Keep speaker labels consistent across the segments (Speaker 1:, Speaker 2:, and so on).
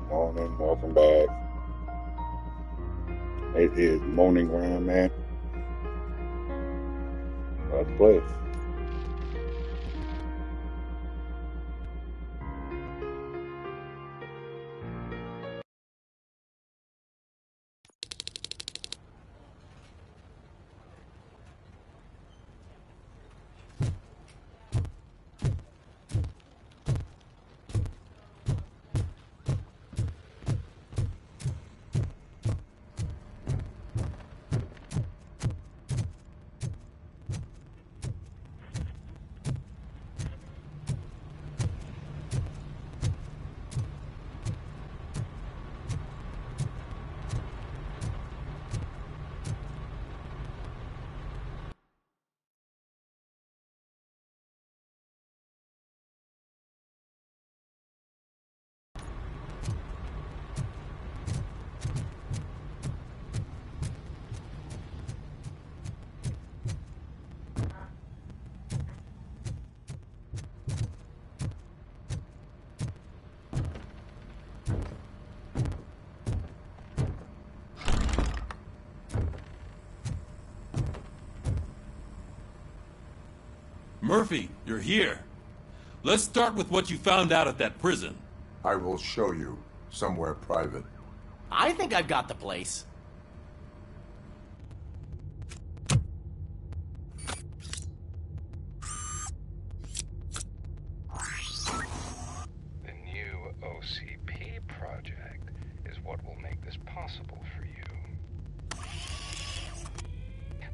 Speaker 1: Morning, welcome back. It is morning where I'm at. Let's play.
Speaker 2: Murphy, you're here. Let's start with what you found out at that prison.
Speaker 3: I will show you somewhere private.
Speaker 4: I think I've got the place.
Speaker 5: The new OCP project is what will make this possible for you.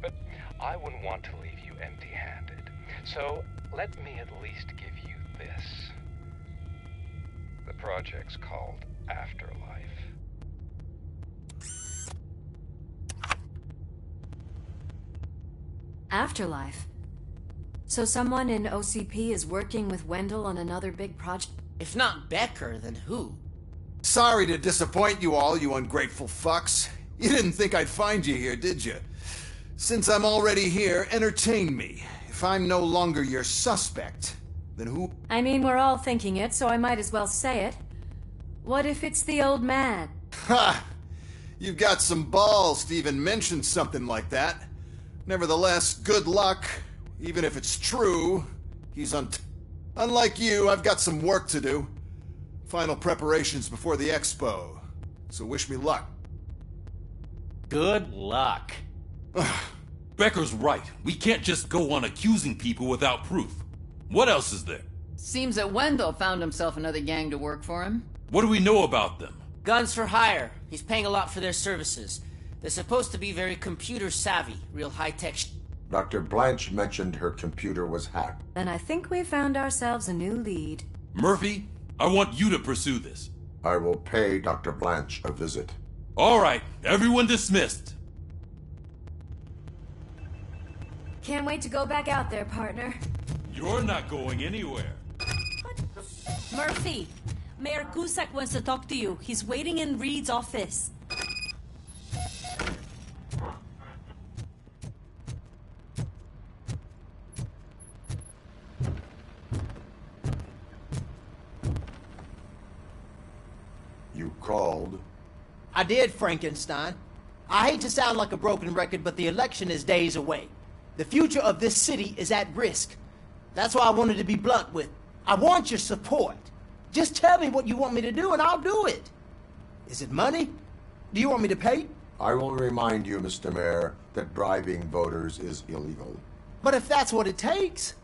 Speaker 5: But I wouldn't want to leave you empty-handed. So let me at least give you this. The project's called Afterlife.
Speaker 6: Afterlife? So someone in OCP is working with Wendell on another big project?
Speaker 4: If not Becker, then who?
Speaker 7: Sorry to disappoint you all, you ungrateful fucks. You didn't think I'd find you here, did you? Since I'm already here, entertain me. If I'm no longer your suspect, then who—
Speaker 6: I mean, we're all thinking it, so I might as well say it. What if it's the old man?
Speaker 7: Ha! You've got some balls to even mention something like that. Nevertheless, good luck. Even if it's true, he's unlike you, I've got some work to do. Final preparations before the expo. So wish me luck.
Speaker 4: Good luck.
Speaker 2: Becker's right. We can't just go on accusing people without proof. What else is there?
Speaker 8: Seems that Wendell found himself another gang to work for him.
Speaker 2: What do we know about them?
Speaker 4: Guns for hire. He's paying a lot for their services. They're supposed to be very computer savvy, real high-tech
Speaker 3: Dr. Blanche mentioned her computer was hacked.
Speaker 6: Then I think we found ourselves a new lead.
Speaker 2: Murphy, I want you to pursue this.
Speaker 3: I will pay Dr. Blanche a visit.
Speaker 2: All right, everyone dismissed.
Speaker 6: Can't wait to go back out there, partner.
Speaker 2: You're not going anywhere.
Speaker 9: Murphy, Mayor Cusack wants to talk to you. He's waiting in Reed's office.
Speaker 3: You called?
Speaker 4: I did, Frankenstein. I hate to sound like a broken record, but the election is days away. The future of this city is at risk. That's why I wanted to be blunt with. I want your support. Just tell me what you want me to do and I'll do it. Is it money? Do you want me to pay?
Speaker 3: I will remind you, Mr. Mayor, that bribing voters is illegal.
Speaker 4: But if that's what it takes,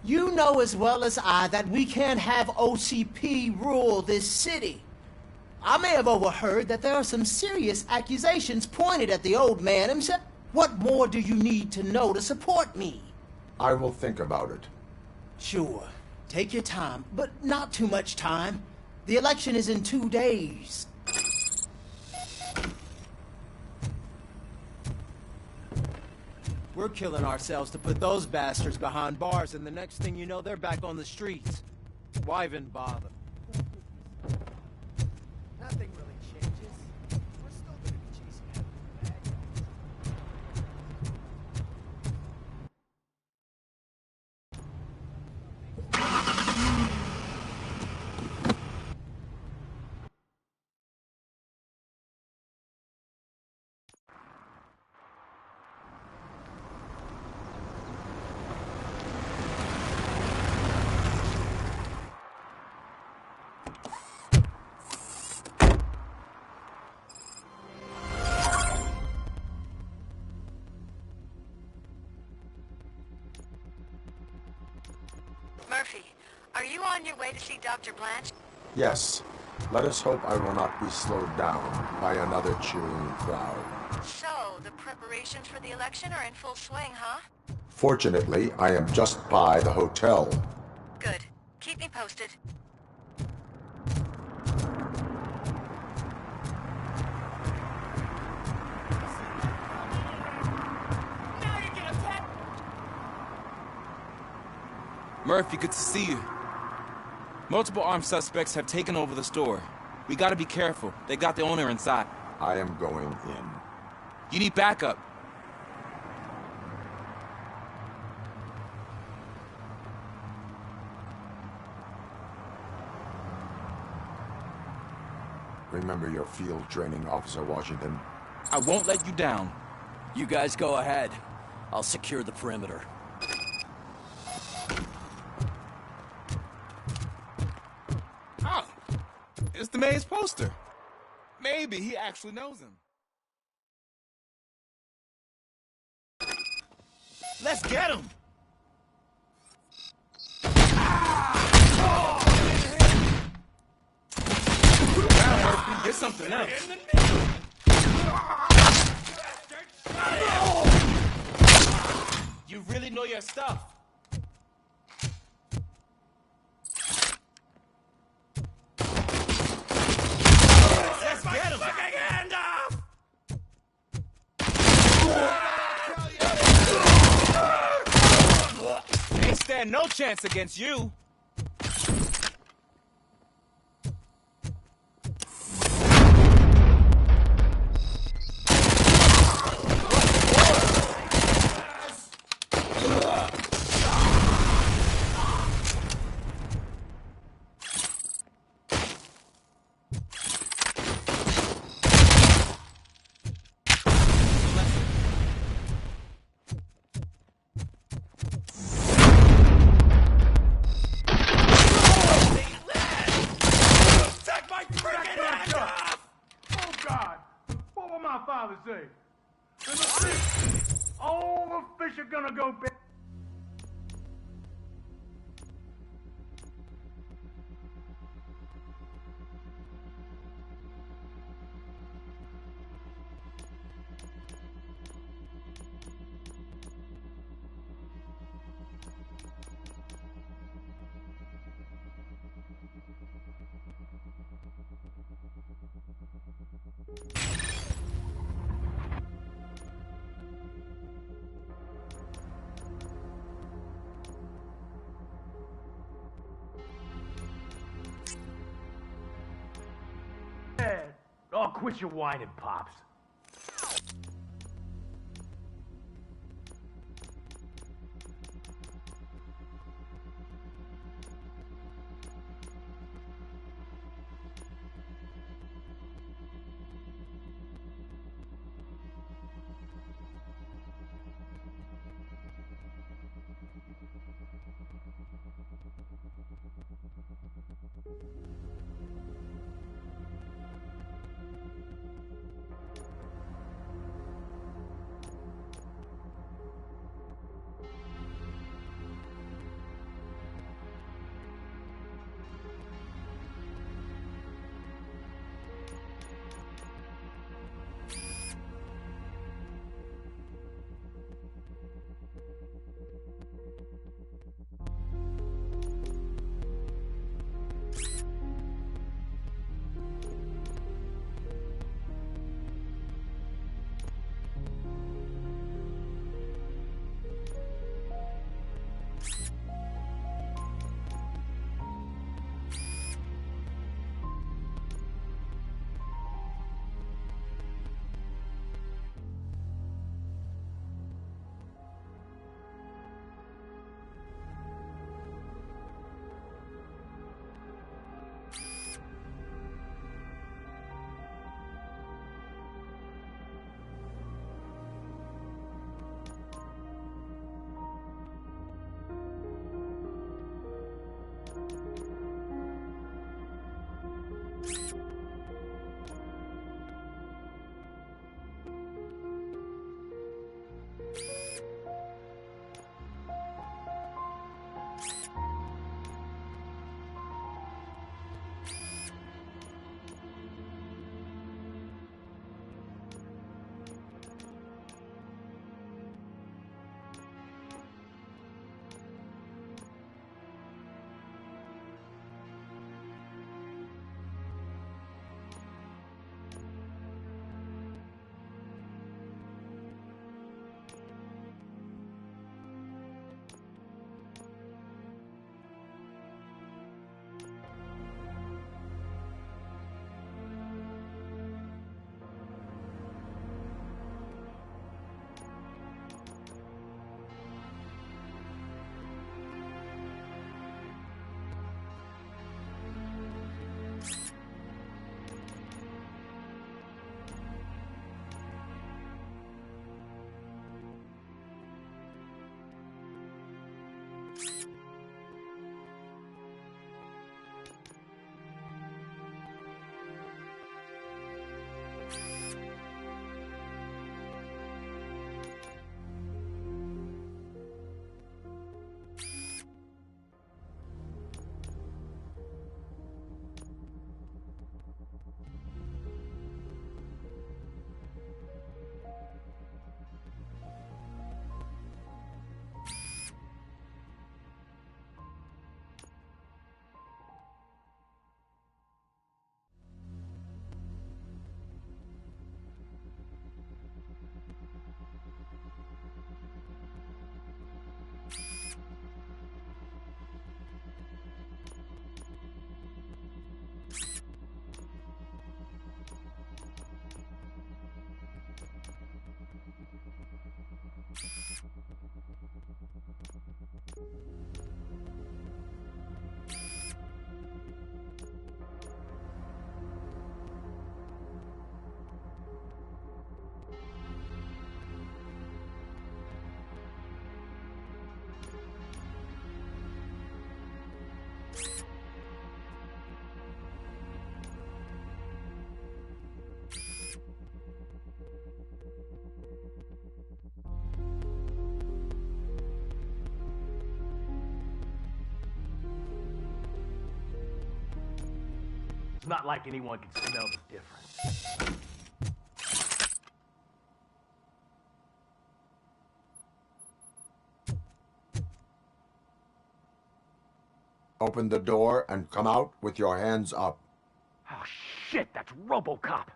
Speaker 4: you know as well as I that we can't have OCP rule this city. I may have overheard that there are some serious accusations pointed at the old man himself. What more do you need to know to support me?
Speaker 3: I will think about it.
Speaker 4: Sure. Take your time, but not too much time. The election is in 2 days. We're killing ourselves to put those bastards behind bars, and the next thing you know, they're back on the streets. Why even bother? Nothing really
Speaker 10: way to see Dr. Blanche?
Speaker 3: Yes. Let us hope I will not be slowed down by another cheering crowd.
Speaker 10: So, the preparations for the election are in full swing, huh?
Speaker 3: Fortunately, I am just by the hotel.
Speaker 10: Good. Keep me posted.
Speaker 11: Murphy, good to see you. Multiple armed suspects have taken over the store. We gotta be careful. They got the owner inside.
Speaker 3: I am going in.
Speaker 11: You need backup.
Speaker 3: Remember your field training, Officer Washington.
Speaker 11: I won't let you down.
Speaker 12: You guys go ahead. I'll secure the perimeter.
Speaker 11: Oh, it's the mayor's poster. Maybe he actually knows him. Let's get him! Get something else. You really know your stuff. Let's get him! Hand off! Ain't stand no chance against you.
Speaker 13: All the fish are gonna go big. Oh, quit your whining, Pops. It's not like anyone can smell the difference.
Speaker 3: Open the door and come out with your hands up.
Speaker 13: Oh, shit, that's Robocop.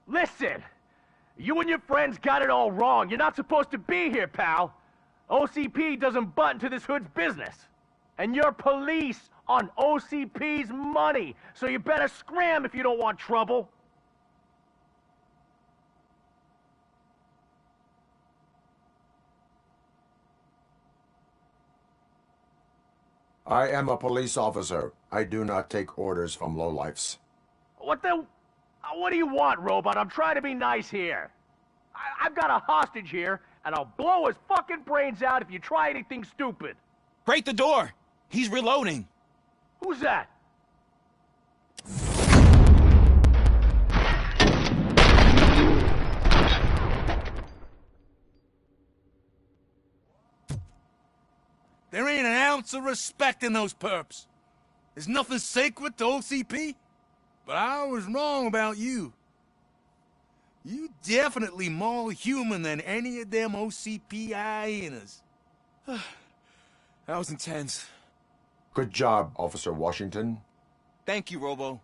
Speaker 13: Listen! You and your friends got it all wrong. You're not supposed to be here, pal. OCP doesn't butt into this hood's business. And you're police on OCP's money, so you better scram if you don't want trouble.
Speaker 3: I am a police officer. I do not take orders from lowlifes.
Speaker 13: What do you want, Robot? I'm trying to be nice here. I've got a hostage here, and I'll blow his fucking brains out if you try anything stupid.
Speaker 11: Break the door! He's reloading.
Speaker 13: Who's that?
Speaker 14: There ain't an ounce of respect in those perps. There's nothing sacred to OCP. But I was wrong about you. You definitely more human than any of them OCP hyenas.
Speaker 11: That was intense.
Speaker 3: Good job, Officer Washington.
Speaker 11: Thank you, Robo.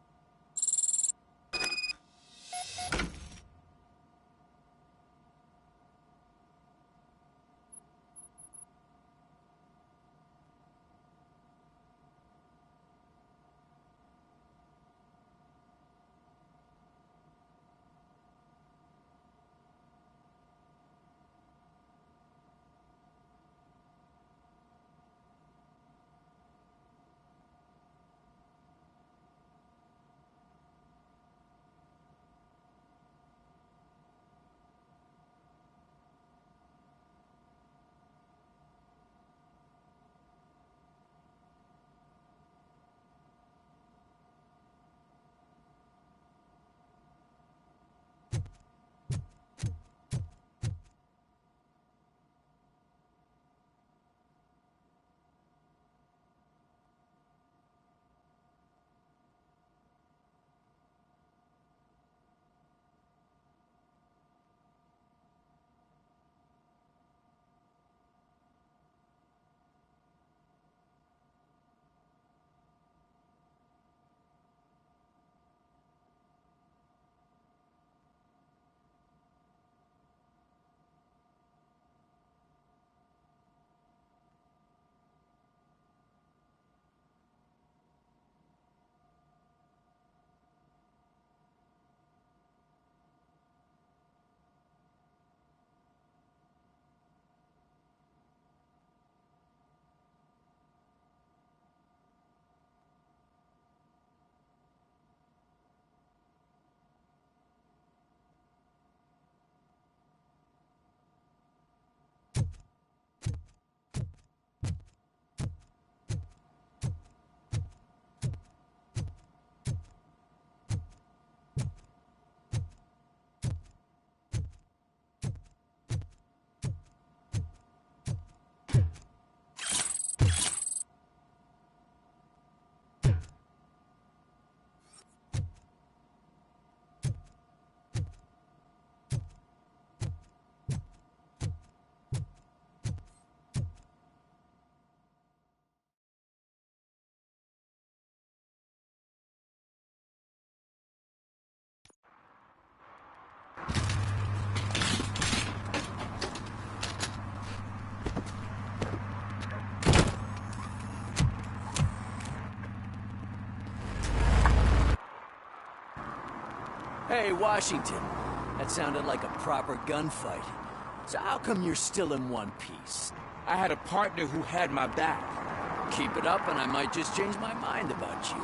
Speaker 12: Hey, Washington. That sounded like a proper gunfight. So how come you're still in one piece?
Speaker 11: I had a partner who had my back.
Speaker 12: Keep it up and I might just change my mind about you.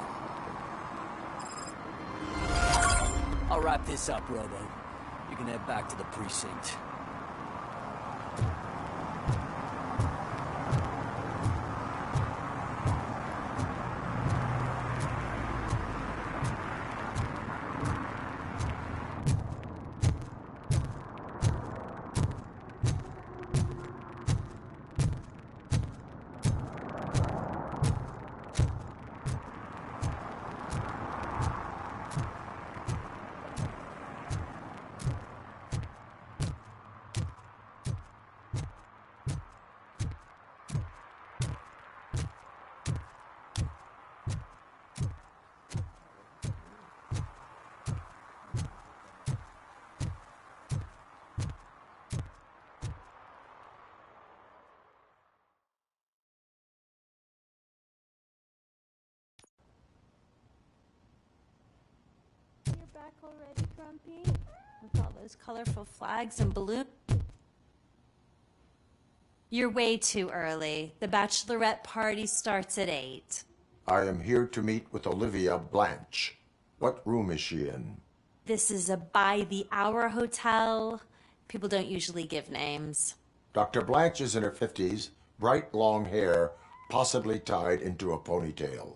Speaker 12: I'll wrap this up, Robo. You can head back to the precinct.
Speaker 9: dark already, Grumpy? With all those colorful flags and balloons? You're way too early. The bachelorette party starts at 8.
Speaker 3: I am here to meet with Olivia Blanche. What room is she in?
Speaker 9: This is a by-the-hour hotel. People don't usually give names.
Speaker 3: Dr. Blanche is in her 50s, bright long hair, possibly tied into a ponytail.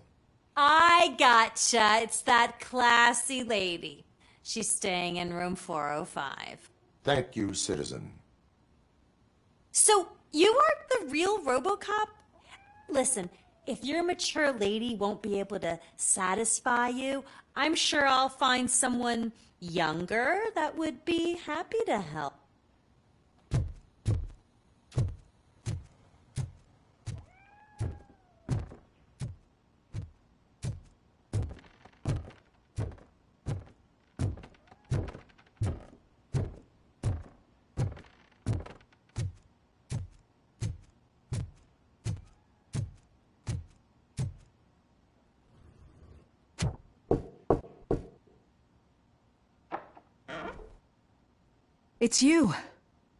Speaker 9: I gotcha. It's that classy lady. She's staying in room 405.
Speaker 3: Thank you, citizen.
Speaker 9: So, you are the real Robocop? Listen, if your mature lady won't be able to satisfy you, I'm sure I'll find someone younger that would be happy to help.
Speaker 15: It's you.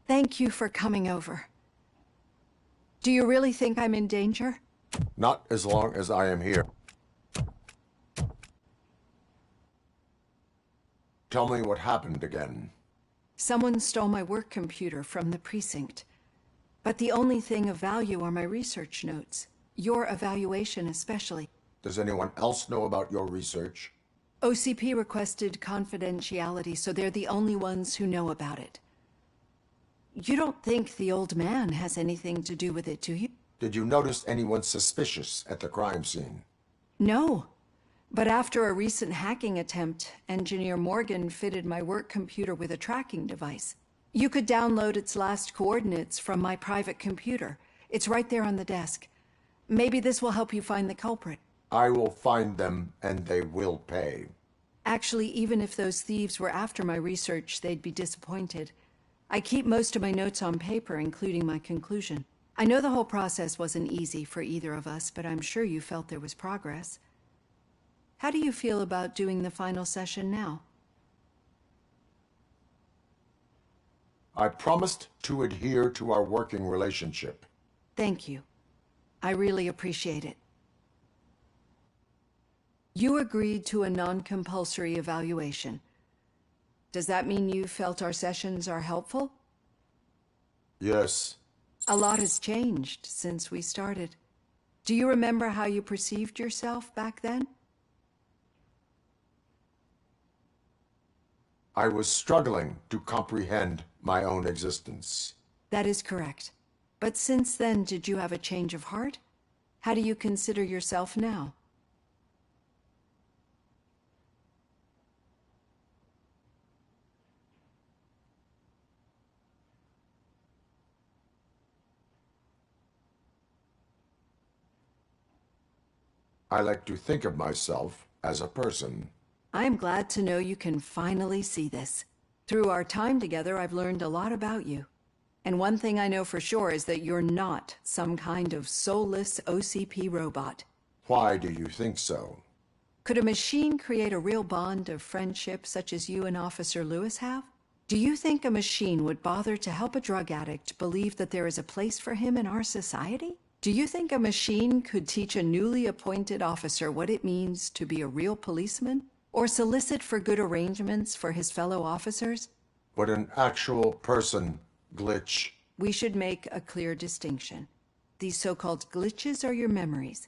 Speaker 15: Thank you for coming over. Do you really think I'm in danger?
Speaker 3: Not as long as I am here. Tell me what happened again.
Speaker 15: Someone stole my work computer from the precinct. But the only thing of value are my research notes. Your evaluation especially.
Speaker 3: Does anyone else know about your research?
Speaker 15: OCP requested confidentiality, so they're the only ones who know about it. You don't think the old man has anything to do with it, do you?
Speaker 3: Did you notice anyone suspicious at the crime scene?
Speaker 15: No. But after a recent hacking attempt, Engineer Morgan fitted my work computer with a tracking device. You could download its last coordinates from my private computer. It's right there on the desk. Maybe this will help you find the culprit.
Speaker 3: I will find them, and they will pay.
Speaker 15: Actually, even if those thieves were after my research, they'd be disappointed. I keep most of my notes on paper, including my conclusion. I know the whole process wasn't easy for either of us, but I'm sure you felt there was progress. How do you feel about doing the final session now?
Speaker 3: I promised to adhere to our working relationship.
Speaker 15: Thank you. I really appreciate it. You agreed to a non-compulsory evaluation. Does that mean you felt our sessions are helpful?
Speaker 3: Yes.
Speaker 15: A lot has changed since we started. Do you remember how you perceived yourself back then?
Speaker 3: I was struggling to comprehend my own existence.
Speaker 15: That is correct. But since then, did you have a change of heart? How do you consider yourself now?
Speaker 3: I like to think of myself as a person.
Speaker 15: I am glad to know you can finally see this. Through our time together, I've learned a lot about you. And one thing I know for sure is that you're not some kind of soulless OCP robot.
Speaker 3: Why do you think so?
Speaker 15: Could a machine create a real bond of friendship such as you and Officer Lewis have? Do you think a machine would bother to help a drug addict believe that there is a place for him in our society? Do you think a machine could teach a newly appointed officer what it means to be a real policeman? Or solicit for good arrangements for his fellow officers?
Speaker 3: But an actual person glitch.
Speaker 15: We should make a clear distinction. These so-called glitches are your memories.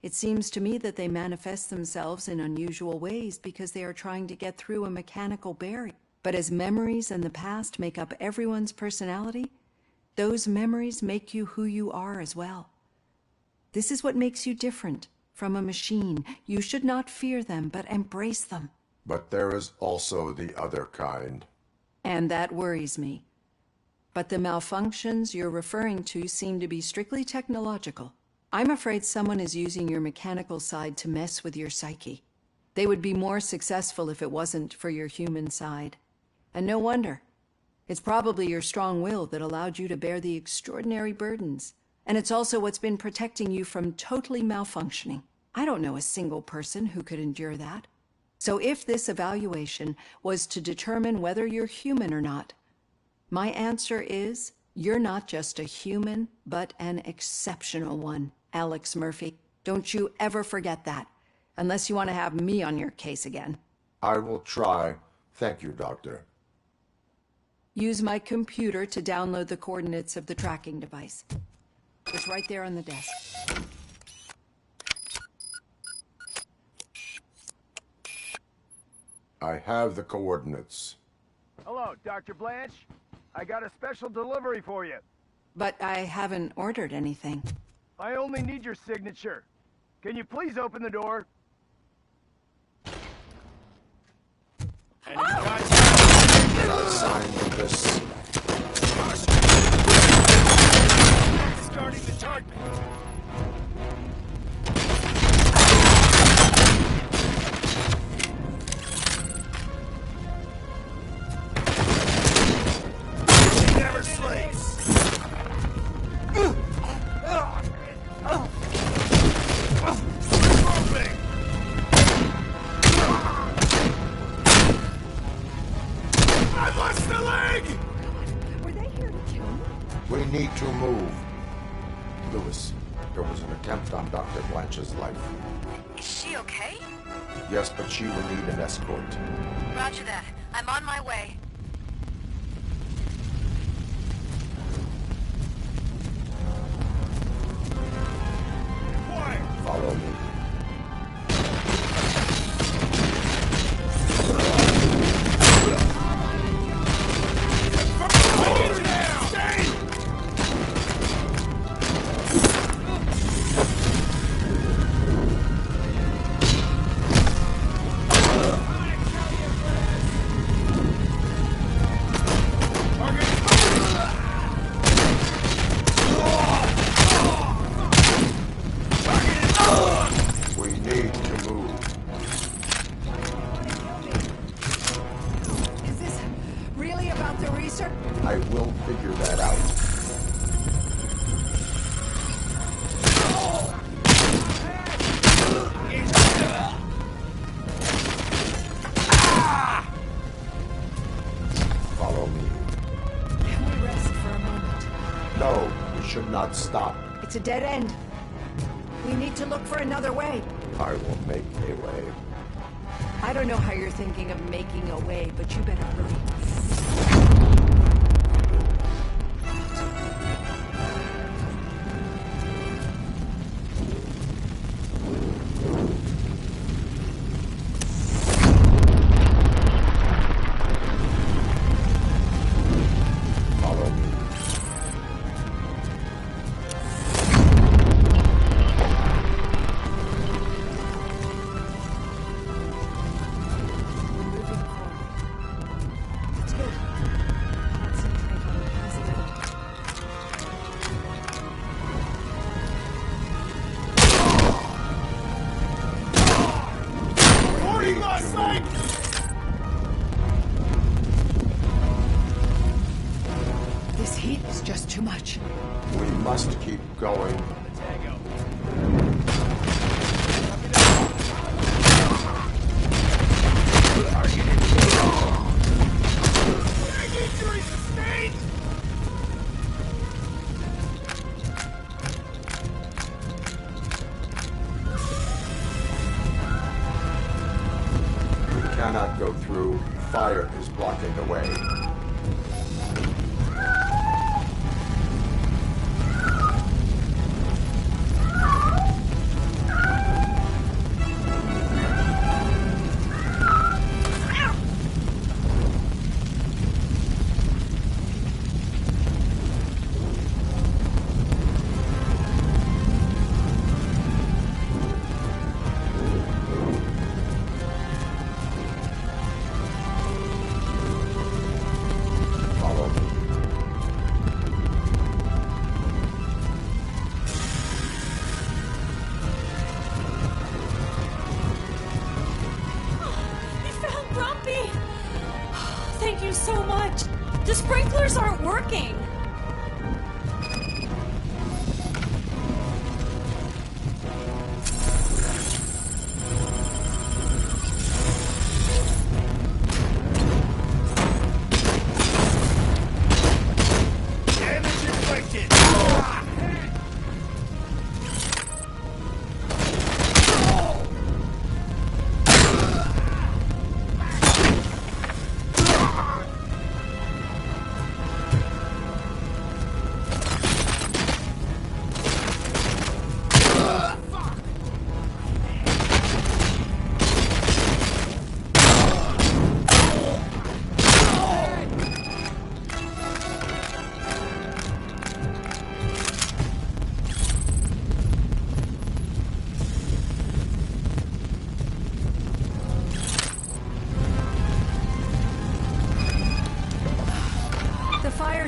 Speaker 15: It seems to me that they manifest themselves in unusual ways because they are trying to get through a mechanical barrier. But as memories in the past make up everyone's personality, those memories make you who you are as well. This is what makes you different from a machine. You should not fear them, but embrace them.
Speaker 3: But there is also the other kind.
Speaker 15: And that worries me. But the malfunctions you're referring to seem to be strictly technological. I'm afraid someone is using your mechanical side to mess with your psyche. They would be more successful if it wasn't for your human side. And no wonder. It's probably your strong will that allowed you to bear the extraordinary burdens. And it's also what's been protecting you from totally malfunctioning. I don't know a single person who could endure that. So if this evaluation was to determine whether you're human or not, my answer is you're not just a human, but an exceptional one, Alex Murphy. Don't you ever forget that, unless you want to have me on your case again.
Speaker 3: I will try. Thank you, Doctor.
Speaker 15: Use my computer to download the coordinates of the tracking device. It's right there on the desk.
Speaker 3: I have the coordinates.
Speaker 13: Hello, Dr. Blanche. I got a special delivery for you.
Speaker 15: But I haven't ordered anything.
Speaker 13: I only need your signature. Can you please open the door? And you guys
Speaker 3: Signed this.
Speaker 13: starting to target me. Never sleeps. I lost the leg!
Speaker 15: Were they here to kill me?
Speaker 3: We need to move. Lewis, there was an attempt on Dr. Blanche's life.
Speaker 10: Is she okay?
Speaker 3: Yes, but she will need an escort.
Speaker 10: Roger that. I'm on my way.
Speaker 3: Follow me. We need to move.
Speaker 15: Is this really about the research?
Speaker 3: I will figure that out. Follow me.
Speaker 15: Can we rest for a moment?
Speaker 3: No, we should not stop.
Speaker 15: It's a dead end. We need to look for another way.
Speaker 3: I will make a way.
Speaker 15: I don't know how you're thinking of making a way, but you better hurry.
Speaker 3: Follow me.
Speaker 15: We're moving forward. It's good. Concentrate on the positive. This heat is just too much.
Speaker 3: We must keep going. We cannot go through. Fire is blocking the way. Follow me.
Speaker 9: You found Grumpy! Thank you so much. The sprinklers aren't working.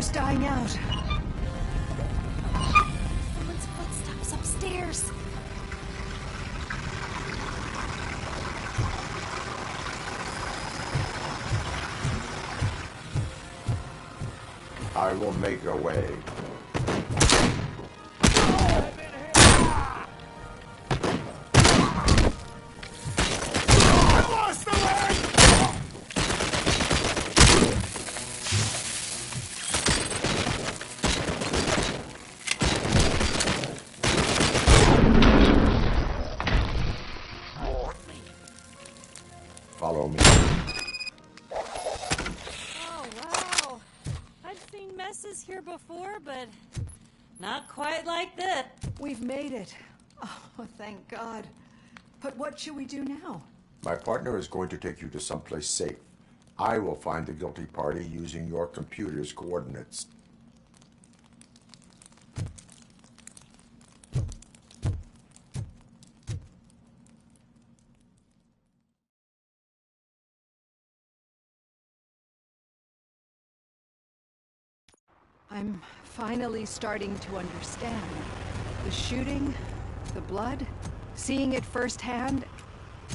Speaker 15: power's dying out.
Speaker 9: Someone's footsteps upstairs.
Speaker 3: I will make a way. Follow me.
Speaker 9: Oh, wow. I've seen messes here before, but not quite like that.
Speaker 15: We've made it. Oh, thank God. But what should we do now?
Speaker 3: My partner is going to take you to someplace safe. I will find the guilty party using your computer's coordinates.
Speaker 15: I'm finally starting to understand. The shooting, the blood, seeing it firsthand,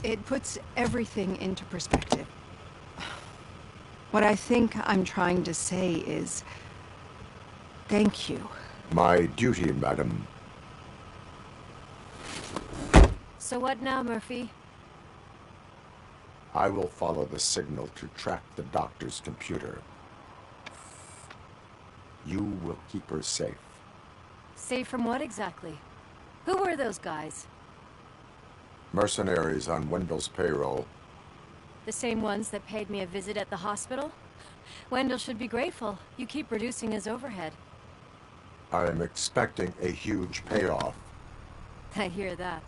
Speaker 15: it puts everything into perspective. What I think I'm trying to say is, thank you.
Speaker 3: My duty, madam.
Speaker 6: So what now, Murphy?
Speaker 3: I will follow the signal to track the doctor's computer. You will keep her safe.
Speaker 6: Safe from what exactly? Who were those guys?
Speaker 3: Mercenaries on Wendell's payroll.
Speaker 6: The same ones that paid me a visit at the hospital? Wendell should be grateful. You keep reducing his overhead.
Speaker 3: I am expecting a huge payoff.
Speaker 6: I hear that.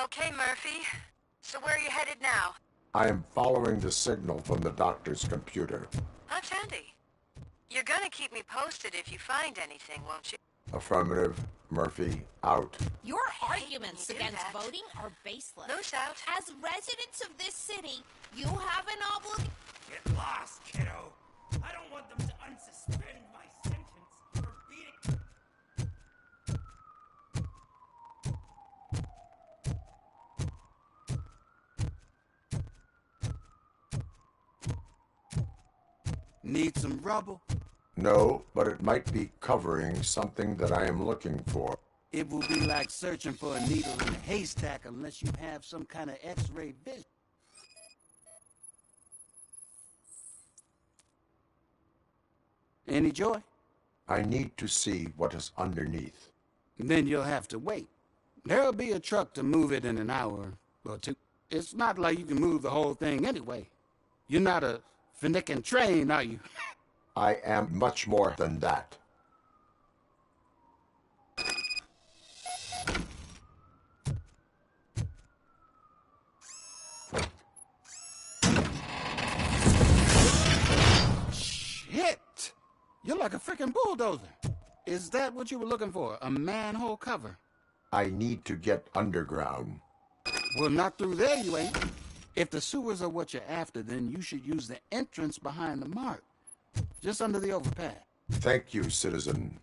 Speaker 10: Okay, Murphy. So where are you headed now?
Speaker 3: I am following the signal from the doctor's computer.
Speaker 10: That's handy. You're gonna keep me posted if you find anything, won't you?
Speaker 3: Affirmative. Murphy, out.
Speaker 16: Your arguments against voting are baseless.
Speaker 10: No doubt.
Speaker 16: As residents of this city, you have an obligation.
Speaker 17: Get lost, kiddo. I don't want them to unsuspend my sentence for beating...
Speaker 14: Need some rubble?
Speaker 3: No, but it might be covering something that I am looking for.
Speaker 17: It will be like searching for a needle in a haystack unless you have some kind of X-ray vision. Any joy?
Speaker 3: I need to see what is underneath.
Speaker 17: Then you'll have to wait. There'll be a truck to move it in an hour or two. It's not like you can move the whole thing anyway. You're not a finicking train, are you?
Speaker 3: I am much more than that.
Speaker 17: Shit! You're like a freaking bulldozer. Is that what you were looking for? A manhole cover?
Speaker 3: I need to get underground.
Speaker 17: Well, not through there, you ain't. If the sewers are what you're after, then you should use the entrance behind the mark. Just under the overpass.
Speaker 3: Thank you, citizen.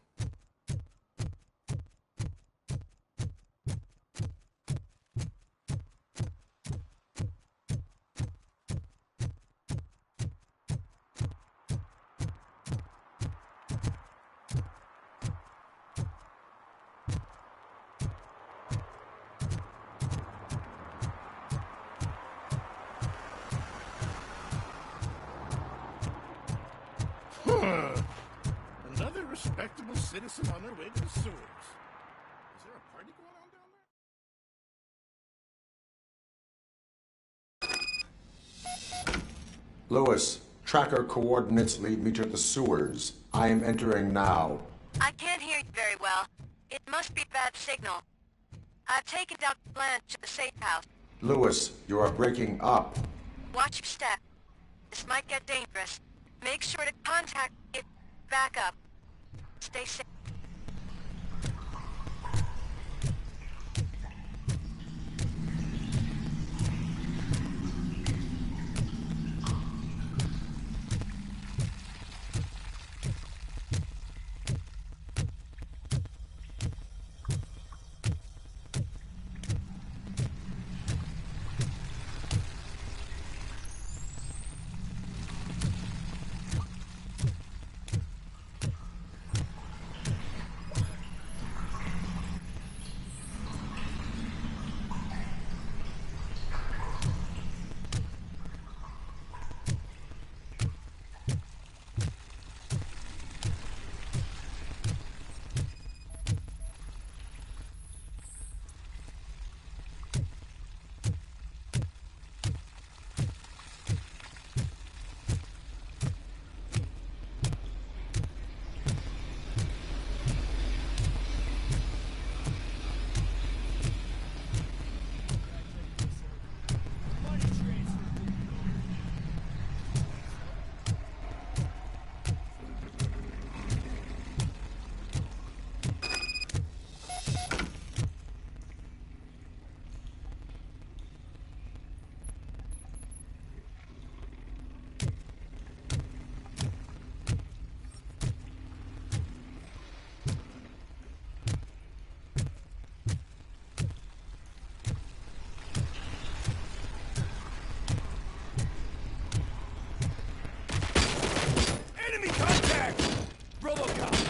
Speaker 14: on their way to the sewers. Is there a party going on down there?
Speaker 3: Lewis, tracker coordinates lead me to the sewers. I am entering now.
Speaker 10: I can't hear you very well. It must be a bad signal. I've taken down Blanche to the safe house.
Speaker 3: Lewis, you are breaking up.
Speaker 10: Watch your step. This might get dangerous. Make sure to contact it. Back up. Stay safe.
Speaker 14: Enemy contact! Robocop!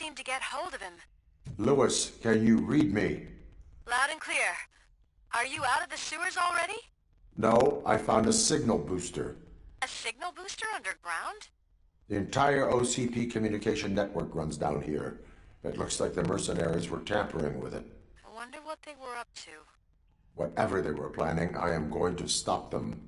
Speaker 10: seem to get hold of him.
Speaker 3: Lewis, can you read me?
Speaker 10: Loud and clear. Are you out of the sewers already?
Speaker 3: No, I found a signal booster.
Speaker 10: A signal booster underground?
Speaker 3: The entire OCP communication network runs down here. It looks like the mercenaries were tampering with it.
Speaker 10: I wonder what they were up to.
Speaker 3: Whatever they were planning, I am going to stop them.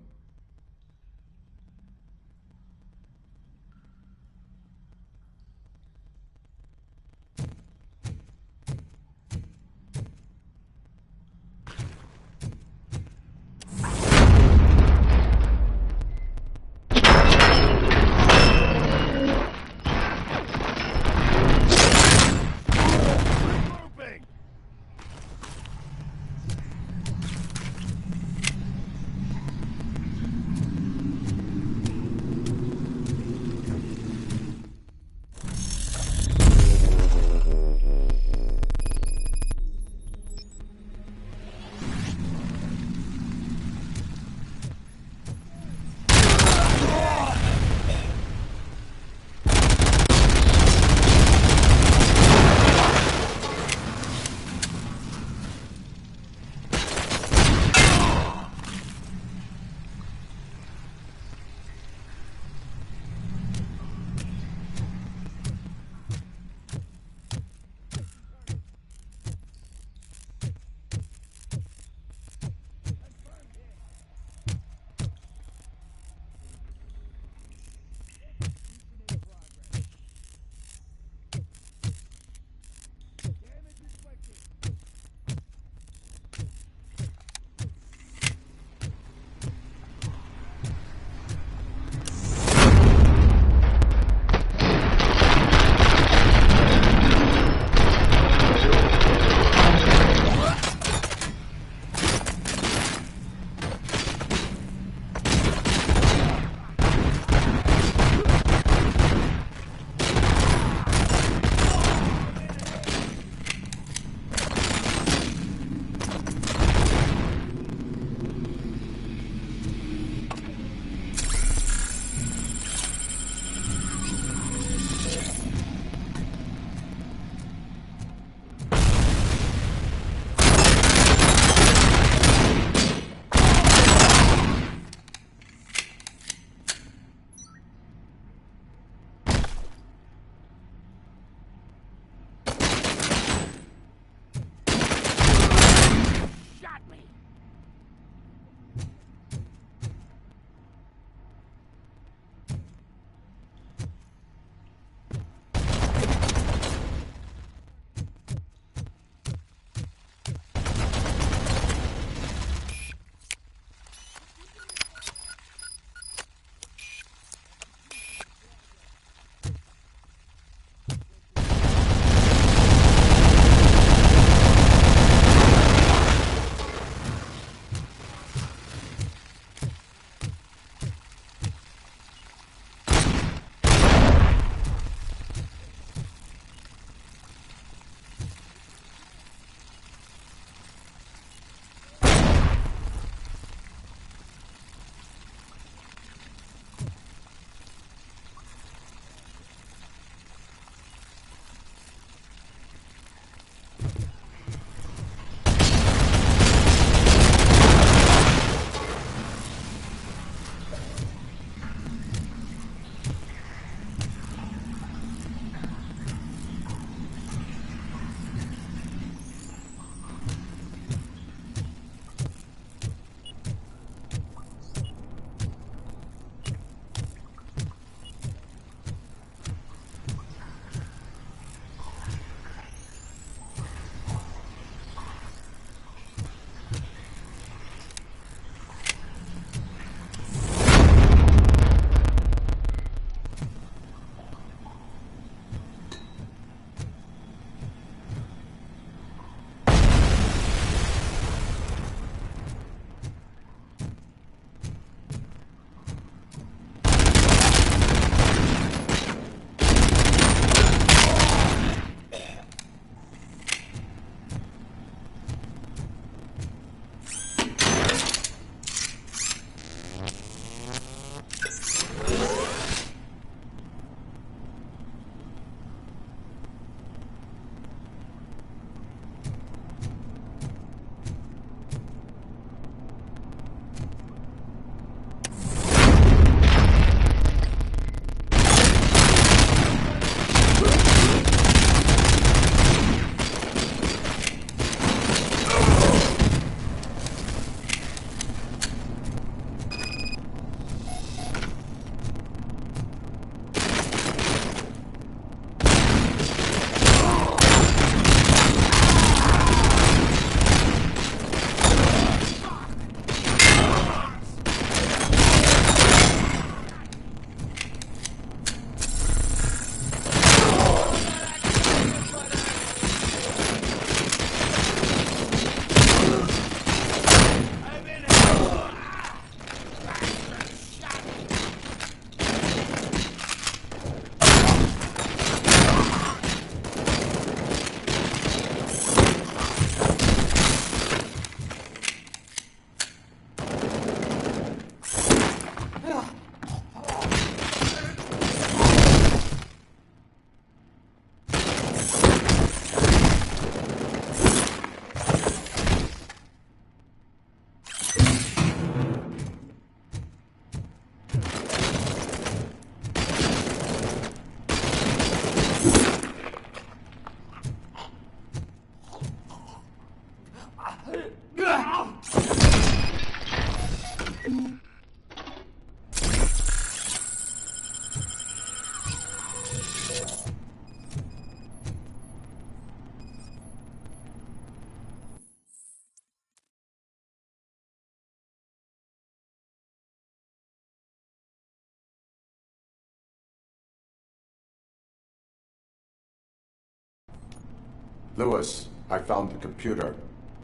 Speaker 3: Lewis, I found the computer.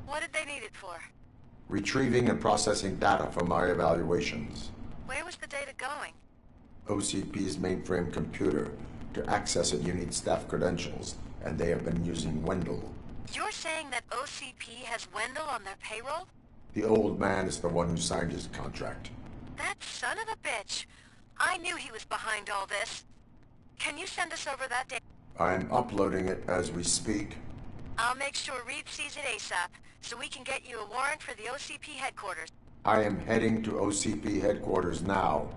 Speaker 10: What did they need it for?
Speaker 3: Retrieving and processing data from my evaluations.
Speaker 10: Where was the data going?
Speaker 3: OCP's mainframe computer. To access it, you need staff credentials, and they have been using Wendell.
Speaker 10: You're saying that OCP has Wendell on their payroll?
Speaker 3: The old man is the one who signed his contract.
Speaker 10: That son of a bitch. I knew he was behind all this. Can you send us over that data?
Speaker 3: I'm uploading it as we speak.
Speaker 10: I'll make sure Reed sees it ASAP, so we can get you a warrant for the OCP headquarters.
Speaker 3: I am heading to OCP headquarters now.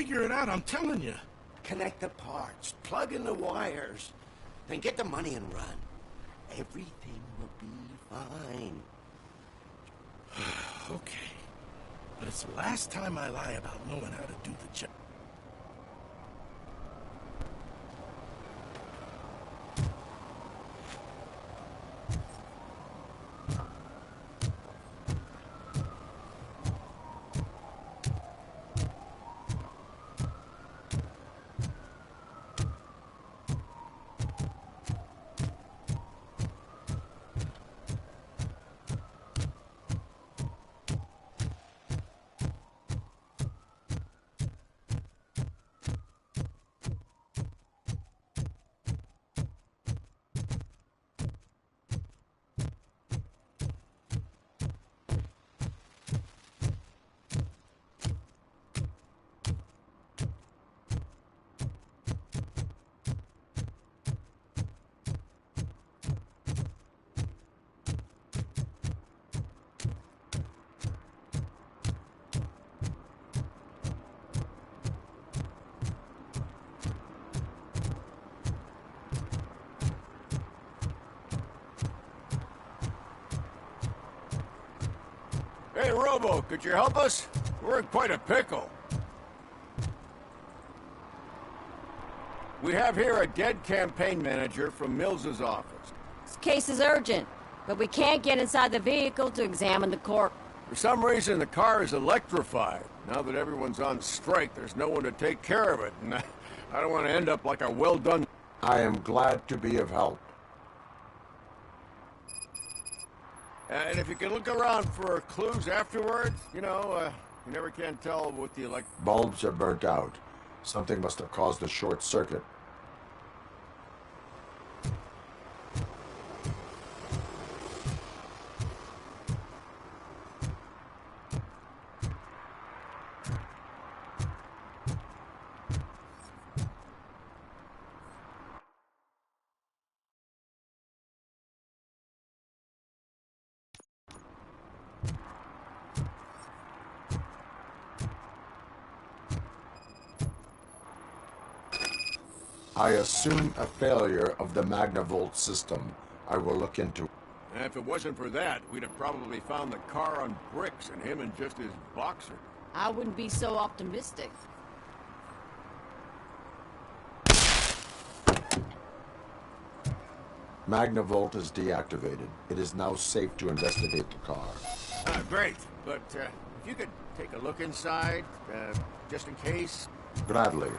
Speaker 14: figure it out, I'm telling you.
Speaker 3: Connect the parts, plug in the wires, then get the money and run. Everything will be fine.
Speaker 14: Okay. But it's the last time I lie about knowing how to do the job.
Speaker 3: Hey, Robo, could you help us? We're in quite a pickle. We have here a dead campaign manager from Mills's office.
Speaker 18: This case is urgent, but we can't get inside the vehicle to examine the corpse.
Speaker 3: For some reason, the car is electrified. Now that everyone's on strike, there's no one to take care of it, and I don't want to end up like a well-done... I am glad to be of help. And if you can look around for clues afterwards, you know, you never can tell what the Bulbs are burnt out. Something must have caused a short circuit. I assume a failure of the Magnavolt system. I will look into it. And if it wasn't for that, we'd have probably found the car on bricks and him in just his boxer.
Speaker 18: I wouldn't be so optimistic.
Speaker 3: Magnavolt is deactivated. It is now safe to investigate the car. Great, but if you could take a look inside, just in case. Gladly.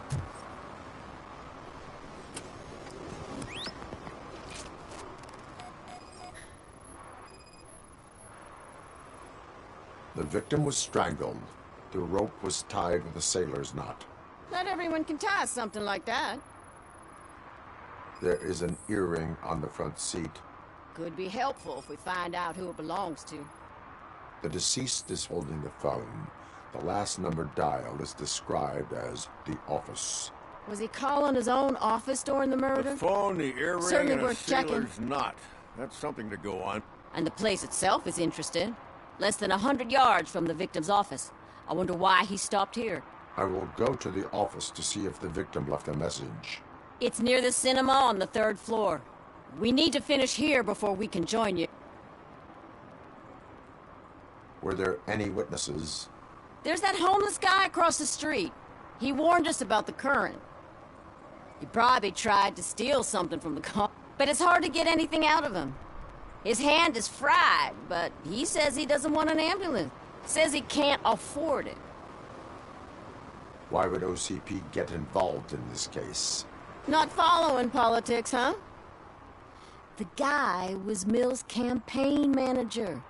Speaker 3: The victim was strangled. The rope was tied with a sailor's knot.
Speaker 18: Not everyone can tie something like that.
Speaker 3: There is an earring on the front seat.
Speaker 18: Could be helpful if we find out who it belongs to.
Speaker 3: The deceased is holding the phone. The last number dialed is described as the office.
Speaker 18: Was he calling his own office during the murder?
Speaker 3: The phone, the earring,
Speaker 18: Certainly
Speaker 3: and a
Speaker 18: worth checking.
Speaker 3: sailor's knot. That's something to go on.
Speaker 18: And the place itself is interesting. Less than 100 yards from the victim's office. I wonder why he stopped here.
Speaker 3: I will go to the office to see if the victim left a message.
Speaker 18: It's near the cinema on the 3rd floor. We need to finish here before we can join you.
Speaker 3: Were there any witnesses?
Speaker 18: There's that homeless guy across the street. He warned us about the current. He probably tried to steal something from the car, but it's hard to get anything out of him. His hand is fried, but he says he doesn't want an ambulance. Says he can't afford it.
Speaker 3: Why would OCP get involved in this case?
Speaker 18: Not following politics, huh? The guy was Mills' campaign manager.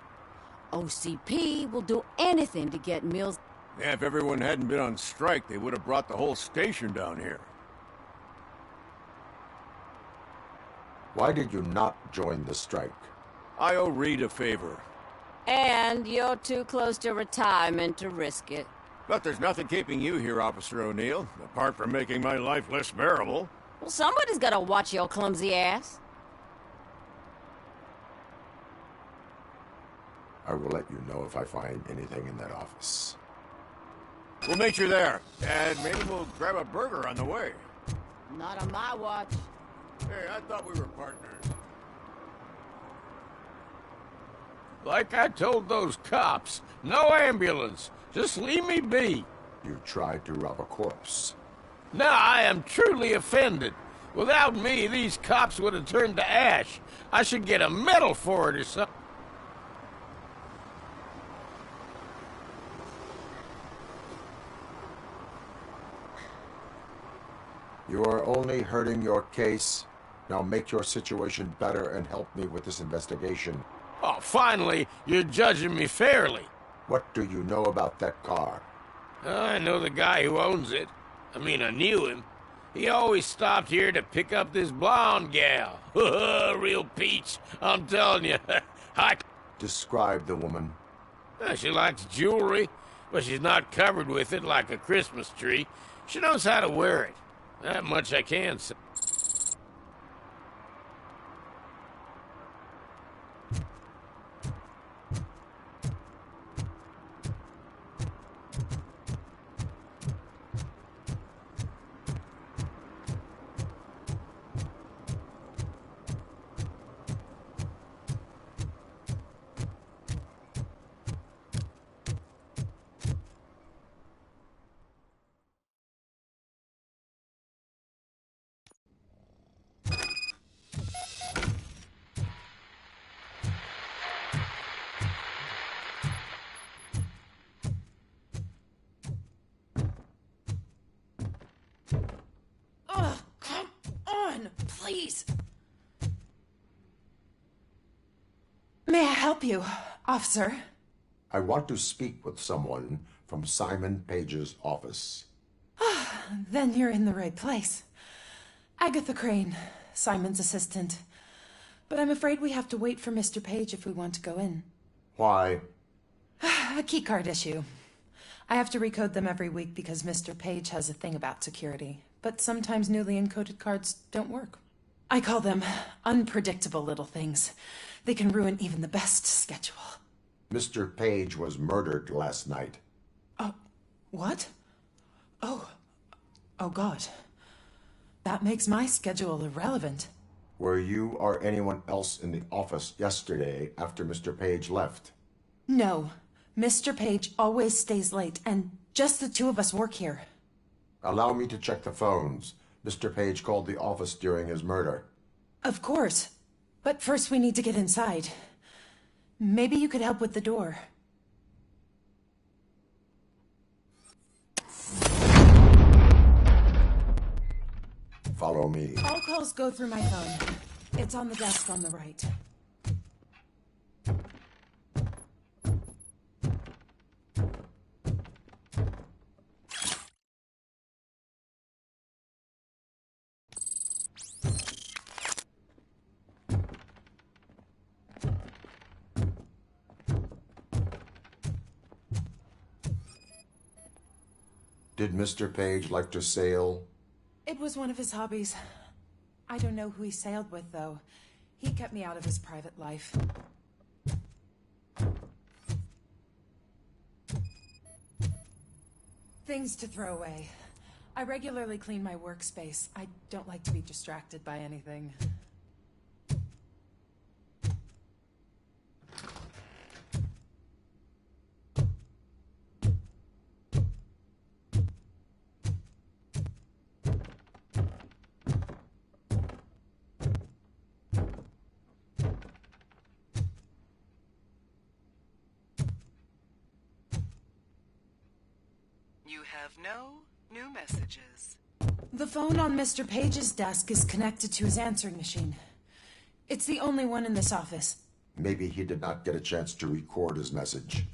Speaker 18: OCP will do anything to get Mills...
Speaker 3: Yeah, if everyone hadn't been on strike, they would have brought the whole station down here. Why did you not join the strike? I owe Reed a favor.
Speaker 18: And you're too close to retirement to risk it.
Speaker 3: But there's nothing keeping you here, Officer O'Neill, apart from making my life less bearable.
Speaker 18: Well, somebody's gotta watch your clumsy ass.
Speaker 3: I will let you know if I find anything in that office. We'll meet you there, and maybe we'll grab a burger on the way.
Speaker 18: Not on my watch.
Speaker 3: Hey, I thought we were partners.
Speaker 19: Like I told those cops, no ambulance. Just leave me be.
Speaker 7: You tried to rob a corpse.
Speaker 19: Now I am truly offended. Without me, these cops would have turned to ash. I should get a medal for it or something.
Speaker 7: You are only hurting your case. Now make your situation better and help me with this investigation.
Speaker 19: Oh, finally, you're judging me fairly.
Speaker 7: What do you know about that car?
Speaker 19: I know the guy who owns it. I mean, I knew him. He always stopped here to pick up this blonde gal. Real peach, I'm telling you.
Speaker 7: Describe the woman.
Speaker 19: She likes jewelry, but she's not covered with it like a Christmas tree. She knows how to wear it. That much I can say.
Speaker 20: Ugh, come on, please. May I help you, officer?
Speaker 7: I want to speak with someone from Simon Page's office.
Speaker 20: Then you're in the right place. Agatha Crane, Simon's assistant. But I'm afraid we have to wait for Mr. Page if we want to go in.
Speaker 7: Why?
Speaker 20: A keycard issue. I have to recode them every week because Mr. Page has a thing about security. But sometimes newly encoded cards don't work. I call them unpredictable little things. They can ruin even the best schedule.
Speaker 7: Mr. Page was murdered last night.
Speaker 20: What? Oh God. That makes my schedule irrelevant.
Speaker 7: Were you or anyone else in the office yesterday after Mr. Page left?
Speaker 20: No. Mr. Page always stays late, and just the two of us work here.
Speaker 7: Allow me to check the phones. Mr. Page called the office during his murder.
Speaker 20: Of course. But first we need to get inside. Maybe you could help with the door.
Speaker 7: Follow me.
Speaker 20: All calls go through my phone. It's on the desk on the right.
Speaker 7: Did Mr. Page like to sail?
Speaker 20: It was one of his hobbies. I don't know who he sailed with, though. He kept me out of his private life. Things to throw away. I regularly clean my workspace. I don't like to be distracted by anything.
Speaker 21: You have no new messages.
Speaker 20: The phone on Mr. Page's desk is connected to his answering machine. It's the only one in this office.
Speaker 7: Maybe he did not get a chance to record his message.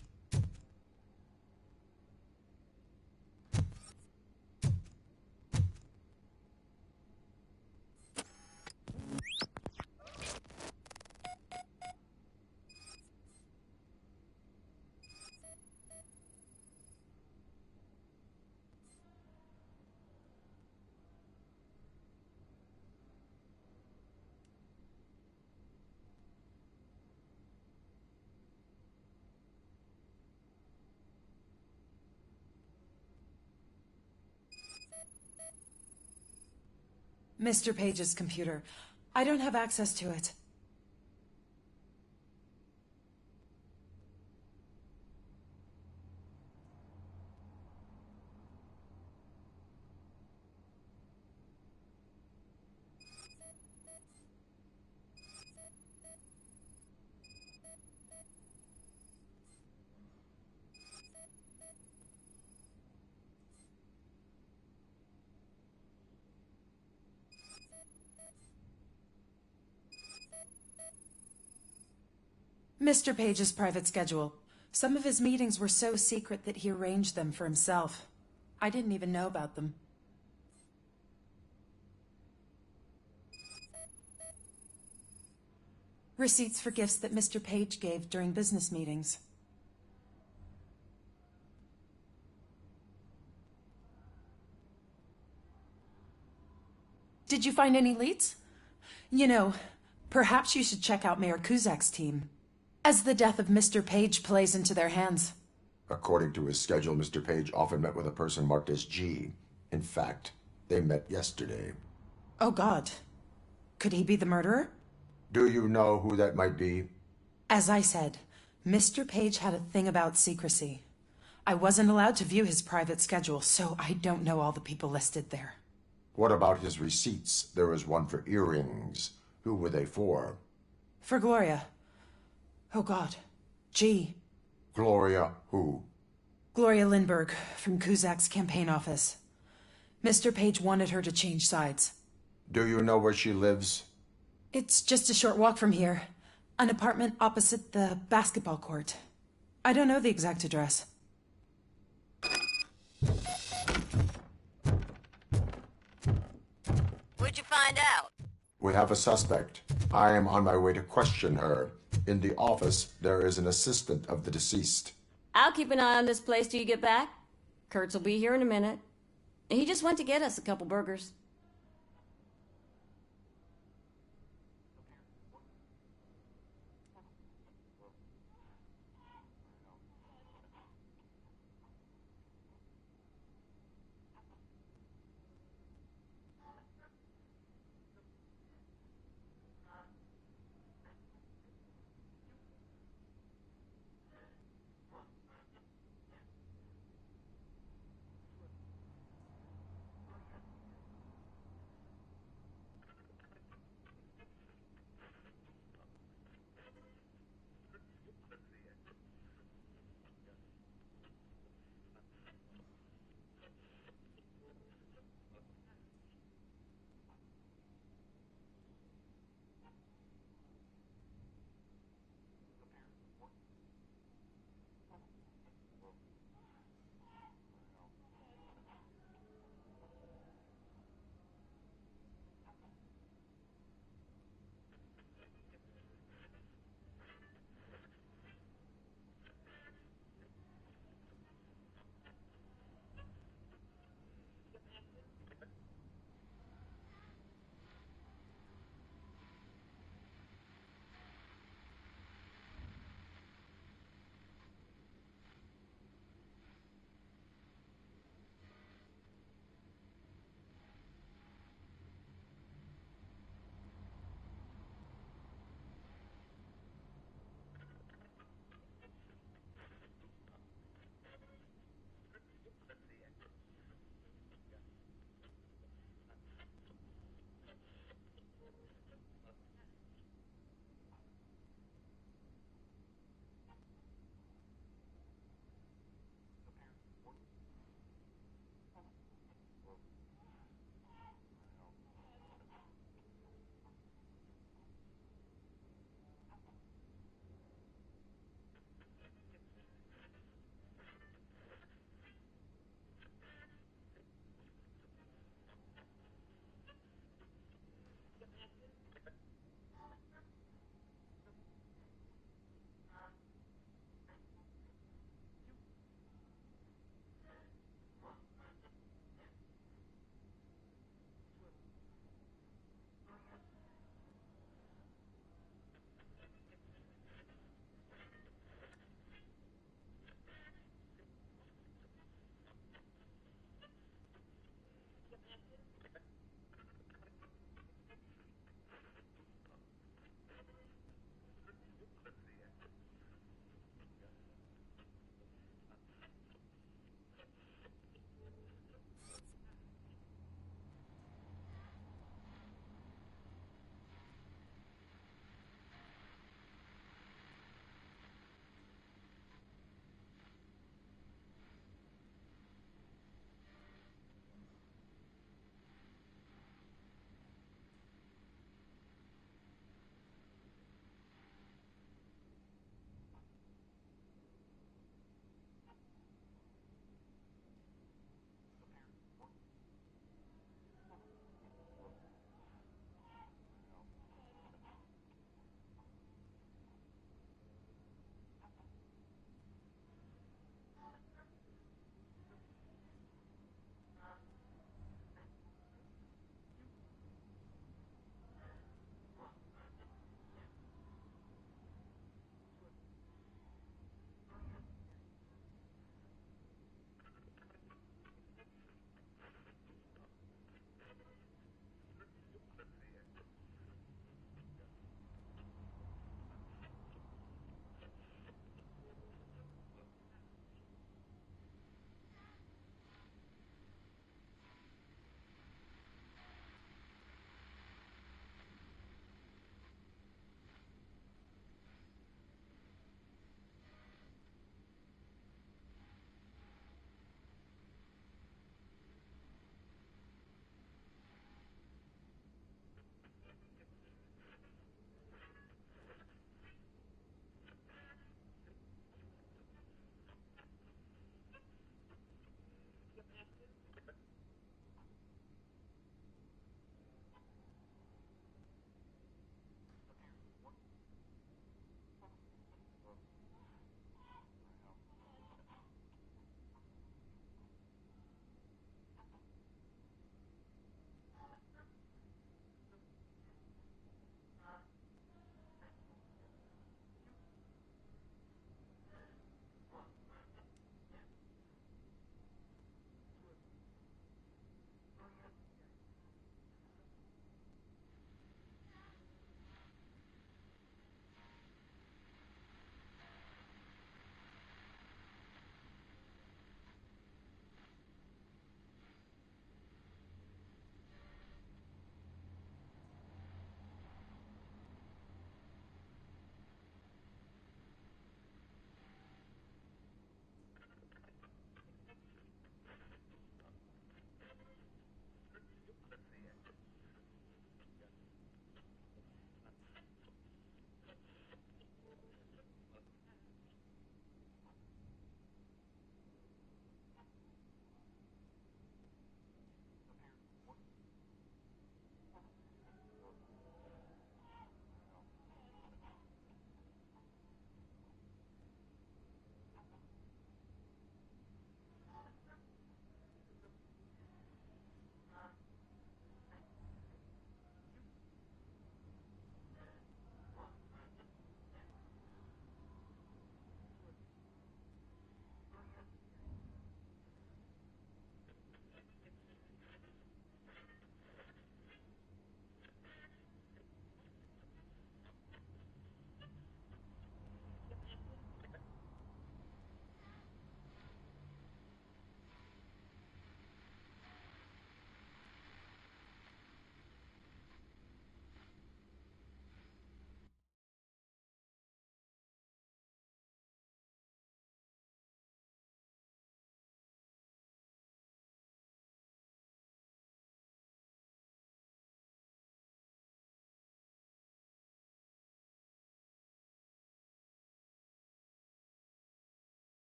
Speaker 20: Mr. Page's computer. I don't have access to it. Mr. Page's private schedule. Some of his meetings were so secret that he arranged them for himself. I didn't even know about them. Receipts for gifts that Mr. Page gave during business meetings. Did you find any leads? You know, perhaps you should check out Mayor Kuzak's team, as the death of Mr. Page plays into their hands.
Speaker 3: According to his schedule, Mr. Page often met with a person marked as G. In fact, they met yesterday.
Speaker 20: Oh, God. Could he be the murderer?
Speaker 3: Do you know who that might be?
Speaker 20: As I said, Mr. Page had a thing about secrecy. I wasn't allowed to view his private schedule, so I don't know all the people listed there.
Speaker 3: What about his receipts? There was one for earrings. Who were they for?
Speaker 20: For Gloria. Oh, God. G.
Speaker 3: Gloria who?
Speaker 20: Gloria Lindbergh, from Kuzak's campaign office. Mr. Page wanted her to change sides.
Speaker 3: Do you know where she lives?
Speaker 20: It's just a short walk from here. An apartment opposite the basketball court. I don't know the exact address.
Speaker 10: What'd you find out?
Speaker 3: We have a suspect. I am on my way to question her. In the office, there is an assistant of the deceased.
Speaker 18: I'll keep an eye on this place till you get back. Kurtz will be here in a minute. He just went to get us a couple burgers.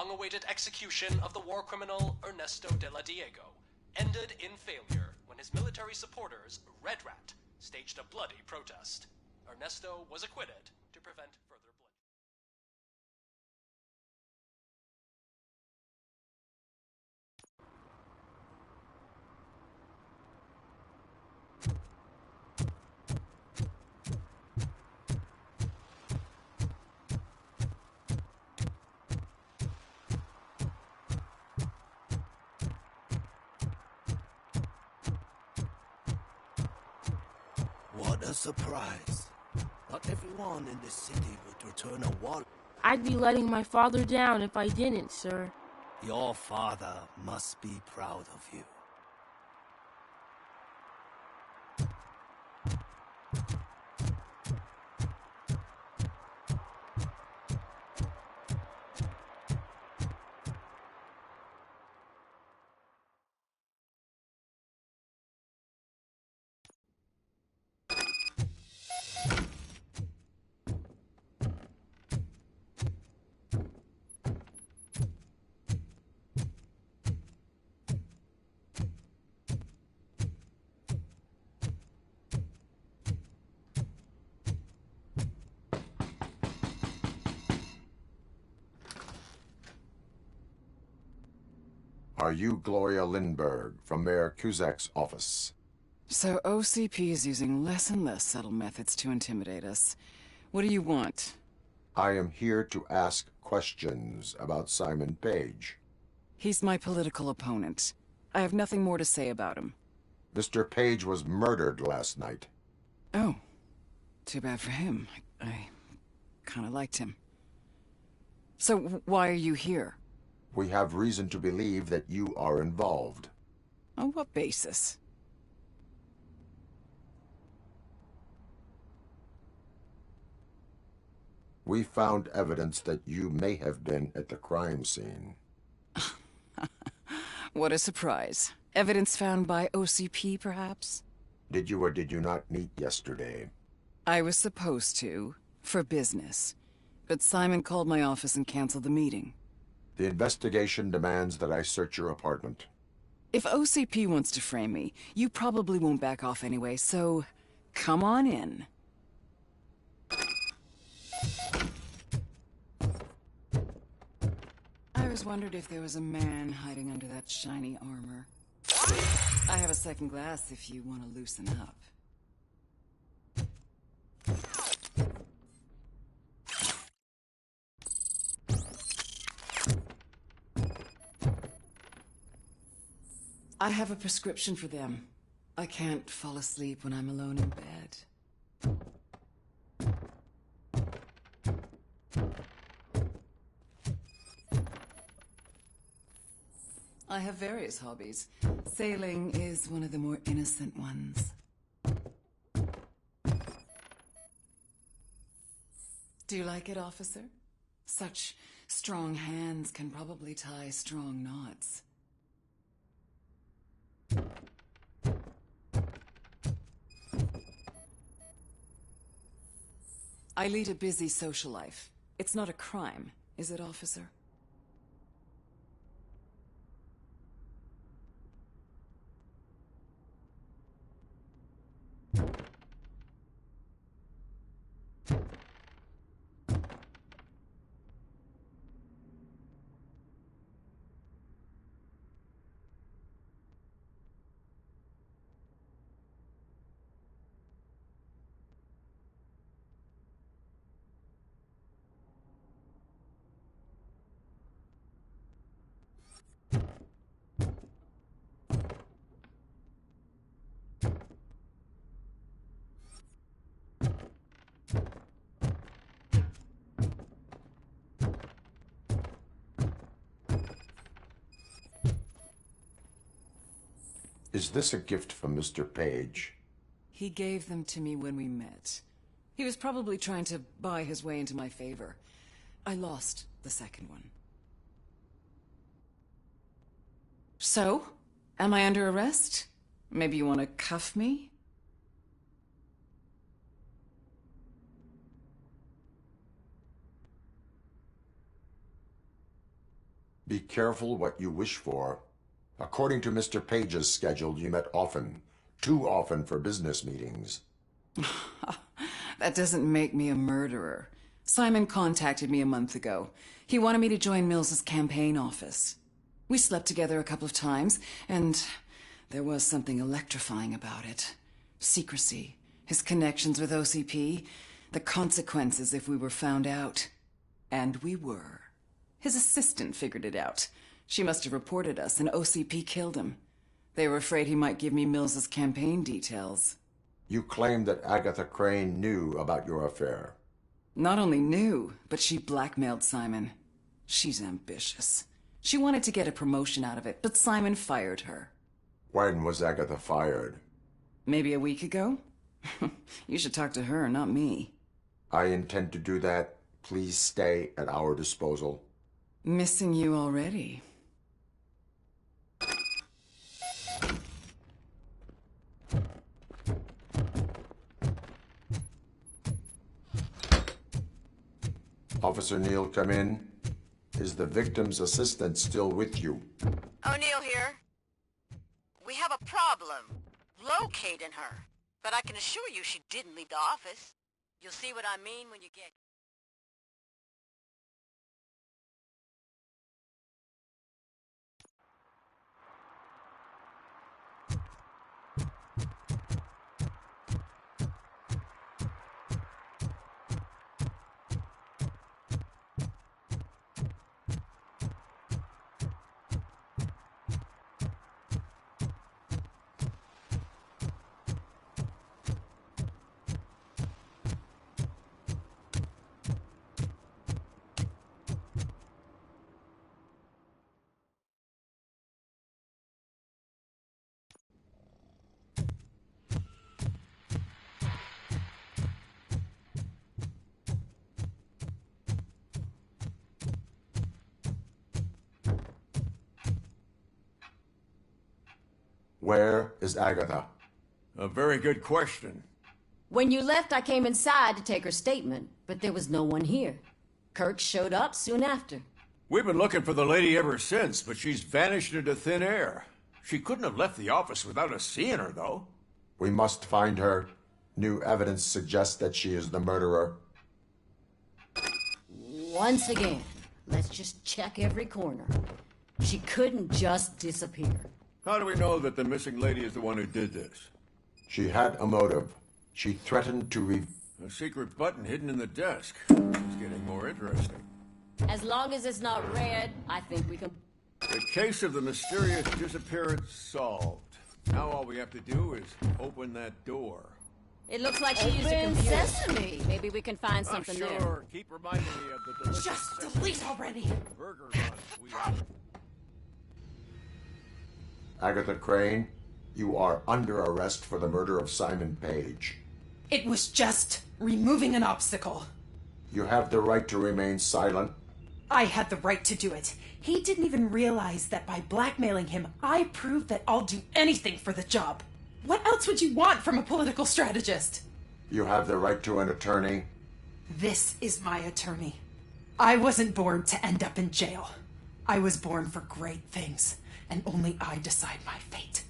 Speaker 1: long-awaited execution of the war criminal Ernesto de la Diego ended in failure when his military supporters, Red Rat, staged a bloody protest. Ernesto was acquitted to prevent further bloodshed.
Speaker 22: What a surprise. Not everyone in this city would return a wallet.
Speaker 23: I'd be letting my father down if I didn't, sir.
Speaker 22: Your father must be proud of you.
Speaker 3: Are you Gloria Lindbergh from Mayor Cusack's office?
Speaker 24: So OCP is using less and less subtle methods to intimidate us. What do you want?
Speaker 3: I am here to ask questions about Simon Page.
Speaker 24: He's my political opponent. I have nothing more to say about him.
Speaker 3: Mr. Page was murdered last night.
Speaker 24: Oh. Too bad for him. I kinda liked him. So why are you here?
Speaker 3: We have reason to believe that you are involved.
Speaker 24: On what basis?
Speaker 3: We found evidence that you may have been at the crime scene.
Speaker 24: What a surprise. Evidence found by OCP, perhaps?
Speaker 3: Did you or did you not meet yesterday?
Speaker 24: I was supposed to, for business. But Simon called my office and canceled the meeting.
Speaker 3: The investigation demands that I search your apartment.
Speaker 24: If OCP wants to frame me, you probably won't back off anyway, so come on in. I always wondered if there was a man hiding under that shiny armor. I have a second glass if you want to loosen up. I have a prescription for them. I can't fall asleep when I'm alone in bed. I have various hobbies. Sailing is one of the more innocent ones. Do you like it, officer? Such strong hands can probably tie strong knots. I lead a busy social life. It's not a crime, is it, officer?
Speaker 3: Is this a gift from Mr. Page?
Speaker 24: He gave them to me when we met. He was probably trying to buy his way into my favor. I lost the second one. So, am I under arrest? Maybe you want to cuff me?
Speaker 7: Be careful what you wish for. According to Mr. Page's schedule, you met often. Too often for business meetings.
Speaker 24: That doesn't make me a murderer. Simon contacted me a month ago. He wanted me to join Mills's campaign office. We slept together a couple of times, and there was something electrifying about it. Secrecy, his connections with OCP, the consequences if we were found out. And we were. His assistant figured it out. She must have reported us, and OCP killed him. They were afraid he might give me Mills's campaign details.
Speaker 7: You claim that Agatha Crane knew about your affair.
Speaker 24: Not only knew, but she blackmailed Simon. She's ambitious. She wanted to get a promotion out of it, but Simon fired her.
Speaker 7: When was Agatha fired?
Speaker 24: Maybe a week ago? You should talk to her, not me.
Speaker 7: I intend to do that. Please stay at our disposal.
Speaker 24: Missing you already.
Speaker 7: Officer Neal, come in. Is the victim's assistant still with you?
Speaker 10: O'Neill here. We have a problem locating her, but I can assure you she didn't leave the office. You'll see what I mean when you get...
Speaker 7: Where is Agatha?
Speaker 3: A very good question.
Speaker 18: When you left, I came inside to take her statement, but there was no one here. Kirk showed up soon after.
Speaker 3: We've been looking for the lady ever since, but she's vanished into thin air. She couldn't have left the office without us seeing her, though.
Speaker 7: We must find her. New evidence suggests that she is the murderer.
Speaker 18: Once again, let's just check every corner. She couldn't just disappear.
Speaker 3: How do we know that the missing lady is the one who did this?
Speaker 7: She had a motive. She threatened to
Speaker 3: A secret button hidden in the desk. It's getting more interesting.
Speaker 18: As long as it's not red, I think we can...
Speaker 3: The case of the mysterious disappearance solved. Now all we have to do is open that door.
Speaker 18: It looks like she used a
Speaker 10: Open
Speaker 18: computer.
Speaker 10: sesame.
Speaker 18: Maybe we can find something
Speaker 3: sure.
Speaker 18: there.
Speaker 3: Keep reminding me of the delicious
Speaker 20: Just delete already.
Speaker 3: burger runs
Speaker 7: Agatha Crane, you are under arrest for the murder of Simon Page.
Speaker 20: It was just removing an obstacle.
Speaker 7: You have the right to remain silent.
Speaker 20: I had the right to do it. He didn't even realize that by blackmailing him, I proved that I'll do anything for the job. What else would you want from a political strategist?
Speaker 7: You have the right to an attorney.
Speaker 20: This is my attorney. I wasn't born to end up in jail. I was born for great things, and only I decide my fate.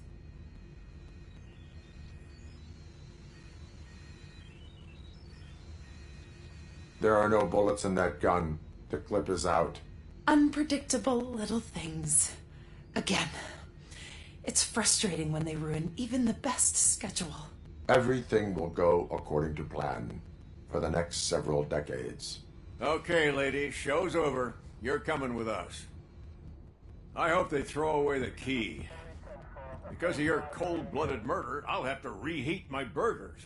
Speaker 7: There are no bullets in that gun. The clip is out.
Speaker 20: Unpredictable little things. Again, it's frustrating when they ruin even the best schedule.
Speaker 7: Everything will go according to plan for the next several decades.
Speaker 3: Okay, lady, show's over. You're coming with us. I hope they throw away the key. Because of your cold-blooded murder, I'll have to reheat my burgers.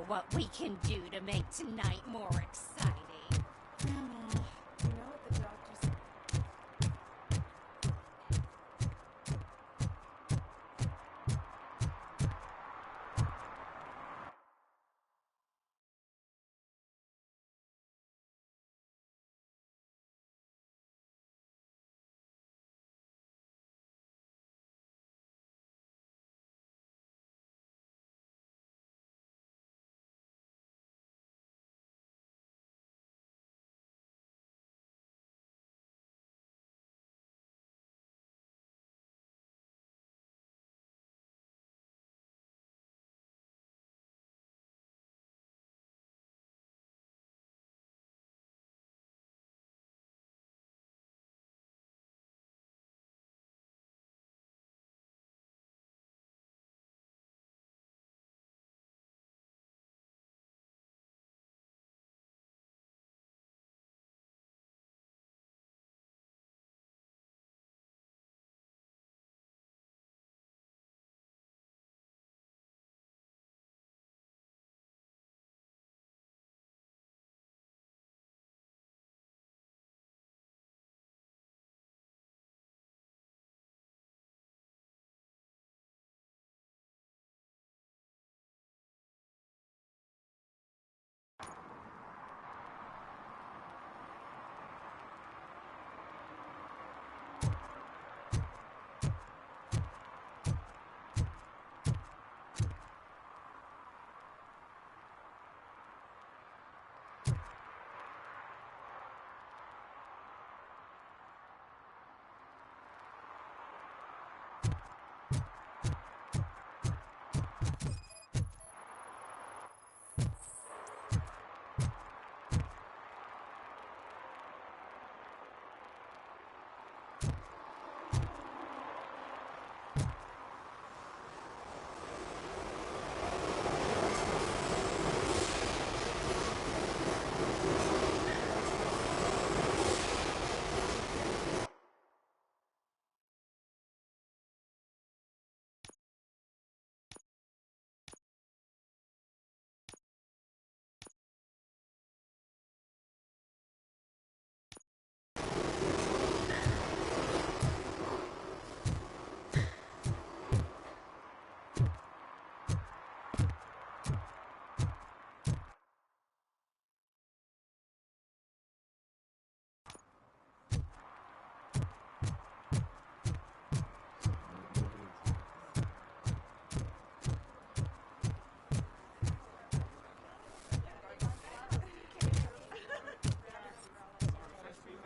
Speaker 16: what we can do to make tonight more exciting.
Speaker 24: Grandma, you know what the doctor said?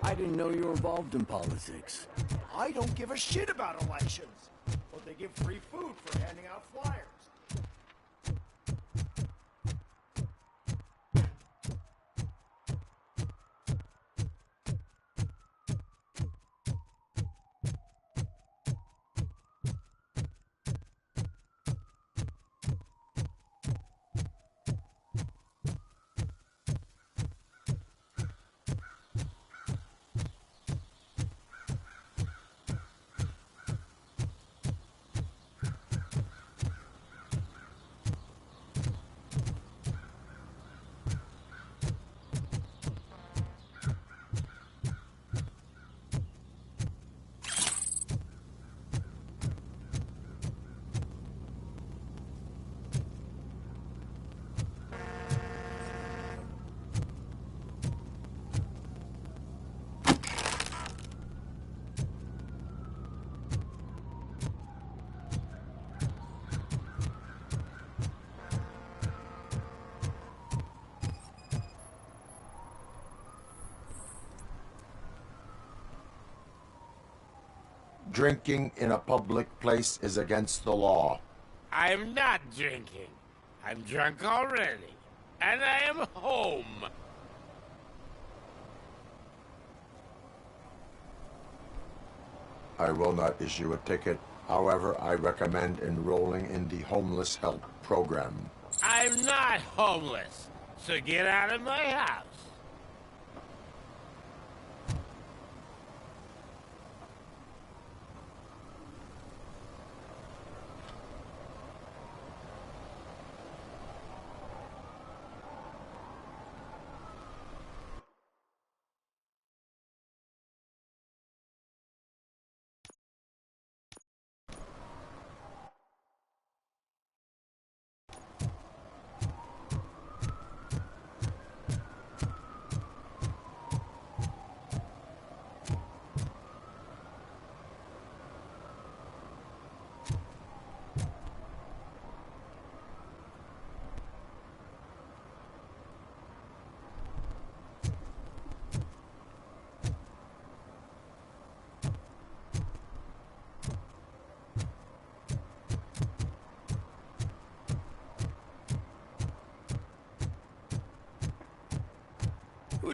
Speaker 12: I didn't know you were involved in politics.
Speaker 2: I don't give a shit about elections, but they give free food for handing out flyers.
Speaker 4: Drinking in a public place is against the law.
Speaker 19: I'm not drinking. I'm drunk already. And I am home.
Speaker 4: I will not issue a ticket. However, I recommend enrolling in the homeless help program.
Speaker 19: I'm not homeless, so get out of my house.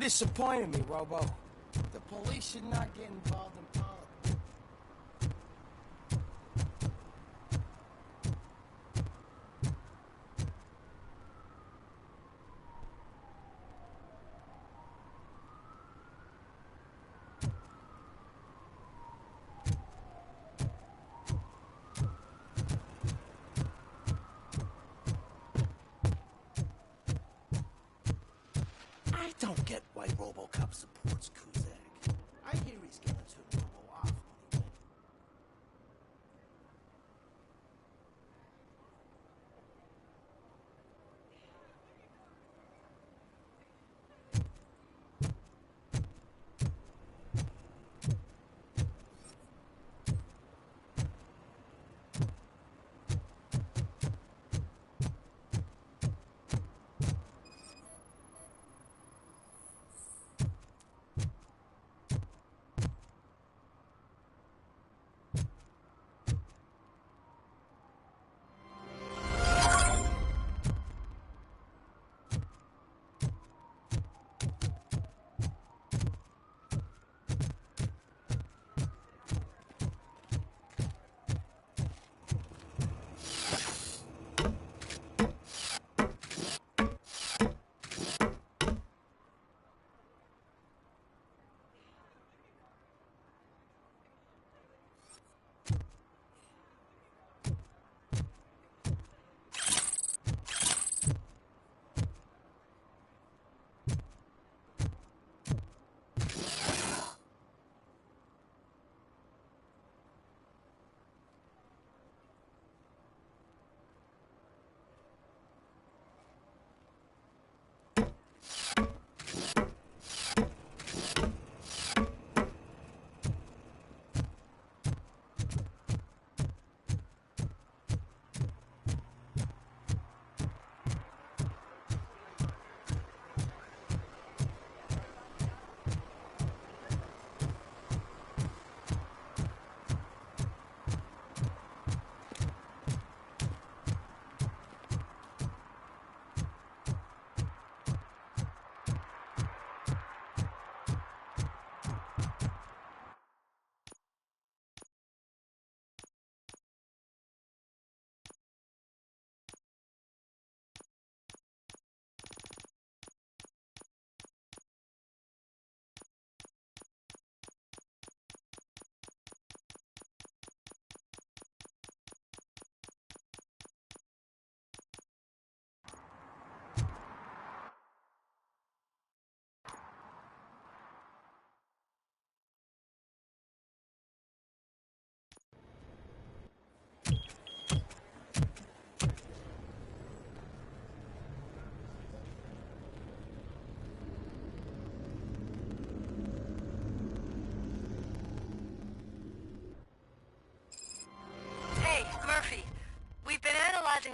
Speaker 22: disappointed me, Robo. The police should not get involved in politics. I don't get why Robocop supports Kuzak. I hear he's gonna turn Robo off when he wins.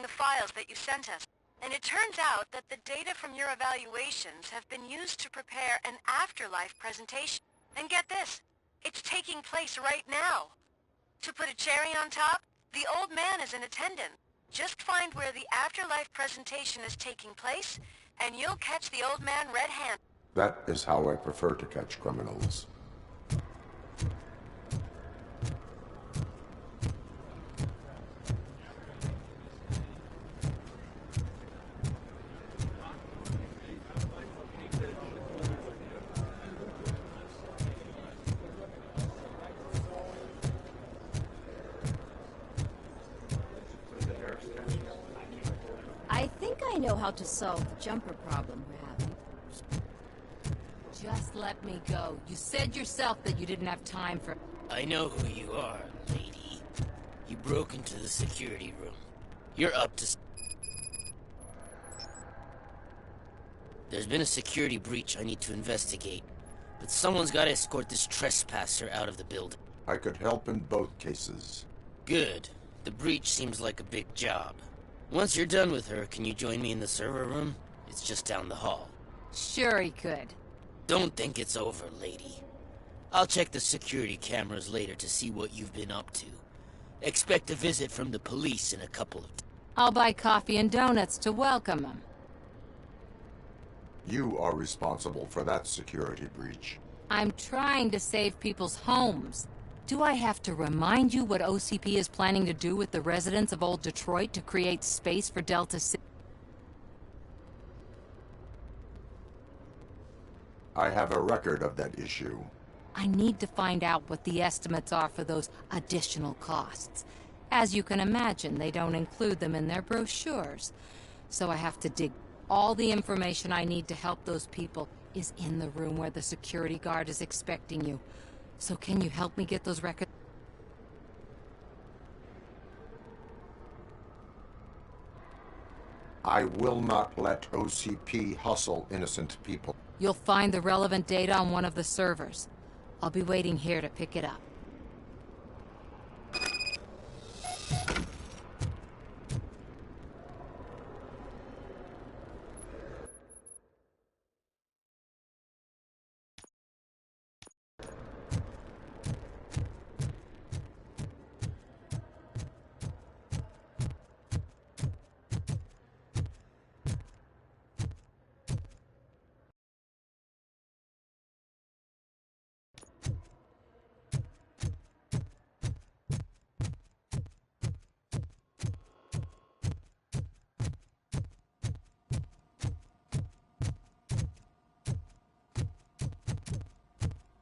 Speaker 10: The files that you sent us, and it turns out that the data from your evaluations have been used to prepare an afterlife presentation. And get this, it's taking place right now. To put a cherry on top, the old man is in attendance. Just find where the afterlife presentation is taking place, and you'll catch the old man red-handed.
Speaker 4: That is how I prefer to catch criminals.
Speaker 18: I think I know how to solve the jumper problem we're having. Just let me go. You said yourself that you didn't have time for...
Speaker 5: I know who you are, lady. You broke into the security room. You're up to... There's been a security breach I need to investigate, but someone's got to escort this trespasser out of the building.
Speaker 4: I could help in both cases.
Speaker 5: Good. The breach seems like a big job. Once you're done with her, can you join me in the server room? It's just down the hall.
Speaker 18: Sure he could.
Speaker 5: Don't think it's over, lady. I'll check the security cameras later to see what you've been up to. Expect a visit from the police in a couple of...
Speaker 18: I'll buy coffee and donuts to welcome him.
Speaker 4: You are responsible for that security breach.
Speaker 18: I'm trying to save people's homes. Do I have to remind you what OCP is planning to do with the residents of Old Detroit to create space for Delta City?
Speaker 4: I have a record of that issue.
Speaker 18: I need to find out what the estimates are for those additional costs. As you can imagine, they don't include them in their brochures. So I have to dig. All the information I need to help those people is in the room where the security guard is expecting you. So can you help me get those records?
Speaker 4: I will not let OCP hustle innocent people.
Speaker 18: You'll find the relevant data on one of the servers. I'll be waiting here to pick it up.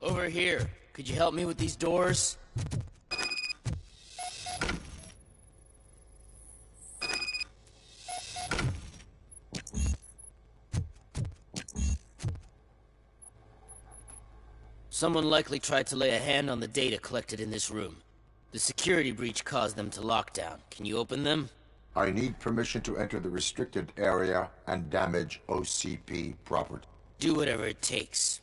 Speaker 5: Over here. Could you help me with these doors? Someone likely tried to lay a hand on the data collected in this room. The security breach caused them to lock down. Can you open them?
Speaker 4: I need permission to enter the restricted area and damage OCP property.
Speaker 5: Do whatever it takes.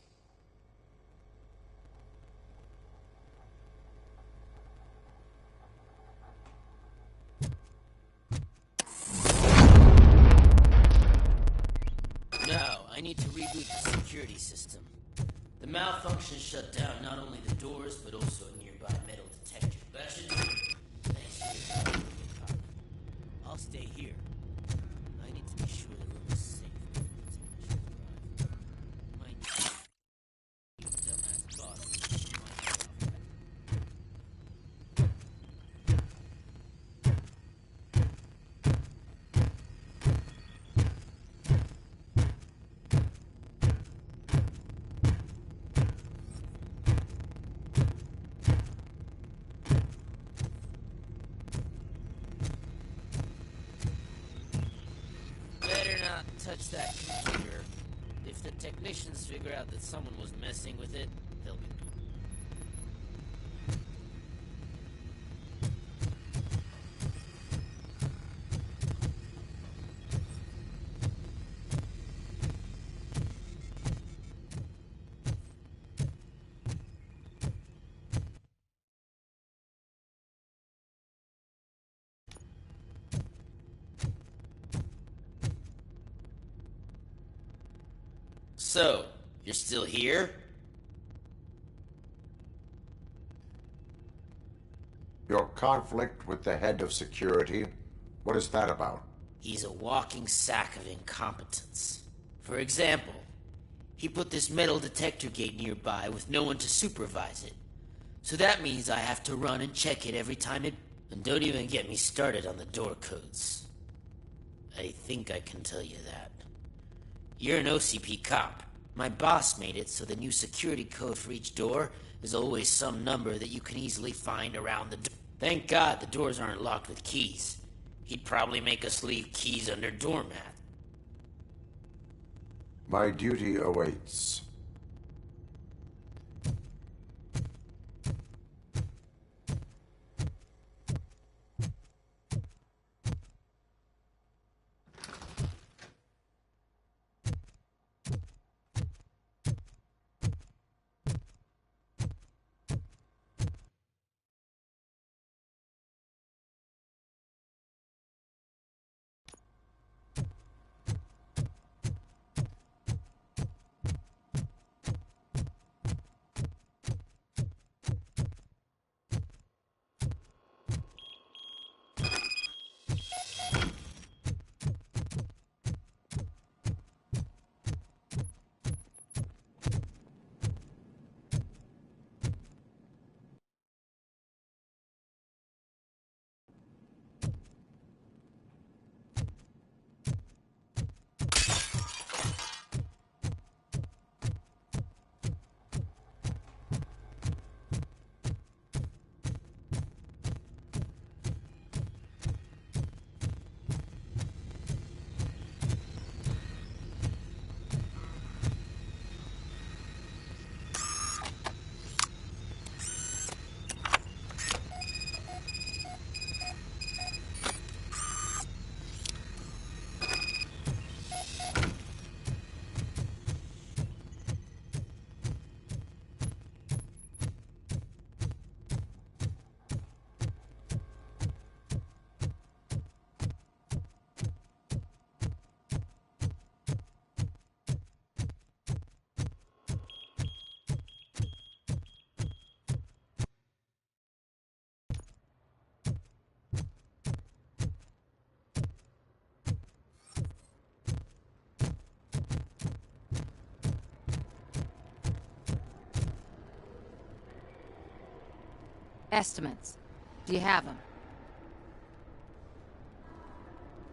Speaker 5: Now, I need to reboot the security system. The malfunction shut down not only the doors, but also a nearby metal detector. That should do it. Thanks for your help, Robocop. I'll stay here. I need to be sure the room is safe before the technicians arrive. My dumbass boss might get off. Better not touch that computer. If the technicians figure out that someone was messing with it, they'll be... So, you're still here?
Speaker 4: Your conflict with the head of security, what is that about?
Speaker 5: He's a walking sack of incompetence. For example, he put this metal detector gate nearby with no one to supervise it. So that means I have to run and check it every time it... And don't even get me started on the door codes. I think I can tell you that. You're an OCP cop. My boss made it so the new security code for each door is always some number that you can easily find around the door. Thank God the doors aren't locked with keys. He'd probably make us leave keys under doormat.
Speaker 4: My duty awaits.
Speaker 18: Estimates. Do you have them?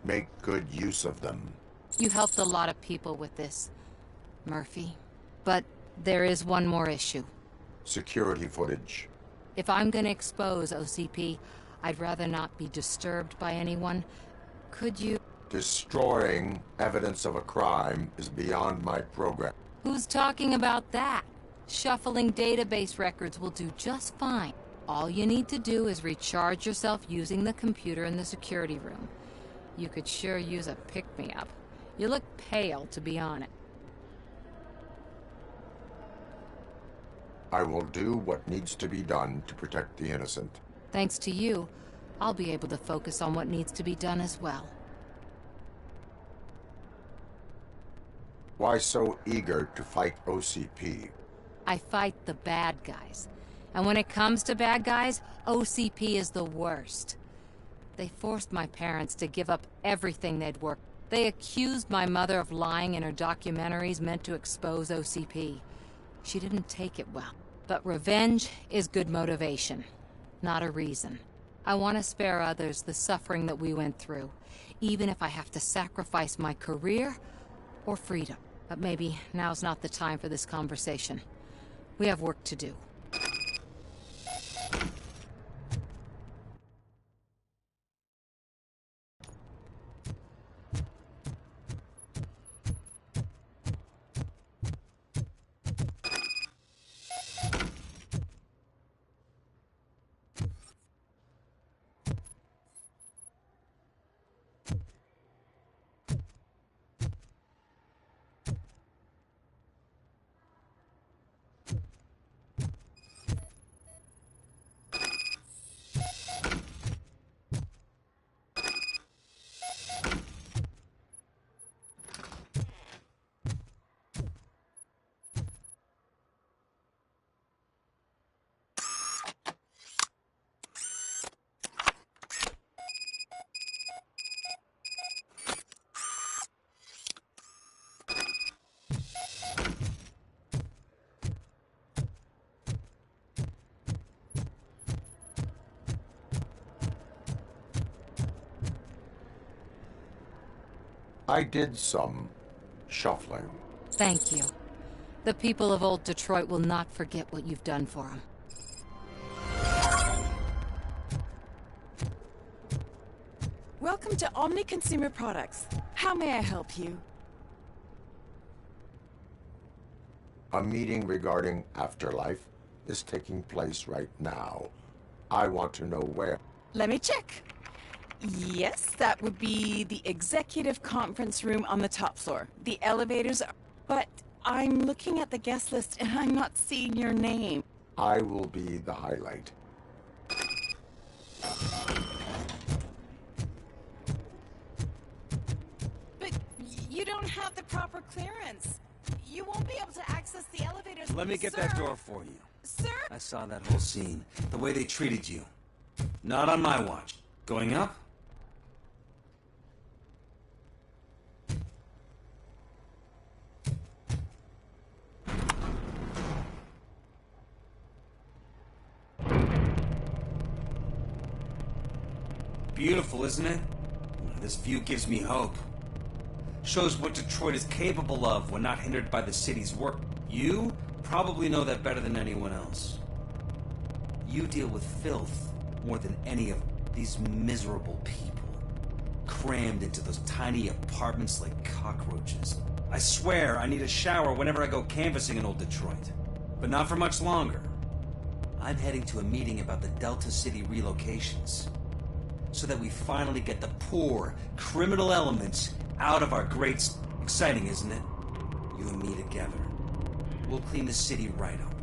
Speaker 4: Make good use of them.
Speaker 18: You helped a lot of people with this, Murphy. But there is one more issue.
Speaker 4: Security footage.
Speaker 18: If I'm gonna expose OCP, I'd rather not be disturbed by anyone. Could you...
Speaker 4: Destroying evidence of a crime is beyond my program.
Speaker 18: Who's talking about that? Shuffling database records will do just fine. All you need to do is recharge yourself using the computer in the security room. You could sure use a pick-me-up. You look pale, to be honest.
Speaker 4: I will do what needs to be done to protect the innocent.
Speaker 18: Thanks to you, I'll be able to focus on what needs to be done as well.
Speaker 4: Why so eager to fight OCP?
Speaker 18: I fight the bad guys. And when it comes to bad guys, OCP is the worst. They forced my parents to give up everything they'd worked. They accused my mother of lying in her documentaries meant to expose OCP. She didn't take it well. But revenge is good motivation, not a reason. I want to spare others the suffering that we went through, even if I have to sacrifice my career or freedom. But maybe now's not the time for this conversation. We have work to do.
Speaker 4: I did some shuffling.
Speaker 18: Thank you. The people of old Detroit will not forget what you've done for them.
Speaker 8: Welcome to Omni Consumer Products. How may I help you?
Speaker 4: A meeting regarding afterlife is taking place right now. I want to know where.
Speaker 8: Let me check. Yes, that would be the executive conference room on the top floor. The elevators are... But I'm looking at the guest list and I'm not seeing your name.
Speaker 4: I will be the highlight.
Speaker 8: But you don't have the proper clearance. You won't be able to access the elevators.
Speaker 9: Let me get that door for you.
Speaker 8: Sir?
Speaker 9: I saw that whole scene. The way they treated you. Not on my watch. Going up? Beautiful, isn't it? This view gives me hope. Shows what Detroit is capable of when not hindered by the city's work. You probably know that better than anyone else. You deal with filth more than any of these miserable people, crammed into those tiny apartments like cockroaches. I swear I need a shower whenever I go canvassing in old Detroit. But not for much longer. I'm heading to a meeting about the Delta City relocations, so that we finally get the poor, criminal elements out of our great... Exciting, isn't it? You and me together. We'll clean the city right up.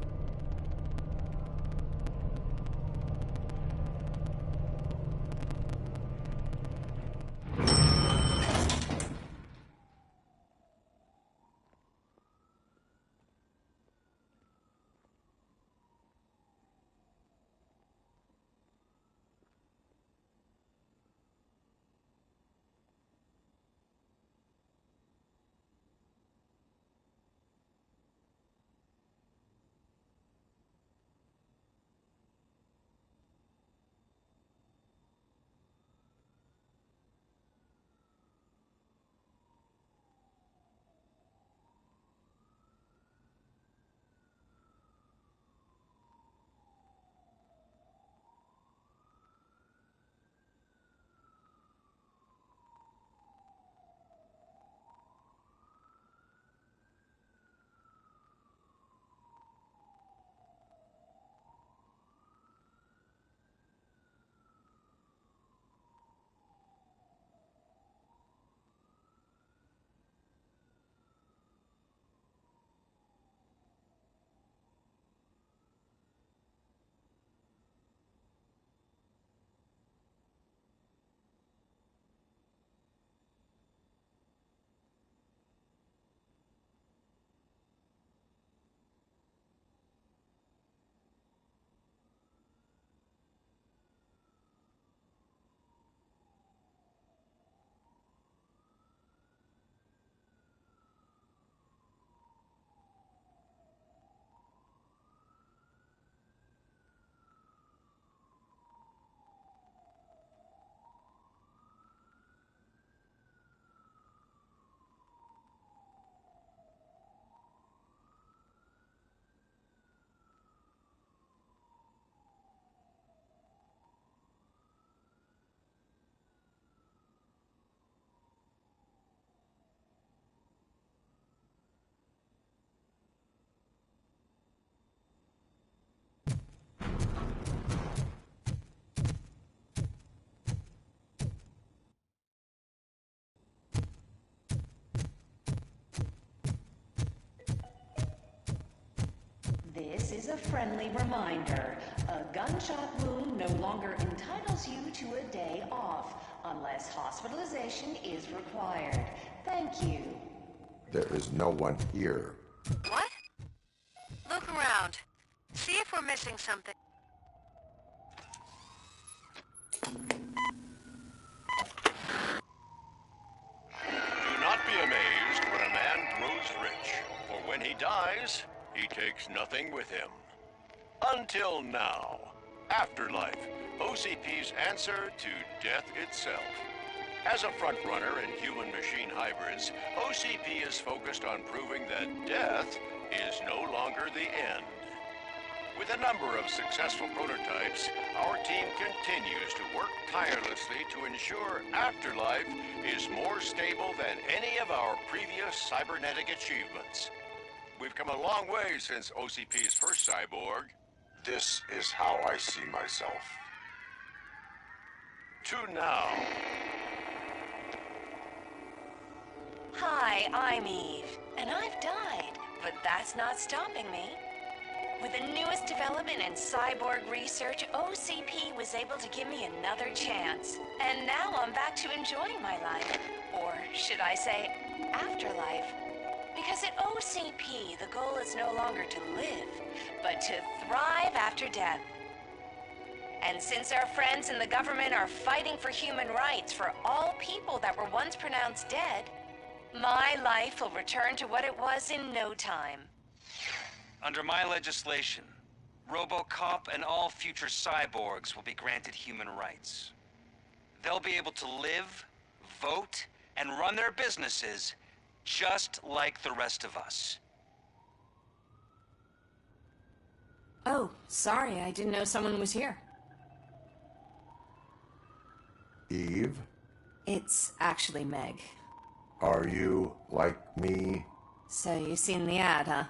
Speaker 6: This is a friendly reminder. A gunshot wound no longer entitles you to a day off, unless hospitalization is required. Thank you.
Speaker 4: There is no one here.
Speaker 10: What? Look around. See if we're missing something.
Speaker 3: Do not be amazed when a man grows rich, for when he dies, he takes nothing with him. Until now. Afterlife, OCP's answer to death itself. As a frontrunner in human-machine hybrids, OCP is focused on proving that death is no longer the end. With a number of successful prototypes, our team continues to work tirelessly to ensure Afterlife is more stable than any of our previous cybernetic achievements. We've come a long way since OCP's first cyborg.
Speaker 4: This is how I see myself.
Speaker 3: To now.
Speaker 6: Hi, I'm Eve, and I've died, but that's not stopping me. With the newest development in cyborg research, OCP was able to give me another chance. And now I'm back to enjoying my life. Or should I say, afterlife. Because at OCP, the goal is no longer to live, but to thrive after death. And since our friends in the government are fighting for human rights for all people that were once pronounced dead, my life will return to what it was in no time.
Speaker 9: Under my legislation, Robocop and all future cyborgs will be granted human rights. They'll be able to live, vote, and run their businesses just like the rest of us.
Speaker 18: Oh, sorry, I didn't know someone was here.
Speaker 4: Eve?
Speaker 18: It's actually Meg.
Speaker 4: Are you like me?
Speaker 18: So you've seen the ad, huh?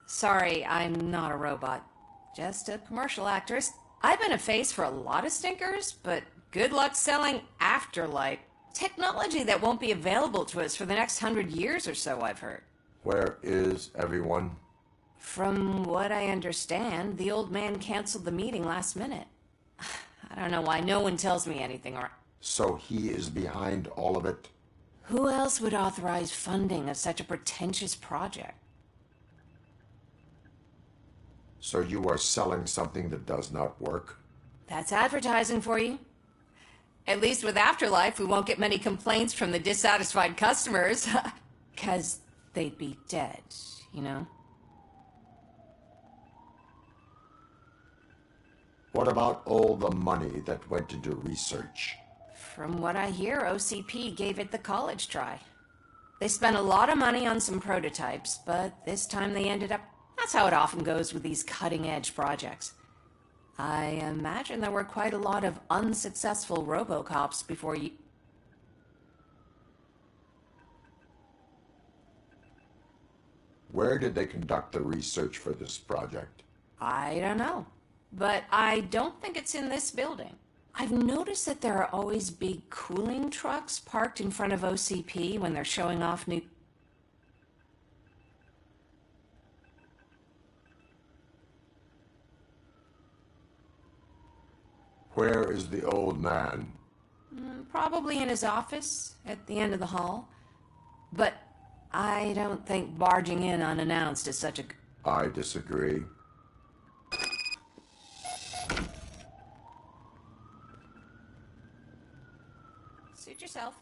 Speaker 18: Sorry, I'm not a robot. Just a commercial actress. I've been a face for a lot of stinkers, but good luck selling Afterlife. Technology that won't be available to us for the next 100 years or so, I've heard.
Speaker 4: Where is everyone?
Speaker 18: From what I understand, the old man canceled the meeting last minute. I don't know why no one tells me anything, or...
Speaker 4: So he is behind all of it?
Speaker 18: Who else would authorize funding of such a pretentious project?
Speaker 4: So you are selling something that does not work?
Speaker 18: That's advertising for you. At least with Afterlife, we won't get many complaints from the dissatisfied customers. 'Cause they'd be dead, you know?
Speaker 4: What about all the money that went into research?
Speaker 18: From what I hear, OCP gave it the college try. They spent a lot of money on some prototypes, but this time they ended up... That's how it often goes with these cutting-edge projects. I imagine there were quite a lot of unsuccessful Robocops before you...
Speaker 4: Where did they conduct the research for this project?
Speaker 18: I don't know. But I don't think it's in this building. I've noticed that there are always big cooling trucks parked in front of OCP when they're showing off new...
Speaker 4: Where is the old man?
Speaker 18: Probably in his office at the end of the hall. But I don't think barging in unannounced is such a...
Speaker 4: I disagree.
Speaker 18: Suit yourself.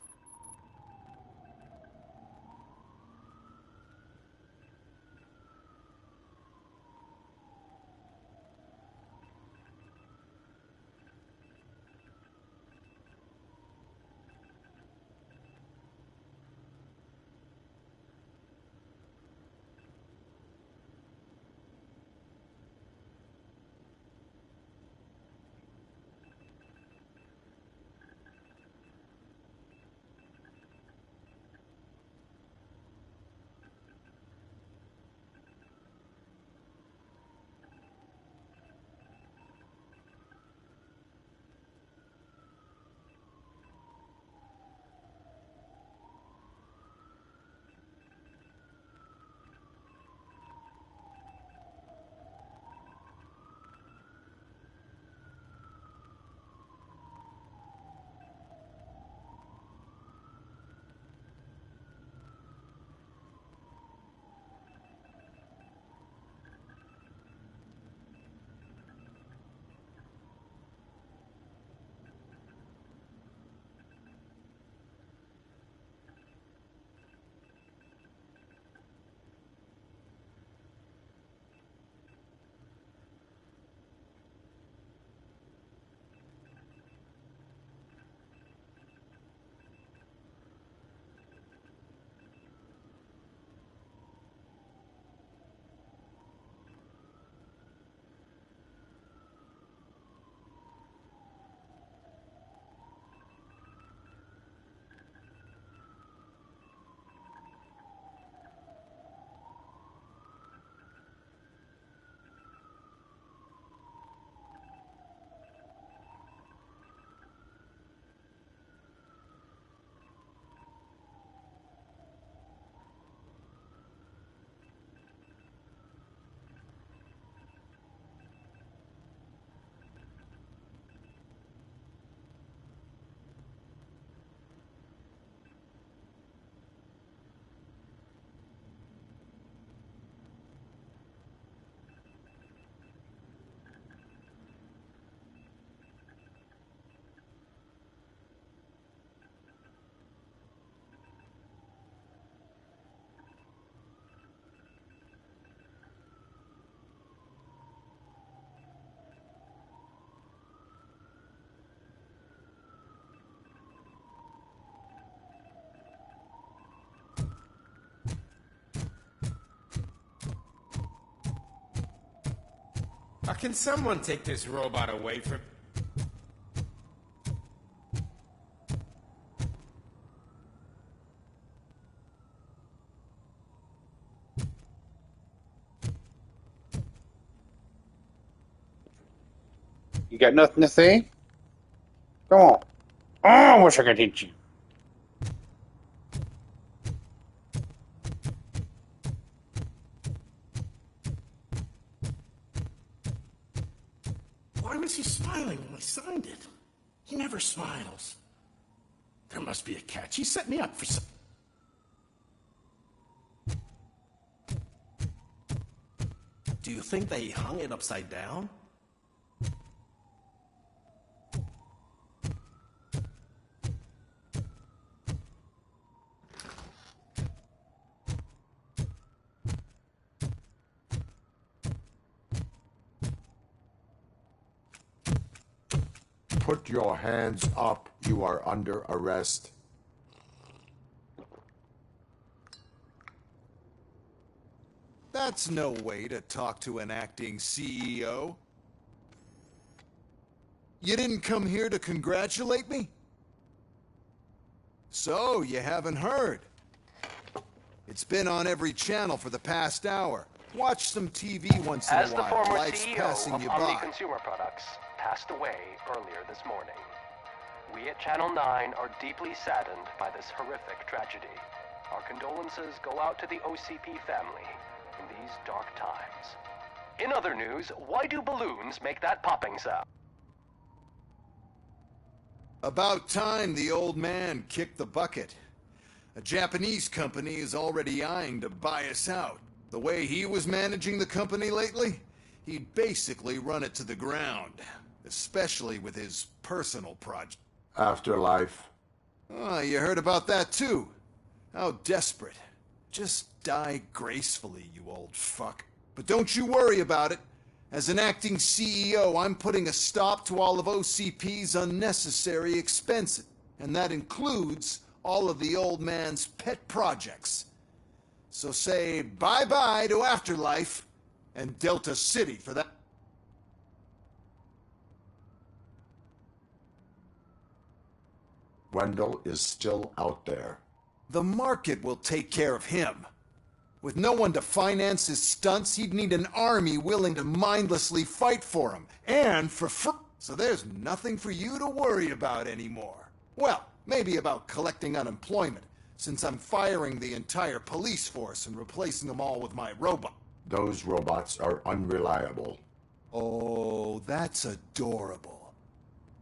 Speaker 19: Can someone take this robot away from...
Speaker 11: You got nothing to say? Come on. Oh, I wish I could hit you.
Speaker 22: Why was he smiling when I signed it? He never smiles. There must be a catch. He set me up for some... Do you think they hung it upside down?
Speaker 4: Put your hands up. You are under arrest.
Speaker 7: That's no way to talk to an acting CEO. You didn't come here to congratulate me? So, you haven't heard. It's been on every channel for the past hour. Watch some TV once in a
Speaker 1: As the
Speaker 7: while.
Speaker 1: former
Speaker 7: Life's
Speaker 1: CEO
Speaker 7: passing
Speaker 1: of
Speaker 7: you
Speaker 1: Omni
Speaker 7: by.
Speaker 1: Consumer Products passed away earlier this morning, we at Channel 9 are deeply saddened by this horrific tragedy. Our condolences go out to the OCP family in these dark times. In other news, why do balloons make that popping sound?
Speaker 7: About time the old man kicked the bucket. A Japanese company is already eyeing to buy us out. The way he was managing the company lately, he'd basically run it to the ground. Especially with his personal project.
Speaker 4: Afterlife.
Speaker 7: Oh, you heard about that too. How desperate. Just die gracefully, you old fuck. But don't you worry about it. As an acting CEO, I'm putting a stop to all of OCP's unnecessary expenses. And that includes all of the old man's pet projects. So say bye-bye to Afterlife and Delta City for that.
Speaker 4: Wendell is still out there.
Speaker 7: The market will take care of him. With no one to finance his stunts, he'd need an army willing to mindlessly fight for him. And for free. So there's nothing for you to worry about anymore. Well, maybe about collecting unemployment, since I'm firing the entire police force and replacing them all with my robot.
Speaker 4: Those robots are unreliable.
Speaker 7: Oh, that's adorable.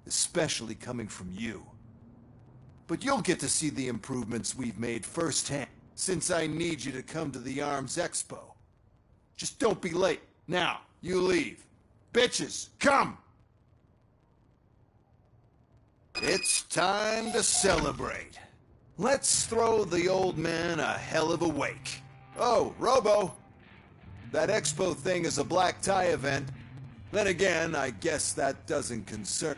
Speaker 7: Especially coming from you. But you'll get to see the improvements we've made firsthand, since I need you to come to the Arms Expo. Just don't be late. Now, you leave. Bitches, come! It's time to celebrate. Let's throw the old man a hell of a wake. Oh, Robo! That expo thing is a black tie event. Then again, I guess that doesn't concern...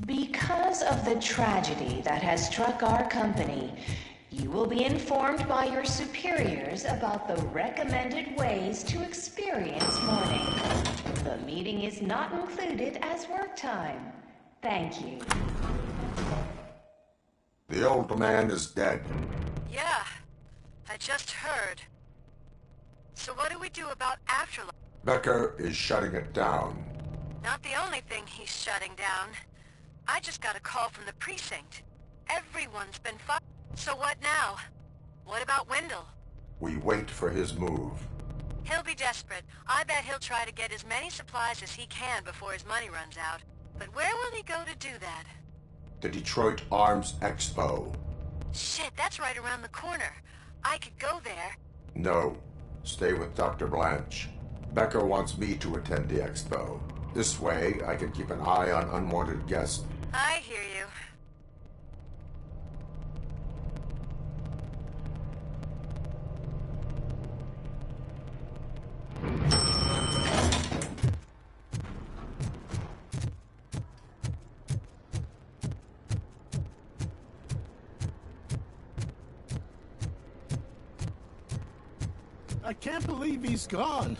Speaker 6: Because of the tragedy that has struck our company, you will be informed by your superiors about the recommended ways to experience mourning. The meeting is not included as work time. Thank you.
Speaker 4: The old man is dead.
Speaker 10: Yeah, I just heard. So what do we do about Afterlife?
Speaker 4: Becker is shutting it down.
Speaker 10: Not the only thing he's shutting down. I just got a call from the precinct. Everyone's been fired. So what now? What about Wendell?
Speaker 4: We wait for his move.
Speaker 10: He'll be desperate. I bet he'll try to get as many supplies as he can before his money runs out. But where will he go to do that?
Speaker 4: The Detroit Arms Expo.
Speaker 10: Shit, that's right around the corner. I could go there.
Speaker 4: No. Stay with Dr. Blanche. Becker wants me to attend the expo. This way, I can keep an eye on unwanted guests.
Speaker 10: I hear you.
Speaker 22: I can't believe he's gone.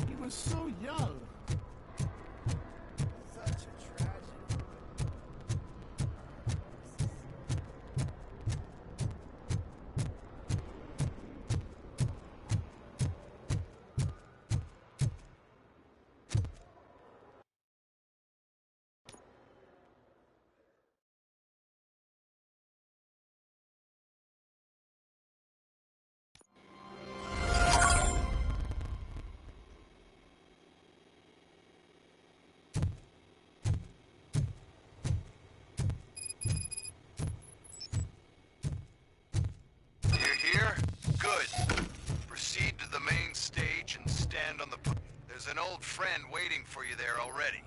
Speaker 22: He was so young.
Speaker 2: Such a tragedy.
Speaker 7: friend waiting for you there already.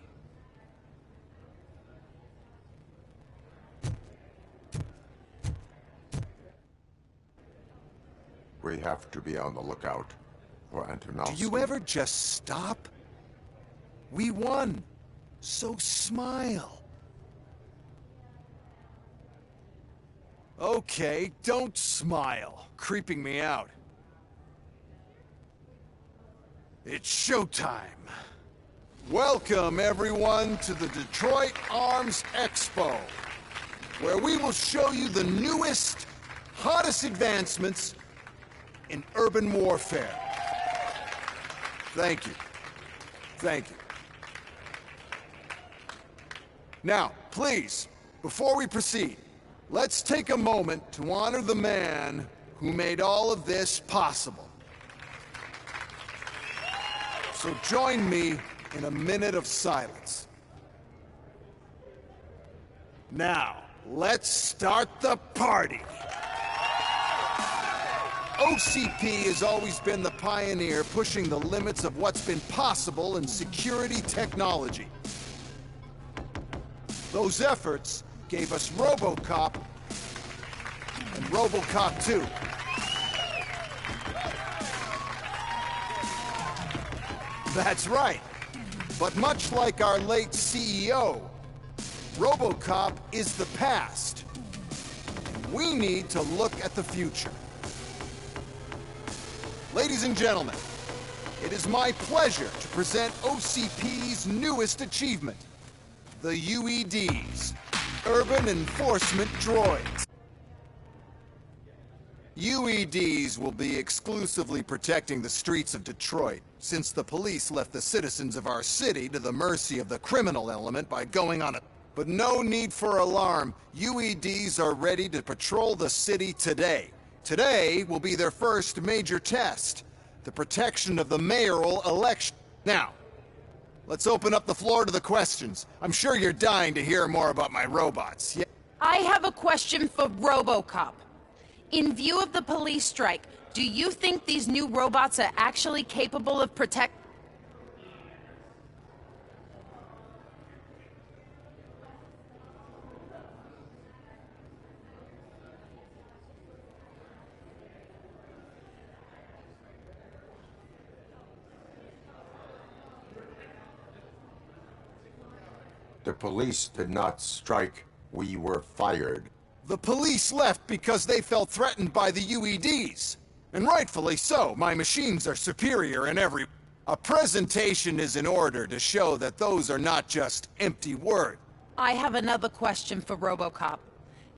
Speaker 4: We have to be on the lookout for Antonovsky.
Speaker 7: Do you ever just stop? We won. So smile. Okay, don't smile. Creeping me out. It's showtime. Welcome, everyone, to the Detroit Arms Expo, where we will show you the newest, hottest advancements in urban warfare. Thank you. Thank you. Now, please, before we proceed, let's take a moment to honor the man who made all of this possible. So join me in a minute of silence. Now, let's start the party. OCP has always been the pioneer pushing the limits of what's been possible in security technology. Those efforts gave us Robocop and Robocop 2. That's right. But much like our late CEO, Robocop is the past. We need to look at the future. Ladies and gentlemen, it is my pleasure to present OCP's newest achievement, the UEDs, Urban Enforcement Droids. UEDs will be exclusively protecting the streets of Detroit, since the police left the citizens of our city to the mercy of the criminal element by going on a... But no need for alarm. UEDs are ready to patrol the city today. Today will be their first major test, the protection of the mayoral election. Now, let's open up the floor to the questions. I'm sure you're dying to hear more about my robots. Yeah.
Speaker 8: I have a question for Robocop. In view of the police strike, do you think these new robots are actually capable of protect...
Speaker 4: The police did not strike. We were fired.
Speaker 7: The police left because they felt threatened by the UEDs. And rightfully so. My machines are superior in every... A presentation is in order to show that those are not just empty words.
Speaker 8: I have another question for Robocop.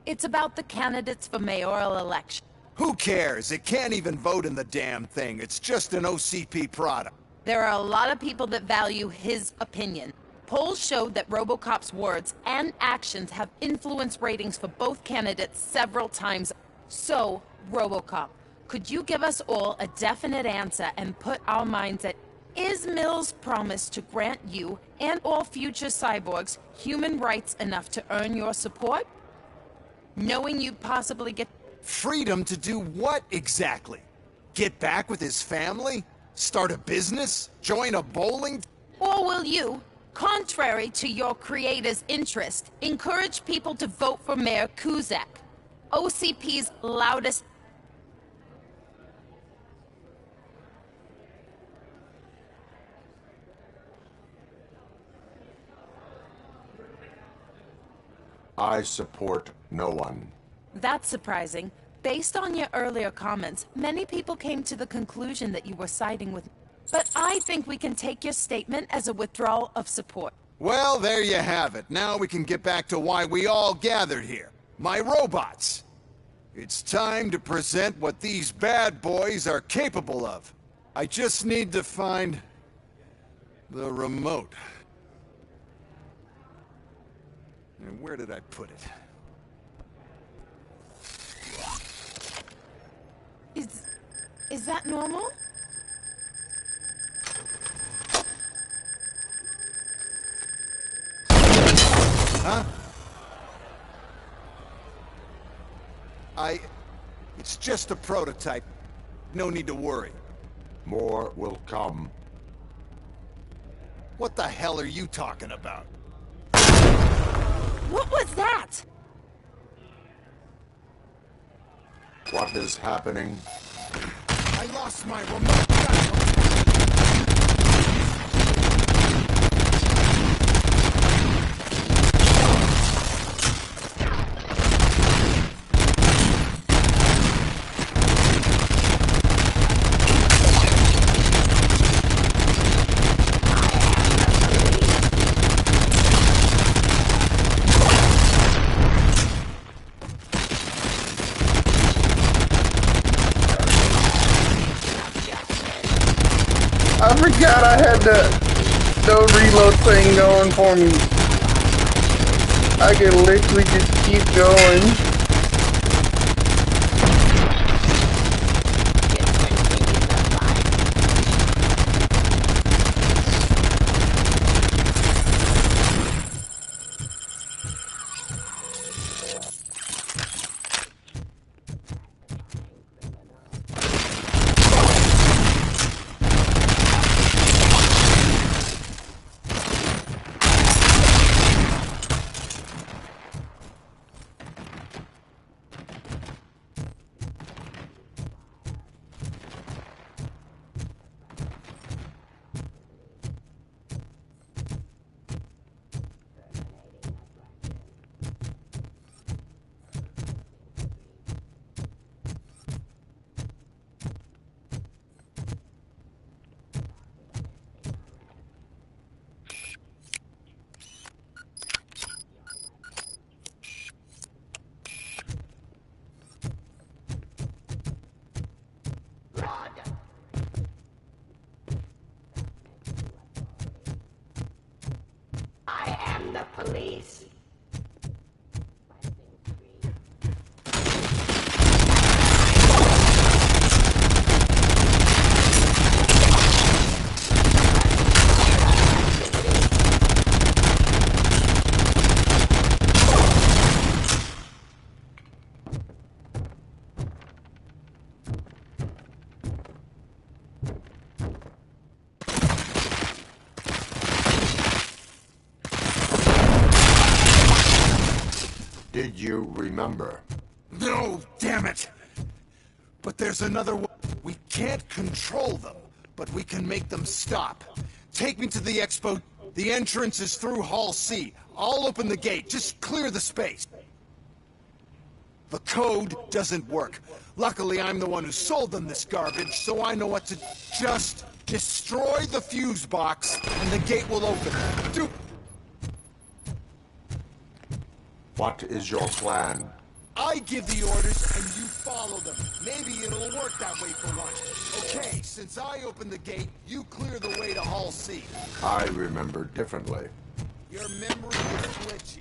Speaker 8: It's about the candidates for mayoral election.
Speaker 7: Who cares? It can't even vote in the damn thing. It's just an OCP product.
Speaker 8: There are a lot of people that value his opinion. Polls showed that Robocop's words and actions have influenced ratings for both candidates several times. So, Robocop, could you give us all a definite answer and put our minds at... Is Mills' promise to grant you and all future cyborgs human rights enough to earn your support? Knowing you'd possibly get...
Speaker 7: Freedom to do what exactly? Get back with his family? Start a business? Join a bowling...
Speaker 8: Or will you, contrary to your creator's interest, encourage people to vote for Mayor Kuzak, OCP's loudest...
Speaker 4: I support no one.
Speaker 8: That's surprising. Based on your earlier comments, many people came to the conclusion that you were siding with... But I think we can take your statement as a withdrawal of support.
Speaker 7: Well, there you have it. Now we can get back to why we all gathered here. My robots. It's time to present what these bad boys are capable of. I just need to find... the remote. And where did I put it?
Speaker 8: Is that normal?
Speaker 7: Huh? It's just a prototype. No need to worry.
Speaker 4: More will come.
Speaker 7: What the hell are you talking about?
Speaker 8: What was that?
Speaker 4: What is happening?
Speaker 2: I lost my remote gun.
Speaker 11: I forgot I had the reload thing going for me. I can literally just keep going.
Speaker 13: I am the police.
Speaker 4: Did you remember?
Speaker 2: No, damn it! But there's another way. We can't control them, but we can make them stop. Take me to the expo. The entrance is through Hall C. I'll open the gate. Just clear the space. The code doesn't work. Luckily, I'm the one who sold them this garbage, so I know what to... Just destroy the fuse box, and the gate will open. Do...
Speaker 4: What is your plan?
Speaker 2: I give the orders and you follow them. Maybe it'll work that way for once. Okay, since I opened the gate, you clear the way to Hall C.
Speaker 4: I remember differently.
Speaker 2: Your memory is glitchy.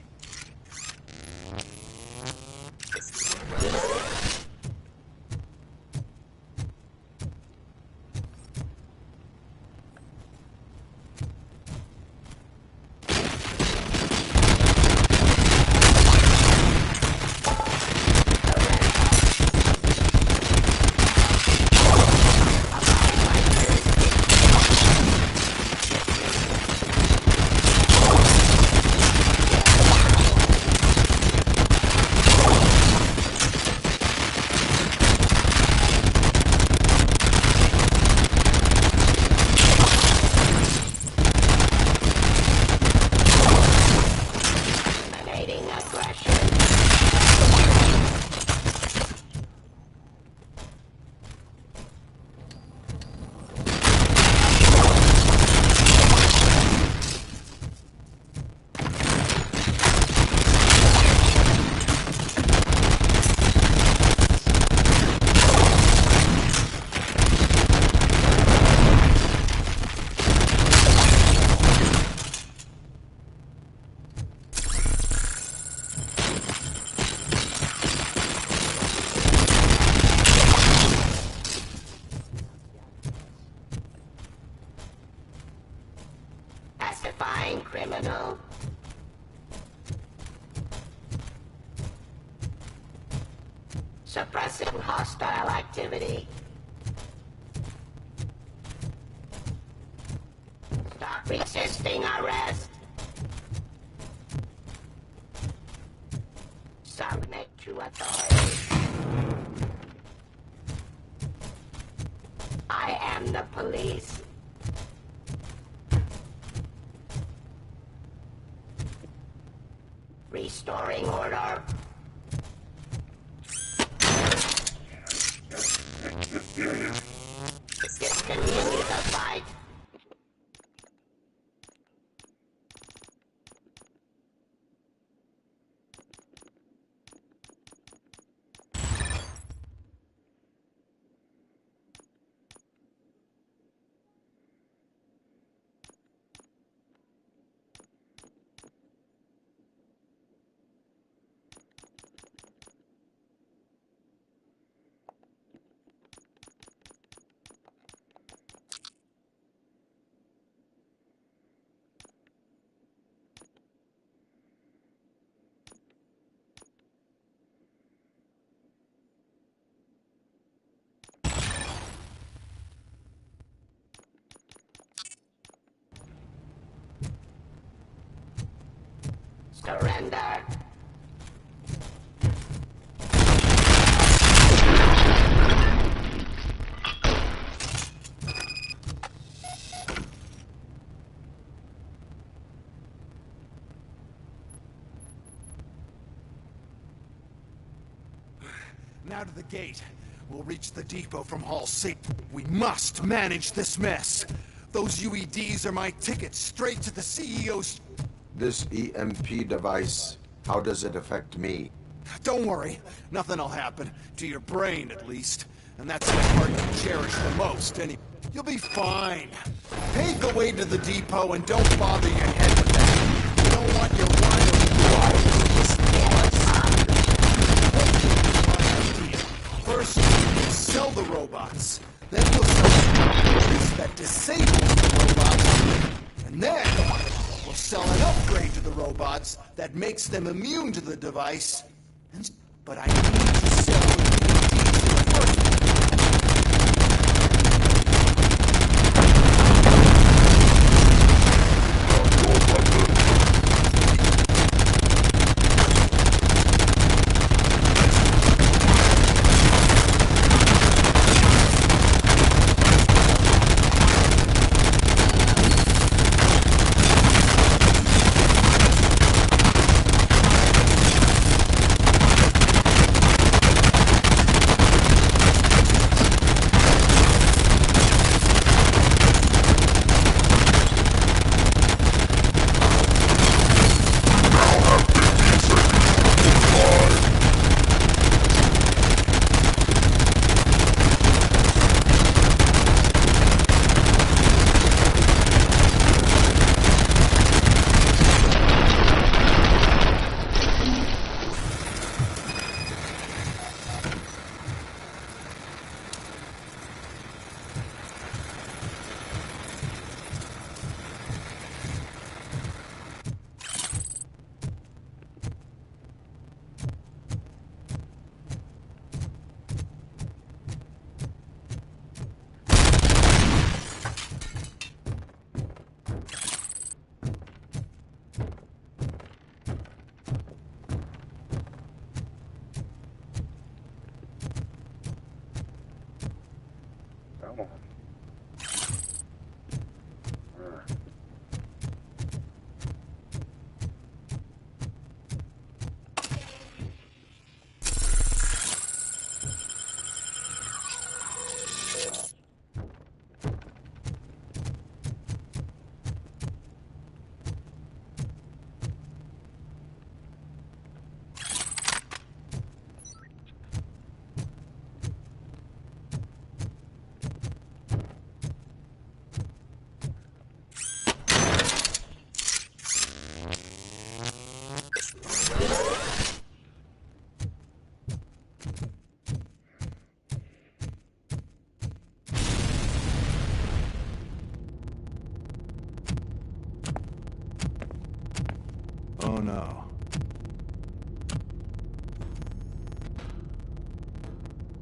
Speaker 13: Pacifying criminal. Suppressing hostile activity. Stop Resisting arrest. Submit to authority. I am the police. Restoring order. Discontinue the fight. Surrender.
Speaker 2: Now to the gate. We'll reach the depot from Hall C. We must manage this mess. Those UEDs are my ticket straight to the CEO's...
Speaker 4: This EMP device, how does it affect me?
Speaker 2: Don't worry. Nothing'll happen. To your brain, at least. And that's the part you cherish the most, You'll be fine. Pave the way to the depot and don't bother your head with that. You don't want your First, we'll sell the robots. Then we'll sell the device that disables the robots. And then we'll sell an upgrade to the robots that makes them immune to the device. But I need to sell the UEDs first. Oh no.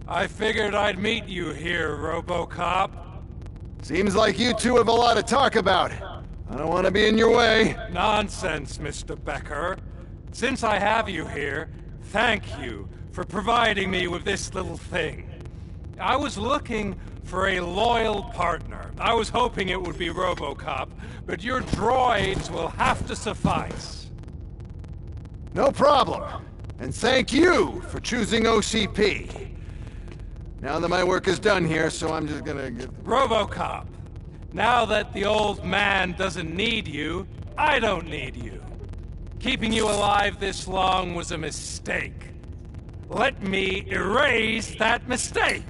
Speaker 14: I figured I'd meet you here, Robocop.
Speaker 2: Seems like you two have a lot to talk about.
Speaker 7: I don't want to be in your way.
Speaker 14: Nonsense, Mr. Becker. Since I have you here, thank you for providing me with this little thing. I was looking for a loyal partner. I was hoping it would be Robocop, but your droids will have to suffice.
Speaker 7: No problem. And thank you for choosing OCP. Now that my work is done here, so I'm just gonna get...
Speaker 14: Robocop, now that the old man doesn't need you, I don't need you. Keeping you alive this long was a mistake. Let me erase that mistake!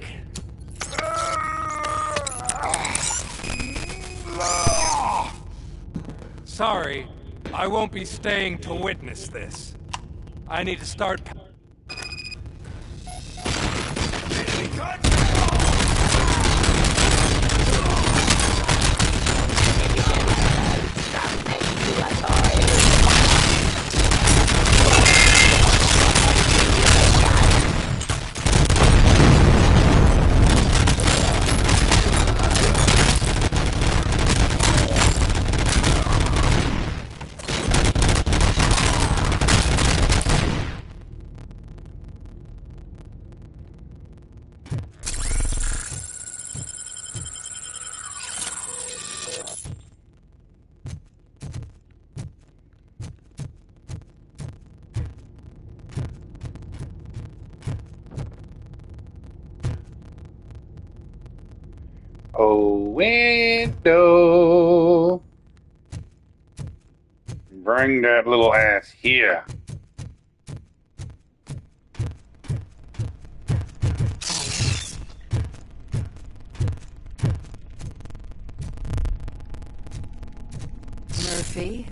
Speaker 14: Sorry, I won't be staying to witness this. I need to start...
Speaker 11: Oh, window. Bring that little ass here.
Speaker 18: Murphy?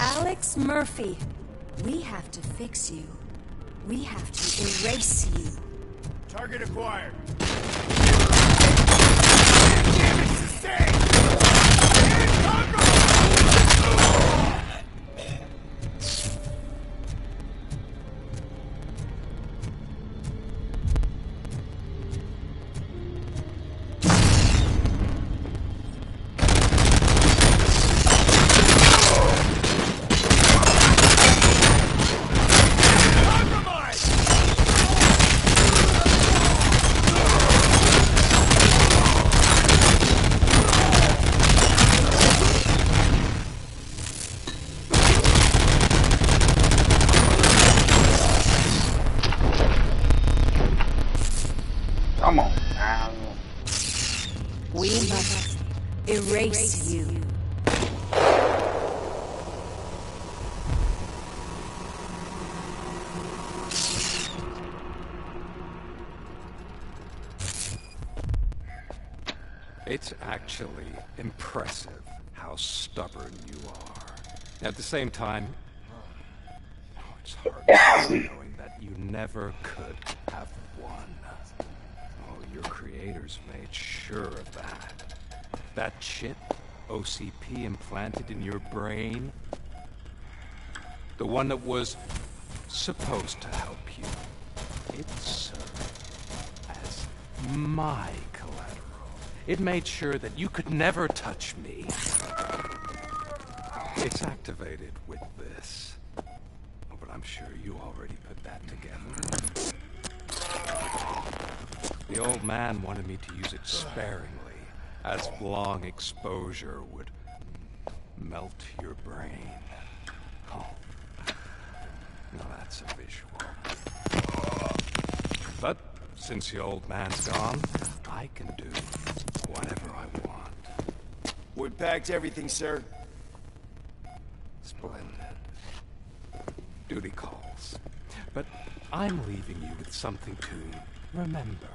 Speaker 15: Alex Murphy, we have to fix you. We have to erase you.
Speaker 3: Target acquired.
Speaker 11: Come on now.
Speaker 15: We must erase you.
Speaker 14: It's actually impressive how stubborn you are. At the same time, it's hard knowing that you never could have won. Oh, your creators made sure of that. That chip OCP implanted in your brain, the one that was supposed to help you, it served as my collateral. It made sure that you could never touch me. It's activated with this. Oh, but I'm sure you already put that together. The old man wanted me to use it sparingly, as long exposure would melt your brain. Oh, now that's a visual. But since the old man's gone, I can do whatever I want.
Speaker 22: We packed everything, sir.
Speaker 14: Splendid. Duty calls. But I'm leaving you with something to remember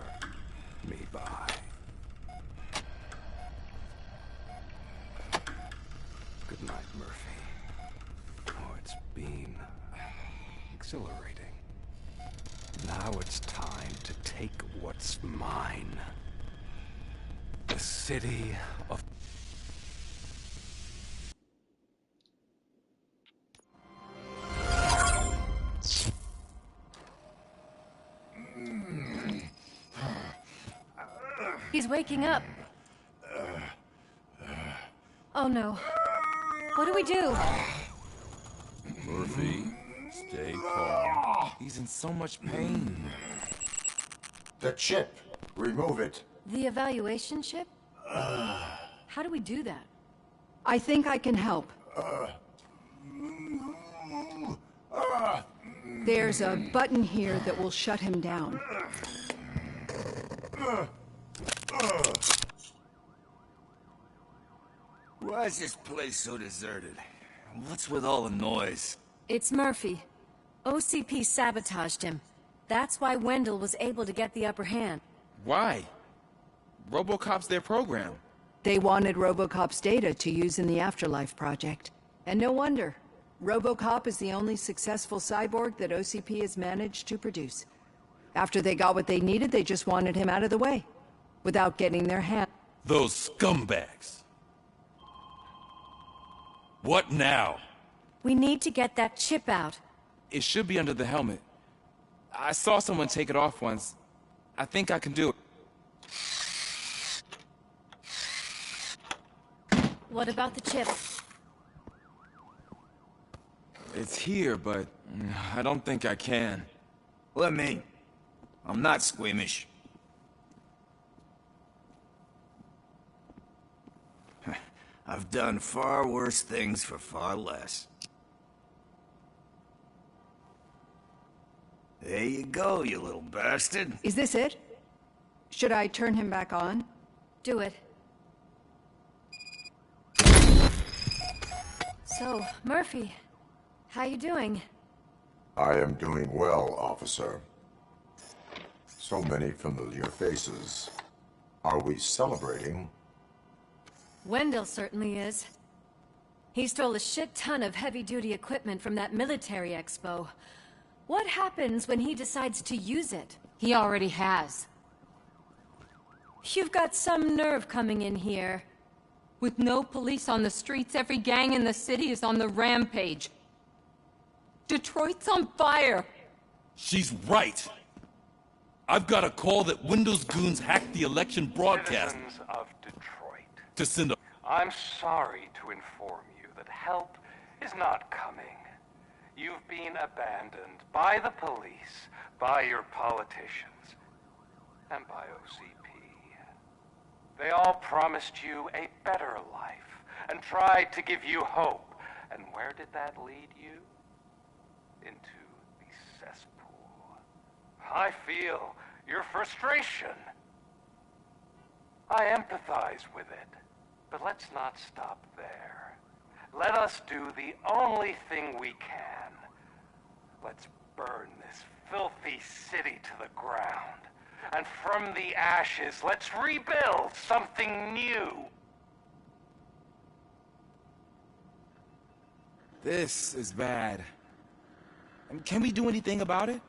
Speaker 14: me by. exhilarating. Now it's time to take what's mine. The city of...
Speaker 15: He's waking up. Oh no. What do we do?
Speaker 17: Murphy, stay calm. He's in so much pain.
Speaker 4: The chip. Remove it.
Speaker 15: The evaluation chip? How do we do that?
Speaker 24: I think I can help. There's a button here that will shut him down.
Speaker 20: Why is this place so deserted? What's with all the noise?
Speaker 15: It's Murphy. OCP sabotaged him. That's why Wendell was able to get the upper hand.
Speaker 17: Why? Robocop's their program.
Speaker 24: They wanted Robocop's data to use in the Afterlife project. And no wonder. Robocop is the only successful cyborg that OCP has managed to produce. After they got what they needed, they just wanted him out of the way. Without getting their hand...
Speaker 17: Those scumbags. What now?
Speaker 15: We need to get that chip out.
Speaker 17: It should be under the helmet. I saw someone take it off once. I think I can do it.
Speaker 15: What about the chip?
Speaker 17: It's here, but I don't think I can.
Speaker 20: Let me. I'm not squeamish. I've done far worse things for far less. There you go, you little bastard.
Speaker 24: Is this it? Should I turn him back on?
Speaker 15: Do it. So, Murphy, how you doing?
Speaker 4: I am doing well, officer. So many familiar faces. Are we celebrating?
Speaker 15: Wendell certainly is. He stole a shit ton of heavy-duty equipment from that military expo. What happens when he decides to use it?
Speaker 18: He already has.
Speaker 15: You've got some nerve coming in here.
Speaker 18: With no police on the streets, every gang in the city is on the rampage. Detroit's on fire!
Speaker 17: She's right! I've got a call that Windows goons hacked the election broadcast
Speaker 14: Citizens of Detroit.
Speaker 17: to send a...
Speaker 14: I'm sorry to inform you that help is not coming. You've been abandoned by the police, by your politicians, and by OCP. They all promised you a better life and tried to give you hope. And where did that lead you? Into the cesspool. I feel your frustration. I empathize with it. But let's not stop there. Let us do the only thing we can. Let's burn this filthy city to the ground. And from the ashes, let's rebuild something new.
Speaker 17: This is bad. And can we do anything about it?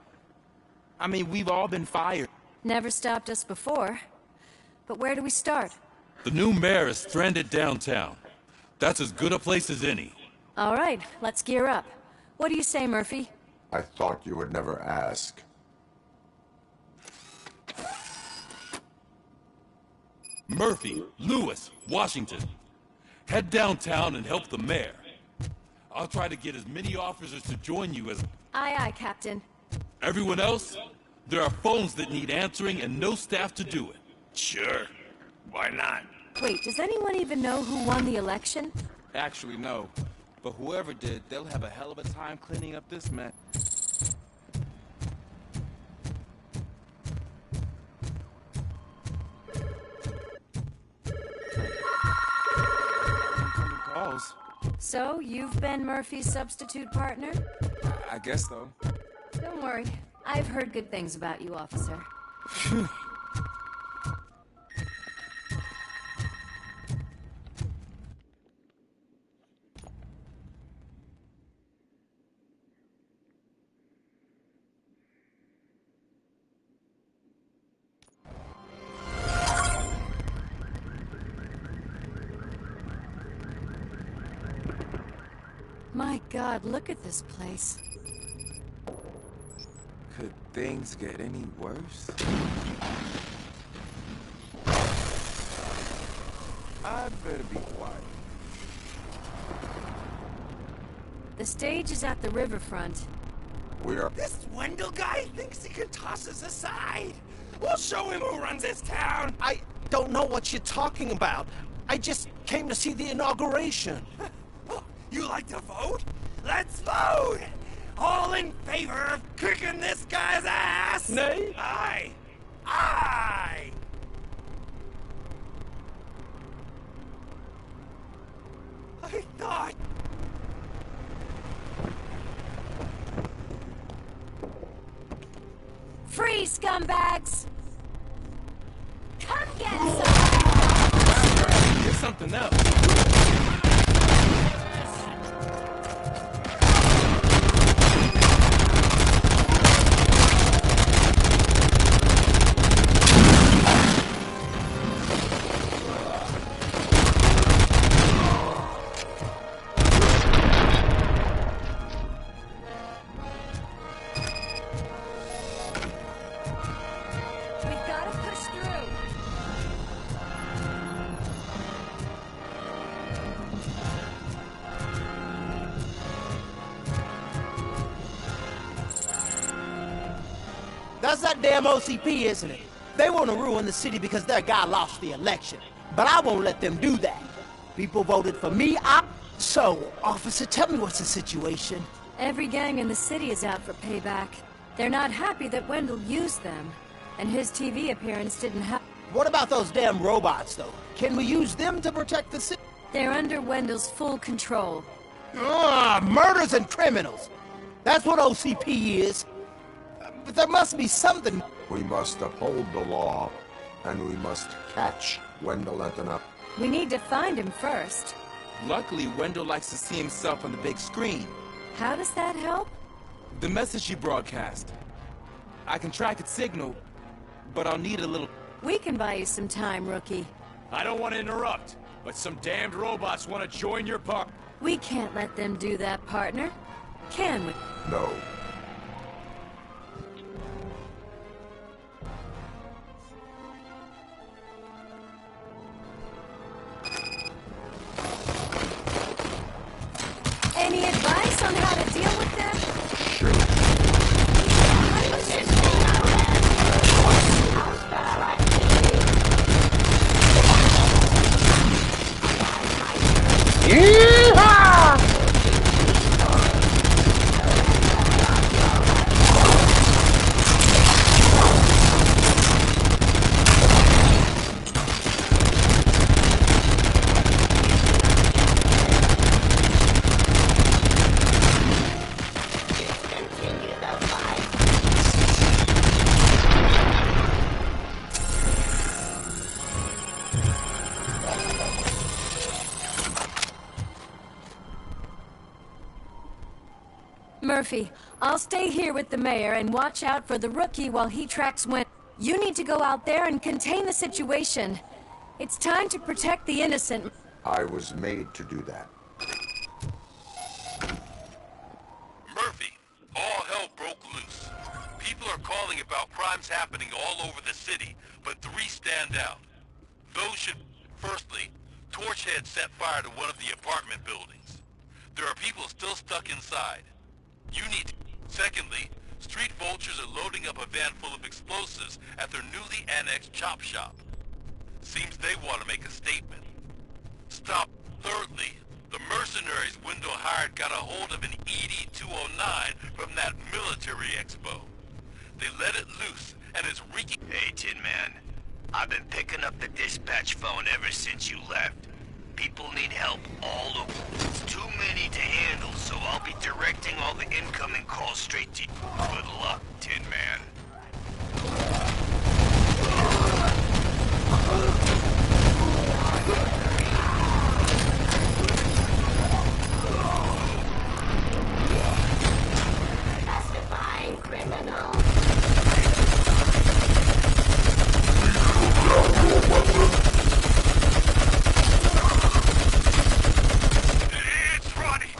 Speaker 17: I mean, we've all been fired.
Speaker 15: Never stopped us before. But where do we start?
Speaker 17: The new mayor is stranded downtown. That's as good a place as any.
Speaker 15: All right, let's gear up. What do you say, Murphy?
Speaker 4: I thought you would never ask.
Speaker 17: Murphy, Lewis, Washington. Head downtown and help the mayor. I'll try to get as many officers to join you as...
Speaker 15: Aye, aye, Captain.
Speaker 17: Everyone else? There are phones that need answering and no staff to do it.
Speaker 20: Sure. Why not?
Speaker 15: Wait, does anyone even know who won the election?
Speaker 17: Actually, no. But whoever did, they'll have a hell of a time cleaning up this mess. Calls.
Speaker 15: So, you've been Murphy's substitute partner?
Speaker 17: I guess so.
Speaker 15: Don't worry. I've heard good things about you, officer. My God, look at this place.
Speaker 12: Could things get any worse? I'd better be quiet.
Speaker 15: The stage is at the riverfront.
Speaker 12: This Wendell guy thinks he can toss us aside. We'll show him who runs this town.
Speaker 22: I don't know what you're talking about. I just came to see the inauguration.
Speaker 12: You like to vote? Let's vote! All in favor of kicking this guy's ass?
Speaker 22: Nay.
Speaker 12: Aye! I thought...
Speaker 15: Free, scumbags! Come get some!
Speaker 12: Here's something else.
Speaker 15: We've got to push through.
Speaker 22: That's that damn OCP, isn't it? They want to ruin the city because their guy lost the election. But I won't let them do that. People voted for me, So, officer, tell me what's the situation.
Speaker 15: Every gang in the city is out for payback. They're not happy that Wendell used them. And his TV appearance didn't help.
Speaker 22: What about those damn robots, though? Can we use them to protect the city?
Speaker 15: They're under Wendell's full control.
Speaker 22: Murders and criminals. That's what OCP is. But there must be something.
Speaker 4: We must uphold the law, and we must catch Wendell Antonup.
Speaker 15: We need to find him first.
Speaker 12: Luckily, Wendell likes to see himself on the big screen.
Speaker 15: How does that help?
Speaker 12: The message you broadcast. I can track its signal, but I'll need a little...
Speaker 15: We can buy you some time, rookie.
Speaker 17: I don't want to interrupt, but some damned robots want to join your party.
Speaker 15: We can't let them do that, partner. Can we?
Speaker 4: No.
Speaker 15: Any advice on how to deal with them?
Speaker 11: Yeehaw!
Speaker 15: Murphy, I'll stay here with the mayor and watch out for the rookie while he tracks Wendell. You need to go out there and contain the situation. It's time to protect the innocent.
Speaker 4: I was made to do that.
Speaker 17: Murphy, all hell broke loose. People are calling about crimes happening all over the city, but 3 stand out. Those should... Firstly, Torchhead set fire to one of the apartment buildings. There are people still stuck inside. You need to... Secondly, street vultures are loading up a van full of explosives at their newly annexed chop shop. Seems they want to make a statement. Stop. Thirdly, the mercenaries Wendell hired got a hold of an ED-209 from that military expo. They let it loose, and it's wreaking...
Speaker 16: Hey, Tin Man. I've been picking up the dispatch phone ever since you left. People need help all over. It's too many to handle, so I'll be directing all the incoming calls straight to you. Good luck, Tin Man.
Speaker 13: Testifying criminal.
Speaker 17: It's Ronnie!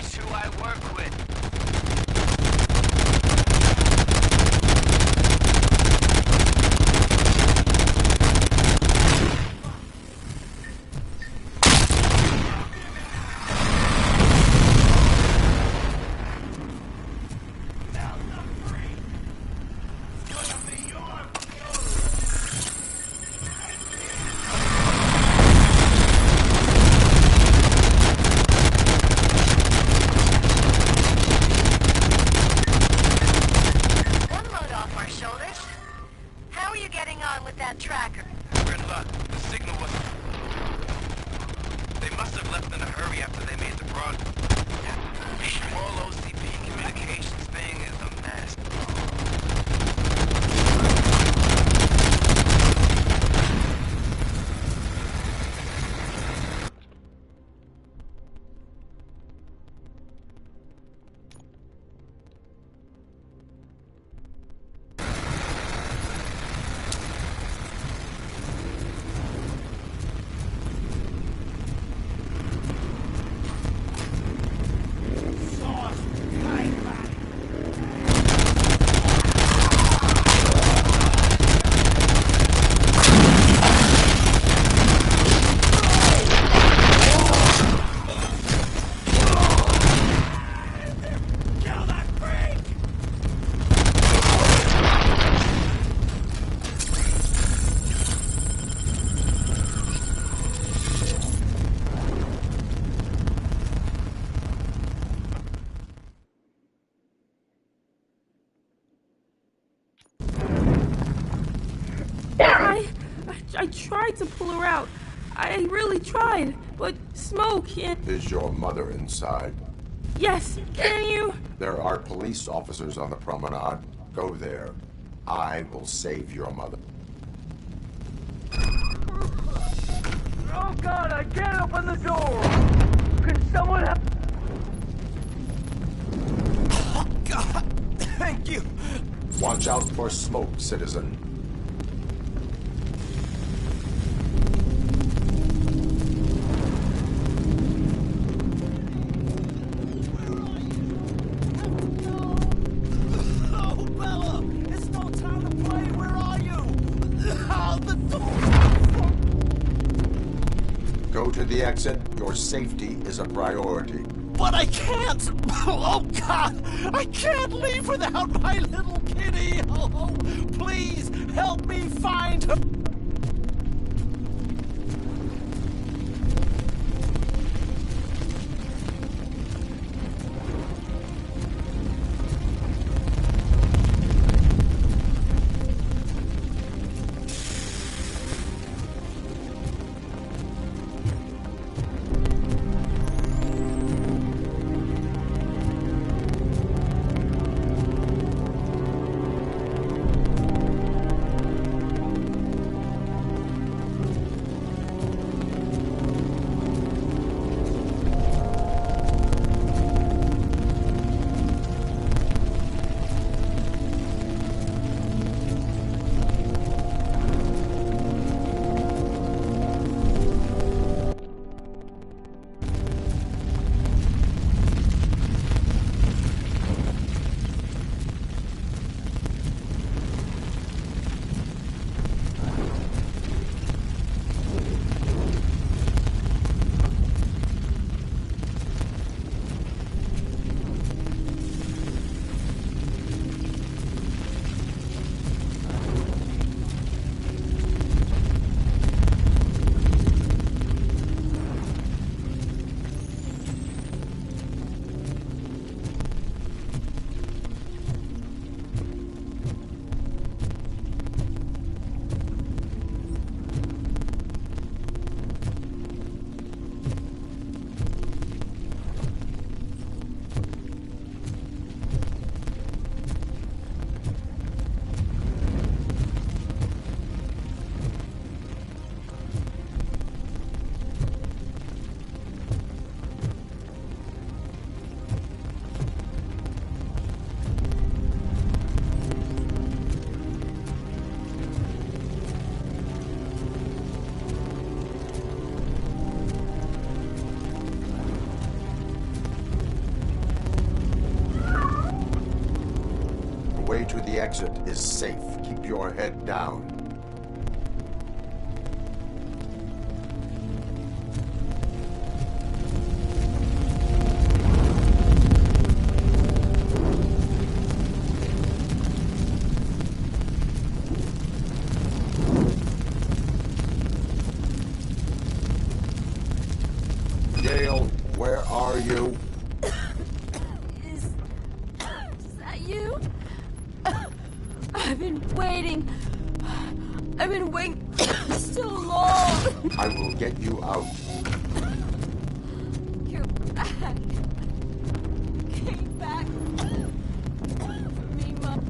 Speaker 16: She's who I work with.
Speaker 5: I tried to pull her out. I really tried, but smoke and...
Speaker 4: Is your mother inside?
Speaker 5: Yes, can you?
Speaker 4: There are police officers on the promenade. Go there. I will save your mother.
Speaker 12: Oh God, I can't open the door! Can someone help? Oh God, thank you!
Speaker 4: Watch out for smoke, citizen. Go to the exit. Your safety is a priority.
Speaker 22: But I can't! Oh, God! I can't leave without my little kitty! Oh, please, help me find her!
Speaker 4: The exit is safe. Keep your head down. Gail, where are you?
Speaker 5: Is that you? I've been waiting. I've been waiting so long.
Speaker 4: I will get you out.
Speaker 5: You're back. Came back for me, Mom.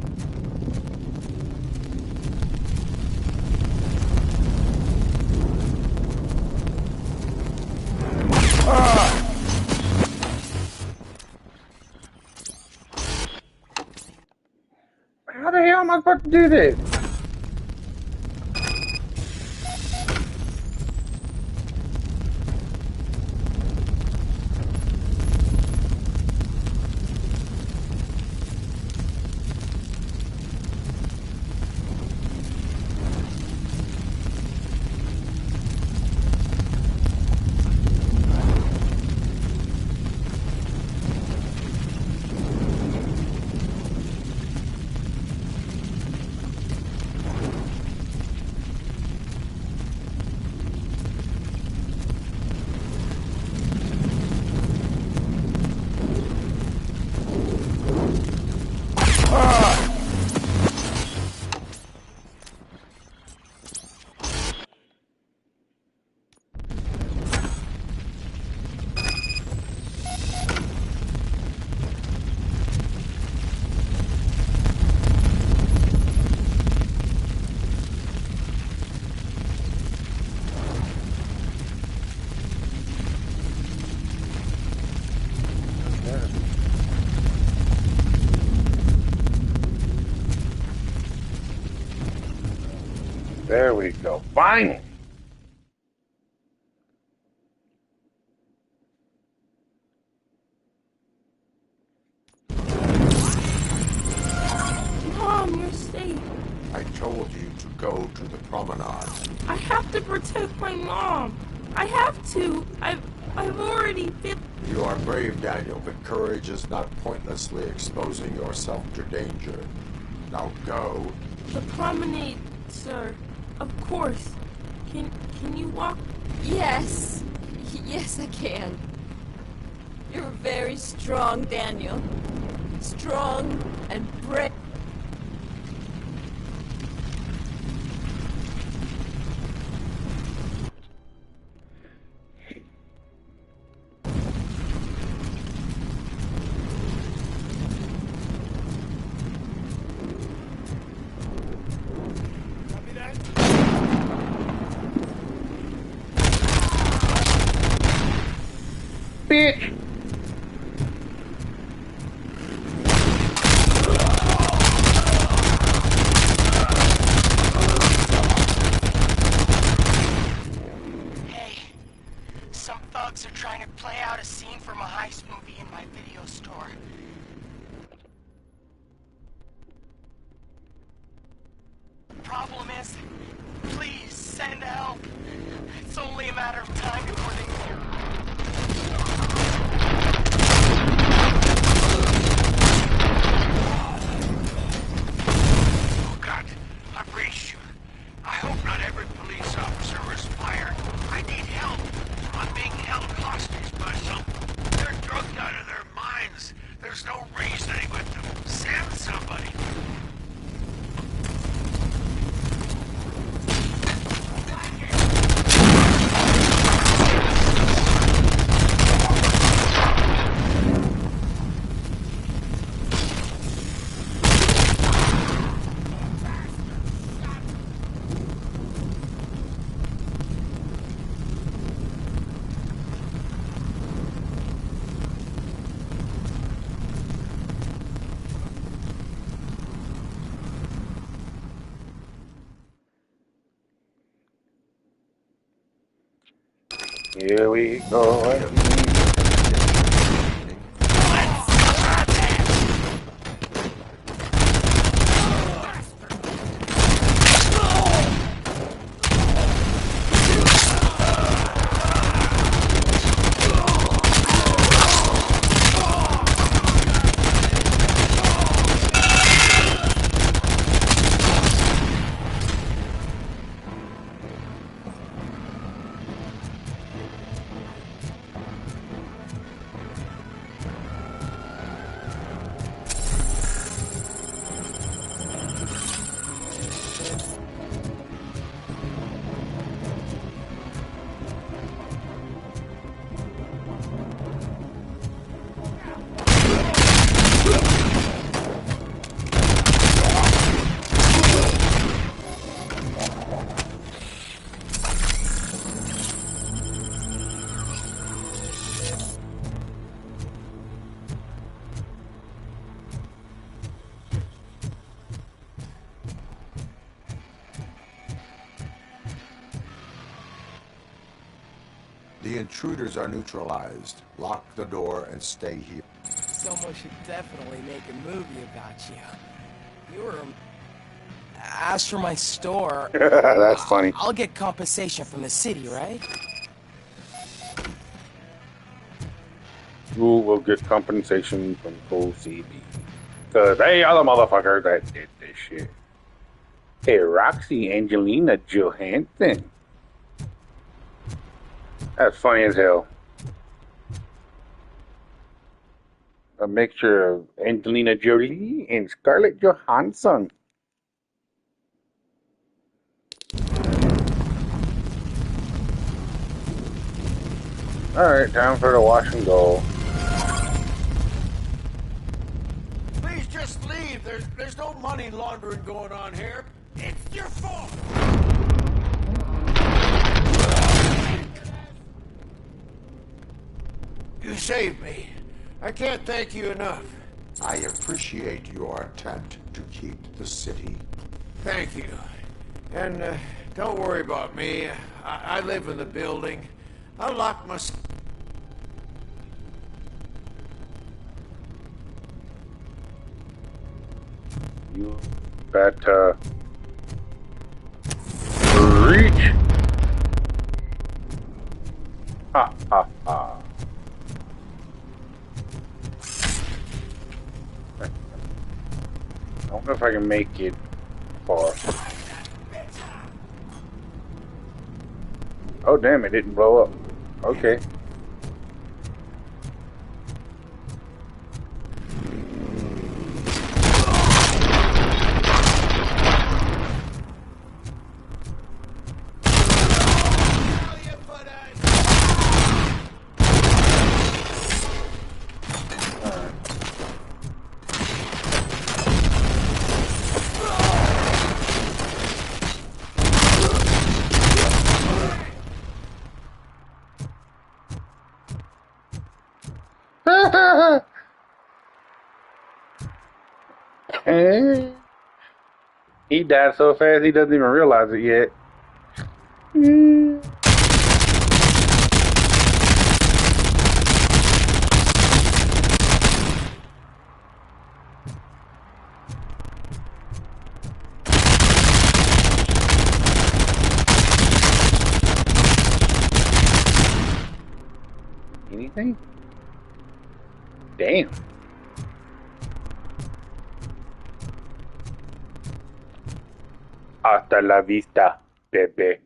Speaker 11: How the hell am I supposed to do this? There we go. Finally.
Speaker 5: Mom, you're safe.
Speaker 4: I told you to go to the promenade.
Speaker 5: I have to protect my mom. I have to. I've already been.
Speaker 4: You are brave, Daniel, but courage is not pointlessly exposing yourself to danger. Now go.
Speaker 5: The promenade, sir. Of course. Can you walk?
Speaker 18: Yes. Yes, I can. You're very strong, Daniel. Strong and brave.
Speaker 11: Bitch!
Speaker 12: Hey, some thugs are trying to play out a scene from a heist movie in my video store. The problem is, please send help. It's only a matter of time before they...
Speaker 16: Oh God, I'm pretty sure. I hope not every police officer was fired. I need help. I'm being held hostage by some... They're drugged out of their minds. There's no reasoning with them. Send somebody.
Speaker 11: Here we go.
Speaker 4: intruders are neutralized, lock the door and stay here.
Speaker 22: Someone should definitely make a movie about you. You were... As for my store...
Speaker 11: That's funny.
Speaker 22: I'll get compensation from the city, right?
Speaker 11: You will get compensation from OCB. Because they are the motherfuckers that did this shit. Hey, Roxy Angelina Johansson. That's funny as hell. A mixture of Angelina Jolie and Scarlett Johansson. Alright, time for the wash and go.
Speaker 3: Please just leave. There's no money laundering going on here. It's your fault. You saved me. I can't thank you enough.
Speaker 4: I appreciate your attempt to keep the city.
Speaker 3: Thank you. And don't worry about me. I live in the building. I'll lock my...
Speaker 11: You better reach. Ha ha ha. I don't know if I can make it far. Oh damn, it didn't blow up. Okay. He died so fast he doesn't even realize it yet. Anything? Damn. Hasta la vista, bebé.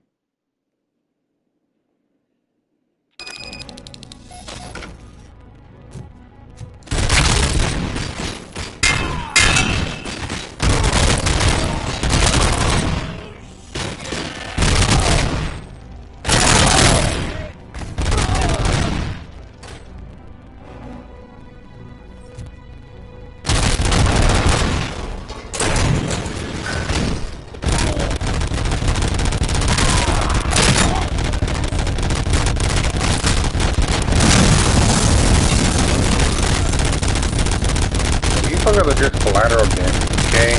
Speaker 11: Are just collateral damage, okay?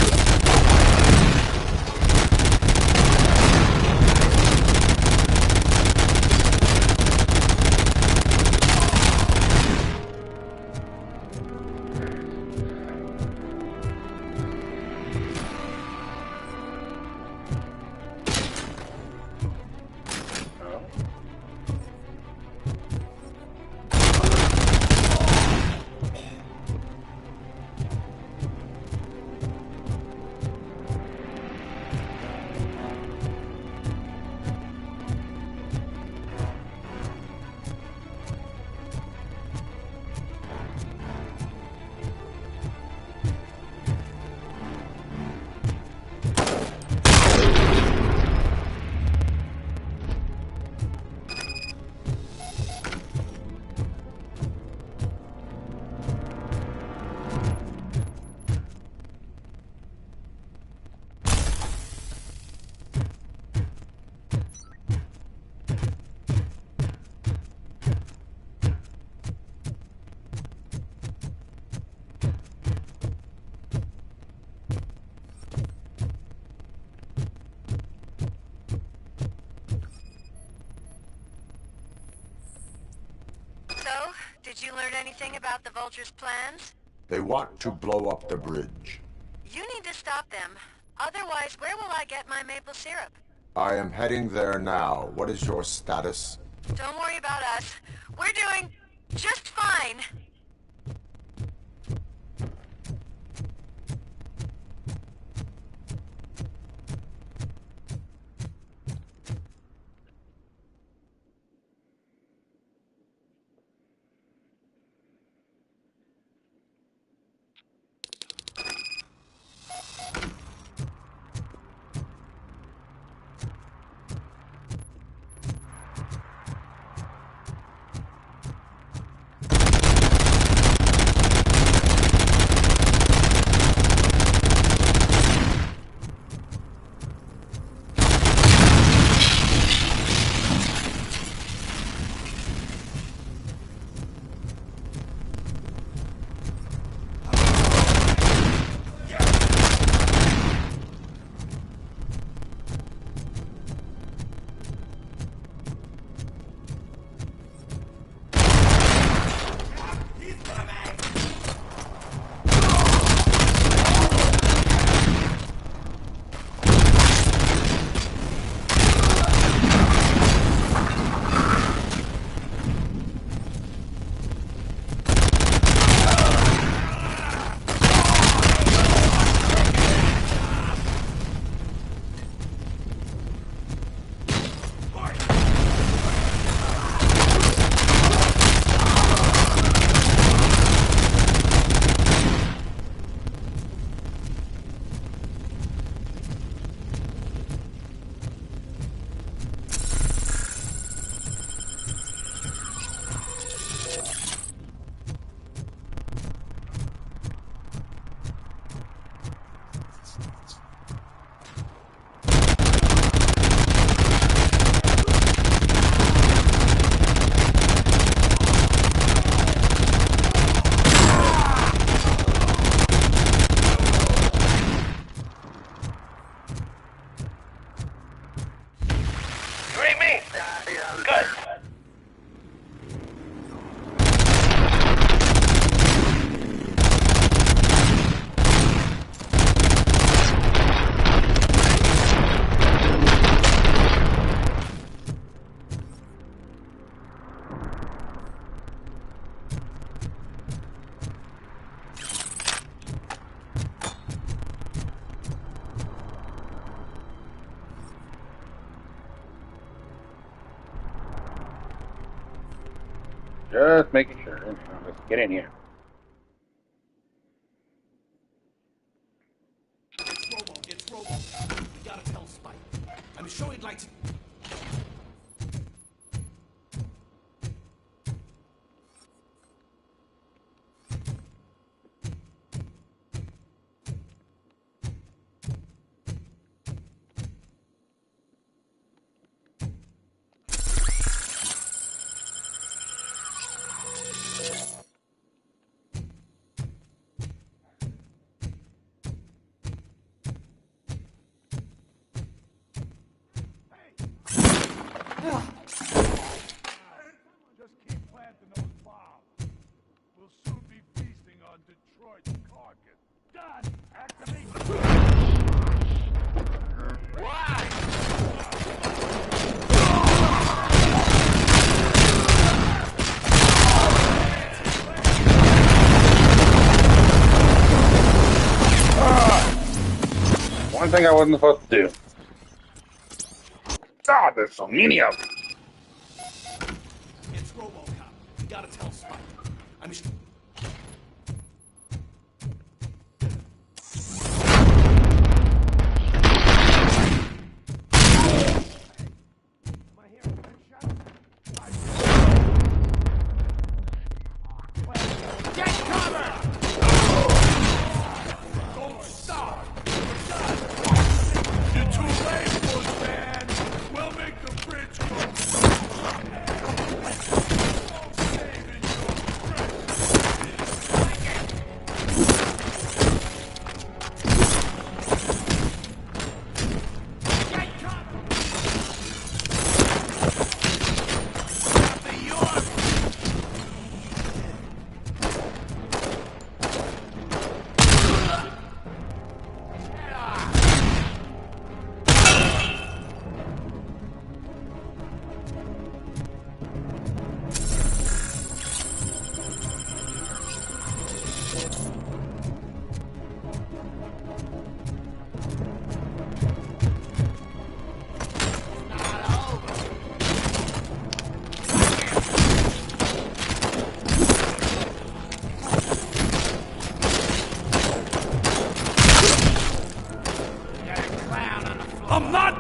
Speaker 10: Did you learn anything about the Vulture's plans?
Speaker 4: They want to blow up the bridge.
Speaker 10: You need to stop them. Otherwise, where will I get my maple syrup?
Speaker 4: I am heading there now. What is your status?
Speaker 10: Don't worry about us. We're doing just fine.
Speaker 11: Just making sure. Let's get in here.
Speaker 12: It's Robo. You gotta tell Spike. I'm sure he'd like to...
Speaker 9: Just keep planting those bombs. We'll soon be feasting on Detroit's carcass. Done! Activate! Why?
Speaker 11: One thing I wasn't supposed to do. God, there's so many of them.
Speaker 12: It's Robocop. You gotta tell Spike. I'm sure...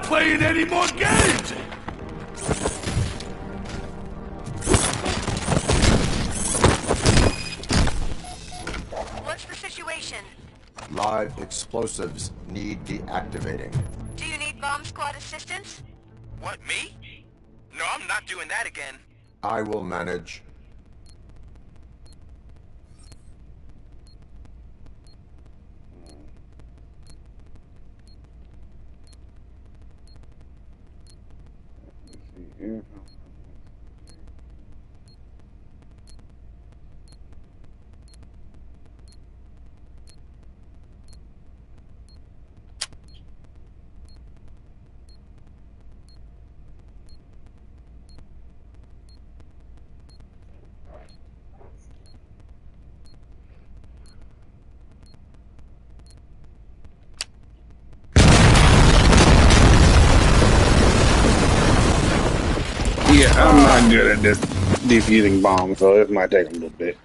Speaker 9: playing any more games!
Speaker 10: What's the situation?
Speaker 4: Live explosives need deactivating.
Speaker 10: Do you need bomb squad assistance?
Speaker 12: What, me? No, I'm not doing that again.
Speaker 4: I will manage.
Speaker 11: Yeah, I'm not good at this defusing bombs, so it might take a little bit.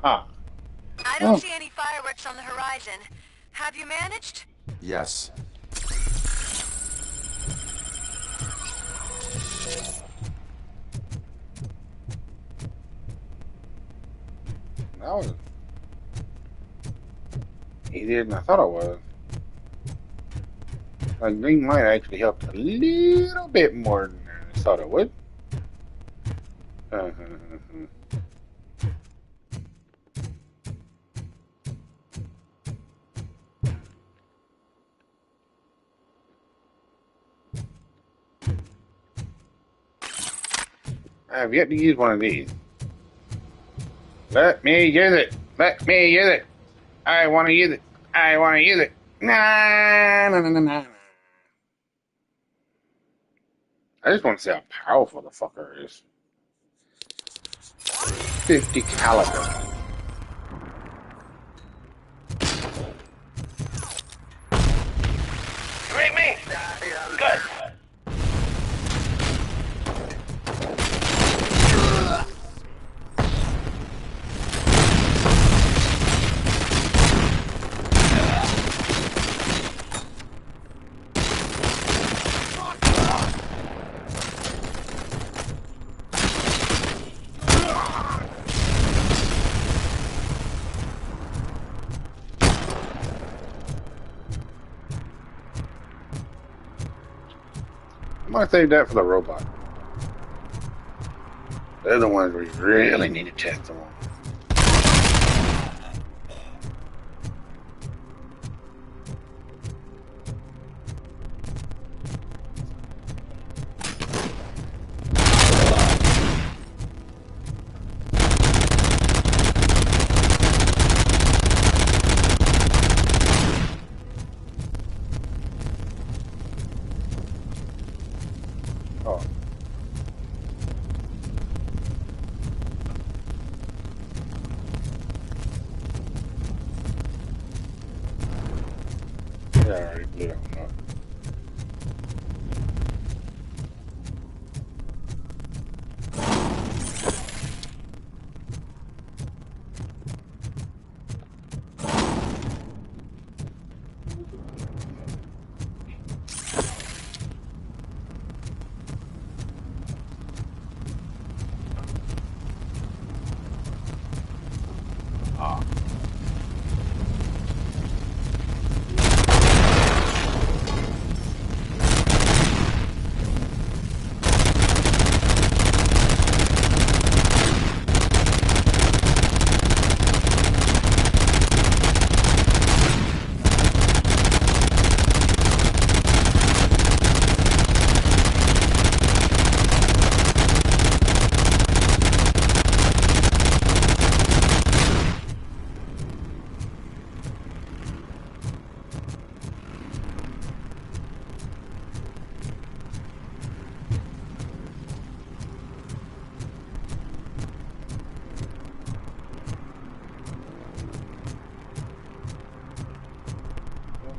Speaker 10: I don't see any fireworks on the horizon. Have you managed?
Speaker 4: Yes.
Speaker 11: That was easier than I thought it was. Like, green light actually helped a little bit more than I thought it would. I have yet to use one of these. Let me use it. Let me use it. I want to use it. I want to use it. Nah, nah, nah, nah, nah. I just want to see how powerful the fucker is. 50 caliber.
Speaker 12: Great me! Good.
Speaker 11: I'm gonna save that for the robot. They're the ones we really need to test them on. Yeah, I already blew that one up.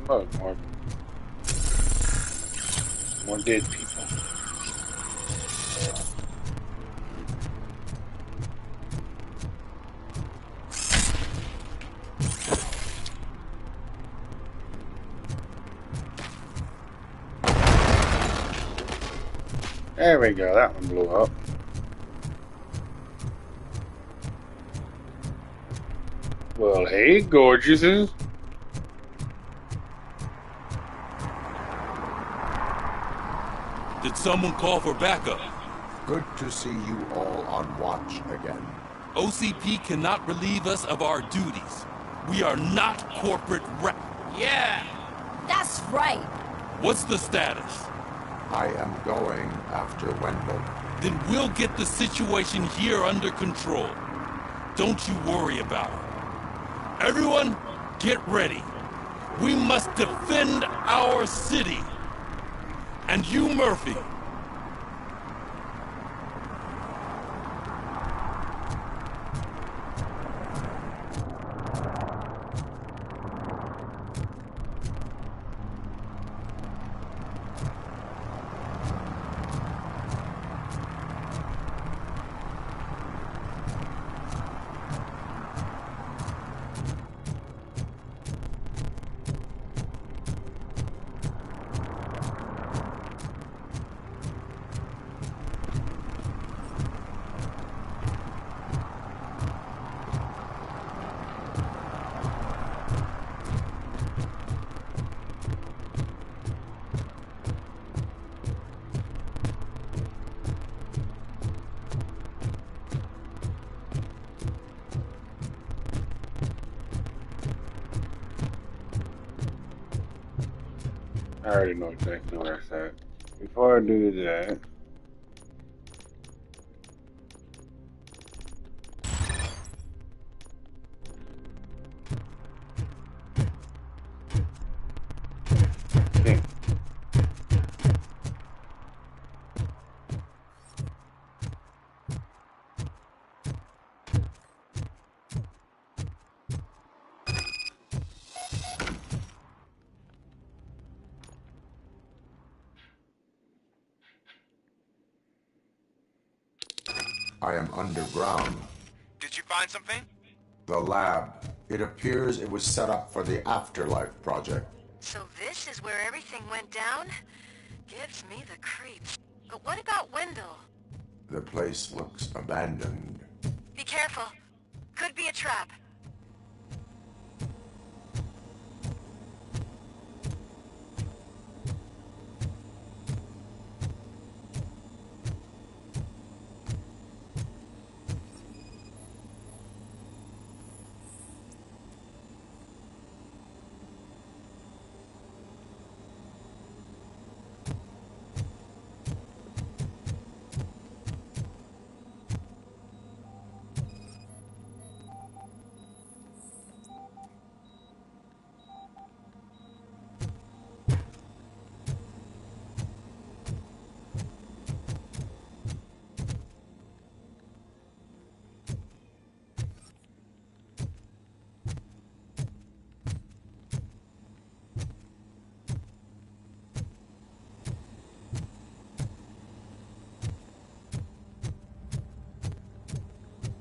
Speaker 11: Look, more dead people. There we go, that one blew up. Well, hey, gorgeouses.
Speaker 17: Did someone call for backup?
Speaker 4: Good to see you all on watch again.
Speaker 17: OCP cannot relieve us of our duties. We are not corporate
Speaker 18: Yeah! That's right!
Speaker 17: What's the status?
Speaker 4: I am going after Wendell.
Speaker 17: Then we'll get the situation here under control. Don't you worry about it. Everyone, get ready. We must defend our city. And you, Murphy.
Speaker 11: I already know exactly where it's at. Before I do that, okay.
Speaker 4: I am underground.
Speaker 1: Did you find something?
Speaker 4: The lab. It appears it was set up for the Afterlife project.
Speaker 10: So this is where everything went down? Gives me the creeps. But what about Wendell?
Speaker 4: The place looks abandoned.
Speaker 10: Be careful. Could be a trap.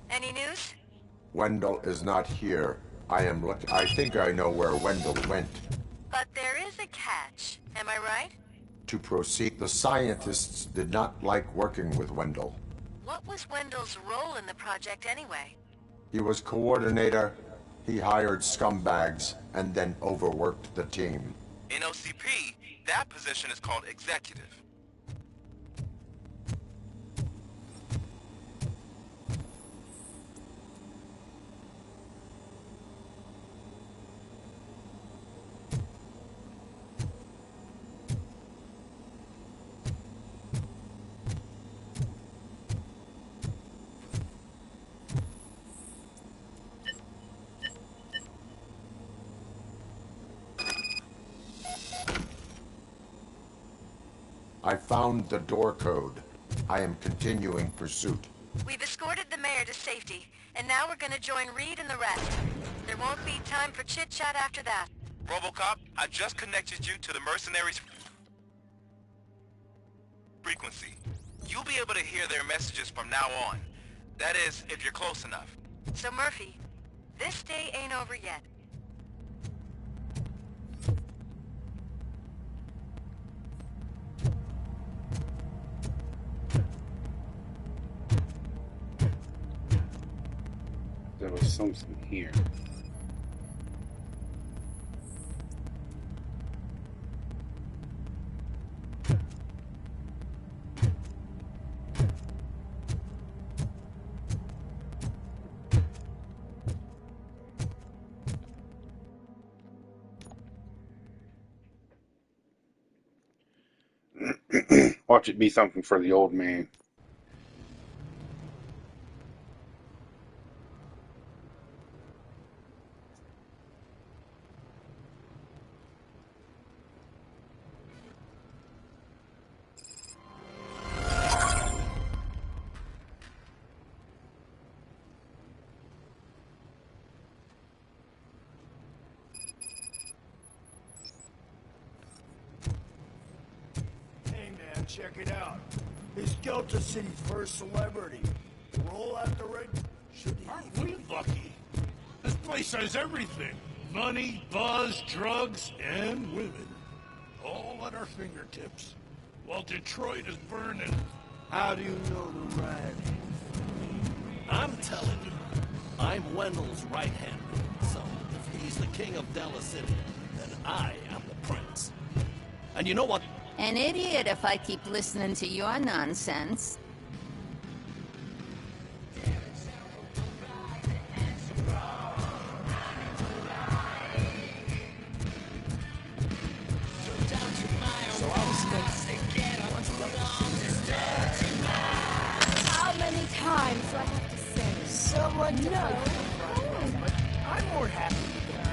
Speaker 10: Any news?
Speaker 4: Wendell is not here. I think I know where Wendell went.
Speaker 10: But there is a catch. Am I right?
Speaker 4: To proceed, the scientists did not like working with Wendell.
Speaker 10: What was Wendell's role in the project anyway?
Speaker 4: He was coordinator, he hired scumbags, and then overworked the team.
Speaker 1: In OCP, that position is called executive.
Speaker 4: I found the door code. I am continuing pursuit.
Speaker 10: We've escorted the mayor to safety, and now we're gonna join Reed and the rest. There won't be time for chit-chat after that.
Speaker 1: Robocop, I just connected you to the mercenaries' frequency. You'll be able to hear their messages from now on. That is, if you're close enough.
Speaker 10: So Murphy, this day ain't over yet.
Speaker 11: There was something here. Watch it be something for the old man.
Speaker 9: Hey man, check it out. He's Delta City's first celebrity. Roll out the red. Aren't we lucky? This place has everything. Money, buzz, drugs, and women. All at our fingertips. While Detroit is burning. How do you know the right?
Speaker 12: I'm telling you, I'm Wendell's right hand. So, if he's the king of Della City, then I am the prince. And you know what?
Speaker 13: An idiot if I keep listening to your nonsense.
Speaker 12: So I was
Speaker 5: How many times do I have to say?
Speaker 22: Someone to
Speaker 5: No.
Speaker 22: but I'm more happy with the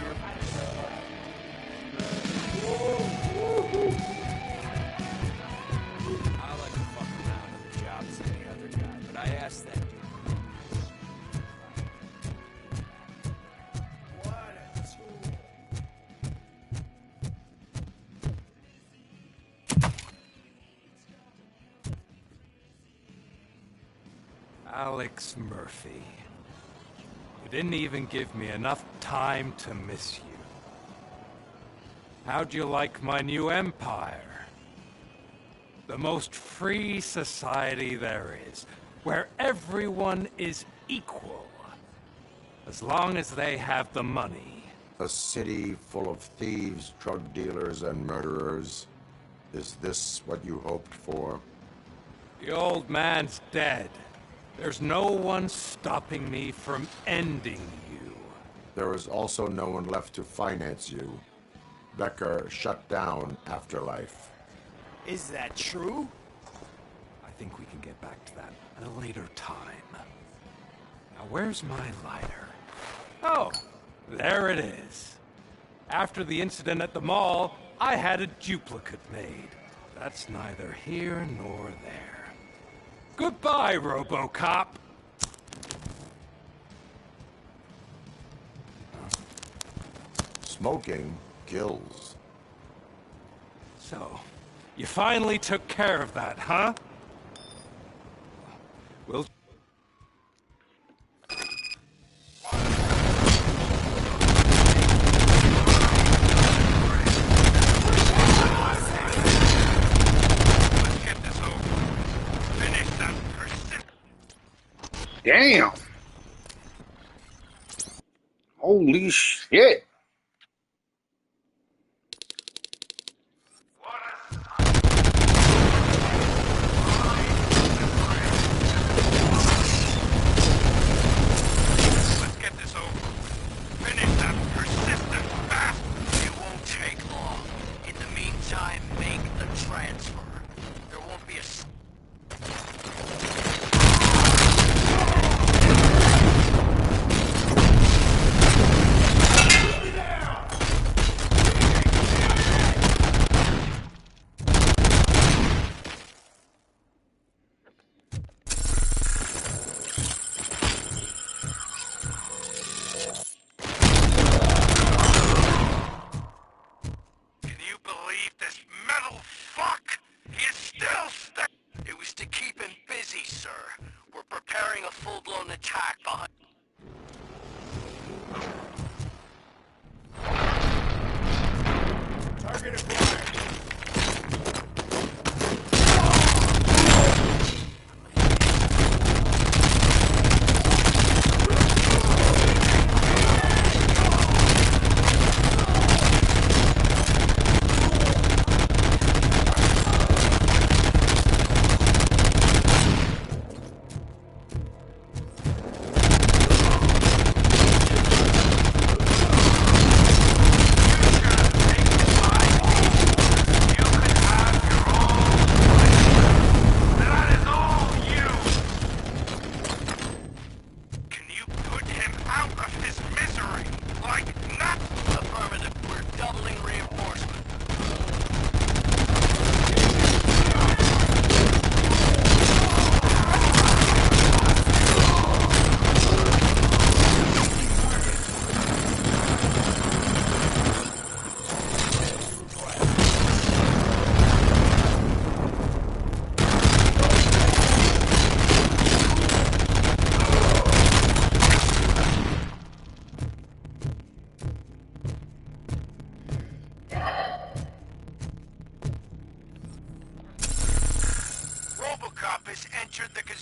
Speaker 12: I like to fuck around on the job as any other guy, but I asked that dude.
Speaker 14: Alex Murphy. You didn't even give me enough time to miss you. How'd you like my new empire? The most free society there is, where everyone is equal. As long as they have the money.
Speaker 4: A city full of thieves, drug dealers, and murderers. Is this what you hoped for?
Speaker 14: The old man's dead. There's no one stopping me from ending you.
Speaker 4: There is also no one left to finance you. Becker shut down Afterlife.
Speaker 22: Is that true?
Speaker 14: I think we can get back to that at a later time. Now, where's my lighter? Oh, there it is. After the incident at the mall, I had a duplicate made. That's neither here nor there. Goodbye, Robocop!
Speaker 4: Smoking kills.
Speaker 14: So, you finally took care of that, huh? We'll...
Speaker 11: Damn! Holy shit!
Speaker 17: Let's get this over. Finish that persistent bastard.
Speaker 16: It won't take long. In the meantime, make the transfer. There won't be a...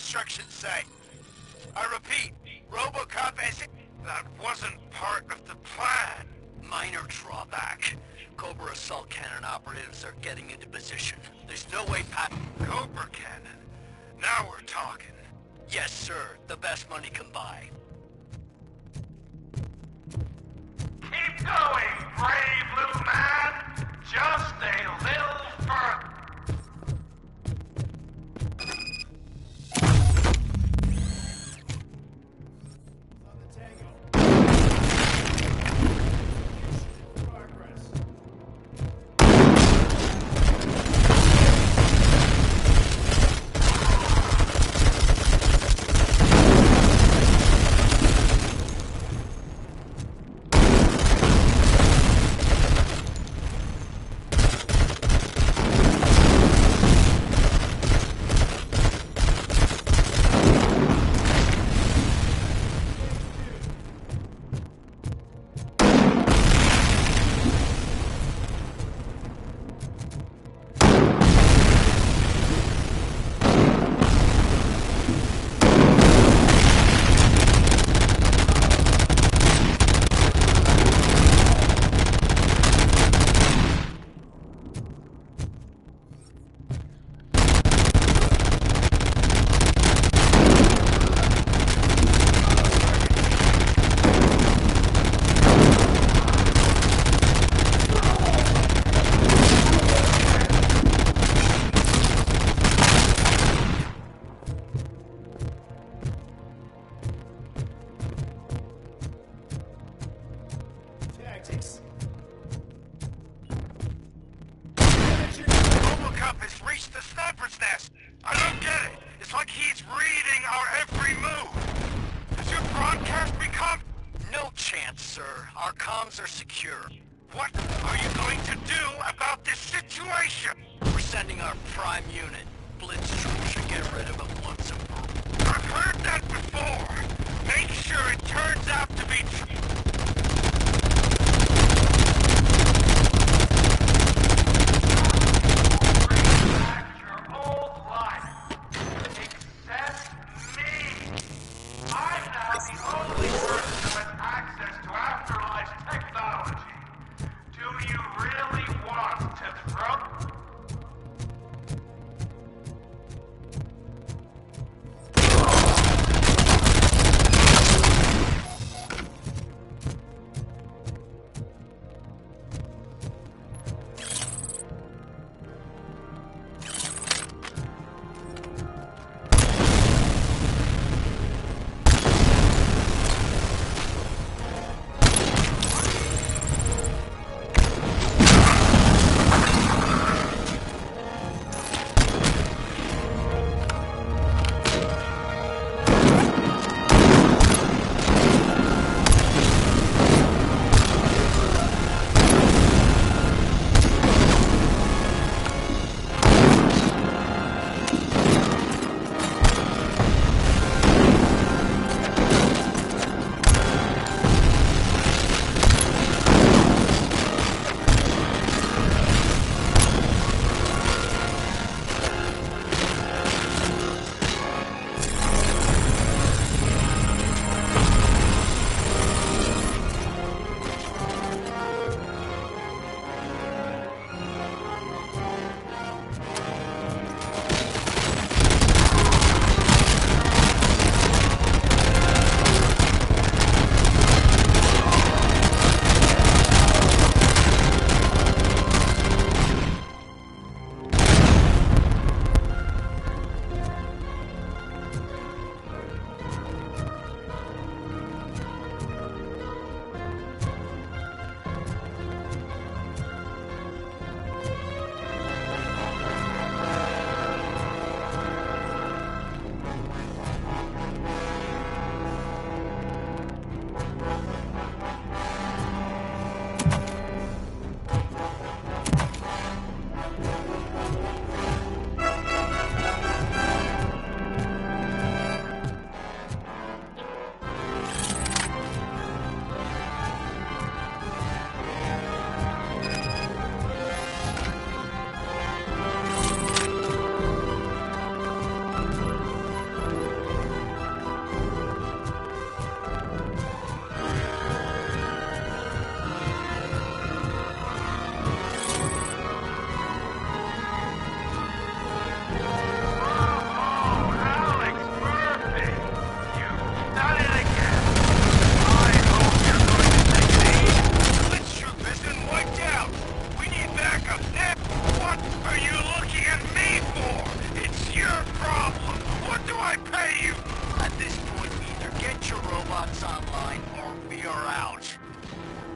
Speaker 17: instructions say? I repeat, Robocop as it... That wasn't part of the plan.
Speaker 12: Minor drawback. Cobra assault cannon operatives are getting into position. There's no way Pat...
Speaker 17: Cobra cannon? Now we're talking.
Speaker 12: Yes, sir. The best money can buy.
Speaker 17: Keep going, brave little man! Just a little further! Robocop has reached the sniper's nest. I don't get it. It's like he's reading our every move. Does your broadcast become...
Speaker 12: No chance, sir. Our comms are secure.
Speaker 17: What are you going to do about this situation?
Speaker 12: We're sending our prime unit. Blitz troops should get rid of him once and for all.
Speaker 17: I've heard that before. Make sure it turns out to be true.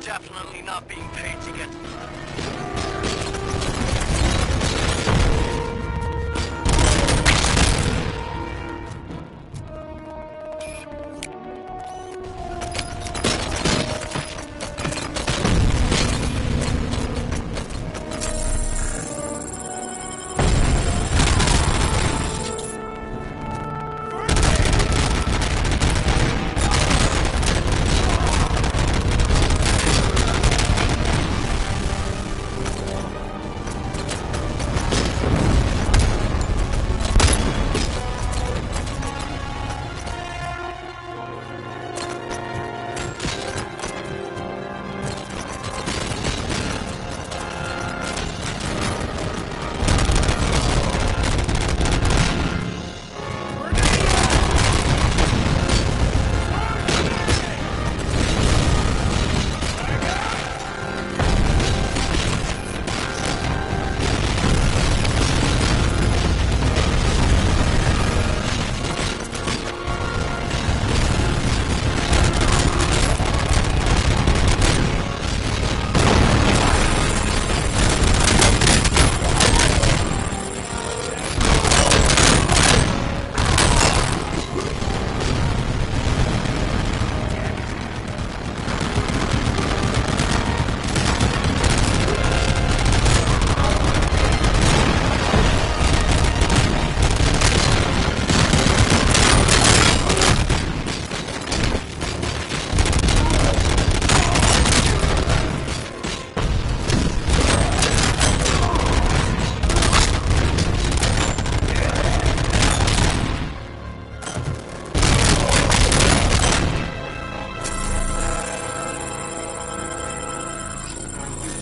Speaker 12: definitely not being paid to get...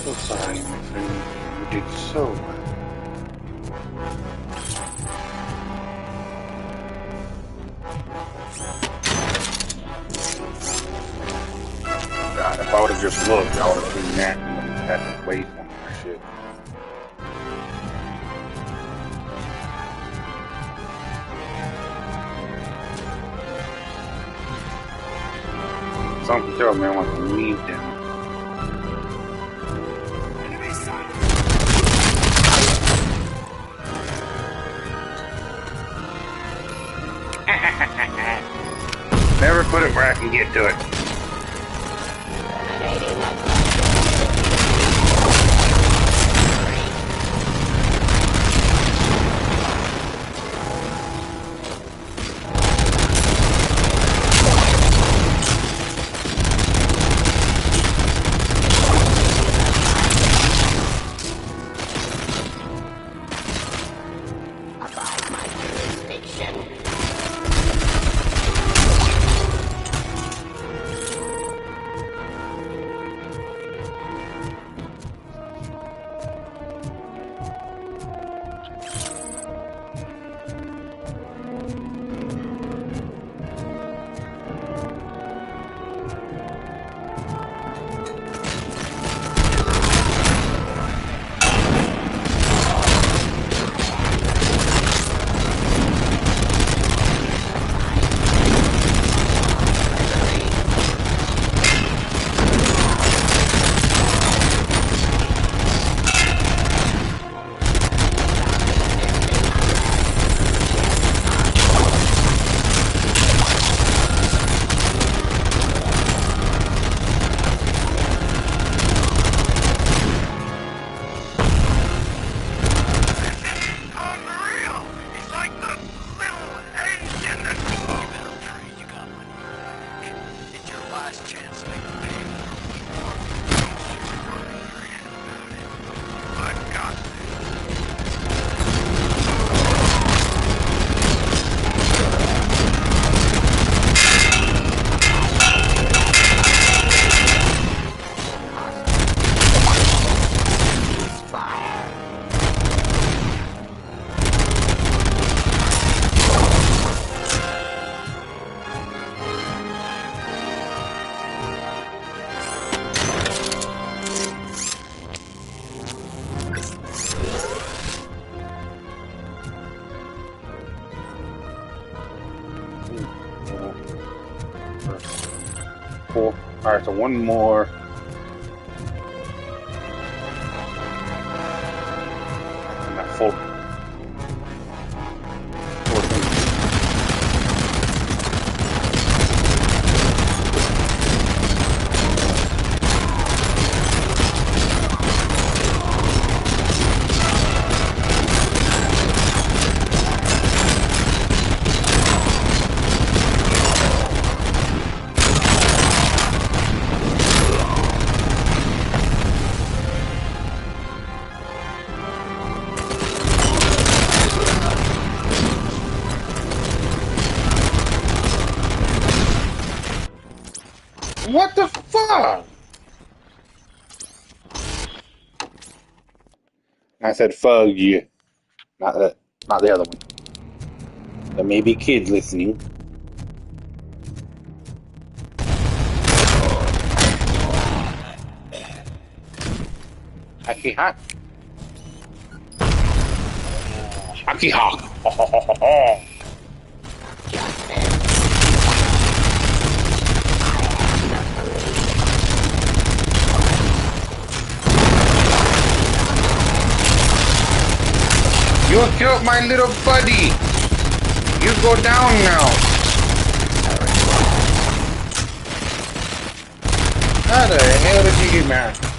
Speaker 11: So sorry, my friend. You did so well. God, if I would have just looked, I would have seen that and had to wait on my shit. Something tells me I want to leave them. Never put it where I can get to it. Alright, so one more What the fuck? I said fug you. Not the other one. There may be kids listening. Hockey hot. Hockey hawk. You killed my little buddy. You go down now. How the hell did you get mad?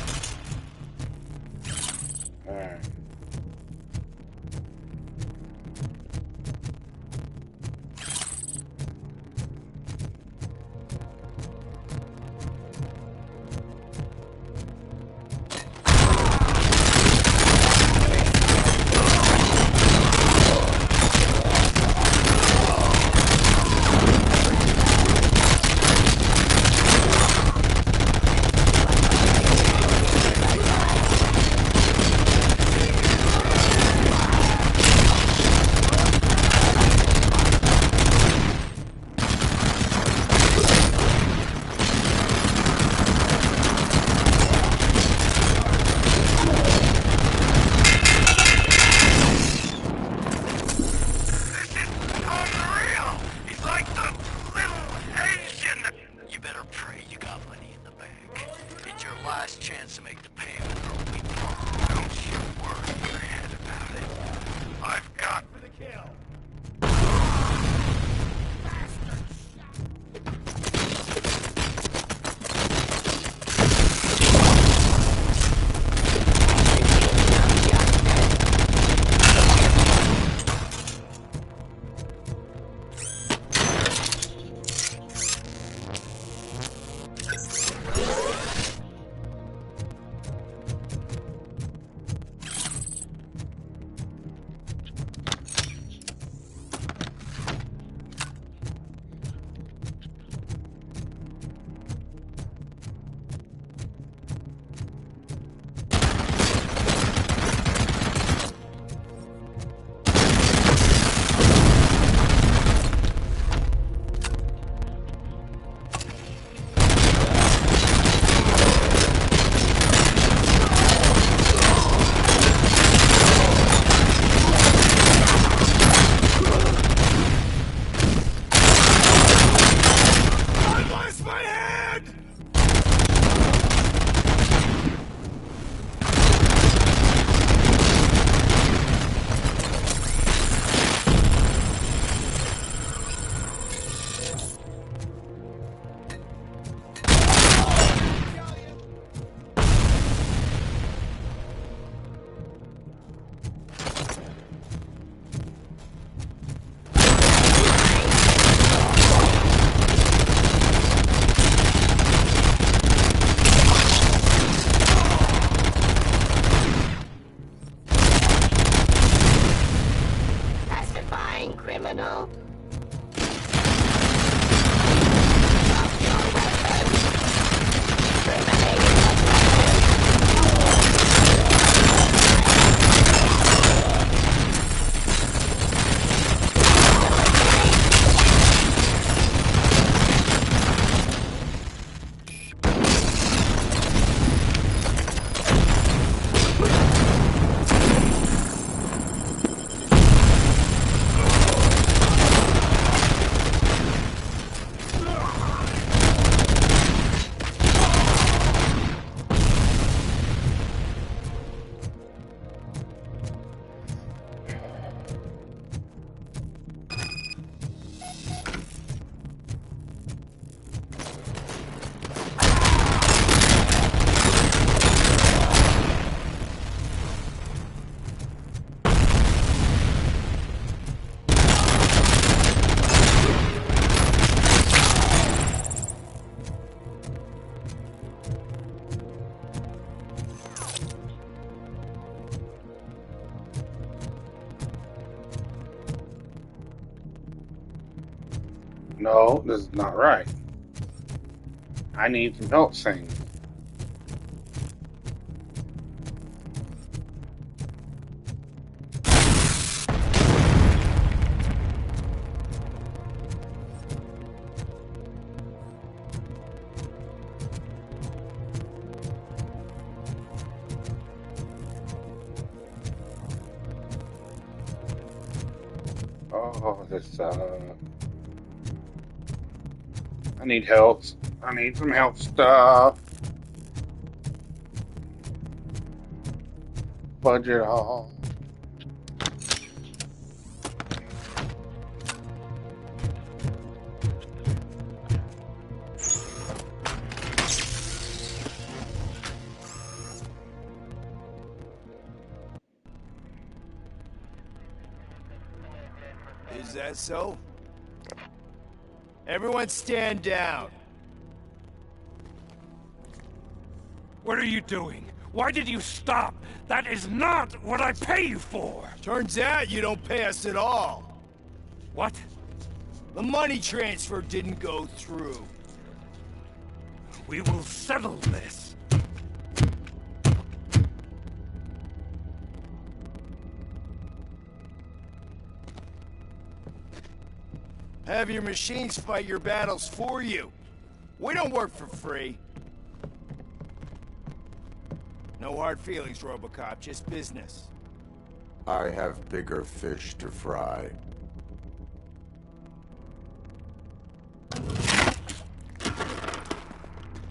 Speaker 6: criminal.
Speaker 11: No, this is not right.
Speaker 6: I need some help singing. Oh, this I need help. I need some help stuff. Budget all.
Speaker 9: Is that so? Everyone stand down.
Speaker 19: What are you doing? Why did you stop? That is not what I pay you for!
Speaker 9: Turns out you don't pay us at all.
Speaker 19: What?
Speaker 9: The money transfer didn't go through.
Speaker 19: We will settle this.
Speaker 9: Have your machines fight your battles for you. We don't work for free. No hard feelings, Robocop, just business.
Speaker 4: I have bigger fish to fry.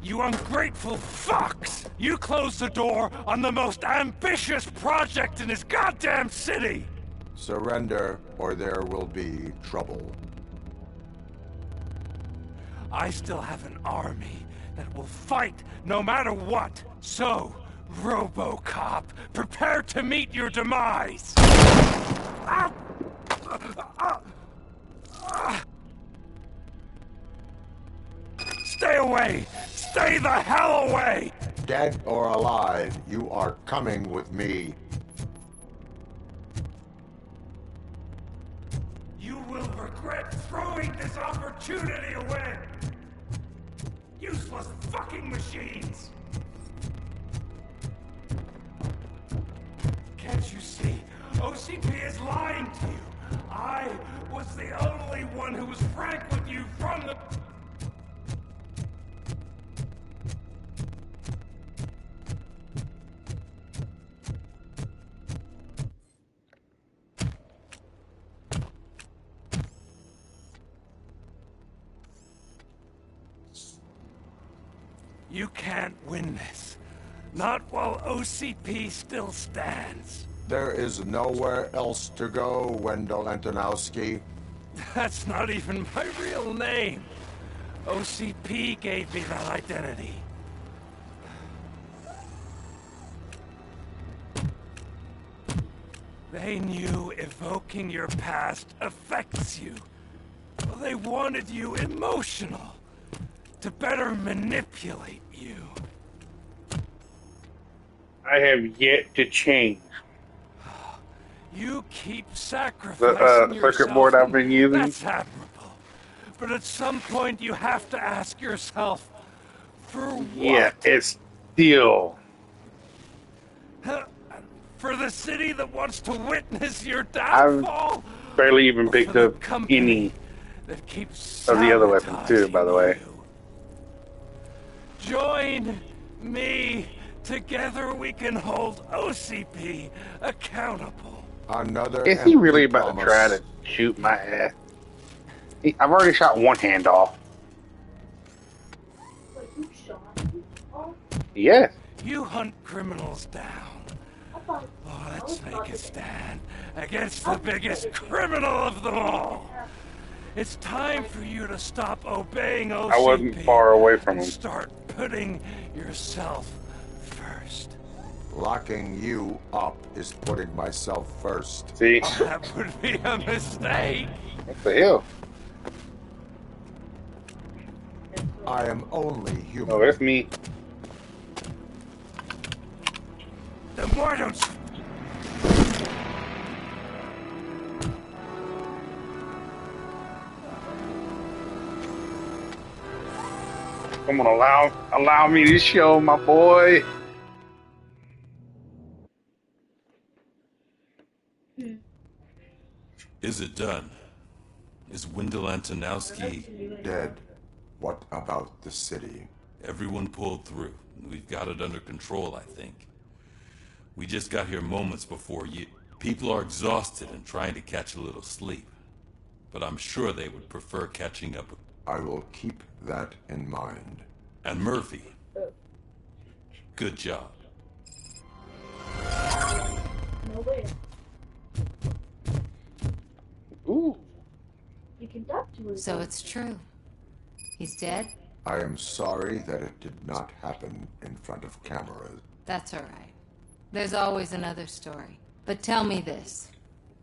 Speaker 19: You ungrateful fucks! You closed the door on the most ambitious project in this goddamn city!
Speaker 4: Surrender, or there will be trouble.
Speaker 19: I still have an army that will fight no matter what. So, Robocop, prepare to meet your demise! Stay away! Stay the hell away!
Speaker 4: Dead or alive, you are coming with me.
Speaker 19: You will regret throwing this opportunity away! Useless fucking machines! Can't you see? OCP is lying to you! I was the only one who was frank with you from the... You can't win this. Not while OCP still stands.
Speaker 4: There is nowhere else to go, Wendell Antonowski.
Speaker 19: That's not even my real name. OCP gave me that identity. They knew evoking your past affects you. They wanted you emotional, to better manipulate you.
Speaker 6: I have yet to change.
Speaker 19: You keep sacrificing
Speaker 6: The
Speaker 19: yourself.
Speaker 6: circuit board I've been using.
Speaker 19: That's admirable. But at some point you have to ask yourself, for what?
Speaker 6: Yeah, it's still.
Speaker 19: For the city that wants to witness your downfall?
Speaker 6: I've barely even picked up any
Speaker 19: that keeps
Speaker 6: of the other weapons too, by the way.
Speaker 19: Join me. Together we can hold OCP accountable.
Speaker 4: Another
Speaker 6: Is he really about to try to shoot my ass? I've already shot one hand off. Yes.
Speaker 19: You hunt criminals down. Oh, let's make a stand against the biggest criminal of them all. It's time for you to stop obeying OCP.
Speaker 6: I wasn't far away from him.
Speaker 19: Start putting yourself first.
Speaker 4: Locking you up is putting myself first.
Speaker 6: See?
Speaker 19: That would be a mistake.
Speaker 6: What the hell?
Speaker 4: I am only human.
Speaker 6: Oh, that's me.
Speaker 19: Then why don't you...
Speaker 6: Come on, allow me to show my boy.
Speaker 17: Is it done? Is Wendell Antonowski
Speaker 4: dead? What about the city?
Speaker 17: Everyone pulled through. We've got it under control, I think. We just got here moments before you. People are exhausted and trying to catch a little sleep. But I'm sure they would prefer catching up with...
Speaker 4: I will keep that in mind.
Speaker 17: And Murphy. Good job.
Speaker 2: No way.
Speaker 6: Ooh.
Speaker 2: You can talk to him.
Speaker 13: So it's true. He's dead?
Speaker 4: I am sorry that it did not happen in front of cameras.
Speaker 13: That's all right. There's always another story. But tell me this.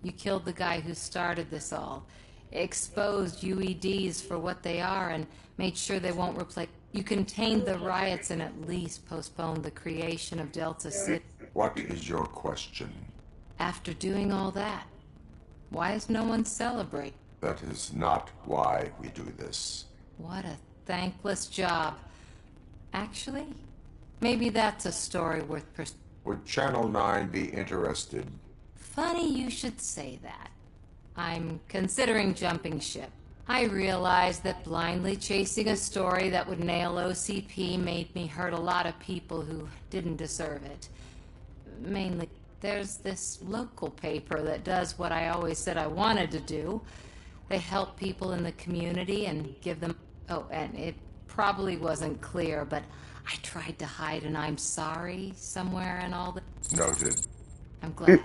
Speaker 13: You killed the guy who started this all, exposed UEDs for what they are, and made sure they won't replace... You contained the riots and at least postponed the creation of Delta City.
Speaker 4: What is your question?
Speaker 13: After doing all that, why is no one celebrating?
Speaker 4: That is not why we do this.
Speaker 13: What a thankless job. Actually, maybe that's a story worth
Speaker 4: Would Channel 9 be interested?
Speaker 13: Funny you should say that. I'm considering jumping ship. I realize that blindly chasing a story that would nail OCP made me hurt a lot of people who didn't deserve it. Mainly, there's this local paper that does what I always said I wanted to do. They help people in the community and give them... Oh, and it probably wasn't clear, but I tried to hide an I'm sorry somewhere and all the...
Speaker 4: Noted.
Speaker 13: I'm glad.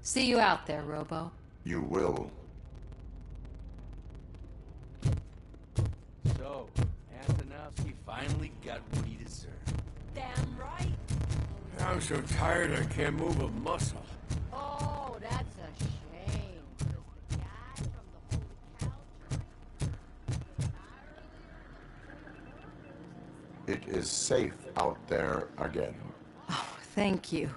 Speaker 13: See you out there, Robo.
Speaker 4: You will.
Speaker 12: So, Antonowski finally got what he deserved.
Speaker 2: Damn right.
Speaker 3: I'm so tired I can't move a muscle.
Speaker 18: Oh, that's a shame. The guy from the
Speaker 4: It is safe out there again.
Speaker 8: Thank you.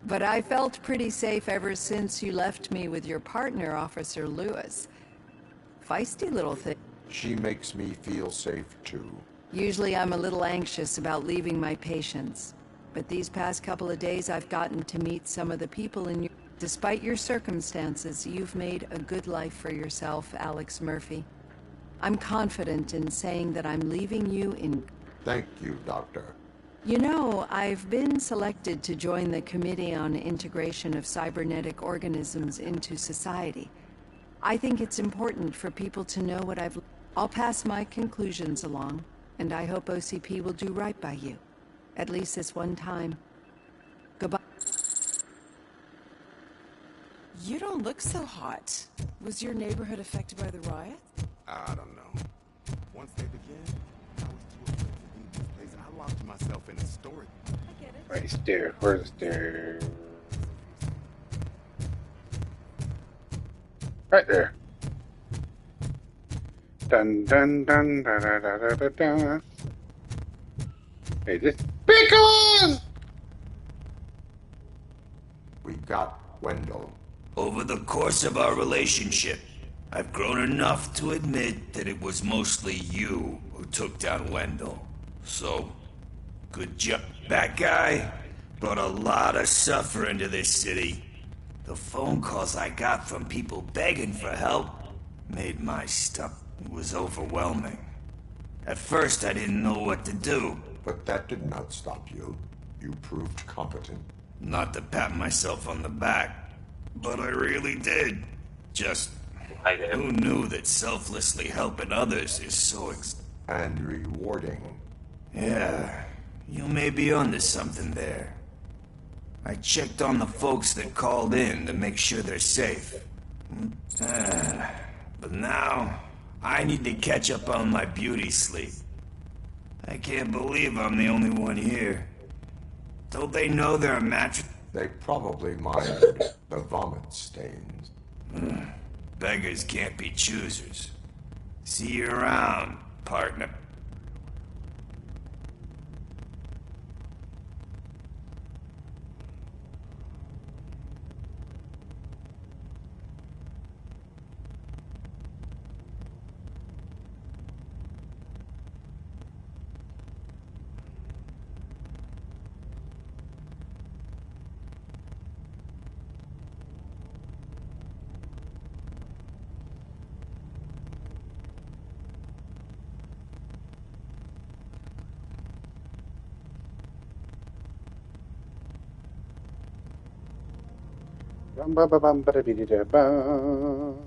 Speaker 8: But I felt pretty safe ever since you left me with your partner, Officer Lewis. Feisty little thing.
Speaker 4: She makes me feel safe too.
Speaker 8: Usually I'm a little anxious about leaving my patients. But these past couple of days I've gotten to meet some of the people in your... Despite your circumstances, you've made a good life for yourself, Alex Murphy. I'm confident in saying that I'm leaving you in...
Speaker 4: Thank you, Doctor.
Speaker 8: You know, I've been selected to join the Committee on Integration of Cybernetic Organisms into Society. I think it's important for people to know what I've... I'll pass my conclusions along, and I hope OCP will do right by you. At least this one time. Goodbye.
Speaker 24: You don't look so hot. Was your neighborhood affected by the riot?
Speaker 21: I don't know. Once they began, I was too afraid to leave this place. I locked myself in a storage.
Speaker 24: I get it.
Speaker 6: Right there. Where's there? Right there. Dun dun dun da da da da da da. Hey, this pickles!
Speaker 4: We got Wendell.
Speaker 16: Over the course of our relationship, I've grown enough to admit that it was mostly you who took down Wendell. So, good job. That guy brought a lot of suffering to this city. The phone calls I got from people begging for help made my stuff. It was overwhelming. At first, I didn't know what to do.
Speaker 4: But that did not stop you. You proved competent.
Speaker 16: Not to pat myself on the back, but I really did. Just, who knew that selflessly helping others is so
Speaker 4: and rewarding.
Speaker 16: Yeah, you may be onto something there. I checked on the folks that called in to make sure they're safe. But now, I need to catch up on my beauty sleep. I can't believe I'm the only one here. Don't they know there are mattresses?
Speaker 4: They probably mind the vomit stains.
Speaker 16: Beggars can't be choosers. See you around, partner.
Speaker 6: Bum, ba, ba, bum, ba, da, bee, da, bum.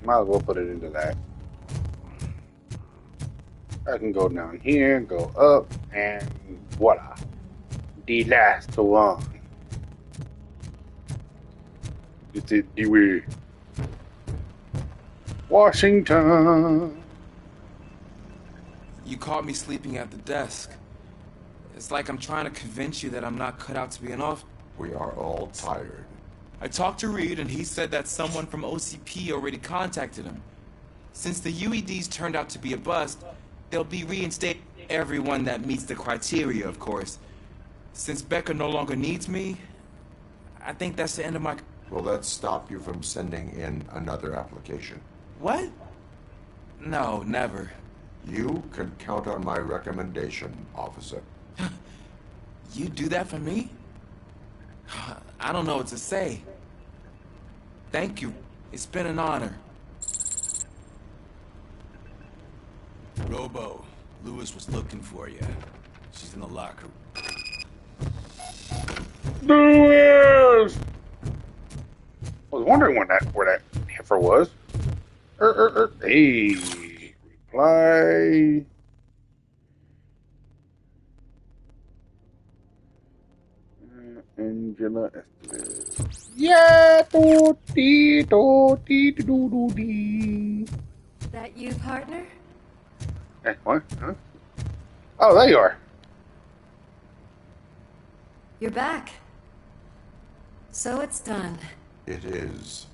Speaker 6: Might as well put it into that. I can go down here, go up, and voila. The last one. It's it, Dewey. Washington.
Speaker 7: You caught me sleeping at the desk. It's like I'm trying to convince you that I'm not cut out to be an off.
Speaker 4: We are all tired.
Speaker 7: I talked to Reed and he said that someone from OCP already contacted him. Since the UEDs turned out to be a bust, they'll be reinstated. Everyone that meets the criteria, of course. Since Becca no longer needs me, I think that's the end of my...
Speaker 4: Will that stop you from sending in another application?
Speaker 7: What? No, never.
Speaker 4: You can count on my recommendation, officer.
Speaker 7: You do that for me? I don't know what to say. Thank you. It's been an honor.
Speaker 9: Robo, Lewis was looking for you. She's in the locker room.
Speaker 6: Lewis! I was wondering where that heifer was. Hey, reply. Angela Estes. Yeah, do dee do dee do do dee.
Speaker 8: That you, partner?
Speaker 6: Hey, what? Huh? Oh, there you are.
Speaker 8: You're back. So it's done.
Speaker 4: It is.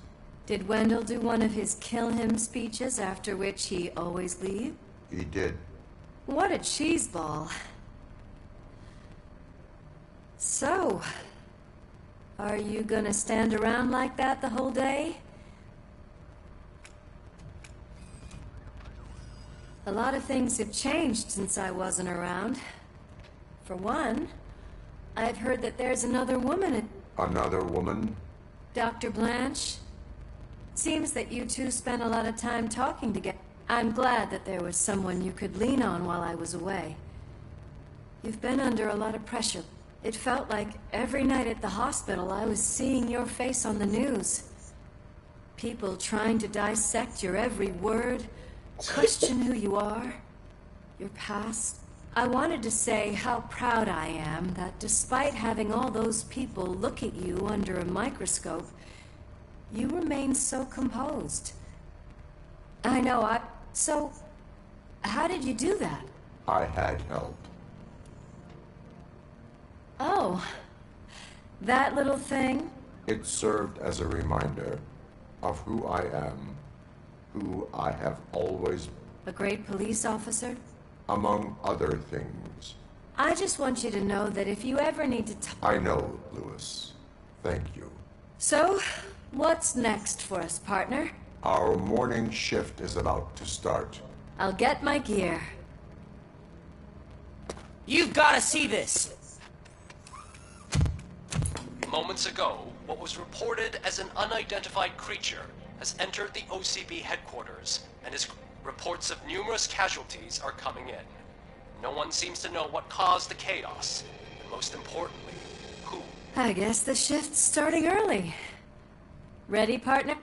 Speaker 8: Did Wendell do one of his kill him speeches after which he always leave?
Speaker 4: He did.
Speaker 8: What a cheeseball. So, are you gonna stand around like that the whole day? A lot of things have changed since I wasn't around. For one, I've heard that there's another woman at...
Speaker 4: Another woman?
Speaker 8: Dr. Blanche? Seems that you two spent a lot of time talking together. I'm glad that there was someone you could lean on while I was away. You've been under a lot of pressure. It felt like every night at the hospital I was seeing your face on the news. People trying to dissect your every word, question who you are, your past. I wanted to say how proud I am that despite having all those people look at you under a microscope, you remain so composed. I know, So, how did you do that?
Speaker 4: I had help.
Speaker 8: Oh, that little thing?
Speaker 4: It served as a reminder of who I am, who I have always...
Speaker 8: A great police officer?
Speaker 4: Among other things.
Speaker 8: I just want you to know that if you ever need to
Speaker 4: I know, Lewis. Thank you.
Speaker 8: So, what's next for us, partner?
Speaker 4: Our morning shift is about to start.
Speaker 8: I'll get my gear.
Speaker 15: You've got to see this!
Speaker 20: Moments ago, what was reported as an unidentified creature has entered the OCB headquarters, and reports of numerous casualties are coming in. No one seems to know what caused the chaos, and most importantly, who.
Speaker 8: I guess the shift's starting early. Ready, partner?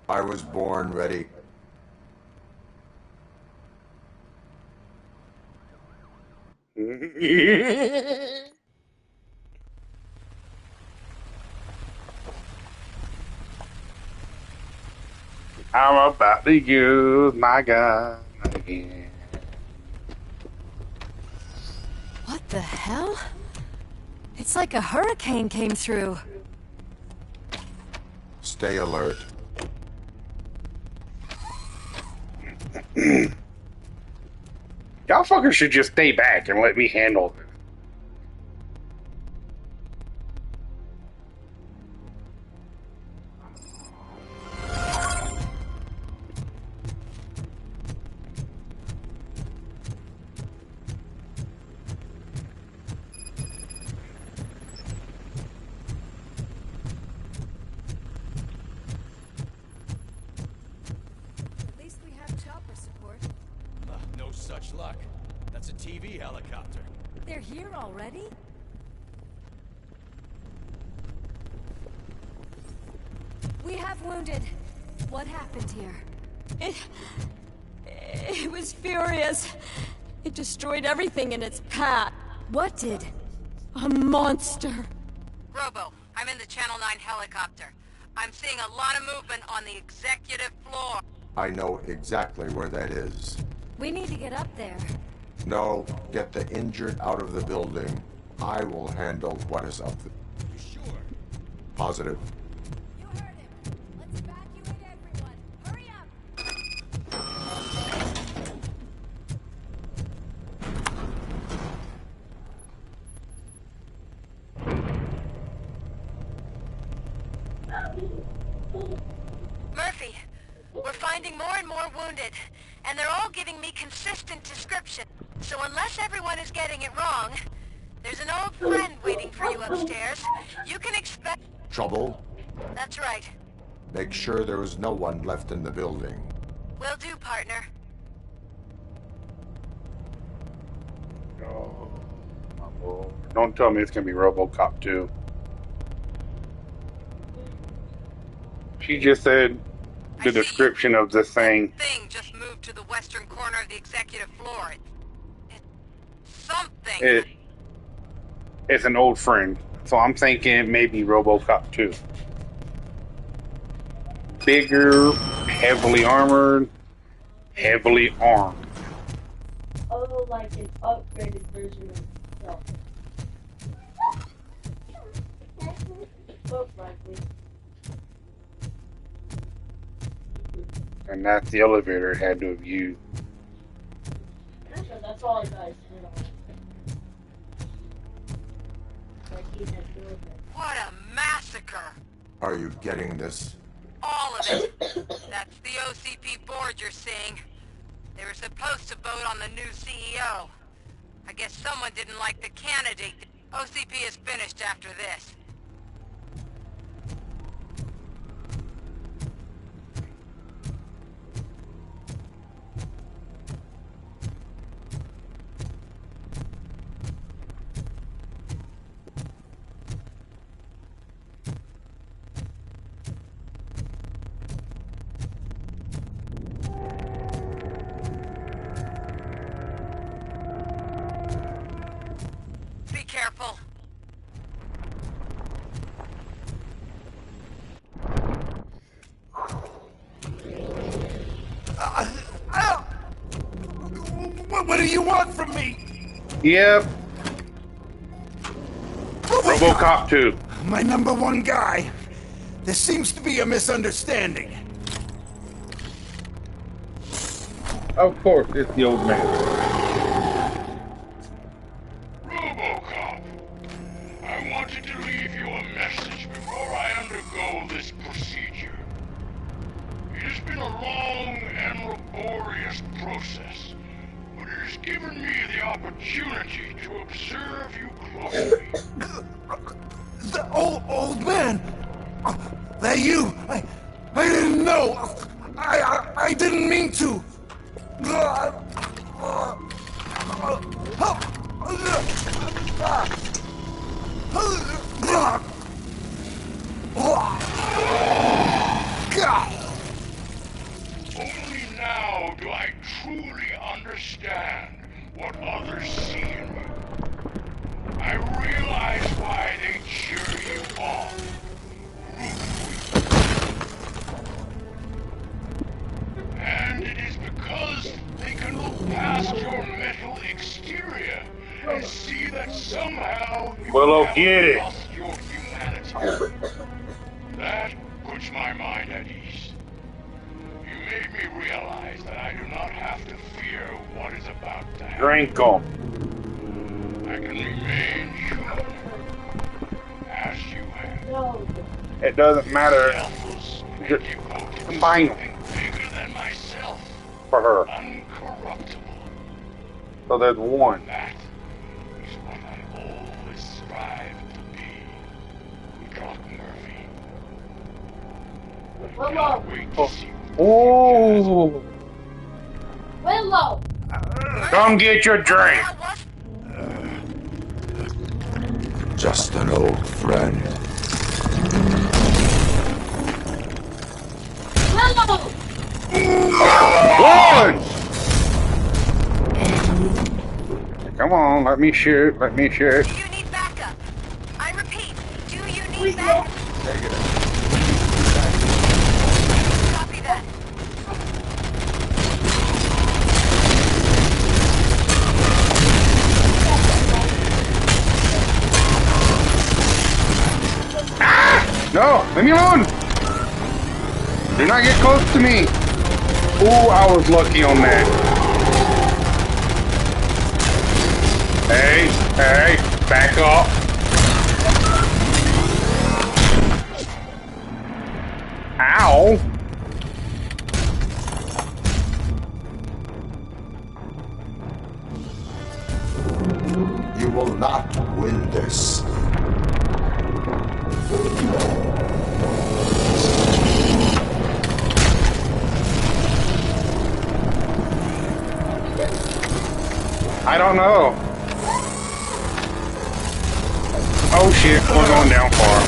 Speaker 4: I was born ready.
Speaker 6: I'm about to use my gun again.
Speaker 8: What the hell? It's like a hurricane came through.
Speaker 4: Stay alert.
Speaker 6: Y'all fuckers should just stay back and let me handle this.
Speaker 12: a TV helicopter.
Speaker 18: They're here already? We have wounded. What happened here? It was furious. It destroyed everything in its path. What did? A monster.
Speaker 1: Robo, I'm in the Channel 9 helicopter. I'm seeing a lot of movement on the executive floor.
Speaker 4: I know exactly where that is.
Speaker 18: We need to get up there.
Speaker 4: No, get the injured out of the building. I will handle what is up there.
Speaker 12: You sure?
Speaker 4: Positive.
Speaker 18: You heard him. Let's evacuate everyone. Hurry up.
Speaker 1: Murphy, we're finding more and more wounded, and they're all giving me consistent description. So unless everyone is getting it wrong, there's an old friend waiting for you upstairs. You can expect...
Speaker 4: Trouble?
Speaker 1: That's right.
Speaker 4: Make sure there is no one left in the building.
Speaker 1: Will do, partner.
Speaker 6: Oh, don't tell me it's gonna be Robocop 2. She just said the description of this thing.
Speaker 1: Thing just moved to the western corner of the executive floor. It's something.
Speaker 6: It's an old friend, so I'm thinking it may be Robocop 2. Bigger, heavily armored, heavily armed.
Speaker 2: Oh, like an upgraded version of itself. Most likely.
Speaker 6: And that's the elevator it had to have used.
Speaker 2: So that's all I guys did on it. Like he had built it.
Speaker 1: What a massacre!
Speaker 4: Are you getting this?
Speaker 1: All of it. That's the OCP board you're seeing. They were supposed to vote on the new CEO. I guess someone didn't like the candidate. OCP is finished after this. Be careful.
Speaker 9: What do you want from me?
Speaker 6: Yep. Robocop 2.
Speaker 9: My number one guy. There seems to be a misunderstanding.
Speaker 6: Of course, it's the old man.
Speaker 17: Robocop, I wanted to leave you a message before I undergo this procedure. It has been a long and laborious process, but it has given me the opportunity to observe you closely.
Speaker 9: The old man. That you? I didn't know. I didn't mean to.
Speaker 17: Only now do I truly understand what others see in you. I realize why they cheer you on. And it is because they can look past your metal exterior and see that somehow you
Speaker 6: Willow,
Speaker 17: have
Speaker 6: get it.
Speaker 17: lost your humanity. That puts my mind at ease. You made me realize that I do not have to fear what is about to happen.
Speaker 6: Drink 'em.
Speaker 17: I can remain human, as you have.
Speaker 2: No.
Speaker 6: It doesn't matter. Just combine them
Speaker 17: Bigger than myself,
Speaker 6: for her.
Speaker 17: uncorruptible.
Speaker 6: So there's one.
Speaker 17: That is what I always strived to be. Doc Murphy.
Speaker 2: Willow.
Speaker 17: Wait to see
Speaker 6: Oh.
Speaker 2: Willow.
Speaker 6: Come get your drink.
Speaker 4: Just an old friend.
Speaker 6: Lord! Come on, let me shoot. Let me shoot.
Speaker 1: Do you need backup? I repeat, do you need backup?
Speaker 4: Negative.
Speaker 1: Copy that.
Speaker 6: No, leave me alone! Do not get close to me. Ooh, I was lucky on that. Hey, hey, back up. Ow.
Speaker 4: You will not win this.
Speaker 6: I don't know. Oh shit, we're going down far.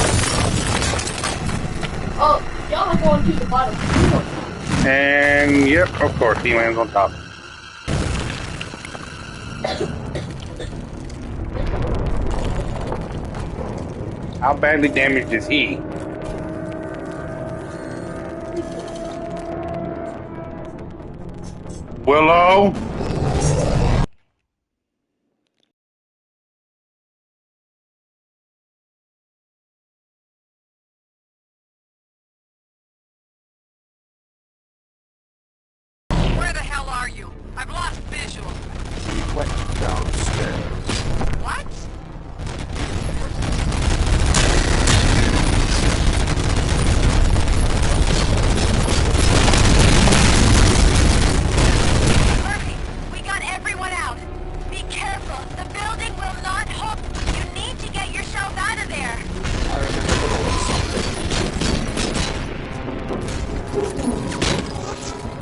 Speaker 2: Oh, y'all are going to the bottom floor.
Speaker 6: And yep, of course, he lands on top. How badly damaged is he? Willow?
Speaker 1: Where the hell are you? I've lost visual.
Speaker 4: He went downstairs.
Speaker 1: What? Murphy, we got everyone out. Be careful. The building will not hold. You need to get yourself out of there.
Speaker 4: I'm in the middle of something.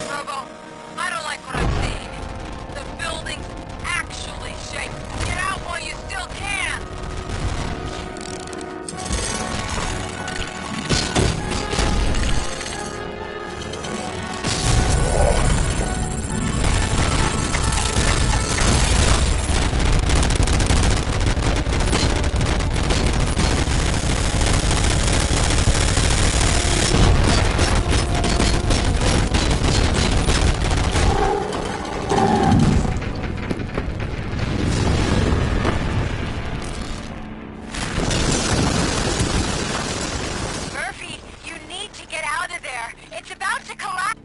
Speaker 1: Robo, I don't like what I'm seeing. The building's actually shaking. Get out while you still can. Murphy, you need to get out of there. It's about to collapse.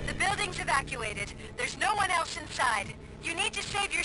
Speaker 1: The building's evacuated. There's no one else inside. You need to save your...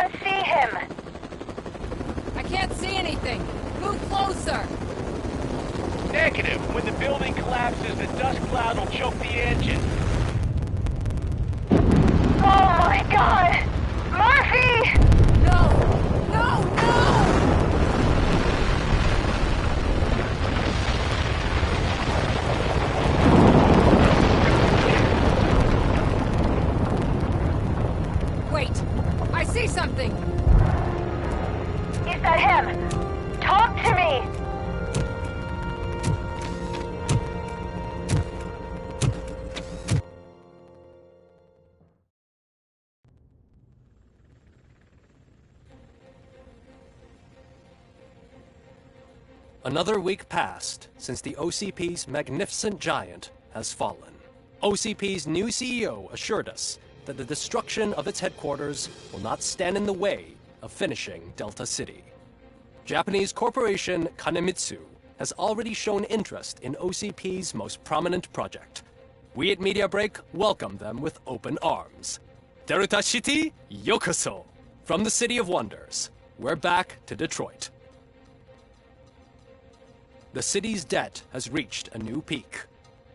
Speaker 1: can't see him.
Speaker 18: I can't see anything. Move closer.
Speaker 5: Negative. When the building collapses, the dust cloud will choke the engine.
Speaker 1: Oh my god! Murphy!
Speaker 18: No! No! No! Wait! I see something!
Speaker 1: Is that him? Talk to me!
Speaker 20: Another week passed since the OCP's magnificent giant has fallen. OCP's new CEO assured us that the destruction of its headquarters will not stand in the way of finishing Delta City. Japanese corporation Kanemitsu has already shown interest in OCP's most prominent project. We at Media Break welcome them with open arms. Delta City, yokoso! From the City of Wonders, we're back to Detroit. The city's debt has reached a new peak.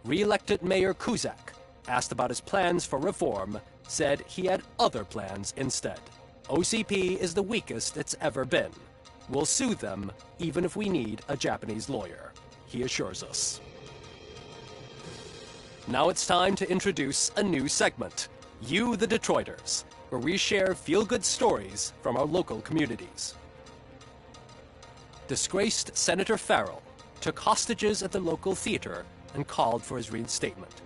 Speaker 20: Re-elected Mayor Cusack, asked about his plans for reform, said he had other plans instead. OCP is the weakest it's ever been. We'll sue them even if we need a Japanese lawyer, he assures us. Now it's time to introduce a new segment, You the Detroiters, where we share feel-good stories from our local communities. Disgraced Senator Farrell took hostages at the local theater and called for his reinstatement.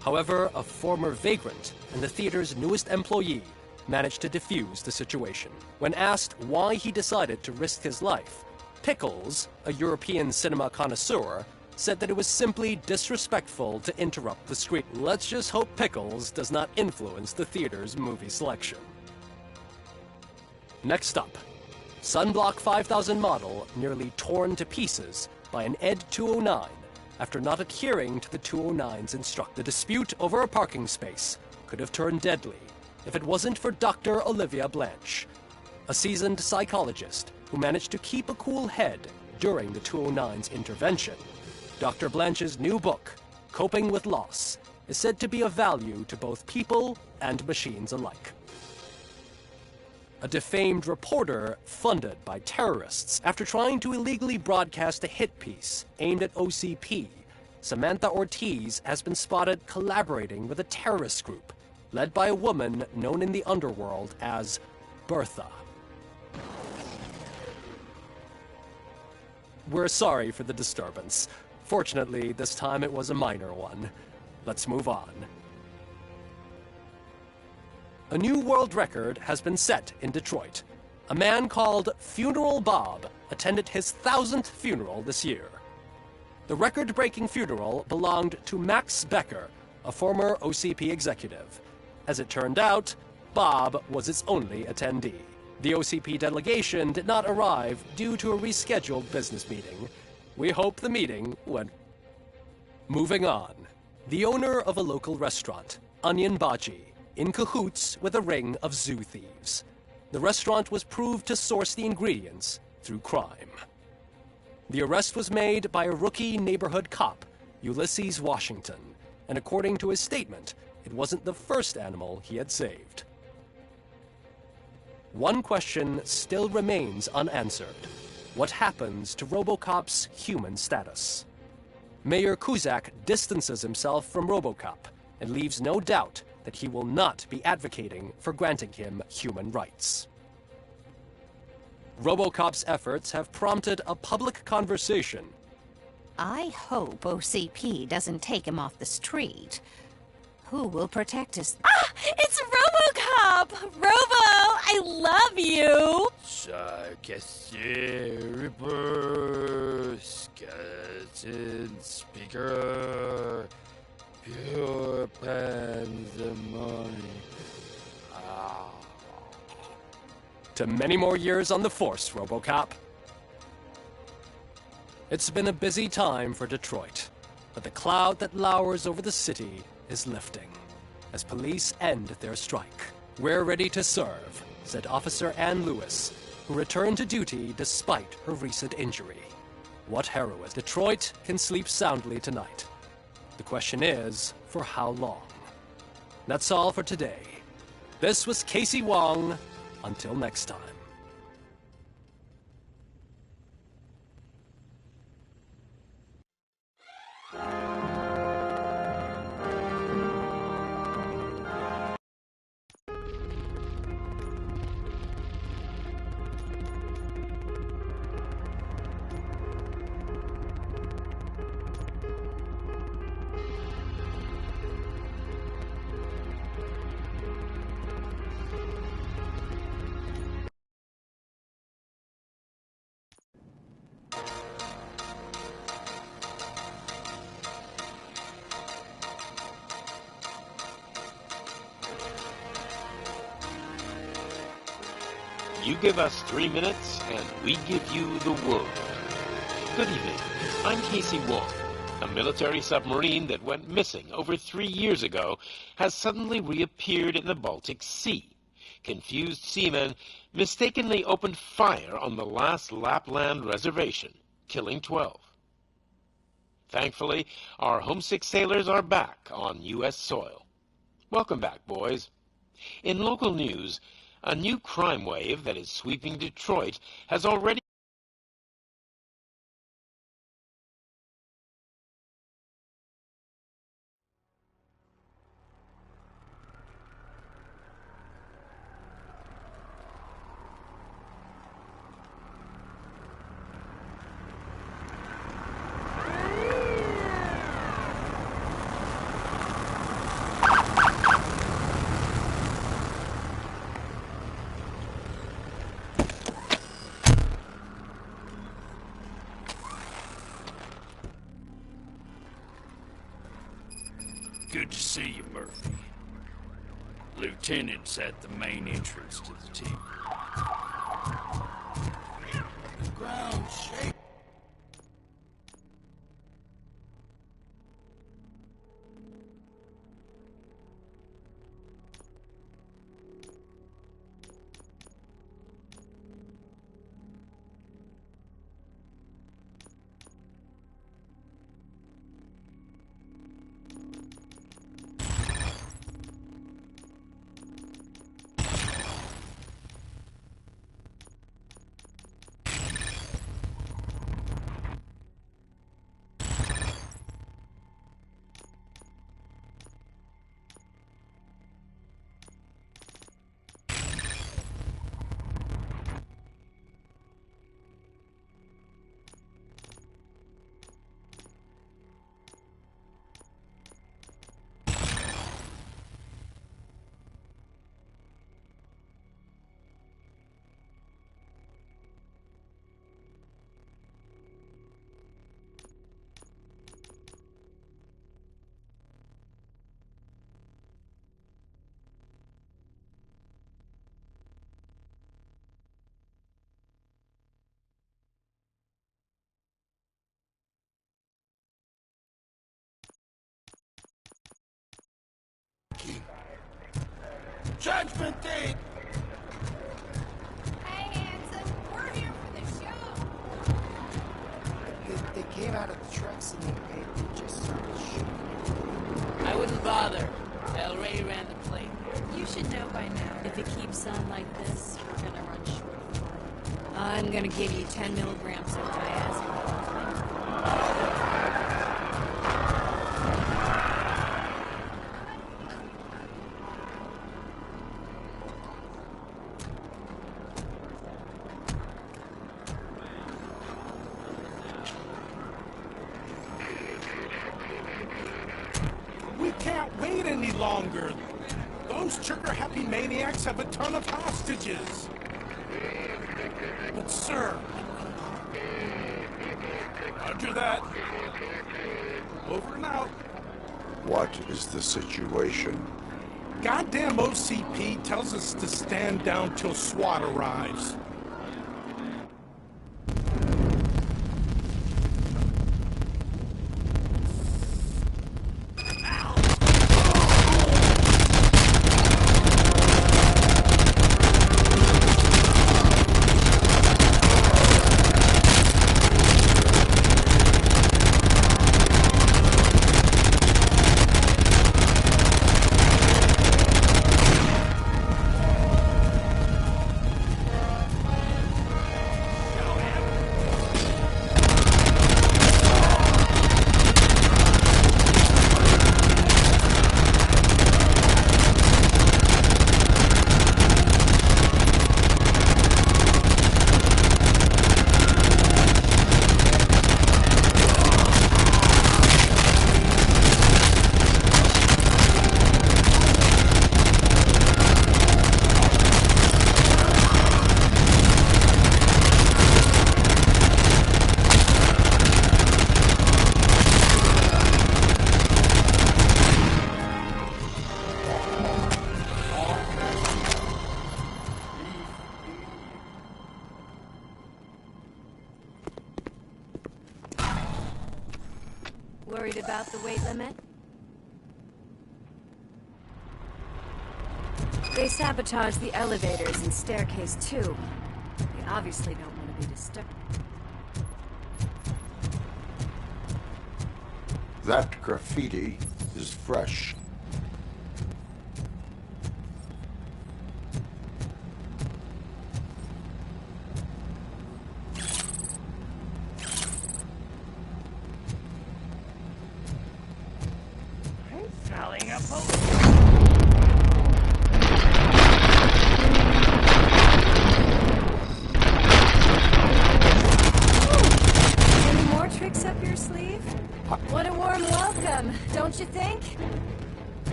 Speaker 20: However, a former vagrant and the theater's newest employee managed to defuse the situation. When asked why he decided to risk his life, Pickles, a European cinema connoisseur, said that it was simply disrespectful to interrupt the screen. Let's just hope Pickles does not influence the theater's movie selection. Next up, Sunblock 5000 model nearly torn to pieces by an Ed 209 after not adhering to the 209's instruct. The dispute over a parking space could have turned deadly if it wasn't for Dr. Olivia Blanche, a seasoned psychologist who managed to keep a cool head during the 209's intervention. Dr. Blanche's new book, Coping with Loss, is said to be of value to both people and machines alike. A defamed reporter funded by terrorists after trying to illegally broadcast a hit piece aimed at OCP, Samantha Ortiz has been spotted collaborating with a terrorist group led by a woman known in the underworld as Bertha. We're sorry for the disturbance. Fortunately, this time it was a minor one. Let's move on. A new world record has been set in Detroit. A man called Funeral Bob attended his 1000th funeral this year. The record-breaking funeral belonged to Max Becker, a former OCP executive. As it turned out, Bob was its only attendee. The OCP delegation did not arrive due to a rescheduled business meeting. We hope the meeting went. Moving on. The owner of a local restaurant, Onion Baji, in cahoots with a ring of zoo thieves. The restaurant was proved to source the ingredients through crime. The arrest was made by a rookie neighborhood cop, Ulysses Washington, and according to his statement, it wasn't the first animal he had saved. One question still remains unanswered. What happens to Robocop's human status? Mayor Cusack distances himself from Robocop and leaves no doubt that he will not be advocating for granting him human rights. Robocop's efforts have prompted a public conversation.
Speaker 10: I hope OCP doesn't take him off the street. Who will protect us?
Speaker 22: Ah! It's Robocop! Robo! I love you!
Speaker 23: Reaper, skeleton speaker, pure pandemonium.
Speaker 20: To many more years on the force, Robocop. It's been a busy time for Detroit, but the cloud that lowers over the city is lifting as police end their strike. We're ready to serve
Speaker 11: said Officer Ann Lewis, who returned to duty despite her recent injury. What heroism? Detroit can sleep soundly tonight. The question is, for how long? That's all for today. This was Casey Wong. Until next time.
Speaker 13: You give us 3 minutes, and we give you the world. Good evening. I'm Casey Wong. A military submarine that went missing over 3 years ago has suddenly reappeared in the Baltic Sea. Confused seamen mistakenly opened fire on the last Lapland reservation, killing 12. Thankfully, our homesick sailors are back on U.S. soil. Welcome back, boys. In local news, a new crime wave that is sweeping Detroit has already
Speaker 9: Good to see you, Murphy. Lieutenant's at the main entrance to the team. The ground shake. Judgment Day!
Speaker 14: Hey, handsome, we're here for the show!
Speaker 19: They came out of the trucks and they just started shooting.
Speaker 15: I wouldn't bother. El Rey ran the plate.
Speaker 22: You should know by now, if it keeps on like this, we're gonna run short of blood. I'm gonna give you 10 milligrams of diazepam.
Speaker 9: We can't wait any longer. Those trigger-happy maniacs have a ton of hostages. But, sir... Roger that. Over and out.
Speaker 4: What is the situation?
Speaker 9: Goddamn OCP tells us to stand down till SWAT arrives.
Speaker 8: about the weight limit? They sabotaged the elevators and staircase too. They obviously don't want to be disturbed.
Speaker 4: That graffiti is fresh.
Speaker 5: Smelling a
Speaker 8: Any more tricks up your sleeve? What a warm welcome, don't you think?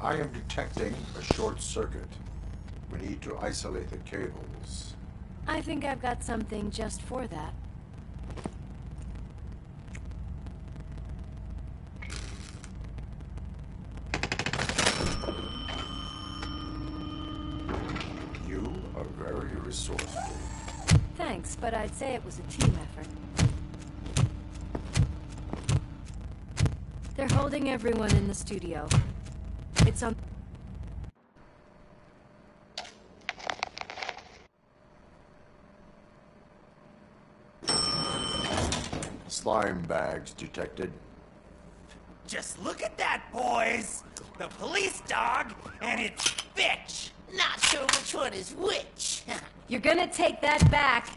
Speaker 4: I am detecting a short circuit. We need to isolate the cables.
Speaker 8: I think I've got something just for that.
Speaker 4: You are very resourceful.
Speaker 8: Thanks, but I'd say it was a team effort. They're holding everyone in the studio. It's on...
Speaker 4: Slime bags detected.
Speaker 3: Just look at that, boys! The police dog and its bitch!
Speaker 15: Not sure which one is which.
Speaker 8: You're gonna take that back.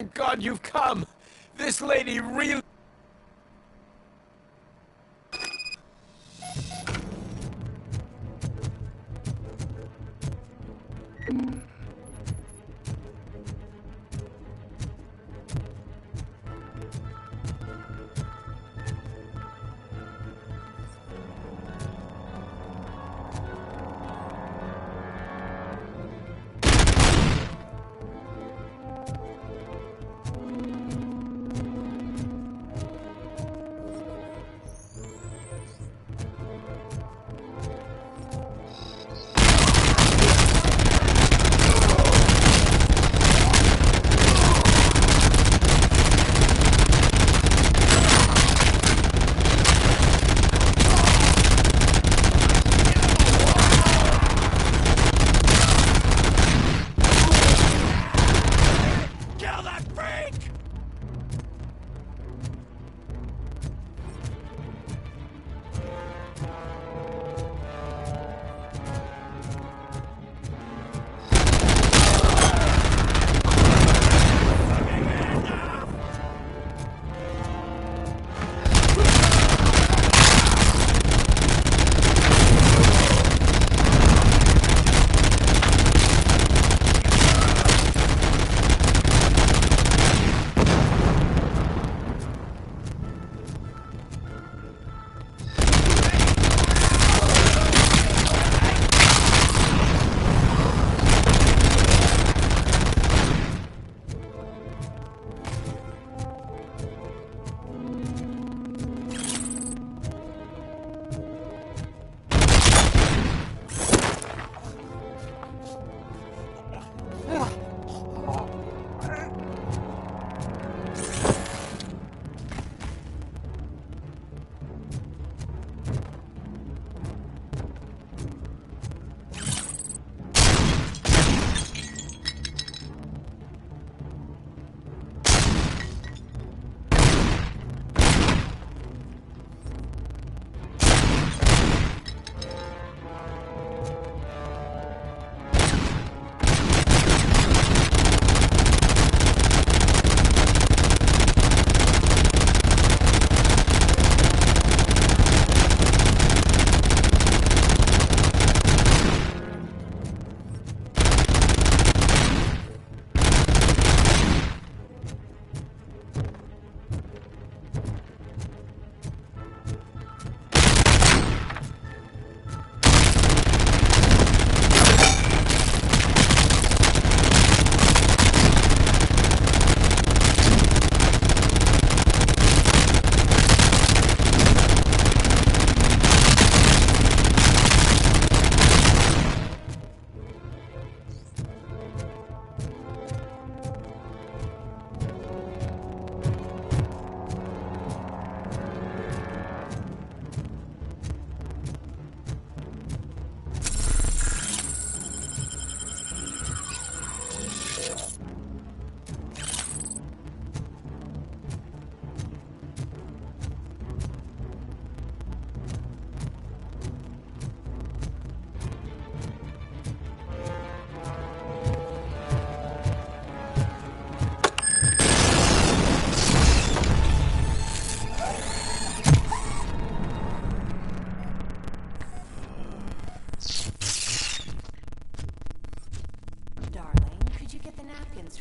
Speaker 3: Thank God you've come! This lady really...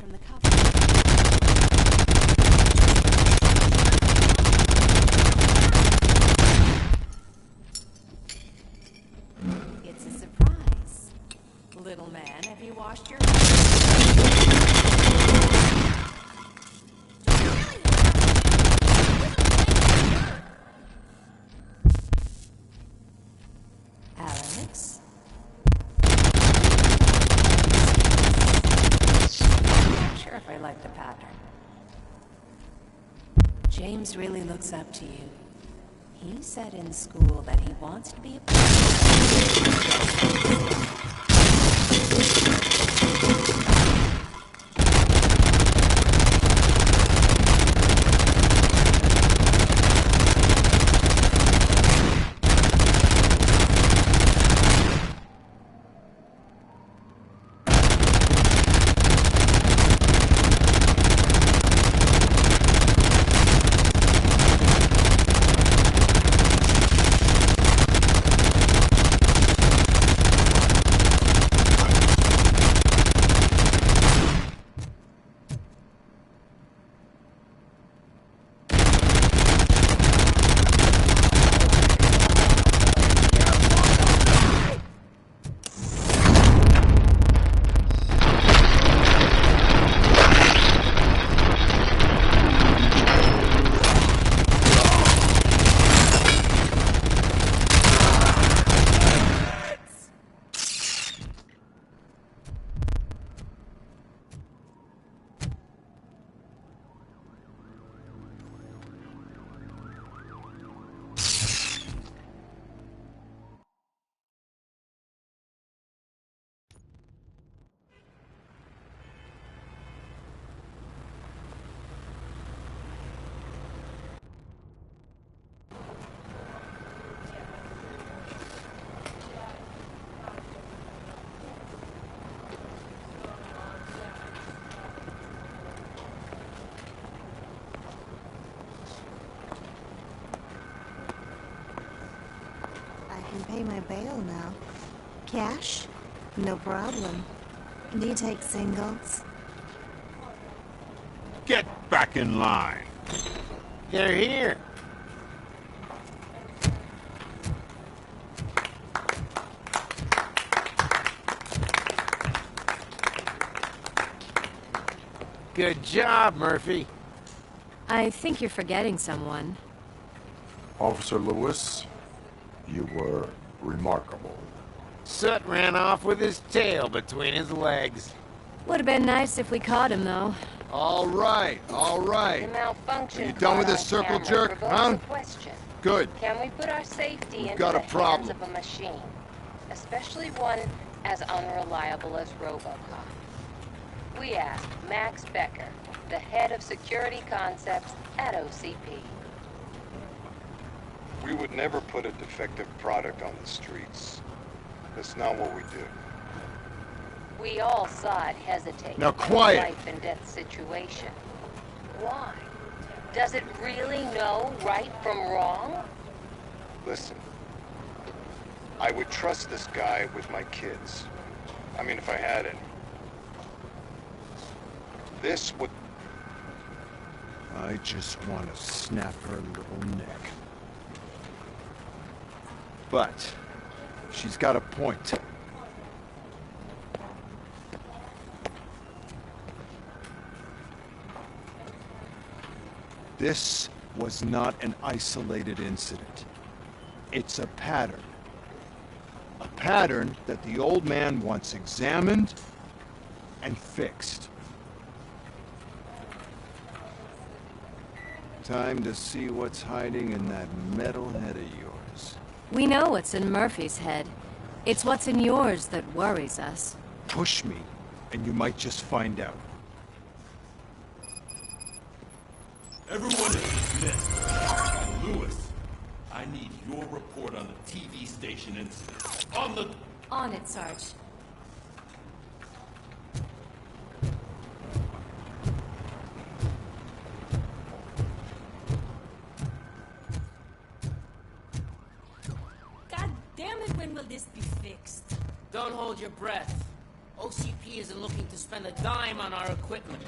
Speaker 8: from the cover. It's a surprise. Little man, have you washed your Alex? I'm not sure if I like the pattern. James really looks up to you. He said in school that he wants to be a
Speaker 7: Pay my bail now. Cash? No problem. Do you take singles?
Speaker 9: Get back in line.
Speaker 3: They're here. Good job, Murphy.
Speaker 8: I think you're forgetting someone.
Speaker 4: Officer Lewis, you were remarkable.
Speaker 3: Soot ran off with his tail between his legs.
Speaker 8: Would have been nice if we caught him, though.
Speaker 9: All right, all right.
Speaker 16: The malfunction
Speaker 9: Are you done with this
Speaker 16: caught
Speaker 9: circle
Speaker 16: on
Speaker 9: jerk,
Speaker 16: camera
Speaker 9: huh?
Speaker 16: provokes a question.
Speaker 9: Good.
Speaker 16: Can we put our safety
Speaker 9: We've
Speaker 16: into
Speaker 9: got
Speaker 16: the
Speaker 9: a problem.
Speaker 16: hands of a machine, especially one as unreliable as Robocop? We asked Max Becker, the head of security concepts at OCP.
Speaker 21: We would never put a defective product on the streets. That's not what we do.
Speaker 16: We all saw it hesitate
Speaker 21: Now,
Speaker 16: in a
Speaker 21: quiet.
Speaker 16: life and death situation. Why? Does it really know right from wrong?
Speaker 21: Listen, I would trust this guy with my kids. I mean, if I had any. This would...
Speaker 9: I just want to snap her little neck. But she's got a point. This was not an isolated incident. It's a pattern. A pattern that the old man wants examined and fixed. Time to see what's hiding in that metal head of yours.
Speaker 8: We know what's in Murphy's head. It's what's in yours that worries us.
Speaker 9: Push me, and you might just find out.
Speaker 12: Everyone is dismissed. Lewis, I need your report on the TV station incident. On the...
Speaker 8: On it, Sarge.
Speaker 22: God damn it, when will this be fixed?
Speaker 24: Don't hold your breath.
Speaker 2: OCP isn't looking to spend a dime on our equipment.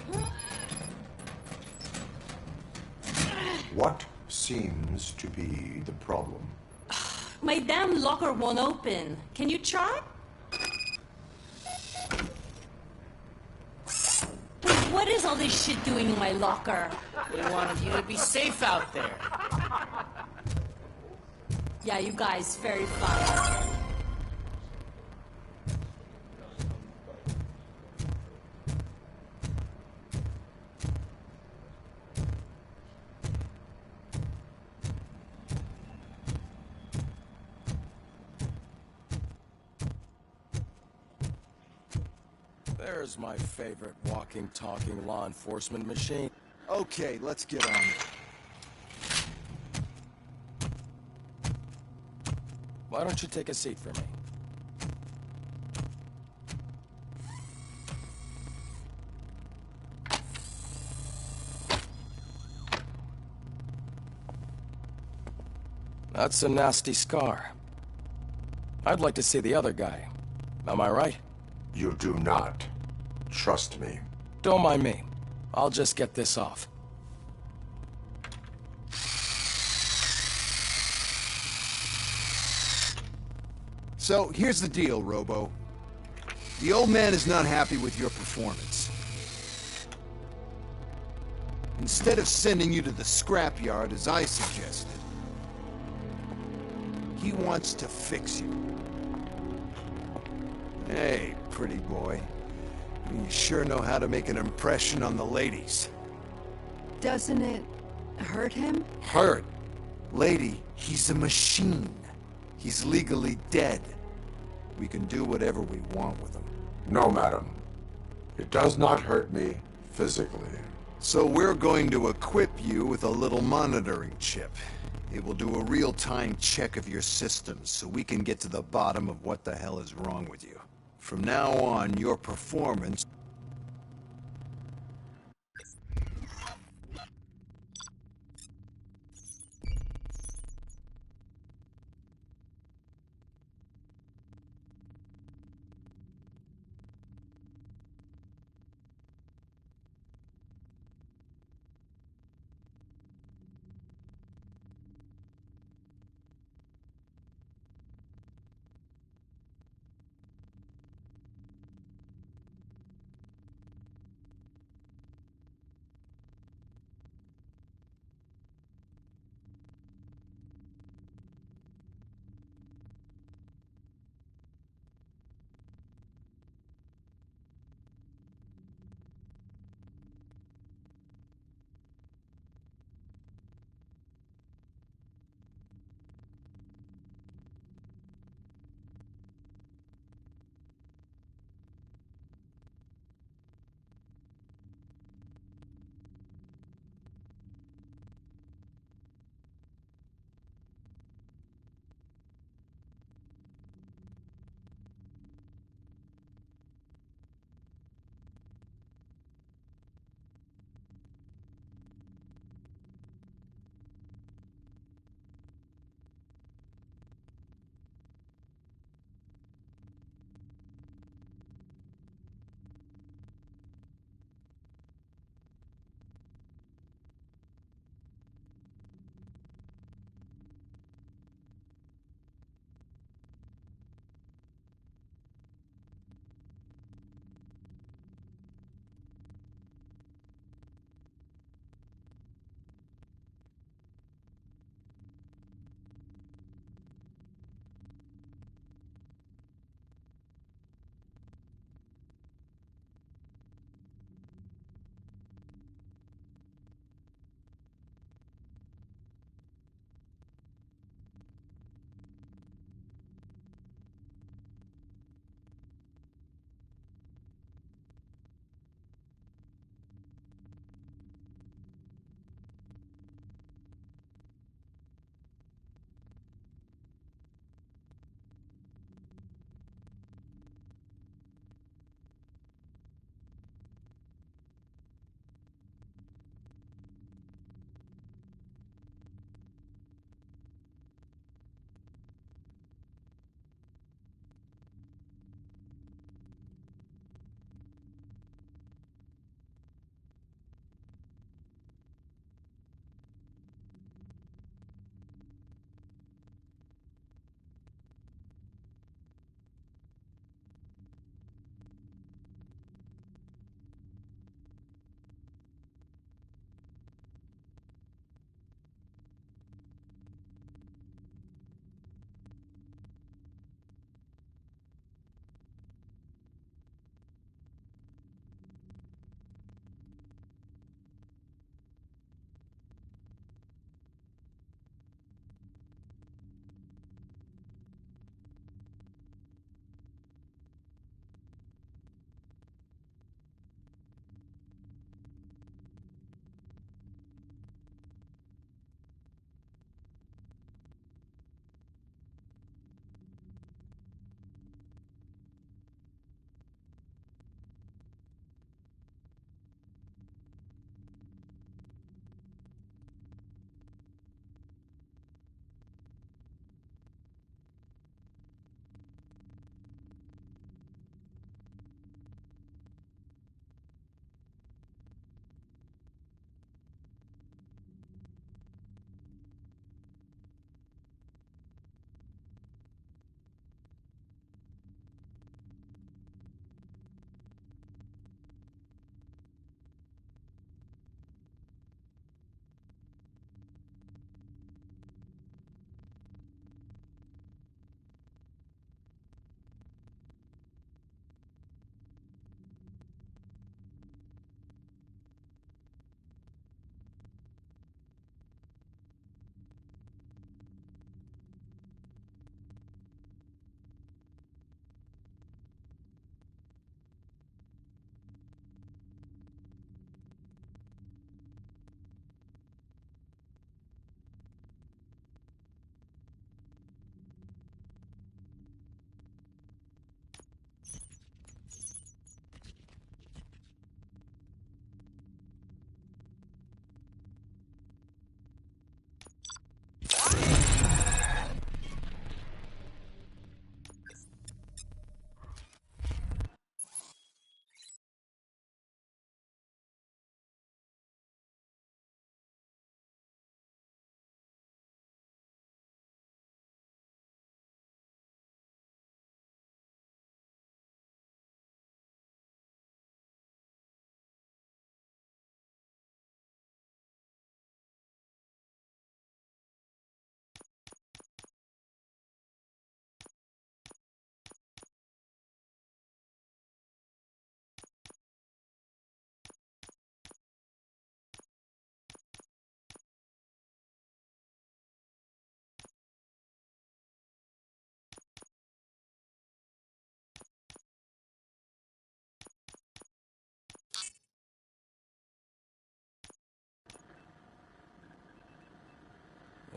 Speaker 4: What seems to be the problem?
Speaker 22: My damn locker won't open. Can you try? What is all this shit doing in my locker?
Speaker 2: We wanted you to be safe out there.
Speaker 22: Yeah, you guys, very fine.
Speaker 6: There's my favorite walking, talking law enforcement machine.
Speaker 9: Okay, let's get on it.
Speaker 6: Why don't you take a seat for me? That's a nasty scar. I'd like to see the other guy. Am I right?
Speaker 4: You do not. Trust me.
Speaker 6: Don't mind me. I'll just get this off.
Speaker 9: So, here's the deal, Robo. The old man is not happy with your performance. Instead of sending you to the scrapyard as I suggested, he wants to fix you. Hey, pretty boy. You sure know how to make an impression on the ladies.
Speaker 8: Doesn't it hurt him?
Speaker 9: Hurt? Lady, he's a machine. He's legally dead. We can do whatever we want with him.
Speaker 4: No, madam. It does not hurt me physically.
Speaker 9: So we're going to equip you with a little monitoring chip. It will do a real-time check of your systems so we can get to the bottom of what the hell is wrong with you. From now on, your performance...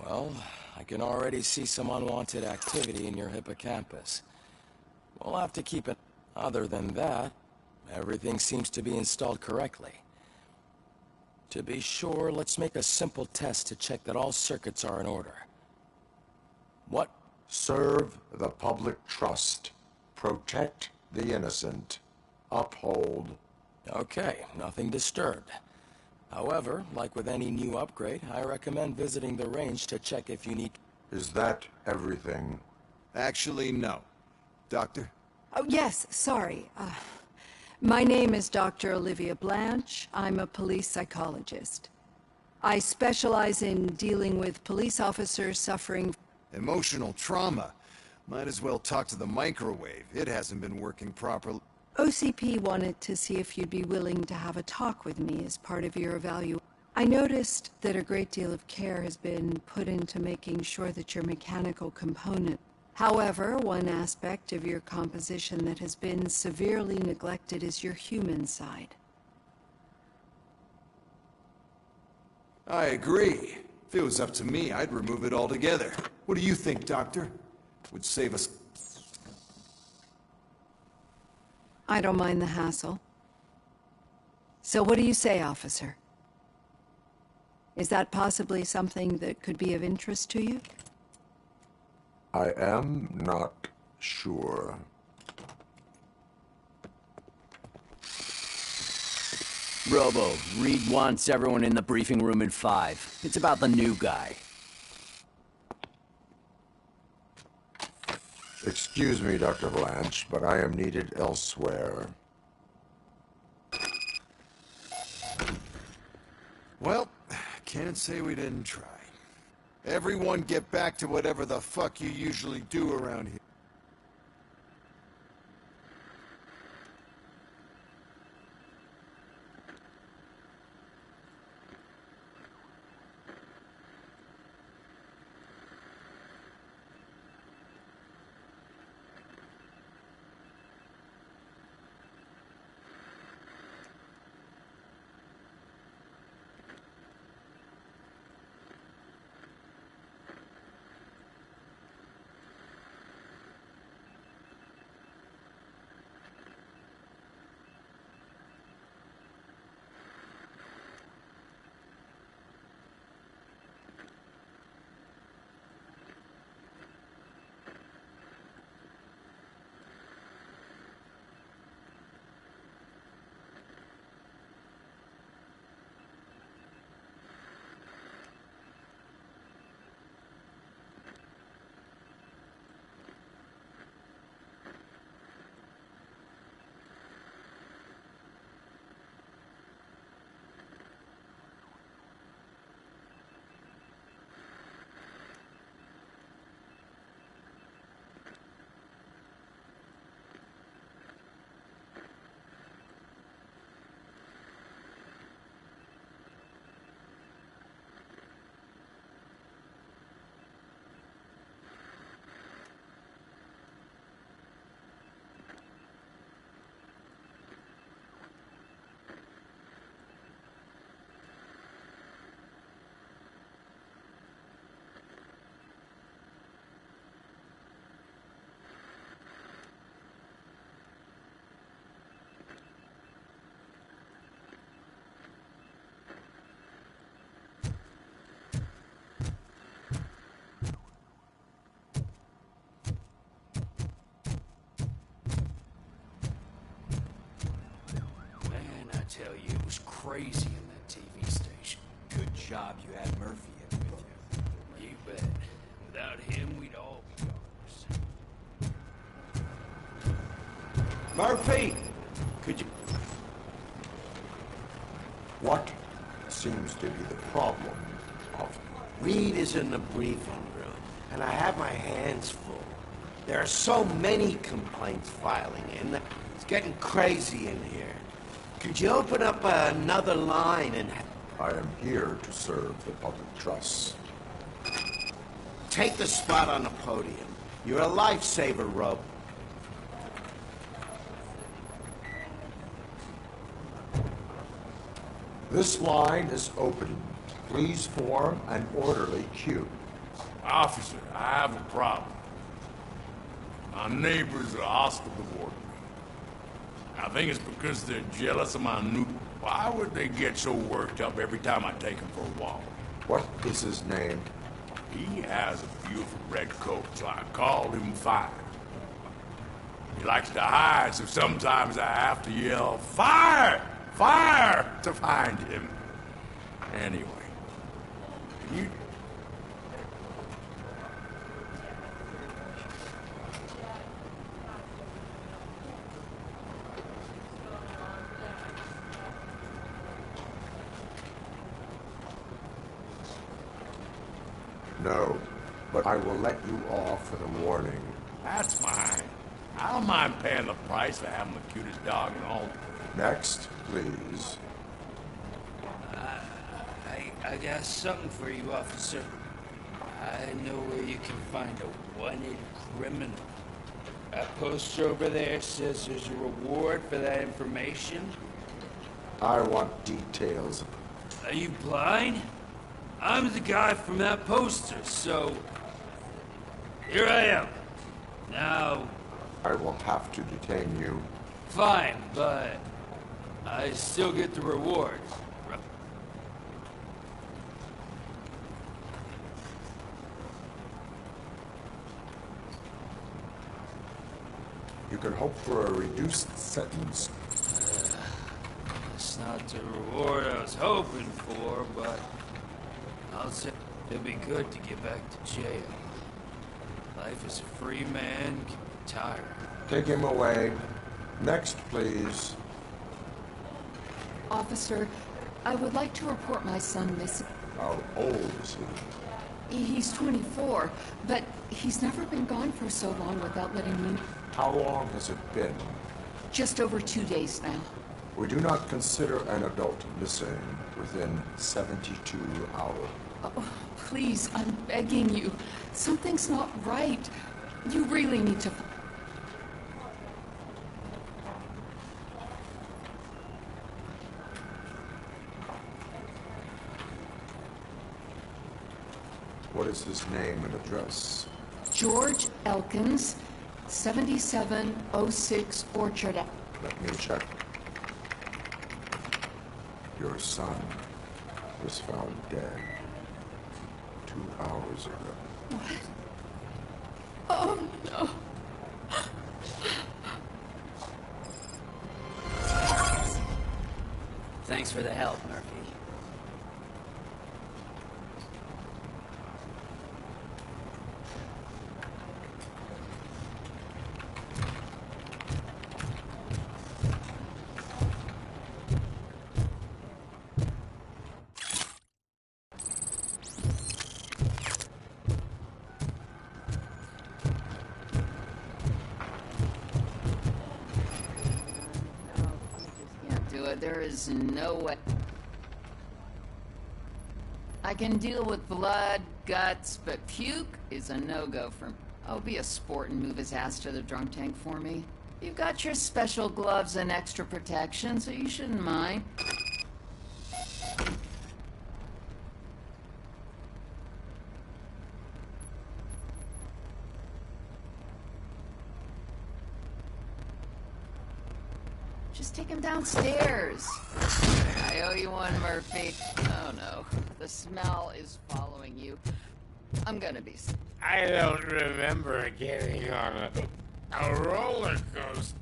Speaker 6: Well, I can already see some unwanted activity in your hippocampus. We'll have to keep it. Other than that, everything seems to be installed correctly. To be sure, let's make a simple test to check that all circuits are in order. What?
Speaker 4: Serve the public trust. Protect the innocent. Uphold.
Speaker 6: Okay, nothing disturbed. However, like with any new upgrade, I recommend visiting the range to check if you need...
Speaker 4: Is that everything?
Speaker 1: Actually, no. Doctor?
Speaker 8: Oh, yes, sorry. My name is Dr. Olivia Blanche. I'm a police psychologist. I specialize in dealing with police officers suffering...
Speaker 1: Emotional trauma. Might as well talk to the microwave. It hasn't been working properly.
Speaker 8: OCP wanted to see if you'd be willing to have a talk with me as part of your evaluation. I noticed that a great deal of care has been put into making sure that your mechanical component... However, one aspect of your composition that has been severely neglected is your human side.
Speaker 1: I agree. If it was up to me, I'd remove it altogether. What do you think, Doctor? Would save us...
Speaker 8: I don't mind the hassle. So what do you say, officer? Is that possibly something that could be of interest to you?
Speaker 4: I am not sure.
Speaker 17: Robo, Reed wants everyone in the briefing room at 5. It's about the new guy.
Speaker 4: Excuse me, Dr. Blanche, but I am needed elsewhere.
Speaker 1: Well, can't say we didn't try. Everyone get back to whatever the fuck you usually do around here.
Speaker 12: Tell you, it was crazy in that TV station. Good job you had Murphy in with you. You bet. Without him, we'd all be goners. Murphy! Could you...
Speaker 4: What seems to be the problem, Officer?
Speaker 3: Reed is in the briefing room, and I have my hands full. There are so many complaints filing in. It's getting crazy in here. Could you open up another line and...
Speaker 4: I am here to serve the public trust.
Speaker 3: Take the spot on the podium. You're a lifesaver, Rob.
Speaker 4: This line is open. Please form an orderly queue.
Speaker 9: Officer, I have a problem. My neighbors are hostile toward me. I think it's because they're jealous of my new... Why would they get so worked up every time I take him for a walk?
Speaker 4: What is his name?
Speaker 9: He has a beautiful red coat, so I called him Fire. He likes to hide, so sometimes I have to yell, Fire! Fire! To find him. Anyway, you...
Speaker 4: No, but I will let you off with a warning.
Speaker 9: That's fine. I don't mind paying the price for having the cutest dog in all.
Speaker 4: Next, please.
Speaker 12: I got something for you, officer. I know where you can find a wanted criminal. That poster over there says there's a reward for that information.
Speaker 4: I want details.
Speaker 12: Are you blind? I'm the guy from that poster, so... Here I am. Now...
Speaker 4: I will have to detain you.
Speaker 12: Fine, but... I still get the reward.
Speaker 4: You can hope for a reduced sentence.
Speaker 12: It's not the reward I was hoping for, but... I'll say it'd be good to get back to jail. Life as a free man can be tiring.
Speaker 4: Take him away. Next, please.
Speaker 8: Officer, I would like to report my son missing.
Speaker 4: How old is he?
Speaker 8: He's 24, but he's never been gone for so long without letting me...
Speaker 4: How long has it been?
Speaker 8: Just over 2 days now.
Speaker 4: We do not consider an adult missing within 72 hours.
Speaker 8: Oh, please, I'm begging you. Something's not right. You really need to...
Speaker 4: What is his name and address?
Speaker 8: George Elkins, 7706 Orchard Ave.
Speaker 4: Let me check. Your son was found dead 2 hours ago.
Speaker 8: What? Oh, no.
Speaker 17: Thanks for the help, Murphy.
Speaker 8: There is no way. I can deal with blood, guts, but puke is a no-go for me. I'll be a sport and move his ass to the drunk tank for me. You've got your special gloves and extra protection, so you shouldn't mind. Just take him downstairs. I owe you one, Murphy. Oh no, the smell is following you. I'm gonna be...
Speaker 10: I don't remember getting on a roller coaster.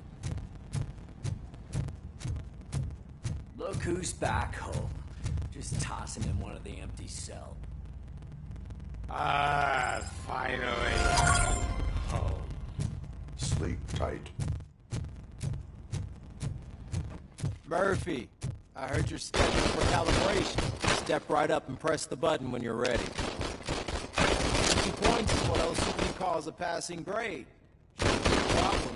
Speaker 17: Look who's back home. Just toss him in one of the empty cells.
Speaker 10: Finally.
Speaker 4: Home. Sleep tight.
Speaker 6: Murphy, I heard you're scheduled for calibration. Step right up and press the button when you're ready. 50 points is what OCP calls a passing grade. Shouldn't be a problem.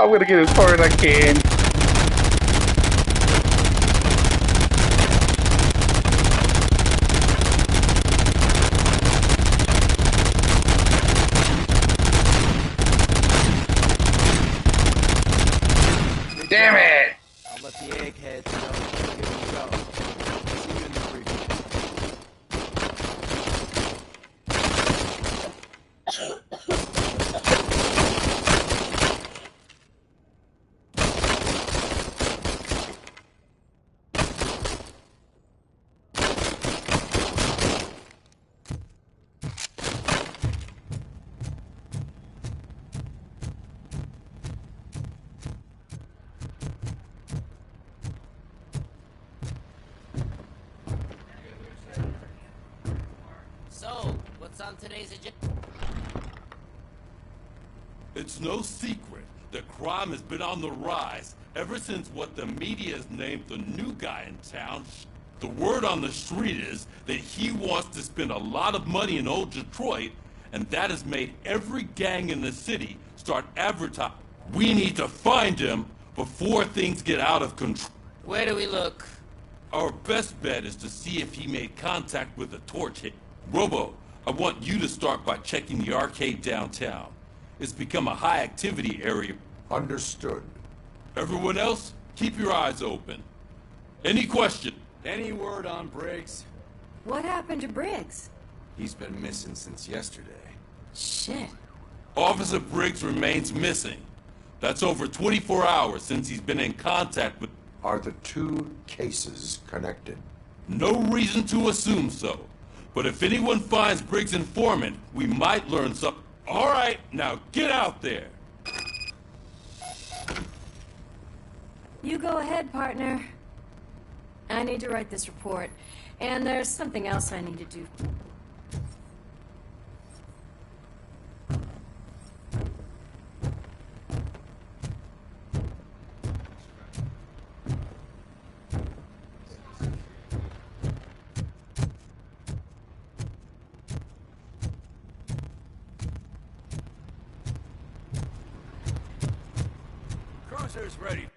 Speaker 18: I'm gonna get as far as I can. Damn it!
Speaker 17: I'll let the eggheads know when you go. See you in the briefing.
Speaker 2: So, what's on today's agenda?
Speaker 20: It's no secret that crime has been on the rise ever since what the media has named the new guy in town. The word on the street is that he wants to spend a lot of money in old Detroit, and that has made every gang in the city start advertising. We need to find him before things get out of control.
Speaker 2: Where do we look?
Speaker 20: Our best bet is to see if he made contact with the torch hit. Robo, I want you to start by checking the arcade downtown. It's become a high-activity area.
Speaker 4: Understood.
Speaker 20: Everyone else, keep your eyes open. Any question?
Speaker 1: Any word on Briggs?
Speaker 22: What happened to Briggs?
Speaker 1: He's been missing since yesterday.
Speaker 22: Shit.
Speaker 20: Officer Briggs remains missing. That's over 24 hours since he's been in contact with...
Speaker 4: Are the two cases connected?
Speaker 20: No reason to assume so. But if anyone finds Briggs' informant, we might learn something. All right, now get out there.
Speaker 22: You go ahead, partner. I need to write this report. And there's something else I need to do.
Speaker 1: Cruiser's ready.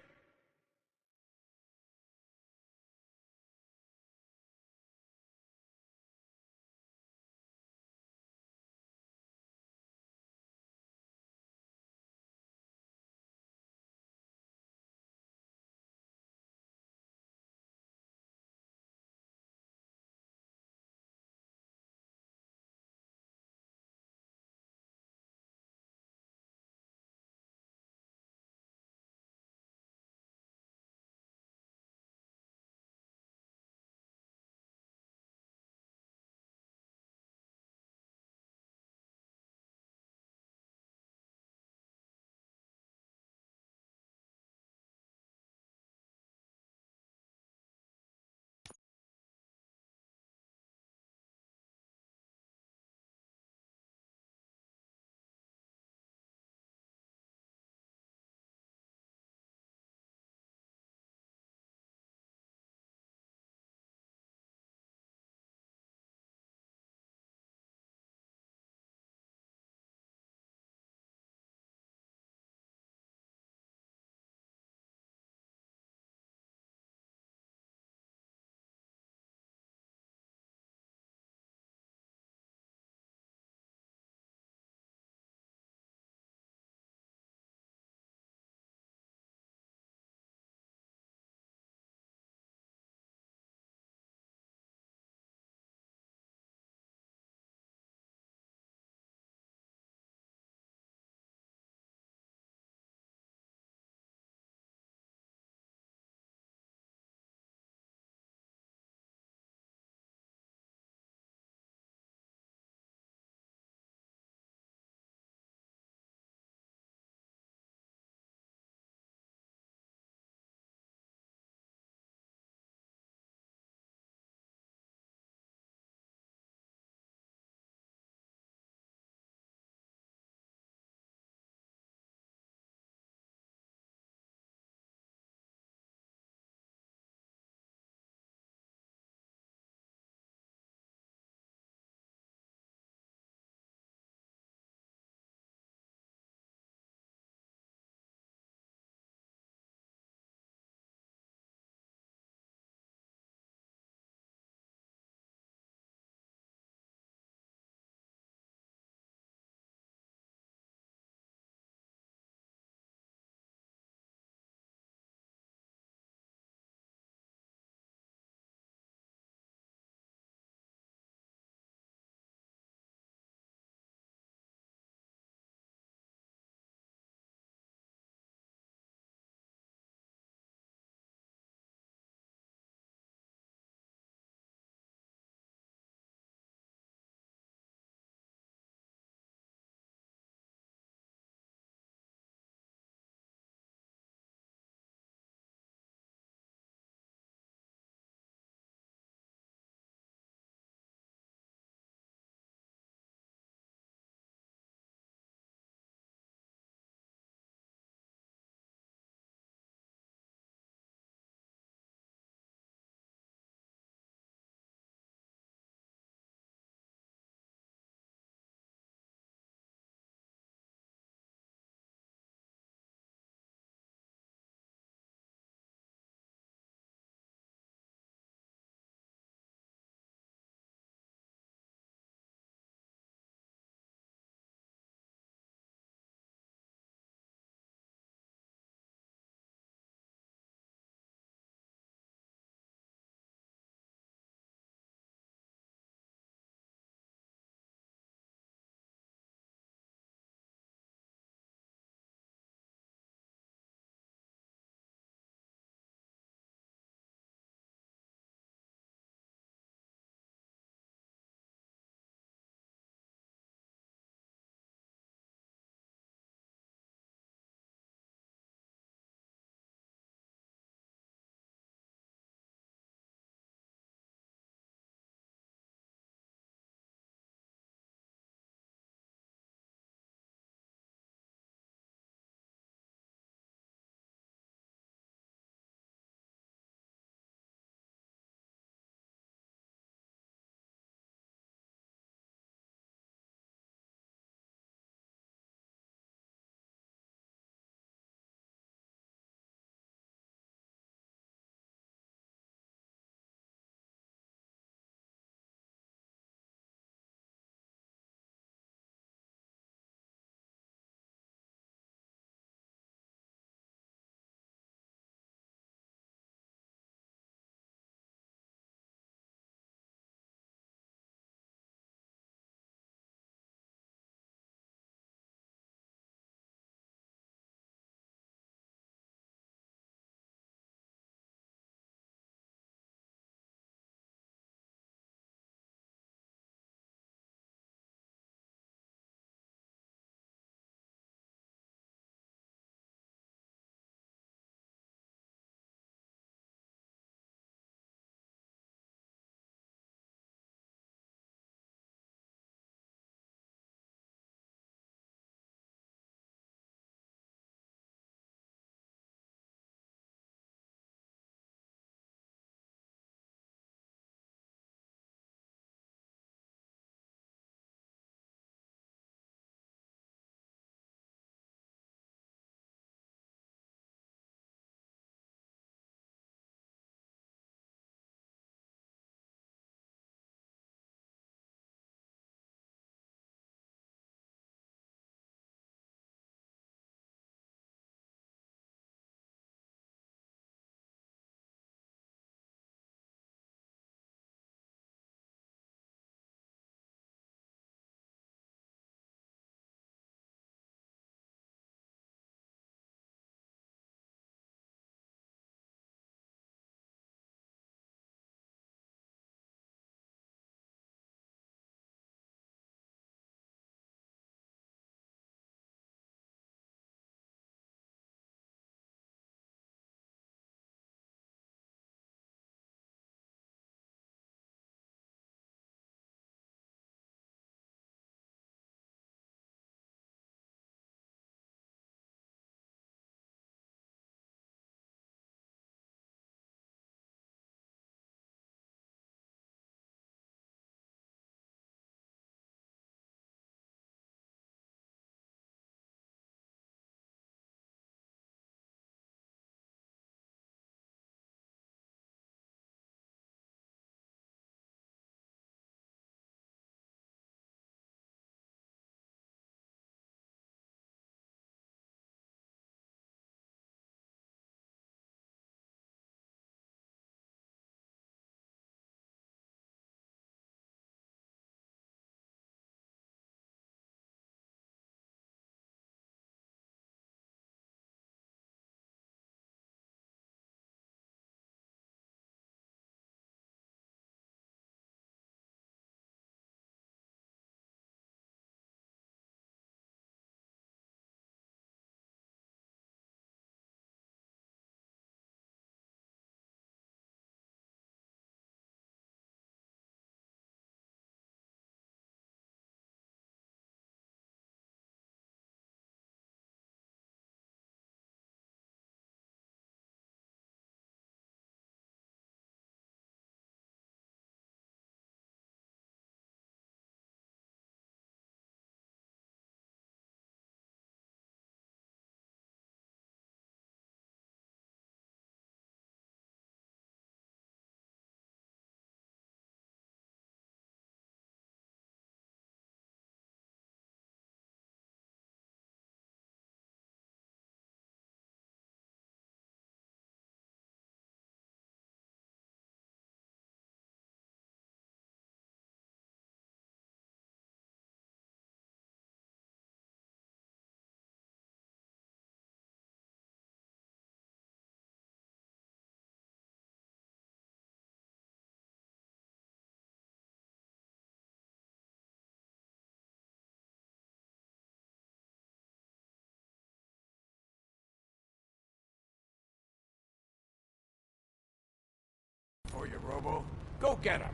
Speaker 5: Robo. Go get him.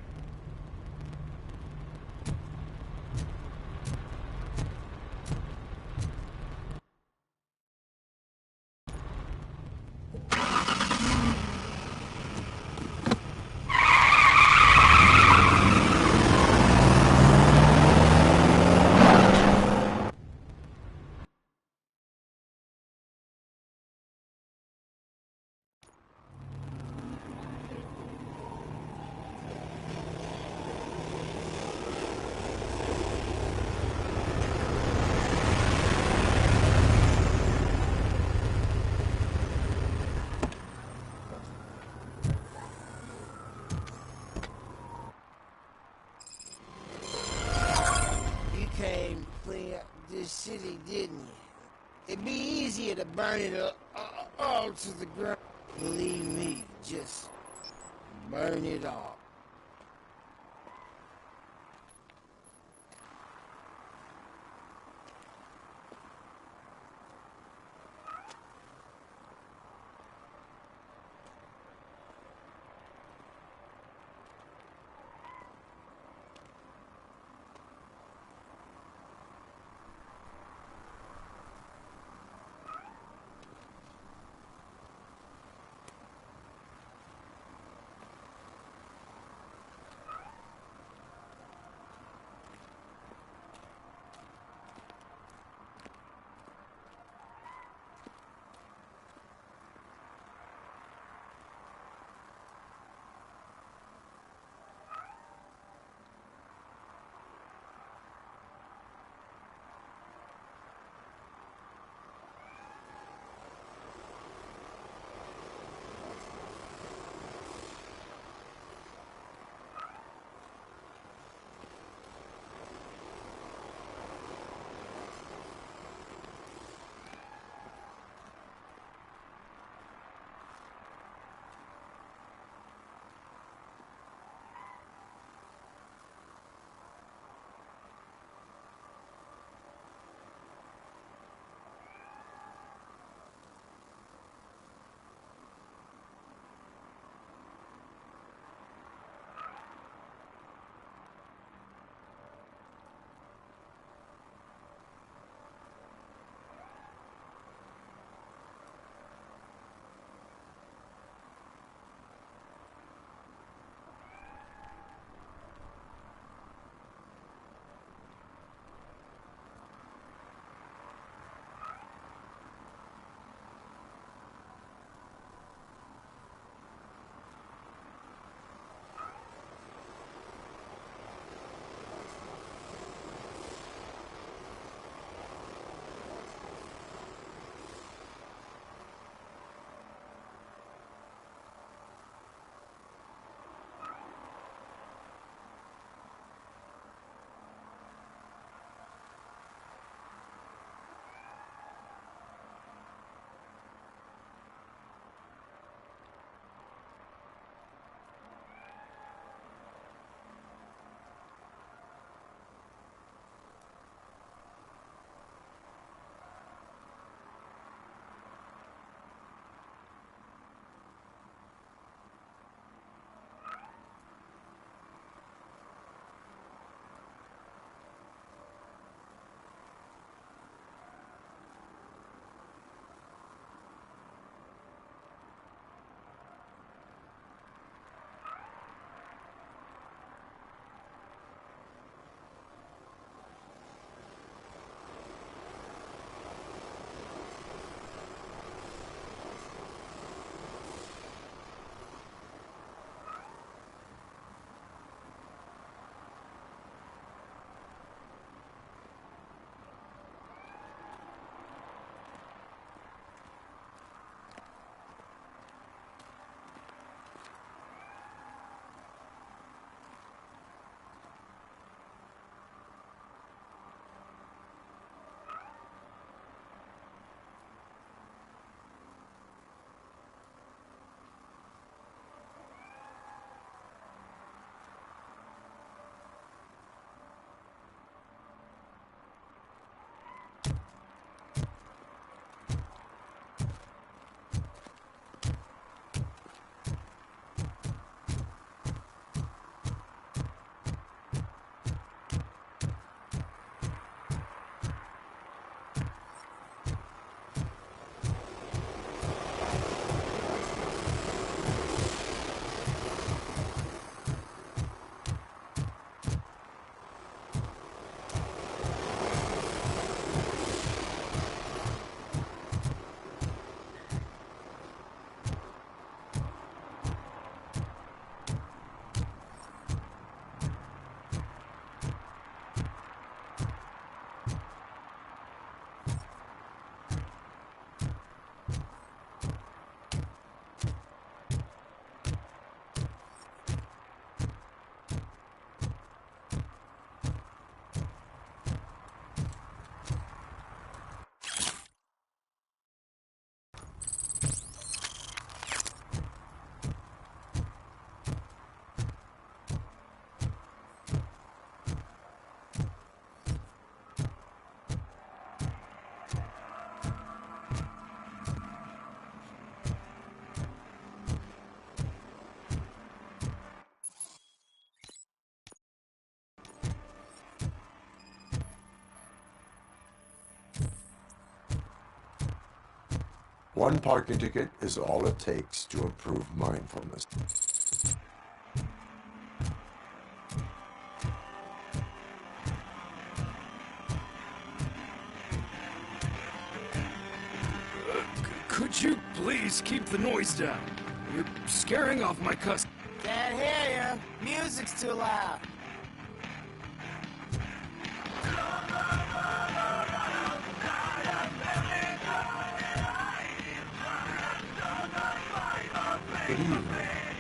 Speaker 19: You came to clean up this city, didn't you? It'd be easier to burn it all to the ground. Believe me, just burn it all.
Speaker 4: One parking ticket is all it takes to improve mindfulness.
Speaker 12: Could you please keep the noise down? You're scaring off my customers.
Speaker 19: Can't hear you. Music's too loud.
Speaker 4: Good evening.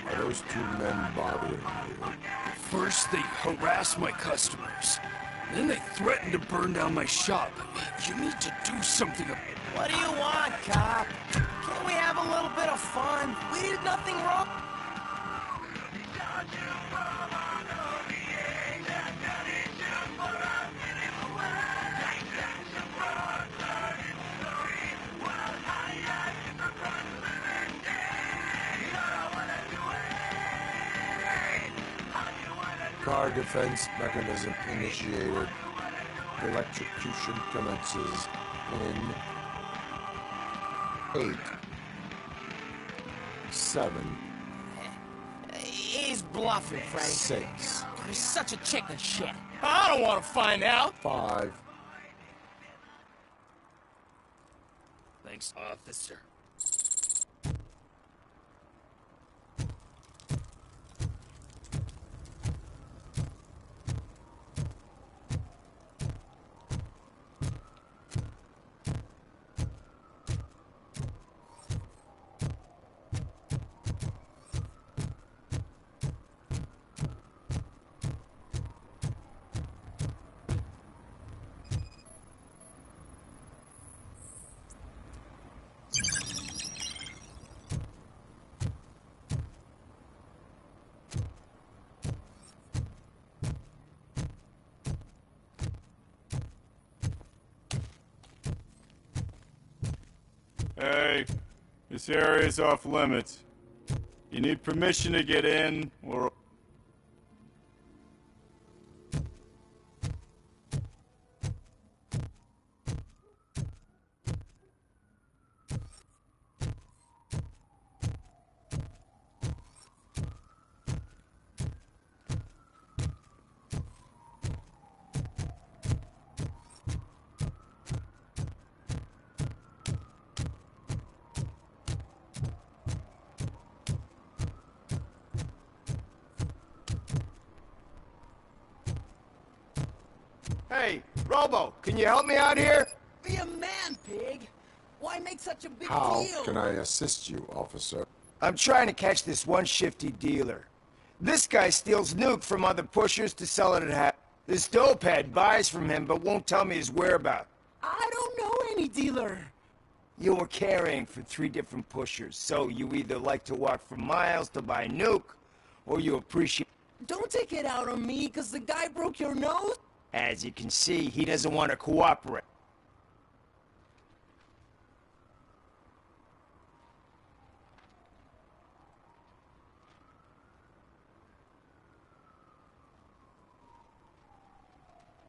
Speaker 4: Are those two men bothering you?
Speaker 12: First, they harass my customers. Then they threaten to burn down my shop. You need to do something about it.
Speaker 19: What do you want, cop? Can't we have a little bit of fun? We did nothing wrong.
Speaker 4: Car defense mechanism initiated. Electrocution commences in 8, 7,
Speaker 19: He's bluffing, Frank.
Speaker 4: 6.
Speaker 19: He's such a chicken shit. I don't want to find out.
Speaker 4: 5.
Speaker 12: Thanks, officer.
Speaker 11: Hey, this area is off limits. You need permission to get in, or...
Speaker 3: Hey, Robo, can you help me out here?
Speaker 19: Be a man, pig. Why make such a big
Speaker 4: How
Speaker 19: deal?
Speaker 4: can I assist you, officer?
Speaker 3: I'm trying to catch this one shifty dealer. This guy steals nuke from other pushers to sell it at half. This dopehead buys from him but won't tell me his whereabouts.
Speaker 19: I don't know any dealer.
Speaker 3: You were carrying for 3 different pushers, so you either like to walk for miles to buy nuke, or you appreciate...
Speaker 19: Don't take it out on me, because the guy broke your nose.
Speaker 3: As you can see, he doesn't want to cooperate.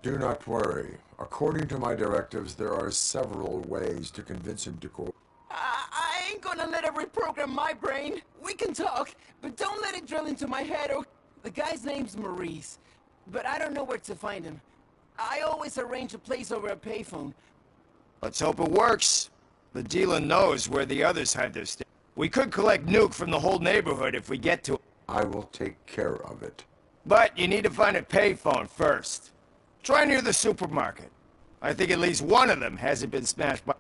Speaker 4: Do not worry. According to my directives, there are several ways to convince him to cooperate.
Speaker 19: I ain't gonna let it reprogram my brain. We can talk, but don't let it drill into my head. The guy's name's Maurice, but I don't know where to find him. I always arrange a place over a payphone.
Speaker 3: Let's hope it works. The dealer knows where the others have their stuff. We could collect nuke from the whole neighborhood if we get to it.
Speaker 4: I will take care of it.
Speaker 3: But you need to find a payphone first. Try near the supermarket. I think at least one of them hasn't been smashed by...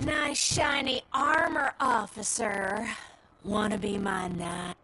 Speaker 22: Nice shiny armor, officer. Wanna be my knight?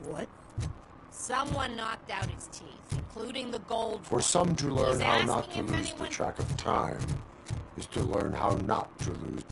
Speaker 19: What?
Speaker 2: Someone knocked out his teeth, including the gold
Speaker 4: For
Speaker 2: one.
Speaker 4: some to learn
Speaker 2: He's
Speaker 4: how not to
Speaker 2: asking if
Speaker 4: lose the
Speaker 2: anyone-
Speaker 4: track of time is to learn how not to lose.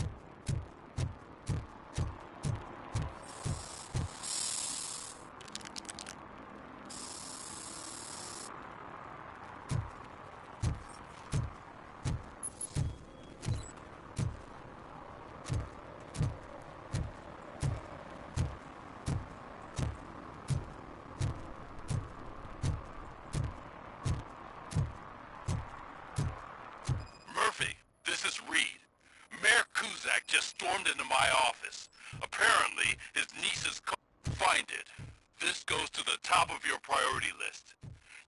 Speaker 20: Murphy, this is Reed. Mayor Kuzak just stormed into my office. Apparently, his niece's find it. This goes to the top of your priority list.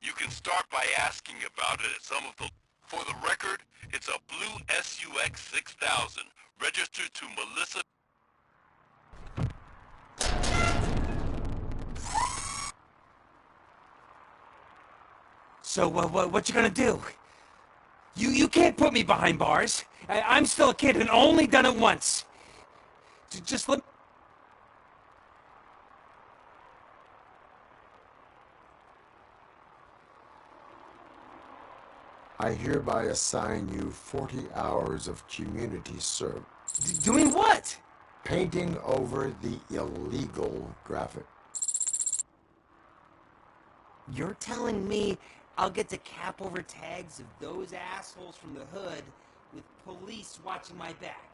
Speaker 20: You can start by asking about it at some of the... For the record, it's a blue SUX 6000, registered to Melissa...
Speaker 13: So, what you gonna do? You can't put me behind bars. I'm still a kid and only done it once. Just let...
Speaker 4: I hereby assign you 40 hours of community service.
Speaker 13: Doing what?
Speaker 4: Painting over the illegal graphic.
Speaker 13: You're telling me I'll get to cap over tags of those assholes from the hood with police watching my back?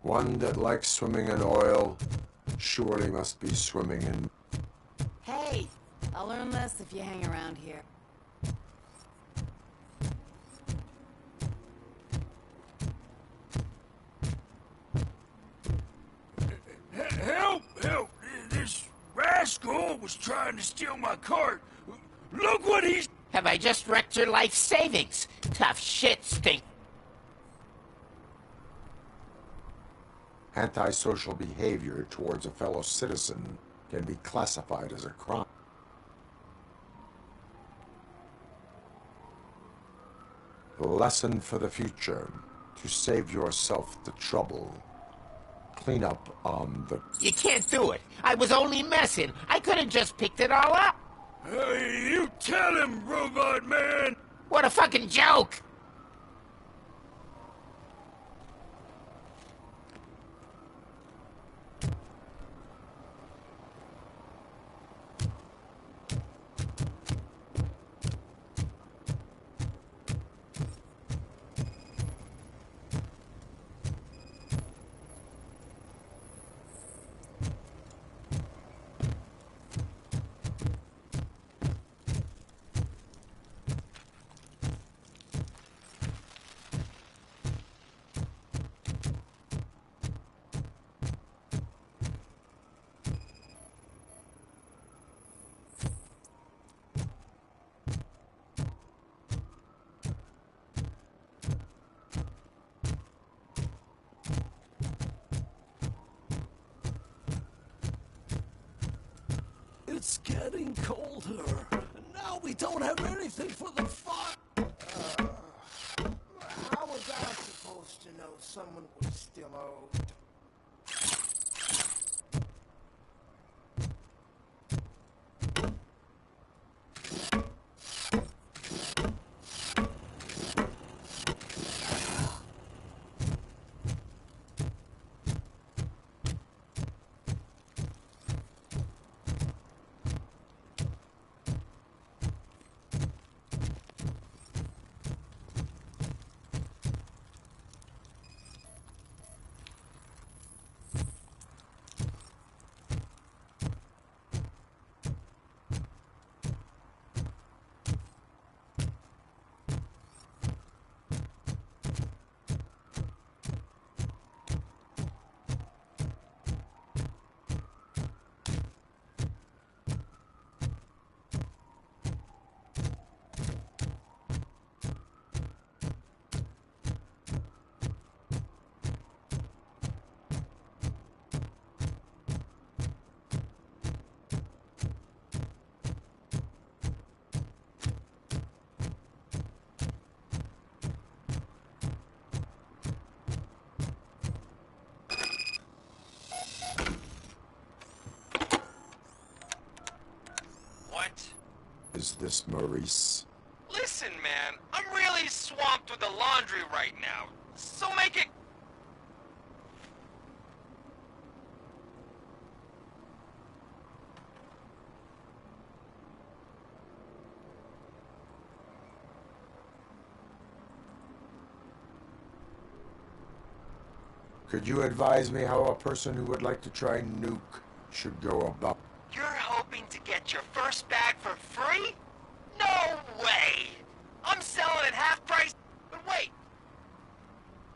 Speaker 4: One that likes swimming in oil surely must be swimming in...
Speaker 22: Hey, I'll learn less if you hang around here.
Speaker 9: Help! Help! This rascal was trying to steal my cart. Look what he's...
Speaker 15: Have I just wrecked your life savings? Tough shit, stink.
Speaker 4: Antisocial behavior towards a fellow citizen can be classified as a crime. Lesson for the future. To save yourself the trouble. Clean up on the...
Speaker 18: You can't do it. I was only messing. I could have just picked it all up.
Speaker 9: Hey, you tell him, Robot Man!
Speaker 18: What a fucking joke!
Speaker 9: It's getting colder, and now we don't have anything for the fire.
Speaker 19: How was I supposed to know someone was still owed?
Speaker 4: Is this Maurice?
Speaker 13: Listen, man, I'm really swamped with the laundry right now, so make it...
Speaker 4: Could you advise me how a person who would like to try nuke should go about?
Speaker 13: You're hoping to get your first bag for free? No way! I'm selling at half price. But wait,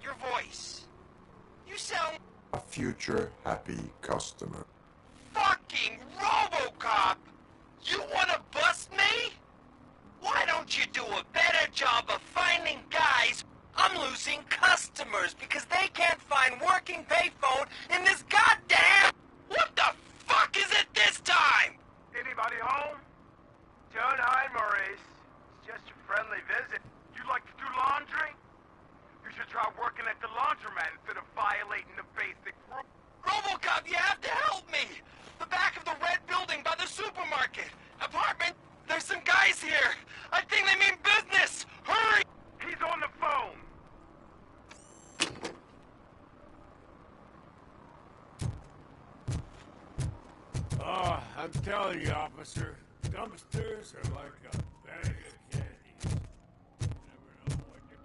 Speaker 13: your voice. You sound...
Speaker 4: A future happy customer.
Speaker 13: Fucking Robocop! You wanna bust me? Why don't you do a better job of finding guys? I'm losing customers because they can't find working payphone in this goddamn... What the fuck is it this time?
Speaker 7: Anybody home? Don't hide, Maurice. It's just a friendly visit. You like to do laundry? You should try working at the laundromat instead of violating the basic rules.
Speaker 13: Robocop, you have to help me! The back of the red building by the supermarket. Apartment, there's some guys here. I think they mean business. Hurry!
Speaker 7: He's on the phone.
Speaker 9: Oh, I'm telling you, officer, dumpsters are like a bag of candies. Never know what you...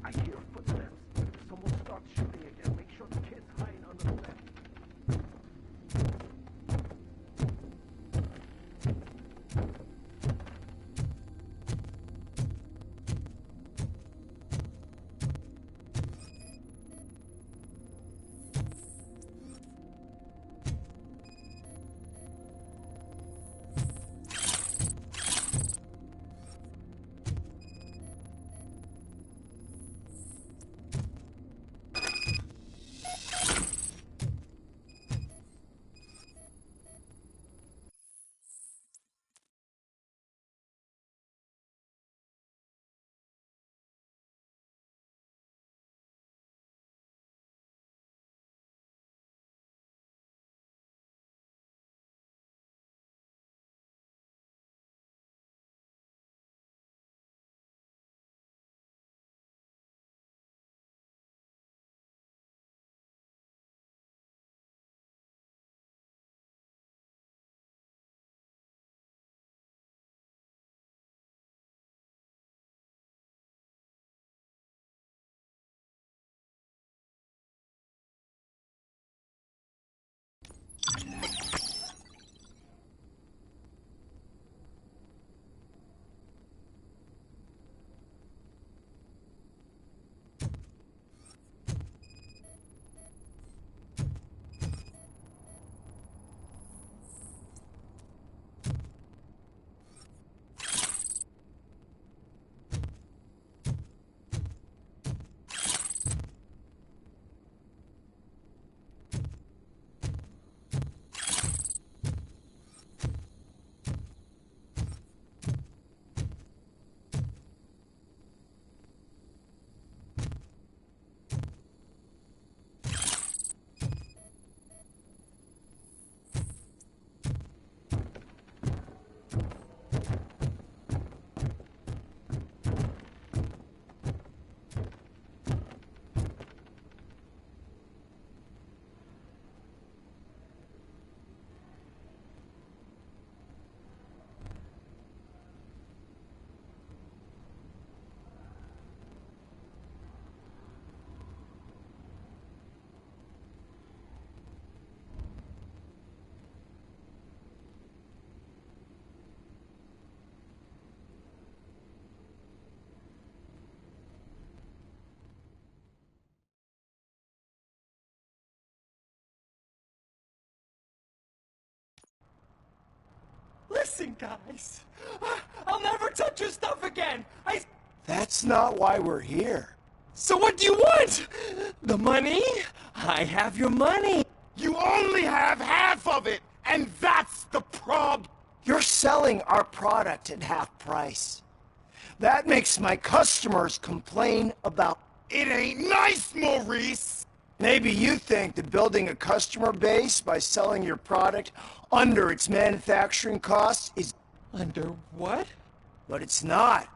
Speaker 9: I hear footsteps. If someone starts shooting again, make sure the kid's hiding under the bed.
Speaker 14: Listen, guys. I'll never touch your stuff again.
Speaker 9: That's not why we're here.
Speaker 14: So what do you want? The money? I have your money.
Speaker 9: You only have half of it, and that's the problem. You're selling our product at half price. That makes my customers complain about... It ain't nice, Maurice! Maybe you think that building a customer base by selling your product under its manufacturing costs is...
Speaker 14: Under what?
Speaker 9: But it's not.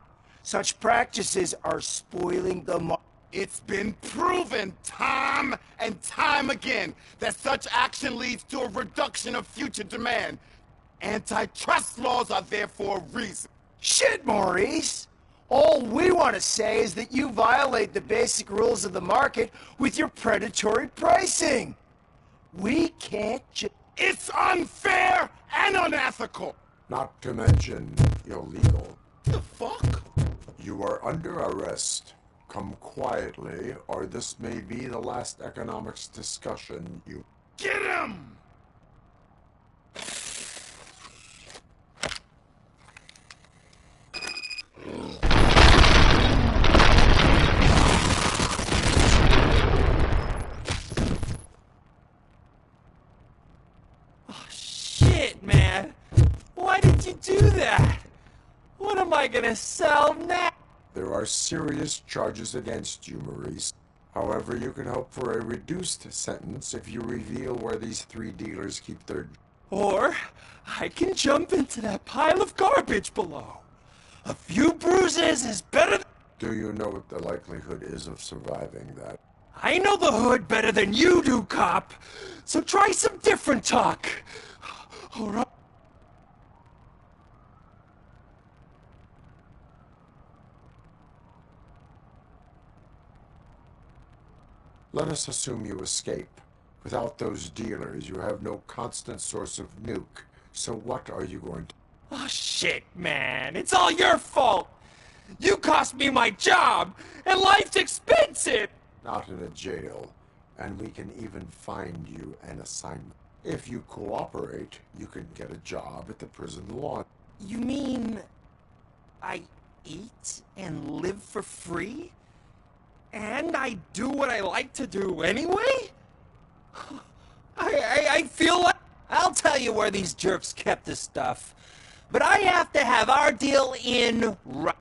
Speaker 9: Such practices are spoiling the market.
Speaker 7: It's been proven time and time again that such action leads to a reduction of future demand. Antitrust laws are there for a reason.
Speaker 9: Shit, Maurice! All we want to say is that you violate the basic rules of the market with your predatory pricing. We can't
Speaker 7: It's unfair and unethical!
Speaker 4: Not to mention illegal.
Speaker 7: The fuck?
Speaker 4: You are under arrest. Come quietly, or this may be the last economics discussion you...
Speaker 7: Get him!
Speaker 14: Oh, shit, man. Why did you do that? What am I gonna sell now?
Speaker 4: There are serious charges against you, Maurice. However, you can hope for a reduced sentence if you reveal where these 3 dealers keep their...
Speaker 14: Or I can jump into that pile of garbage below. A few bruises is better than...
Speaker 4: Do you know what the likelihood is of surviving that?
Speaker 14: I know the hood better than you do, cop. So try some different talk. All right.
Speaker 4: Let us assume you escape. Without those dealers, you have no constant source of nuke. So what are you going to...
Speaker 14: Oh, shit, man. It's all your fault. You cost me my job, and life's expensive.
Speaker 4: Not in a jail, and we can even find you an assignment. If you cooperate, you can get a job at the prison lawn.
Speaker 14: You mean I eat and live for free? And I do what I like to do anyway? I feel like... I'll tell you where these jerks kept the stuff. But I have to have our deal in right.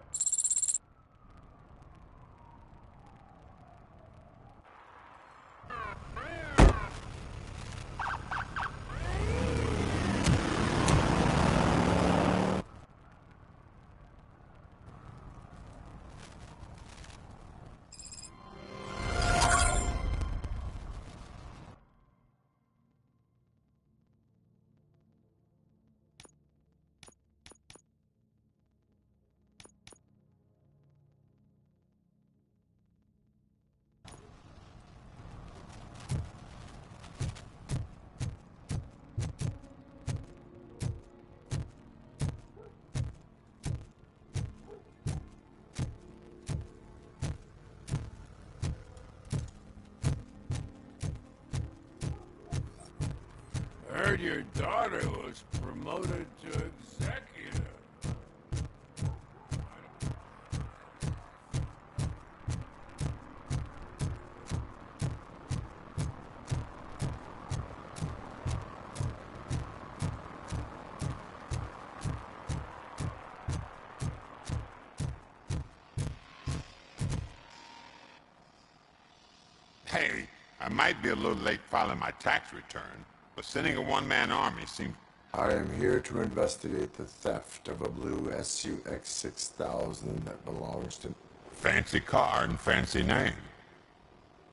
Speaker 10: Heard your daughter was promoted to executive.
Speaker 16: Hey, I might be a little late filing my tax return, but sending a one-man army seems...
Speaker 4: I am here to investigate the theft of a blue SUX 6000 that belongs to...
Speaker 16: Fancy car and fancy name.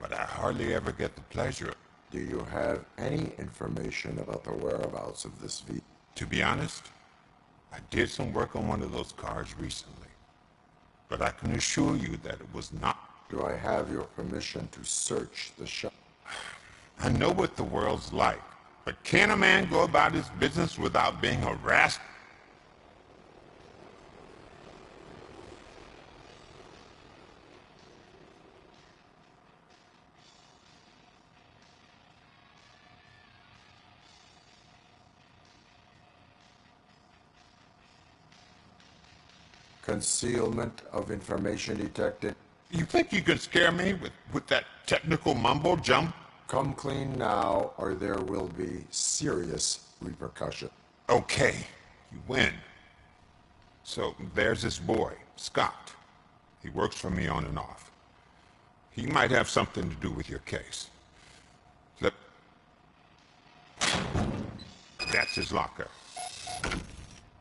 Speaker 16: But I hardly ever get the pleasure.
Speaker 4: Do you have any information about the whereabouts of this vehicle?
Speaker 16: To be honest, I did some work on one of those cars recently. But I can assure you that it was not...
Speaker 4: Do I have your permission to search the shop?
Speaker 16: I know what the world's like, but can a man go about his business without being harassed?
Speaker 4: Concealment of information detected.
Speaker 16: You think you can scare me with that technical mumbo jump?
Speaker 4: Come clean now, or there will be serious repercussion.
Speaker 16: Okay, you win. So there's this boy, Scott. He works for me on and off. He might have something to do with your case. That's his locker.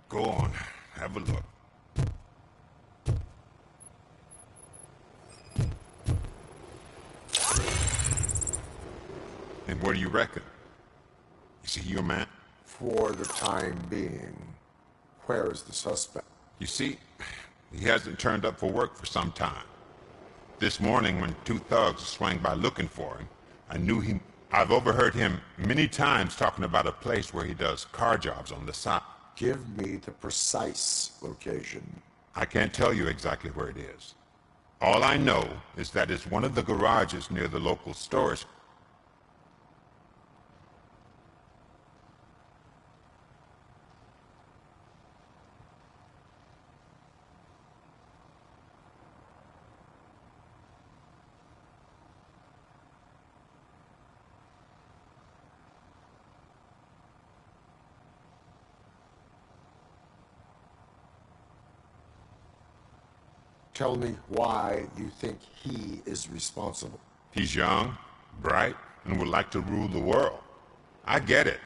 Speaker 16: Go on, have a look. And what do you reckon? Is he your man?
Speaker 4: For the time being. Where is the suspect?
Speaker 16: You see, he hasn't turned up for work for some time. This morning, when two thugs swang by looking for him, I knew I've overheard him many times talking about a place where he does car jobs on the side.
Speaker 4: Give me the precise location.
Speaker 16: I can't tell you exactly where it is. All I know is that it's one of the garages near the local storage.
Speaker 4: Tell me why you think he is responsible.
Speaker 16: He's young, bright, and would like to rule the world. I get it.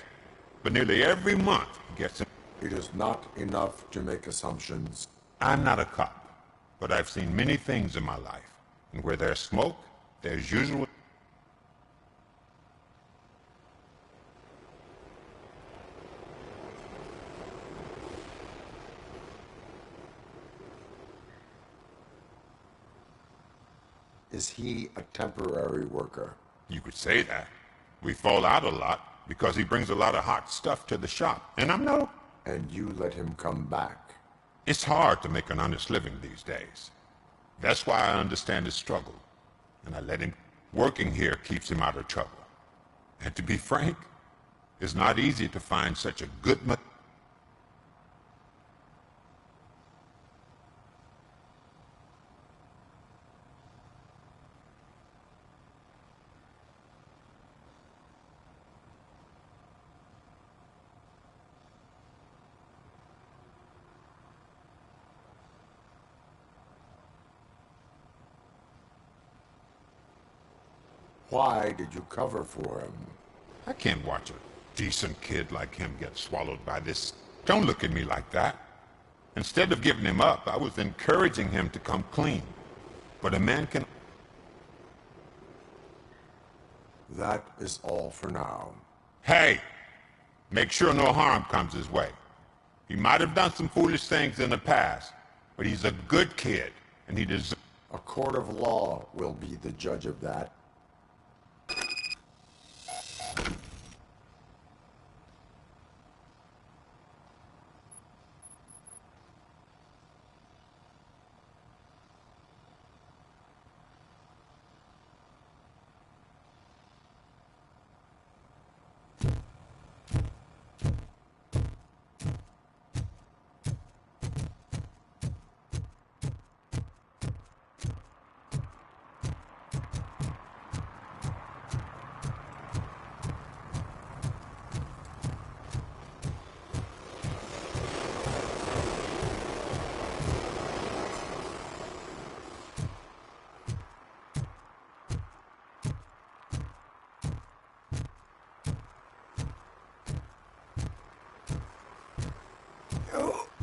Speaker 16: But nearly every month he gets...
Speaker 4: It is not enough to make assumptions.
Speaker 16: I'm not a cop, but I've seen many things in my life. And where there's smoke, there's usually...
Speaker 4: Is he a temporary worker?
Speaker 16: You could say that. We fall out a lot because he brings a lot of hot stuff to the shop, and I'm no...
Speaker 4: And you let him come back?
Speaker 16: It's hard to make an honest living these days. That's why I understand his struggle, and I let him... Working here keeps him out of trouble. And to be frank, it's not easy to find such a good...
Speaker 4: Why did you cover for him?
Speaker 16: I can't watch a decent kid like him get swallowed by this... Don't look at me like that. Instead of giving him up, I was encouraging him to come clean. But a man can...
Speaker 4: That is all for now.
Speaker 16: Hey! Make sure no harm comes his way. He might have done some foolish things in the past, but he's a good kid, and he deserves...
Speaker 4: A court of law will be the judge of that.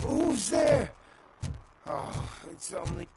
Speaker 19: Who's there? Oh, it's only...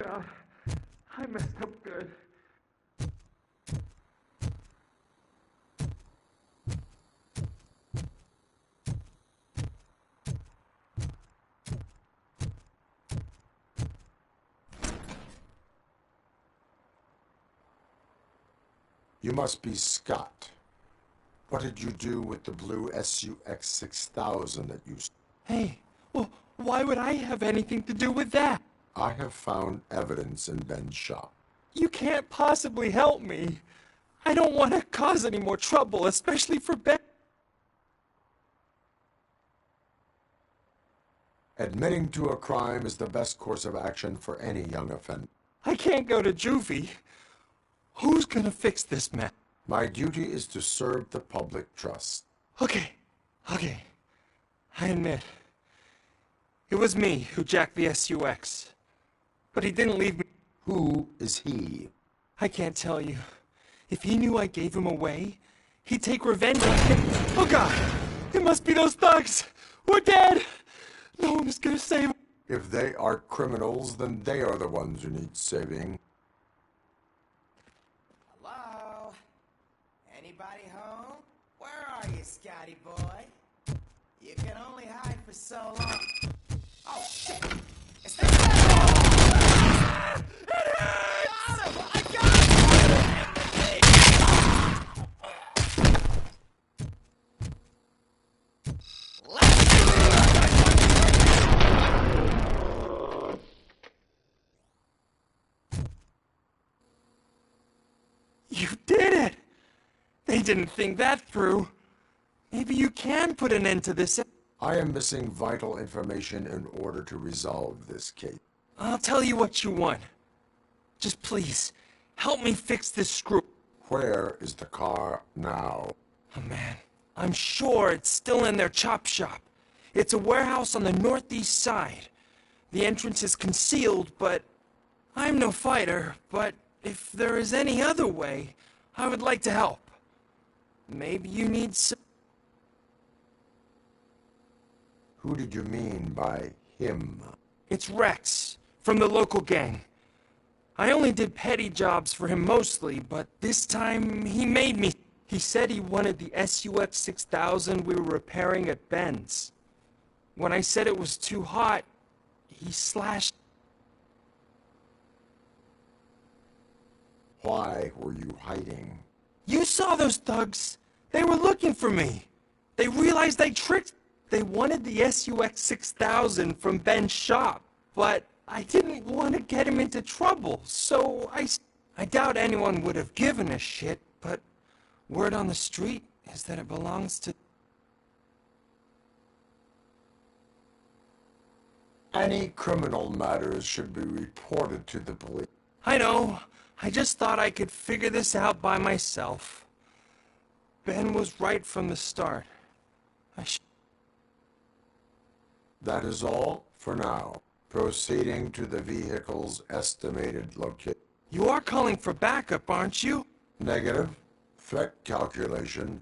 Speaker 8: God. I messed up good.
Speaker 4: You must be Scott. What did you do with the blue SUX 6000 that you...
Speaker 8: Hey, well, why would I have anything to do with that?
Speaker 4: I have found evidence in Ben's shop.
Speaker 8: You can't possibly help me. I don't want to cause any more trouble, especially for Ben.
Speaker 4: Admitting to a crime is the best course of action for any young offender.
Speaker 8: I can't go to juvie. Who's gonna fix this mess?
Speaker 4: My duty is to serve the public trust.
Speaker 8: Okay. I admit. It was me who jacked the SUX. But he didn't leave me.
Speaker 4: Who is he?
Speaker 8: I can't tell you. If he knew I gave him away, he'd take revenge on me. Oh God! It must be those thugs! We're dead! No one is gonna save them.
Speaker 4: If they are criminals, then they are the ones who need saving.
Speaker 13: Hello? Anybody home? Where are you, Scotty boy? You can only hide for so long. Oh, shit! Is that... I got
Speaker 8: You did it! They didn't think that through. Maybe you can put an end to this.
Speaker 4: I am missing vital information in order to resolve this case.
Speaker 8: I'll tell you what you want. Just please, help me fix this screw.
Speaker 4: Where is the car now?
Speaker 8: Oh man, I'm sure it's still in their chop shop. It's a warehouse on the northeast side. The entrance is concealed, but I'm no fighter, but if there is any other way, I would like to help. Maybe you need some...
Speaker 4: Who did you mean by him?
Speaker 8: It's Rex, from the local gang. I only did petty jobs for him mostly, but this time he made me. He said he wanted the SUX 6000 we were repairing at Ben's. When I said it was too hot, he slashed.
Speaker 4: Why were you hiding?
Speaker 8: You saw those thugs. They were looking for me. They realized I tricked. They wanted the SUX 6000 from Ben's shop, but I didn't want to get him into trouble, so I doubt anyone would have given a shit, but word on the street is that it belongs to...
Speaker 4: Any criminal matters should be reported to the police.
Speaker 8: I know. I just thought I could figure this out by myself. Ben was right from the start.
Speaker 4: That is all for now. Proceeding to the vehicle's estimated location.
Speaker 8: You are calling for backup, aren't you?
Speaker 4: Negative. Threat calculation.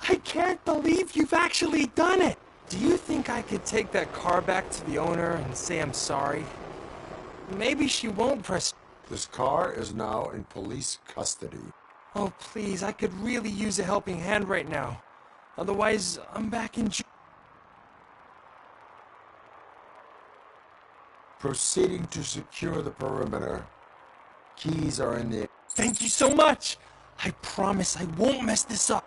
Speaker 8: I can't believe you've actually done it! Do you think I could take that car back to the owner and say I'm sorry? Maybe she won't press...
Speaker 4: This car is now in police custody.
Speaker 8: Oh, please, I could really use a helping hand right now. Otherwise, I'm back in jail.
Speaker 4: Proceeding to secure the perimeter. Keys are in the...
Speaker 8: Thank you so much! I promise I won't mess this up.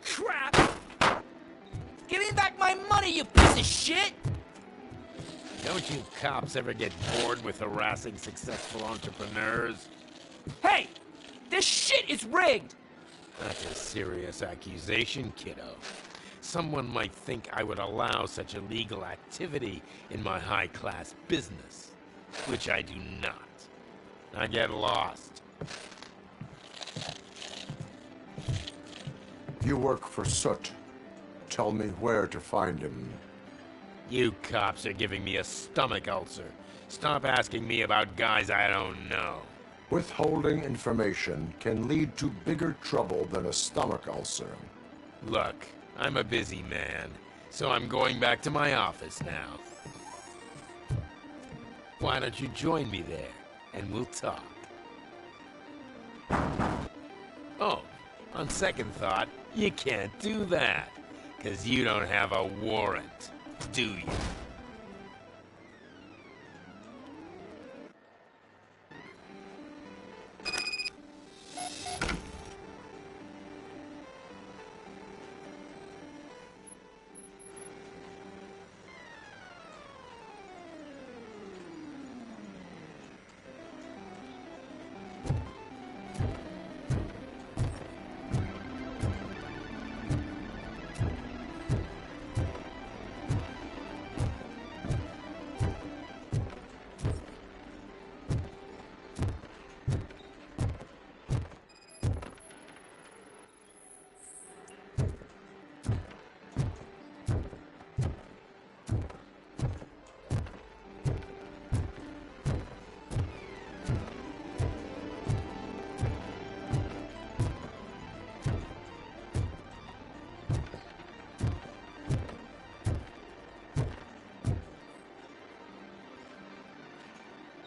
Speaker 18: Crap! Give me back my money, you piece of shit!
Speaker 10: Don't you cops ever get bored with harassing successful entrepreneurs?
Speaker 18: Hey! This shit is rigged!
Speaker 10: That's a serious accusation, kiddo.
Speaker 5: Someone might think I would allow such illegal activity in my high-class business, which I do not. I get lost.
Speaker 4: You work for Soot. Tell me where to find him.
Speaker 5: You cops are giving me a stomach ulcer. Stop asking me about guys I don't know.
Speaker 4: Withholding information can lead to bigger trouble than a stomach ulcer.
Speaker 5: Look, I'm a busy man, so I'm going back to my office now. Why don't you join me there, and we'll talk. Oh, on second thought, you can't do that, 'cause you don't have a warrant, do you?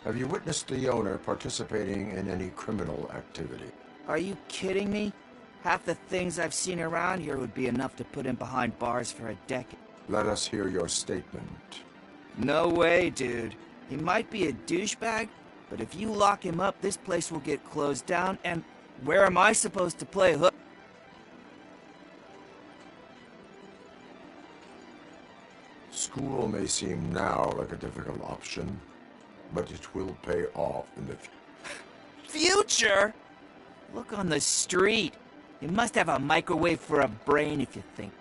Speaker 4: Have you witnessed the owner participating in any criminal activity?
Speaker 14: Are you kidding me? Half the things I've seen around here would be enough to put him behind bars for a decade.
Speaker 4: Let us hear your statement.
Speaker 14: No way, dude. He might be a douchebag, but if you lock him up, this place will get closed down, and where am I supposed to play hook?
Speaker 4: School may seem now like a difficult option, but it will pay off in the
Speaker 14: Future? Look on the street. You must have a microwave for a brain if you think.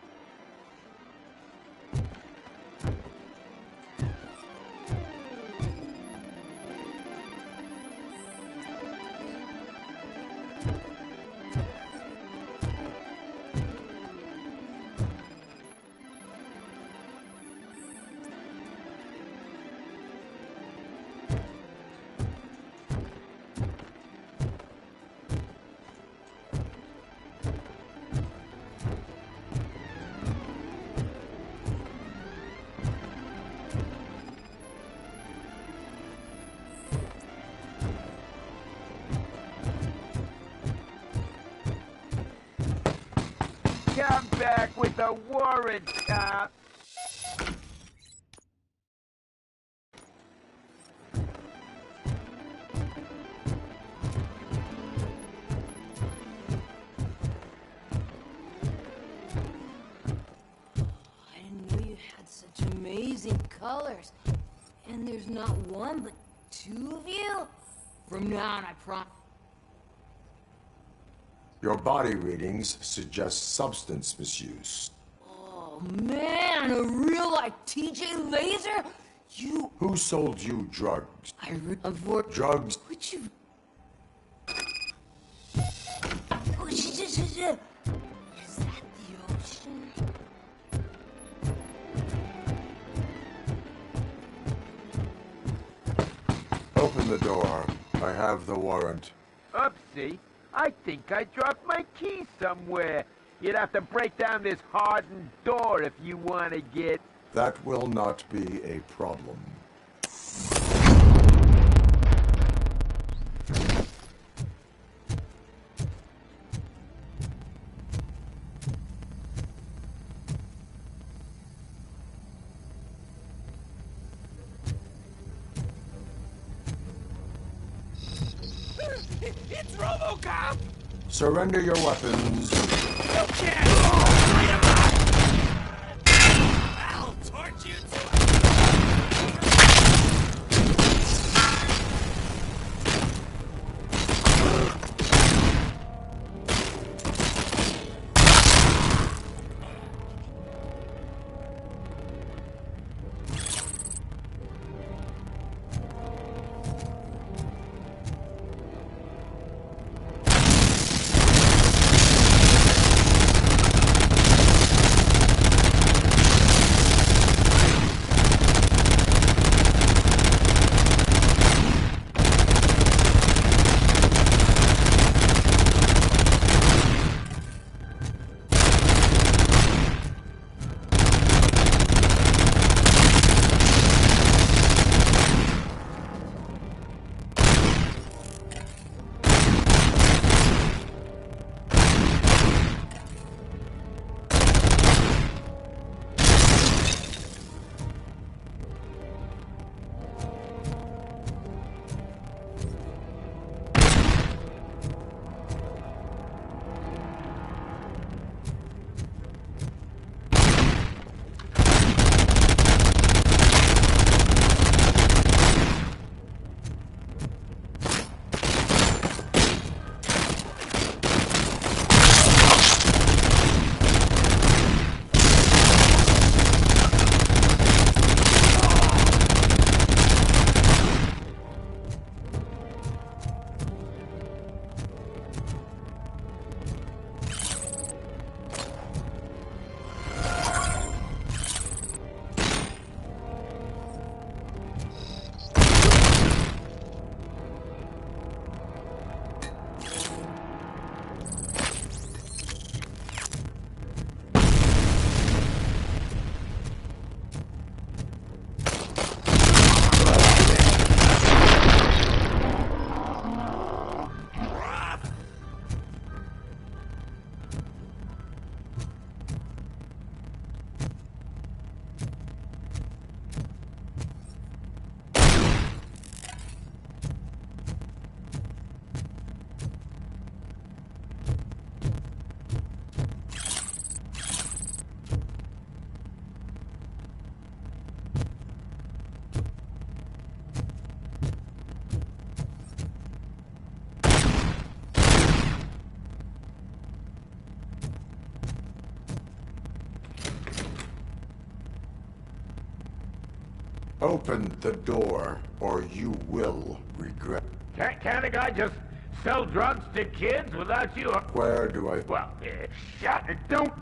Speaker 18: Come back with a warrant, cop.
Speaker 22: I didn't know you had such amazing colors. And there's not one, but two of you? From now on, I promise.
Speaker 4: Your body readings suggest substance misuse.
Speaker 22: Oh, man, a real-life TJ Laser? You...
Speaker 4: Who sold you drugs? Drugs?
Speaker 22: Would you... Is that the ocean?
Speaker 4: Open the door. I have the warrant.
Speaker 18: Oopsie. I think I dropped my key somewhere. You'd have to break down this hardened door if you want to get...
Speaker 4: That will not be a problem.
Speaker 18: It's Robocop!
Speaker 4: Surrender your weapons.
Speaker 18: You can't!
Speaker 10: I'll torch you to
Speaker 4: Open the door, or you will regret.
Speaker 18: Can't a guy just sell drugs to kids without you?
Speaker 4: Where do I...
Speaker 18: Well, shut it, don't...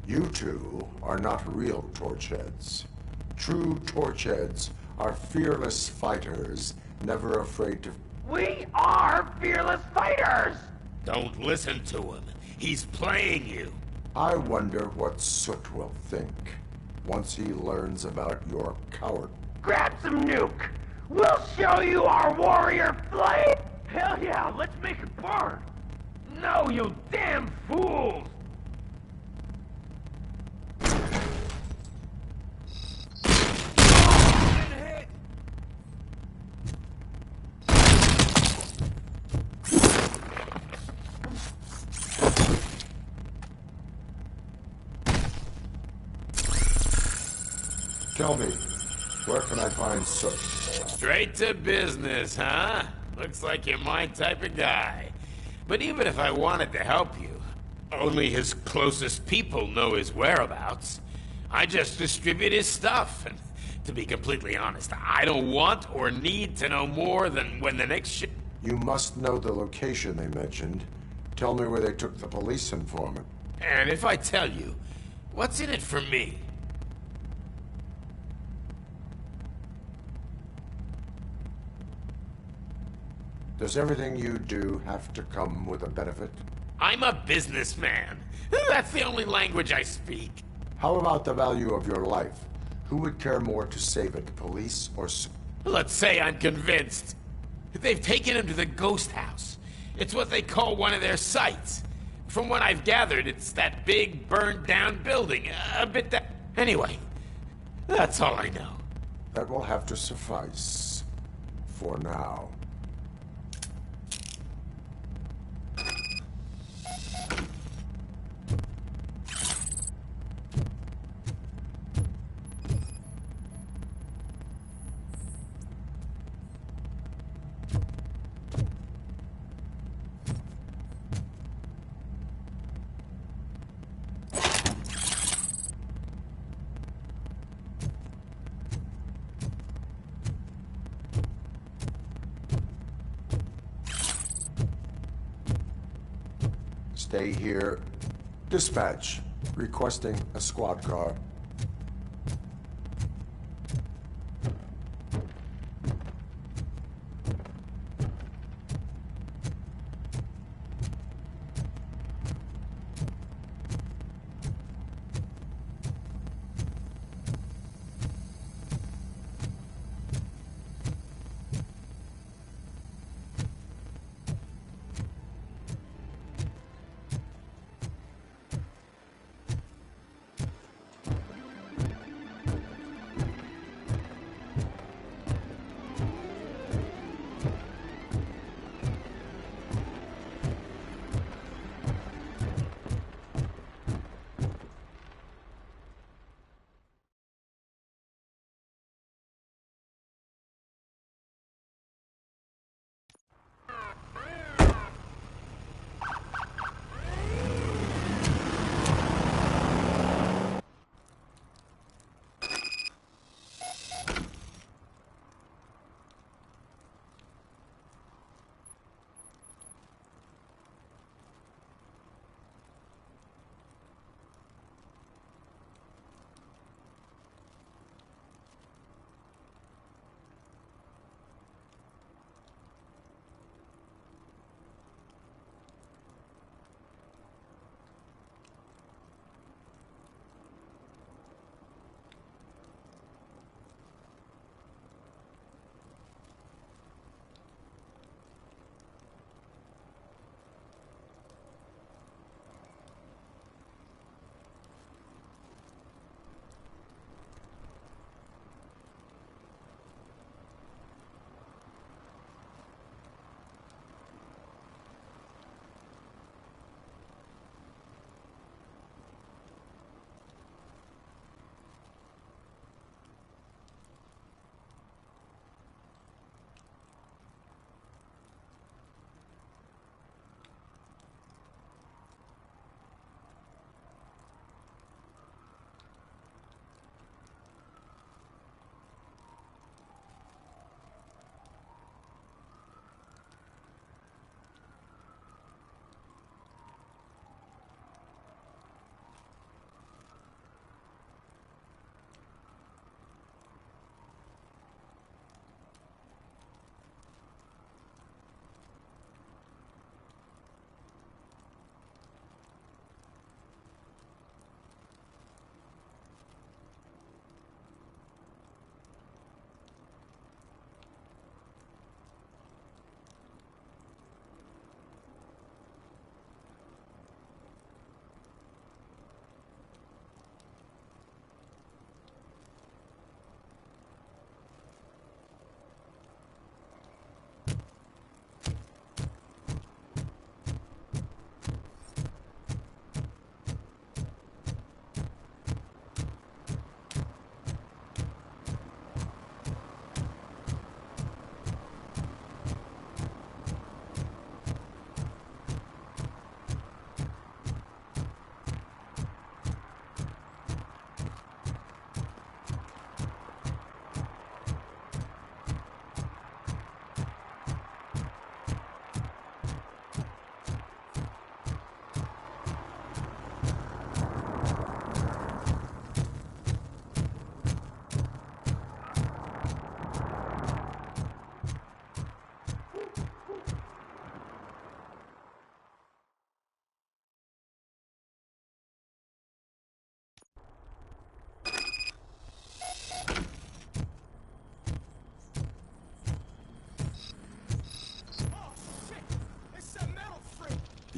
Speaker 4: You two are not real torchheads. True torchheads are fearless fighters, never afraid to...
Speaker 18: We are fearless fighters!
Speaker 5: Don't listen to him. He's playing you.
Speaker 4: I wonder what Soot will think once he learns about your coward.
Speaker 18: Grab some nuke! We'll show you our warrior flame! Hell yeah, let's make it burn! No, you damn fools!
Speaker 4: Tell me, where can I find Soot?
Speaker 5: Straight to business, huh? Looks like you're my type of guy. But even if I wanted to help you, only his closest people know his whereabouts. I just distribute his stuff, and to be completely honest, I don't want or need to know more than when the next ship...
Speaker 4: You must know the location they mentioned. Tell me where they took the police informant.
Speaker 5: And if I tell you, what's in it for me?
Speaker 4: Does everything you do have to come with a benefit?
Speaker 5: I'm a businessman. That's the only language I speak.
Speaker 4: How about the value of your life? Who would care more to save it, police or...
Speaker 5: Let's say I'm convinced. They've taken him to the ghost house. It's what they call one of their sites. From what I've gathered, it's that big, burned-down building. A bit that... Anyway, that's all I know.
Speaker 4: That will have to suffice. For now. Stay here. Dispatch. Requesting a squad car.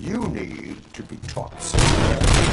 Speaker 4: You need to be taught something.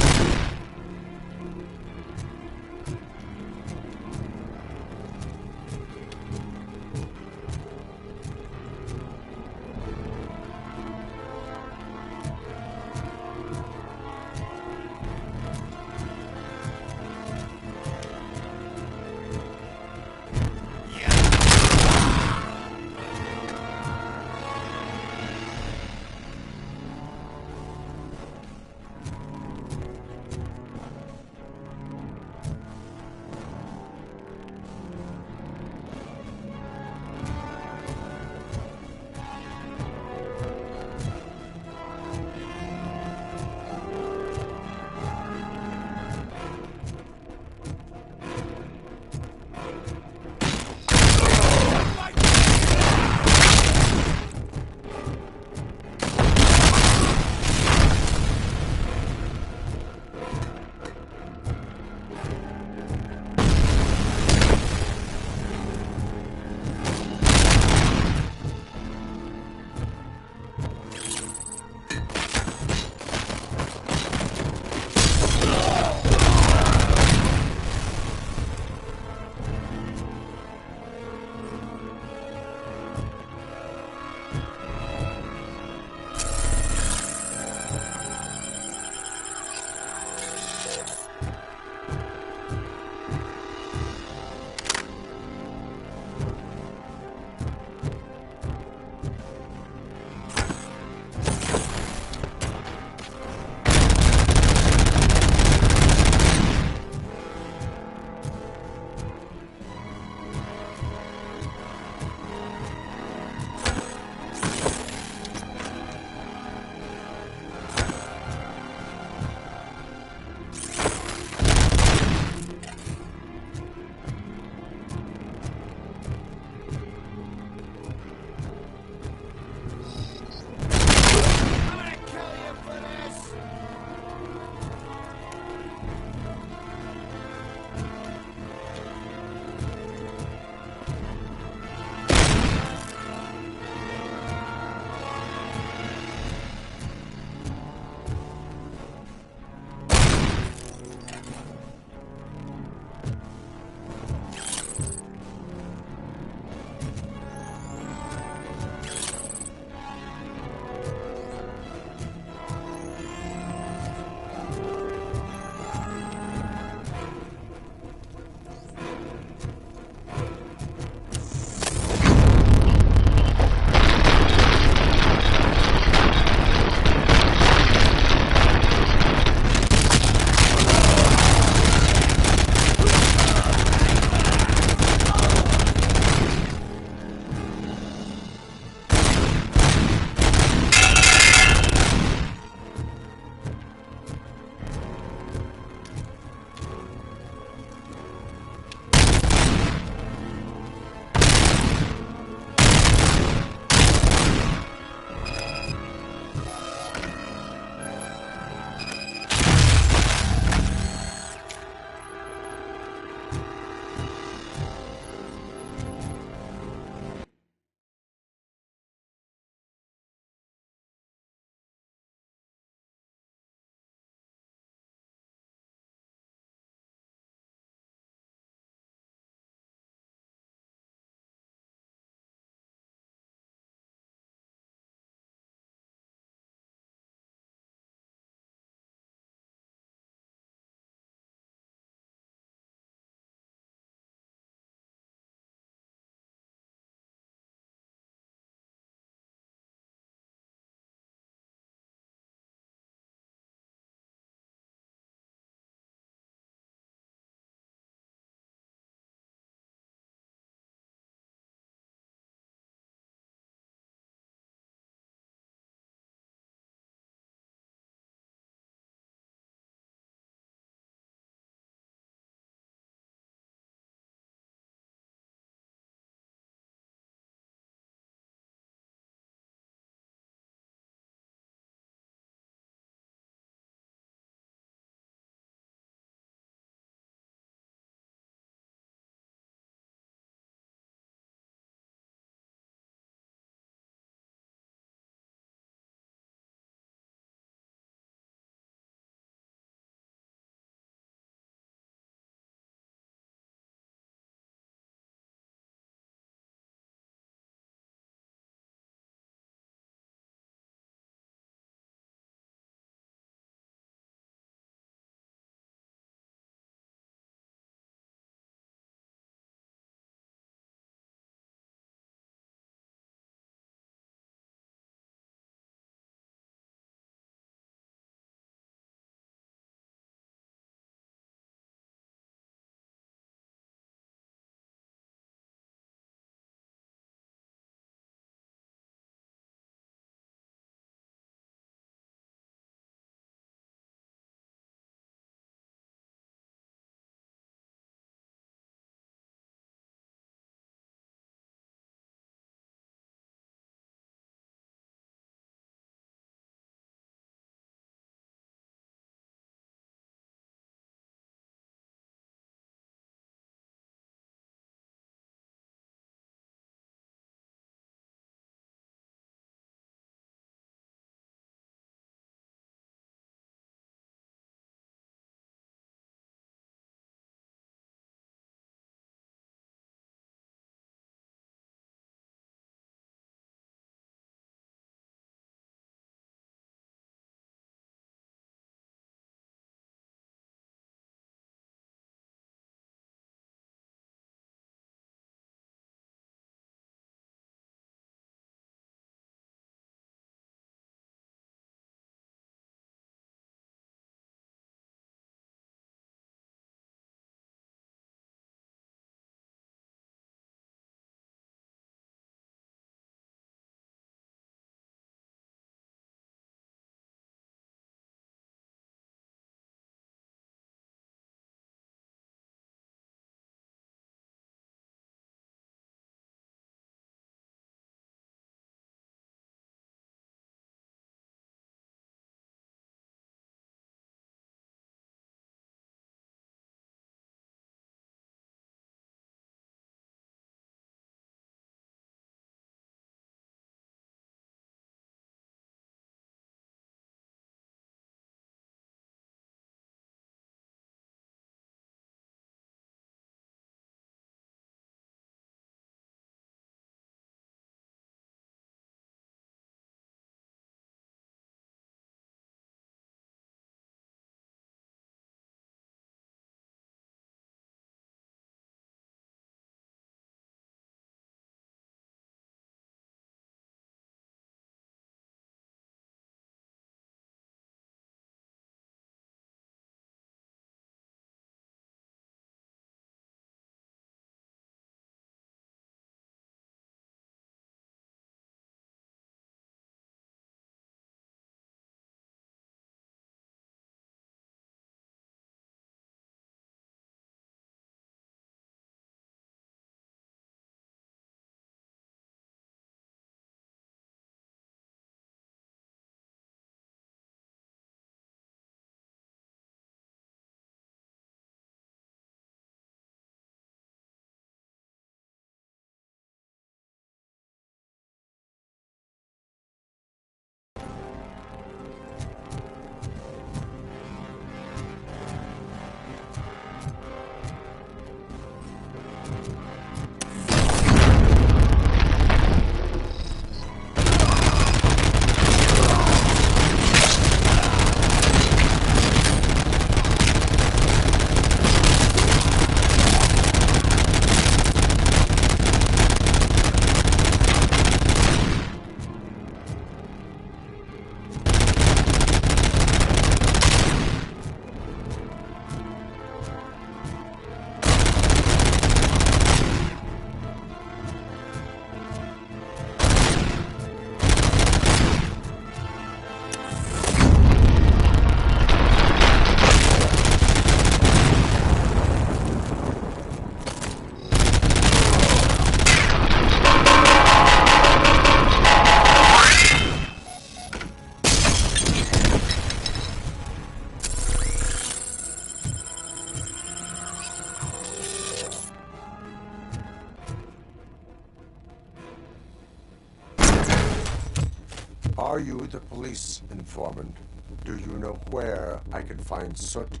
Speaker 4: Are you the police informant? Do you know where I can find Soot?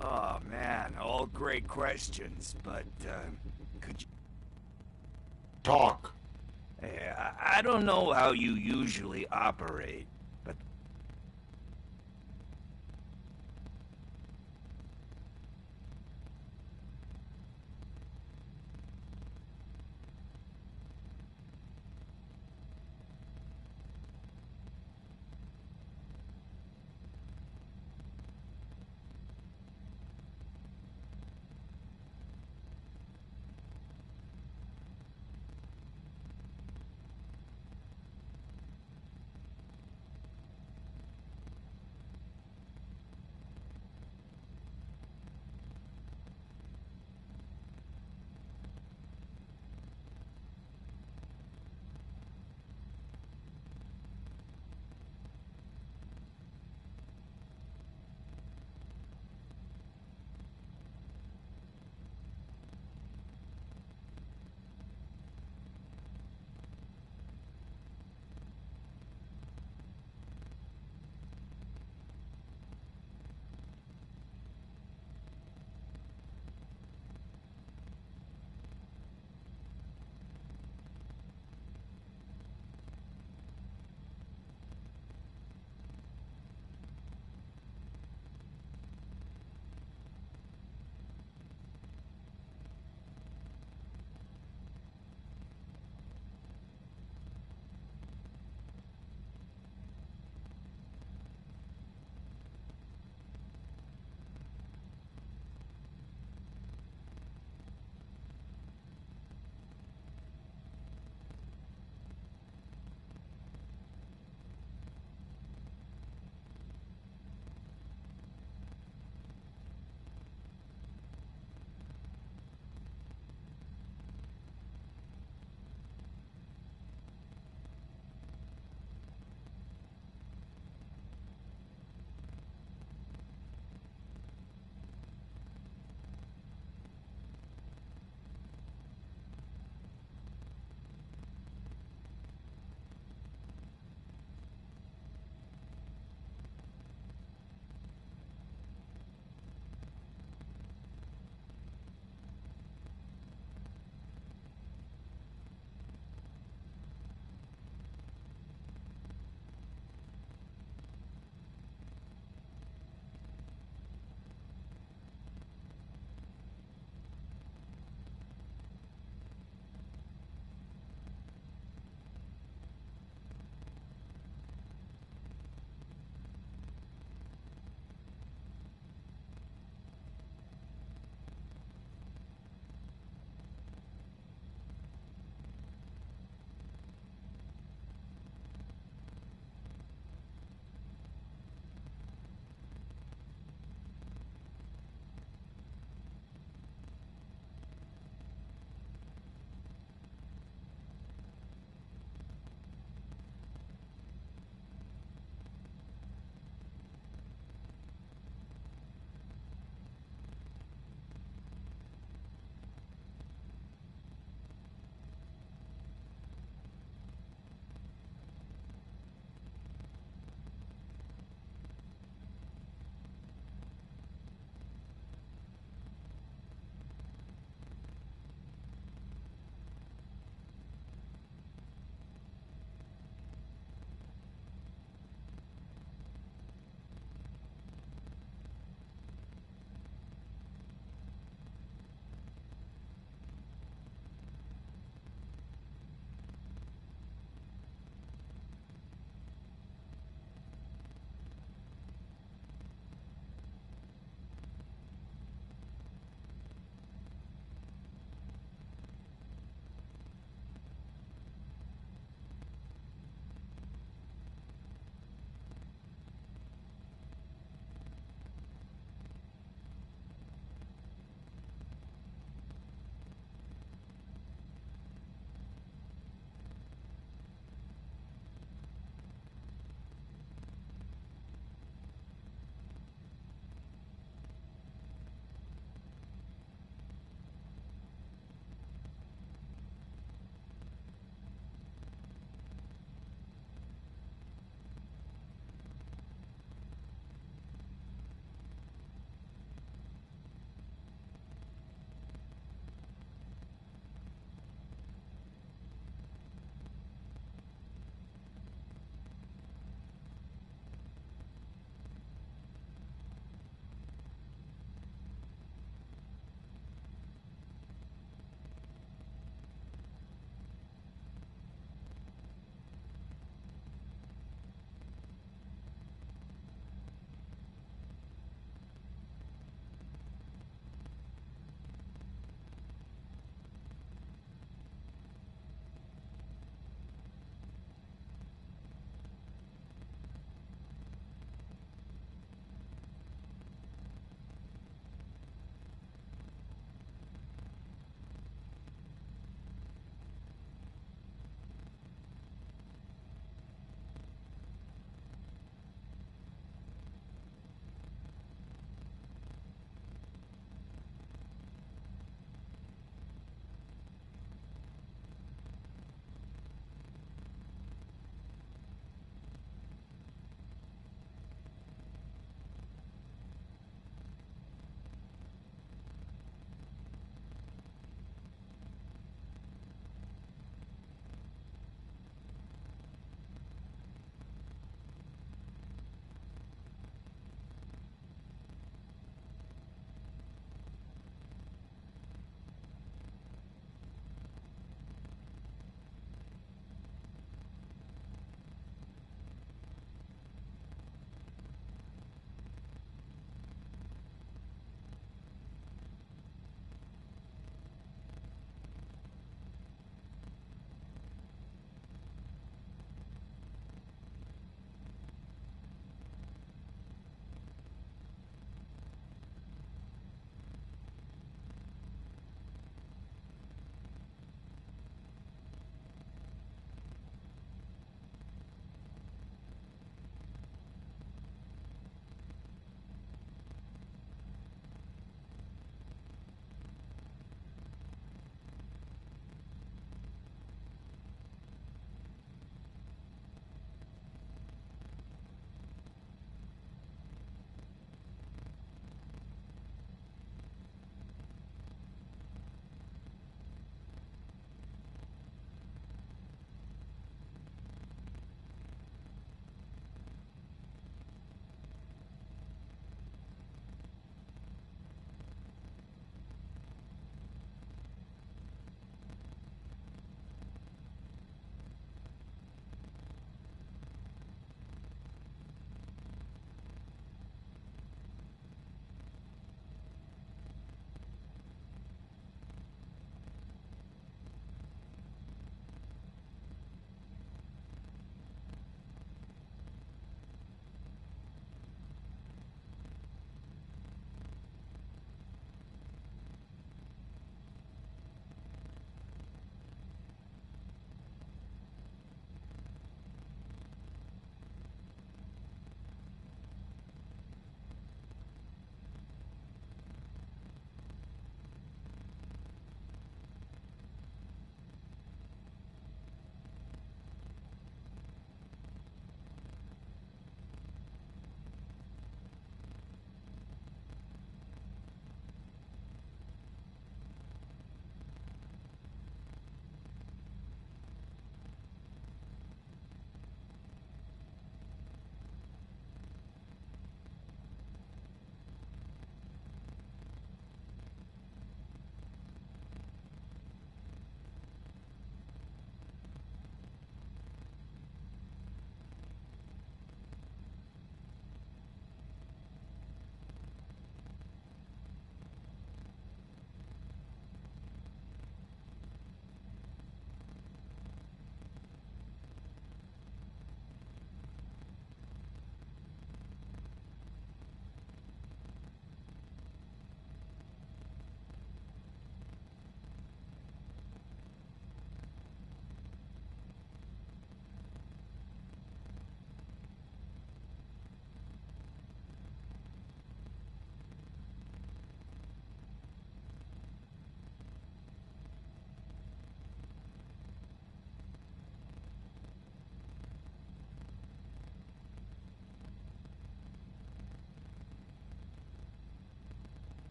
Speaker 9: Oh man, all great questions, but could you
Speaker 4: talk?
Speaker 9: I don't know how you usually operate, but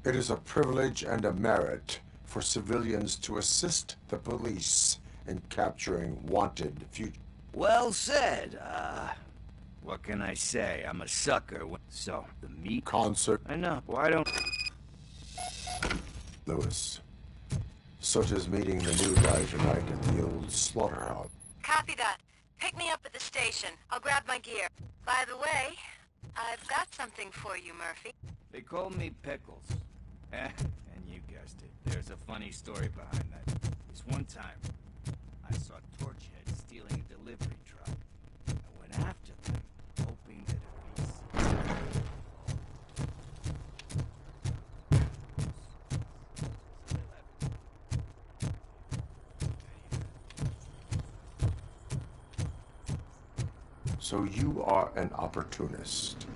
Speaker 4: It is a privilege and a merit for civilians to assist the police in capturing wanted fugitive.
Speaker 12: Well said. What can I say? I'm a sucker. So, the meat
Speaker 4: concert.
Speaker 12: I know. Why don't...
Speaker 4: Lewis. Such as meeting the new guy tonight at the old slaughterhouse.
Speaker 6: Copy that. Pick me up at the station. I'll grab my gear. By the way, I've got something for you, Murphy.
Speaker 12: They call me Pickles. And you guessed it. There's a funny story behind that. This one time, I saw Torchhead stealing a delivery truck. I went after them, hoping that it'd be...
Speaker 4: So you are an opportunist.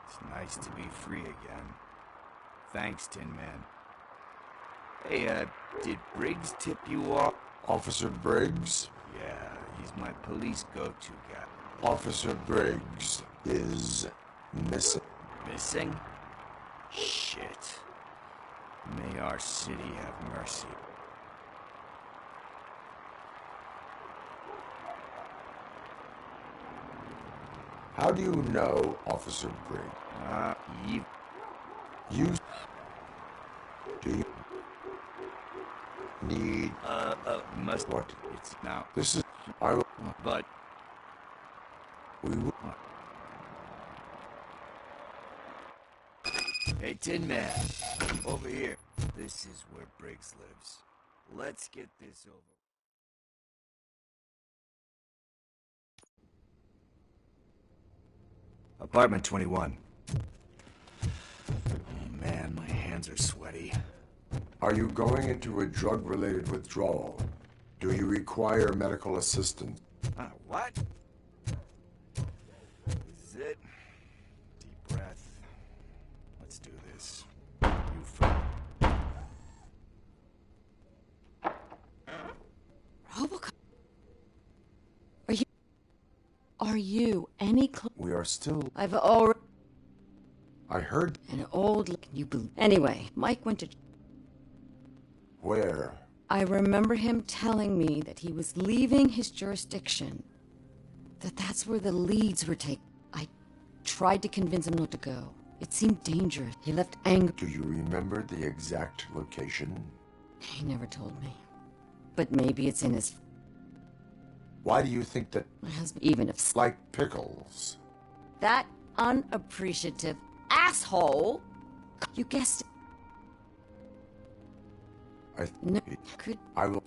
Speaker 12: It's nice to be free again. Thanks, Tin Man. Hey, did Briggs tip you off?
Speaker 4: Officer Briggs?
Speaker 12: Yeah, he's my police go-to guy.
Speaker 4: Officer Briggs is missing.
Speaker 12: Missing? Shit. May our city have mercy.
Speaker 4: How do you know Officer Briggs? You... Do you... Need...
Speaker 12: Must...
Speaker 4: What?
Speaker 12: It's now...
Speaker 4: This is... I will...
Speaker 12: But...
Speaker 4: We will...
Speaker 12: Hey, Tin Man. Over here. This is where Briggs lives. Let's get this over. Apartment 21. Oh man, my hands are sweaty.
Speaker 4: Are you going into a drug-related withdrawal? Do you require medical assistance?
Speaker 12: What? This is it. Deep breath. Let's do this. You first.
Speaker 22: Robocop. Are you any
Speaker 4: We are still...
Speaker 22: I've already...
Speaker 4: I heard...
Speaker 22: An old... You believe... Anyway, Mike went to...
Speaker 4: Where?
Speaker 22: I remember him telling me that he was leaving his jurisdiction. That's where the leads were taken. I tried to convince him not to go. It seemed dangerous. He left anger...
Speaker 4: Do you remember the exact location?
Speaker 22: He never told me. But maybe it's in his...
Speaker 4: Why do you think that...
Speaker 22: My husband, even if...
Speaker 4: Like Pickles.
Speaker 22: That unappreciative asshole... You guessed it. No, could...
Speaker 4: I will...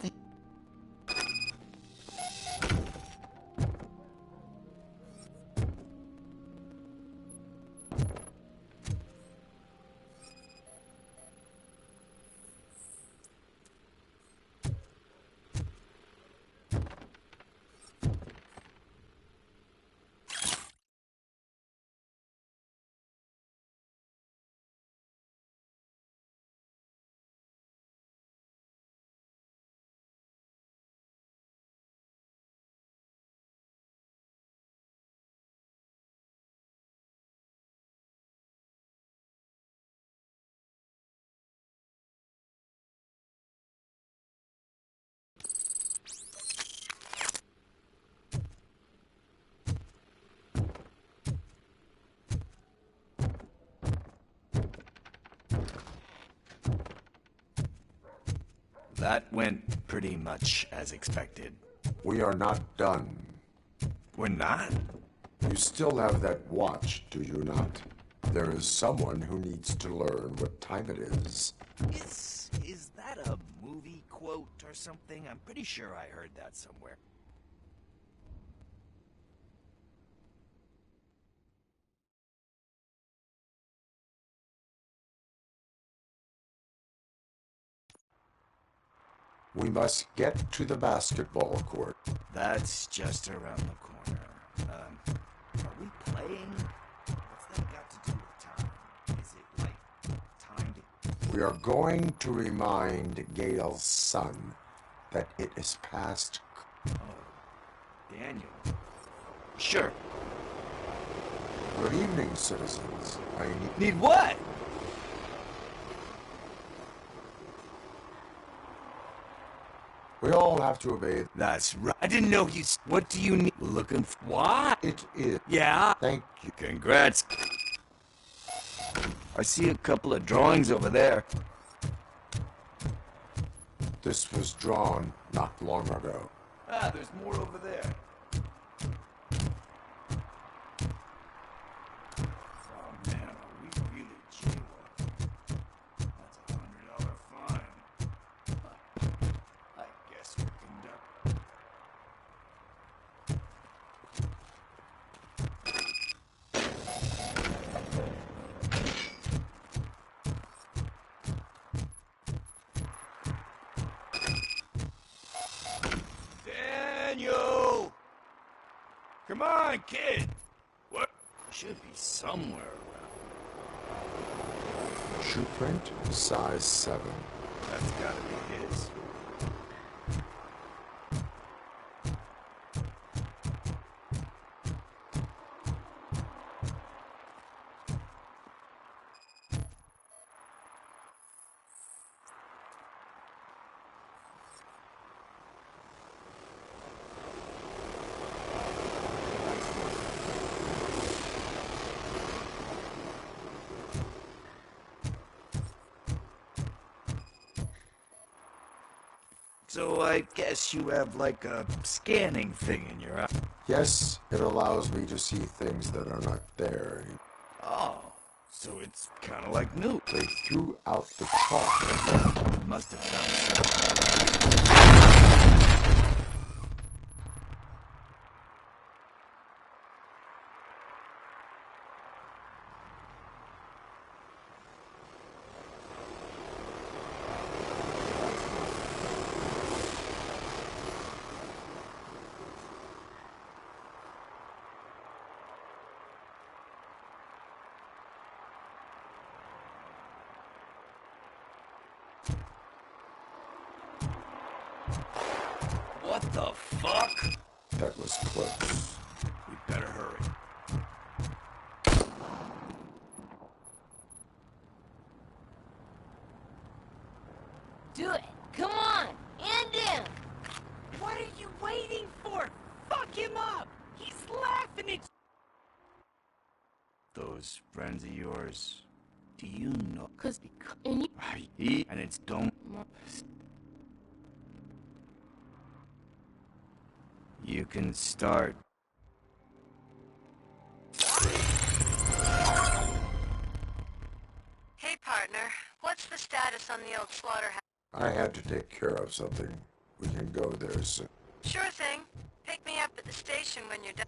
Speaker 12: That went pretty much as expected.
Speaker 4: We are not done.
Speaker 12: We're not?
Speaker 4: You still have that watch, do you not? There is someone who needs to learn what time it is.
Speaker 12: Is that a movie quote or something? I'm pretty sure I heard that somewhere.
Speaker 4: We must get to the basketball court.
Speaker 12: That's just around the corner. Are we playing? What's that got to do with time? Is it like time
Speaker 4: We are going to remind Gale's son that it is past...
Speaker 12: Daniel. Sure.
Speaker 4: Good evening, citizens. I
Speaker 12: Need what?
Speaker 4: We all have to obey.
Speaker 12: That's right. I didn't know you... What do you need? Looking for... What?
Speaker 4: It is.
Speaker 12: Yeah?
Speaker 4: Thank you.
Speaker 12: Congrats. I see a couple of drawings over there.
Speaker 4: This was drawn not long ago.
Speaker 12: Ah, there's more over there. Oh man, are we really jaywalking? That's a $100 fine. I guess we conduct. Daniel! Come on, kid! What? Should be somewhere around.
Speaker 4: Shoe print, size 7.
Speaker 12: That's gotta be his. So I guess you have like a scanning thing in your eye.
Speaker 4: Yes, it allows me to see things that are not there.
Speaker 12: Oh, so it's kind of like new.
Speaker 4: They threw out the chalk.
Speaker 12: Must have found What the fuck?
Speaker 4: That was close.
Speaker 12: We better hurry.
Speaker 15: Do it. Come on. End him. What are you waiting for? Fuck him up. He's laughing at
Speaker 12: Those friends of yours, do you know?
Speaker 15: and you
Speaker 12: I eat and it's don't. You can start.
Speaker 6: Hey, partner. What's the status on the old slaughterhouse?
Speaker 4: I had to take care of something. We can go there soon.
Speaker 6: Sure thing. Pick me up at the station when you're done.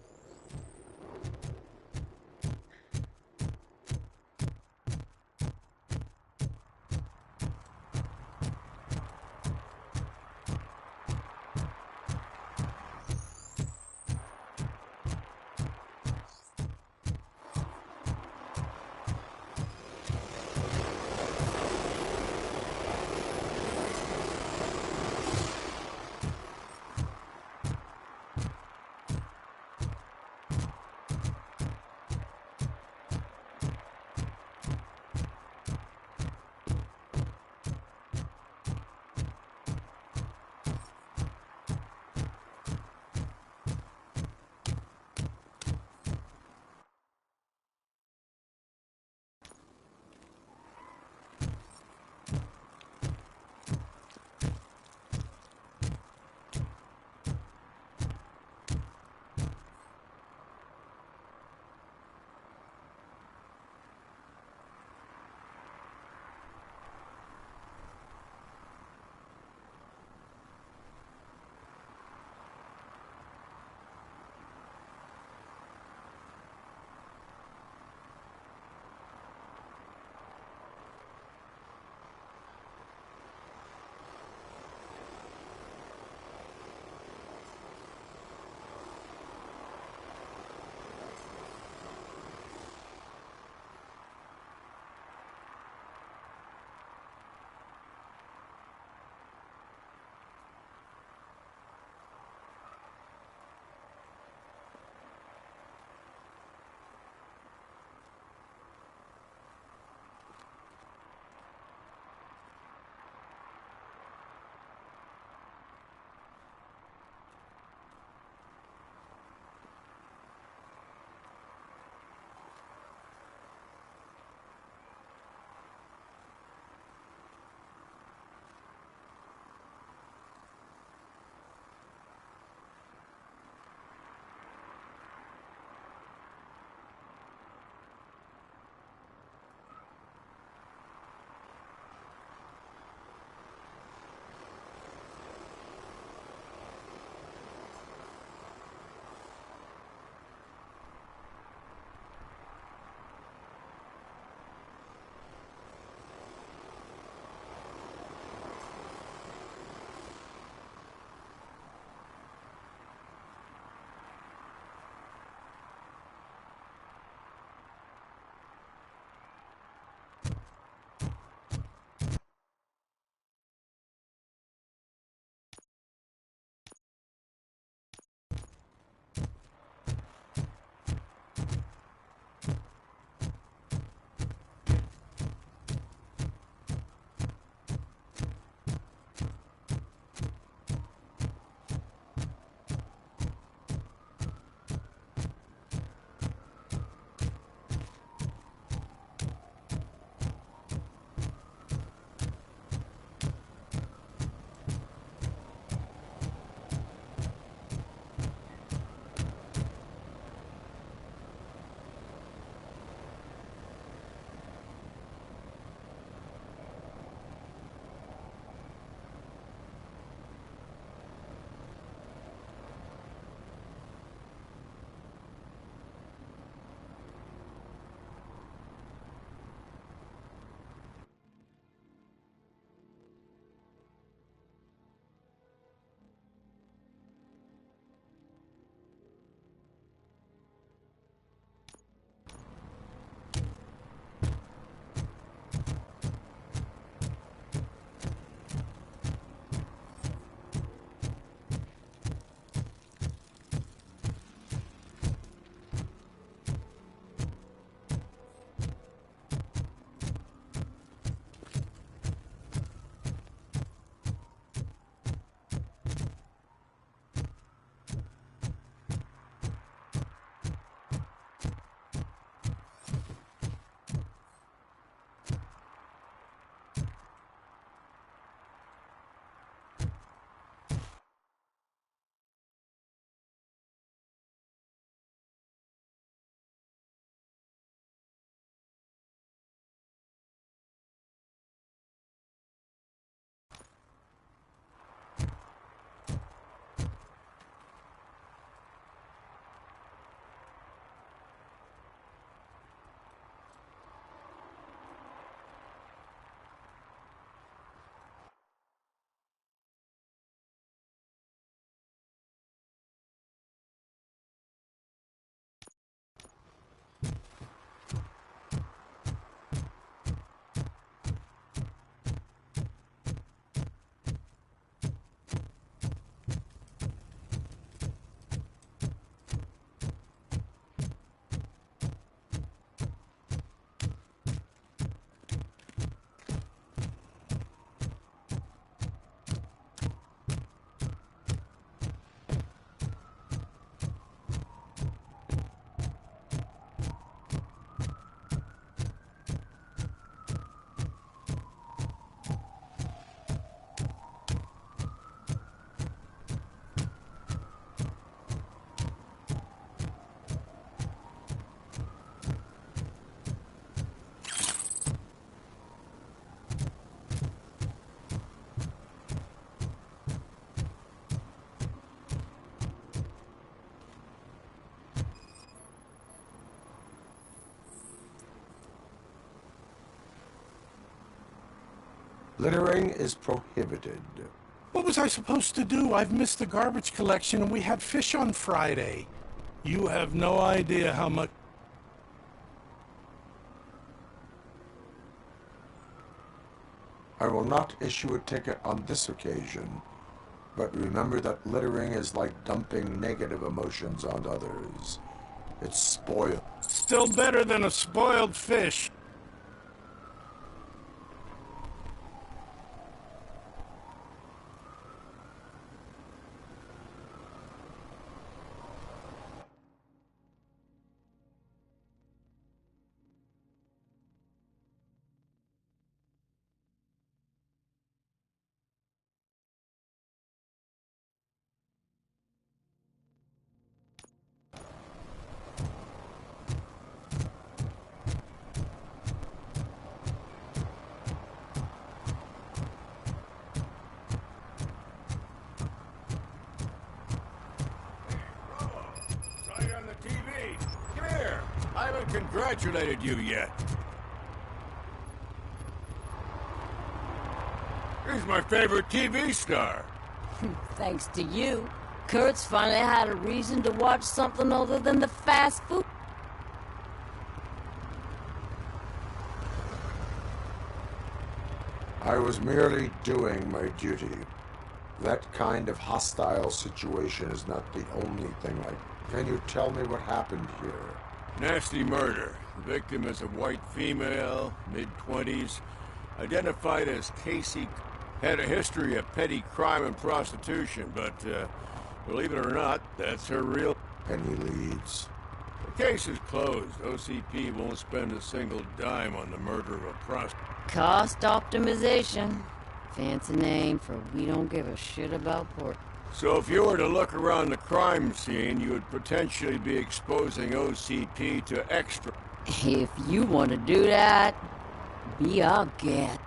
Speaker 4: Littering is prohibited.
Speaker 9: What was I supposed to do? I've missed the garbage collection and we had fish on Friday. You have no idea how much...
Speaker 4: I will not issue a ticket on this occasion, but remember that littering is like dumping negative emotions on others. It's spoiled.
Speaker 9: Still better than a spoiled fish.
Speaker 10: I haven't congratulated you yet. He's my favorite TV star.
Speaker 15: Thanks to you, Kurt's finally had a reason to watch something other than the fast food.
Speaker 4: I was merely doing my duty. That kind of hostile situation is not the only thing Can you tell me what happened here?
Speaker 10: Nasty murder. The victim is a white female, mid-20s, identified as Casey. Had a history of petty crime and prostitution, but believe it or not, that's her real...
Speaker 4: Any leads?
Speaker 10: The case is closed. OCP won't spend a single dime on the murder of a prostitute.
Speaker 15: Cost optimization. Fancy name for we don't give a shit about pork.
Speaker 10: So if you were to look around the crime scene, you would potentially be exposing OCP to extra...
Speaker 15: If you want to do that, be our guest.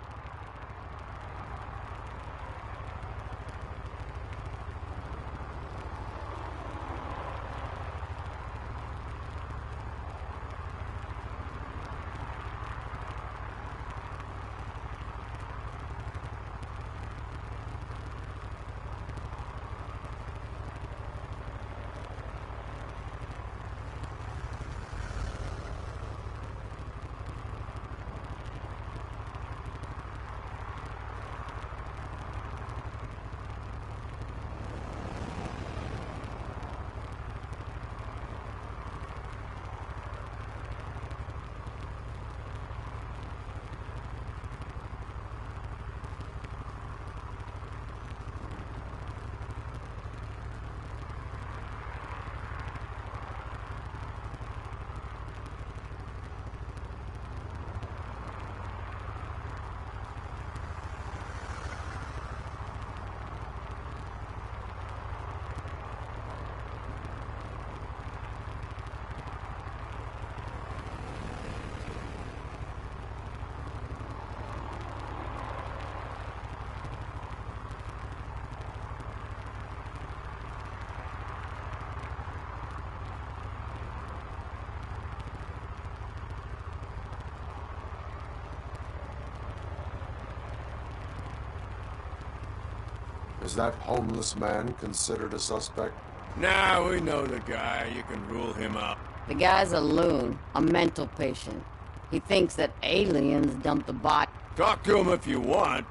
Speaker 4: Is that homeless man considered a suspect?
Speaker 10: Nah, we know the guy. You can rule him out.
Speaker 15: The guy's a loon, a mental patient. He thinks that aliens dumped the body.
Speaker 10: Talk to him if you want.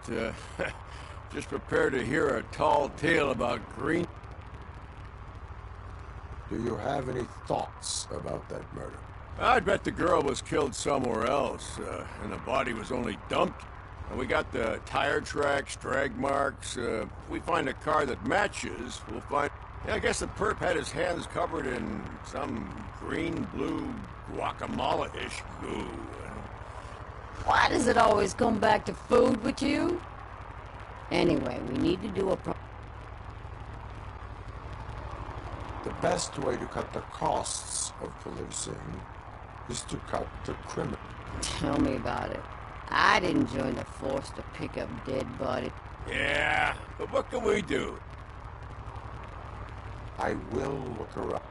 Speaker 10: Just prepare to hear a tall tale about green...
Speaker 4: Do you have any thoughts about that murder?
Speaker 10: I'd bet the girl was killed somewhere else, and the body was only dumped. And we got the tire tracks, drag marks. If we find a car that matches, we'll find... Yeah, I guess the perp had his hands covered in some green-blue guacamole-ish goo.
Speaker 15: Why does it always come back to food with you? Anyway, we need to do a
Speaker 4: The best way to cut the costs of policing is to cut the criminal.
Speaker 15: Tell me about it. I didn't join the force to pick up dead bodies.
Speaker 10: Yeah, but what can we do?
Speaker 4: I will look around.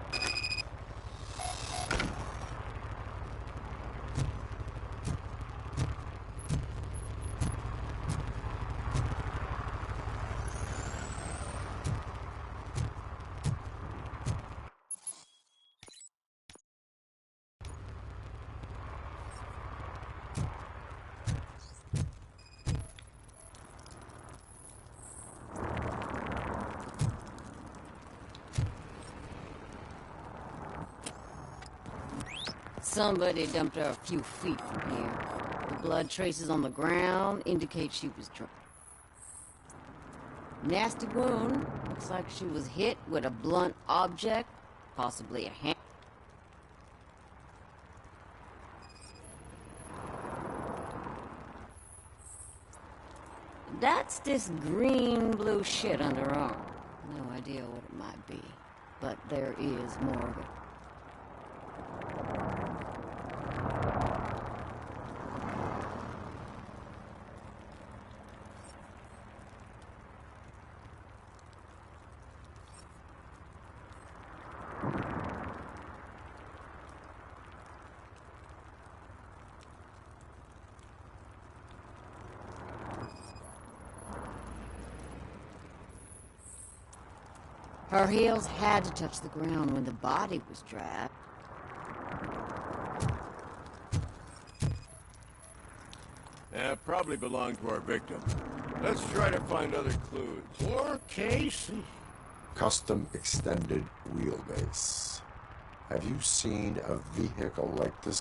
Speaker 22: Somebody dumped her a few feet from here. The blood traces on the ground indicate she was drunk. Nasty wound. Looks like she was hit with a blunt object, possibly a hand. That's this green-blue shit under her arm. No idea what it might be, but there is more of it. Her heels had to touch the ground when the body was dragged.
Speaker 10: Probably belonged to our victim. Let's try to find other clues.
Speaker 9: Poor Casey.
Speaker 4: Custom extended wheelbase. Have you seen a vehicle like this?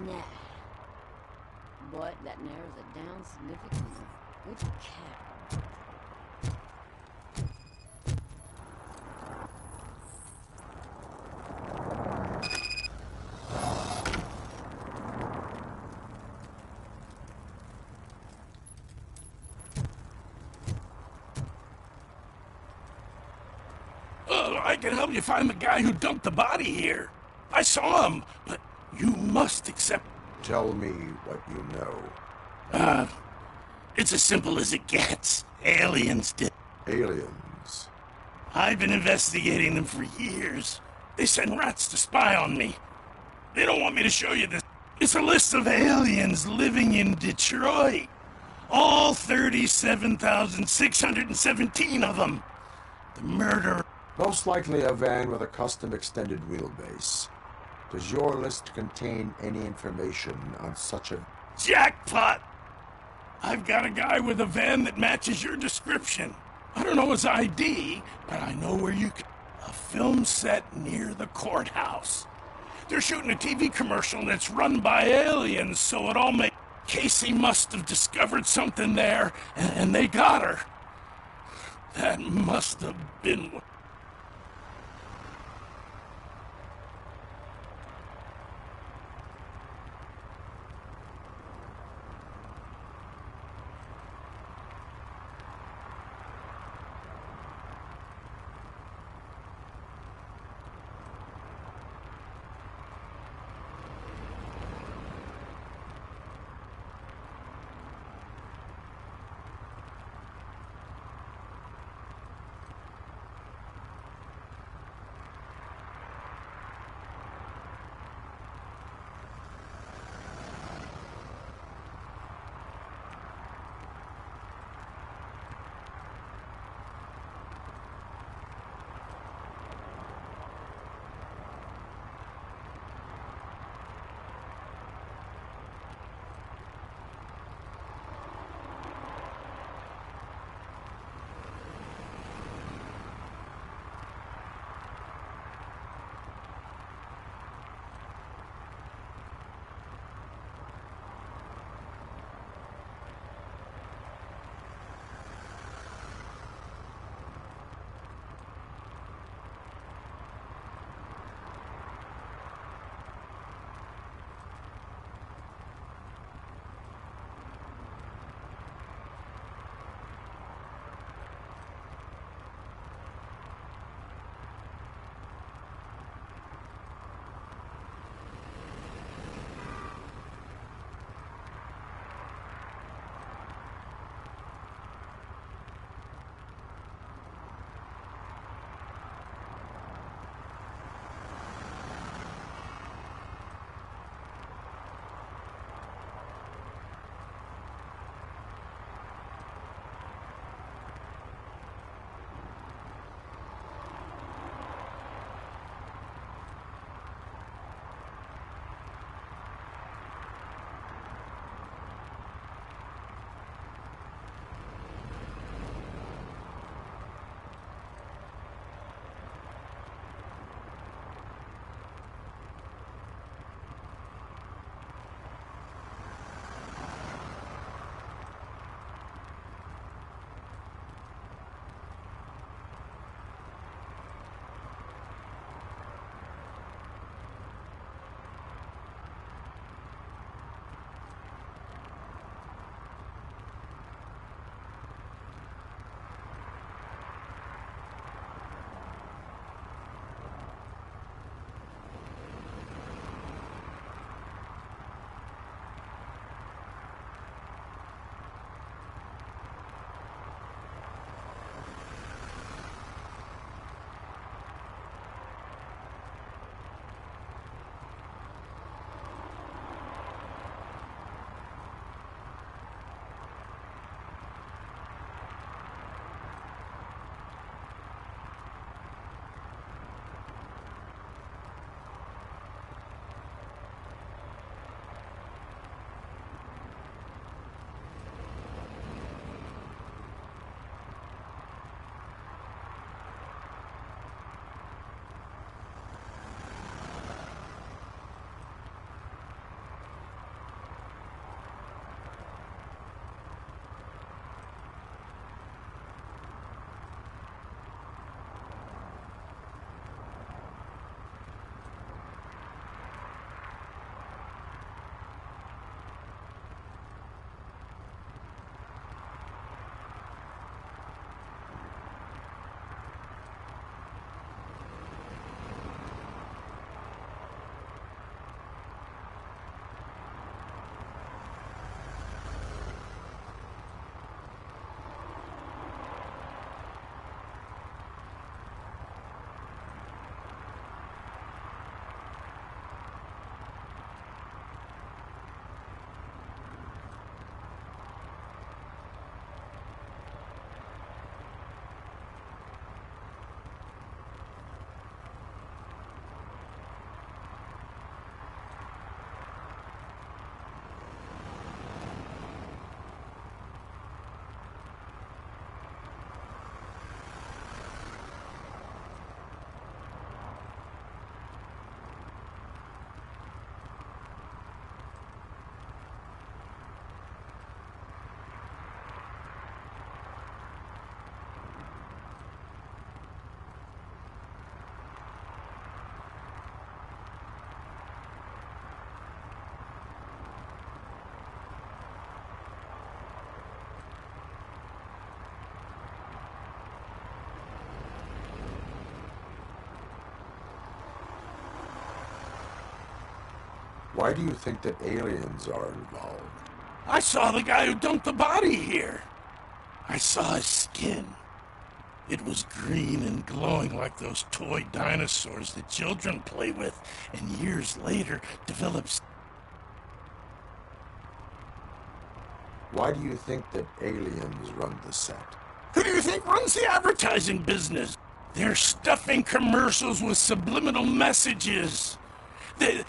Speaker 22: Nah. But that narrows it down significantly. Good cat.
Speaker 9: I can help you find the guy who dumped the body here. I saw him, but you must accept...
Speaker 4: Tell me what you know.
Speaker 9: It's as simple as it gets. Aliens did.
Speaker 4: Aliens?
Speaker 9: I've been investigating them for years. They send rats to spy on me. They don't want me to show you this. It's a list of aliens living in Detroit. All 37,617 of them. The murderer...
Speaker 4: Most likely a van with a custom extended wheelbase. Does your list contain any information on such a...
Speaker 9: Jackpot! I've got a guy with a van that matches your description. I don't know his ID, but I know where you can... A film set near the courthouse. They're shooting a TV commercial and it's run by aliens, so it all makes... Casey must have discovered something there, and they got her. That must have been...
Speaker 4: Why do you think that aliens are involved?
Speaker 9: I saw the guy who dumped the body here. I saw his skin. It was green and glowing like those toy dinosaurs that children play with, and years later develops.
Speaker 4: Why do you think that aliens run the set?
Speaker 9: Who do you think runs the advertising business? They're stuffing commercials with subliminal messages. They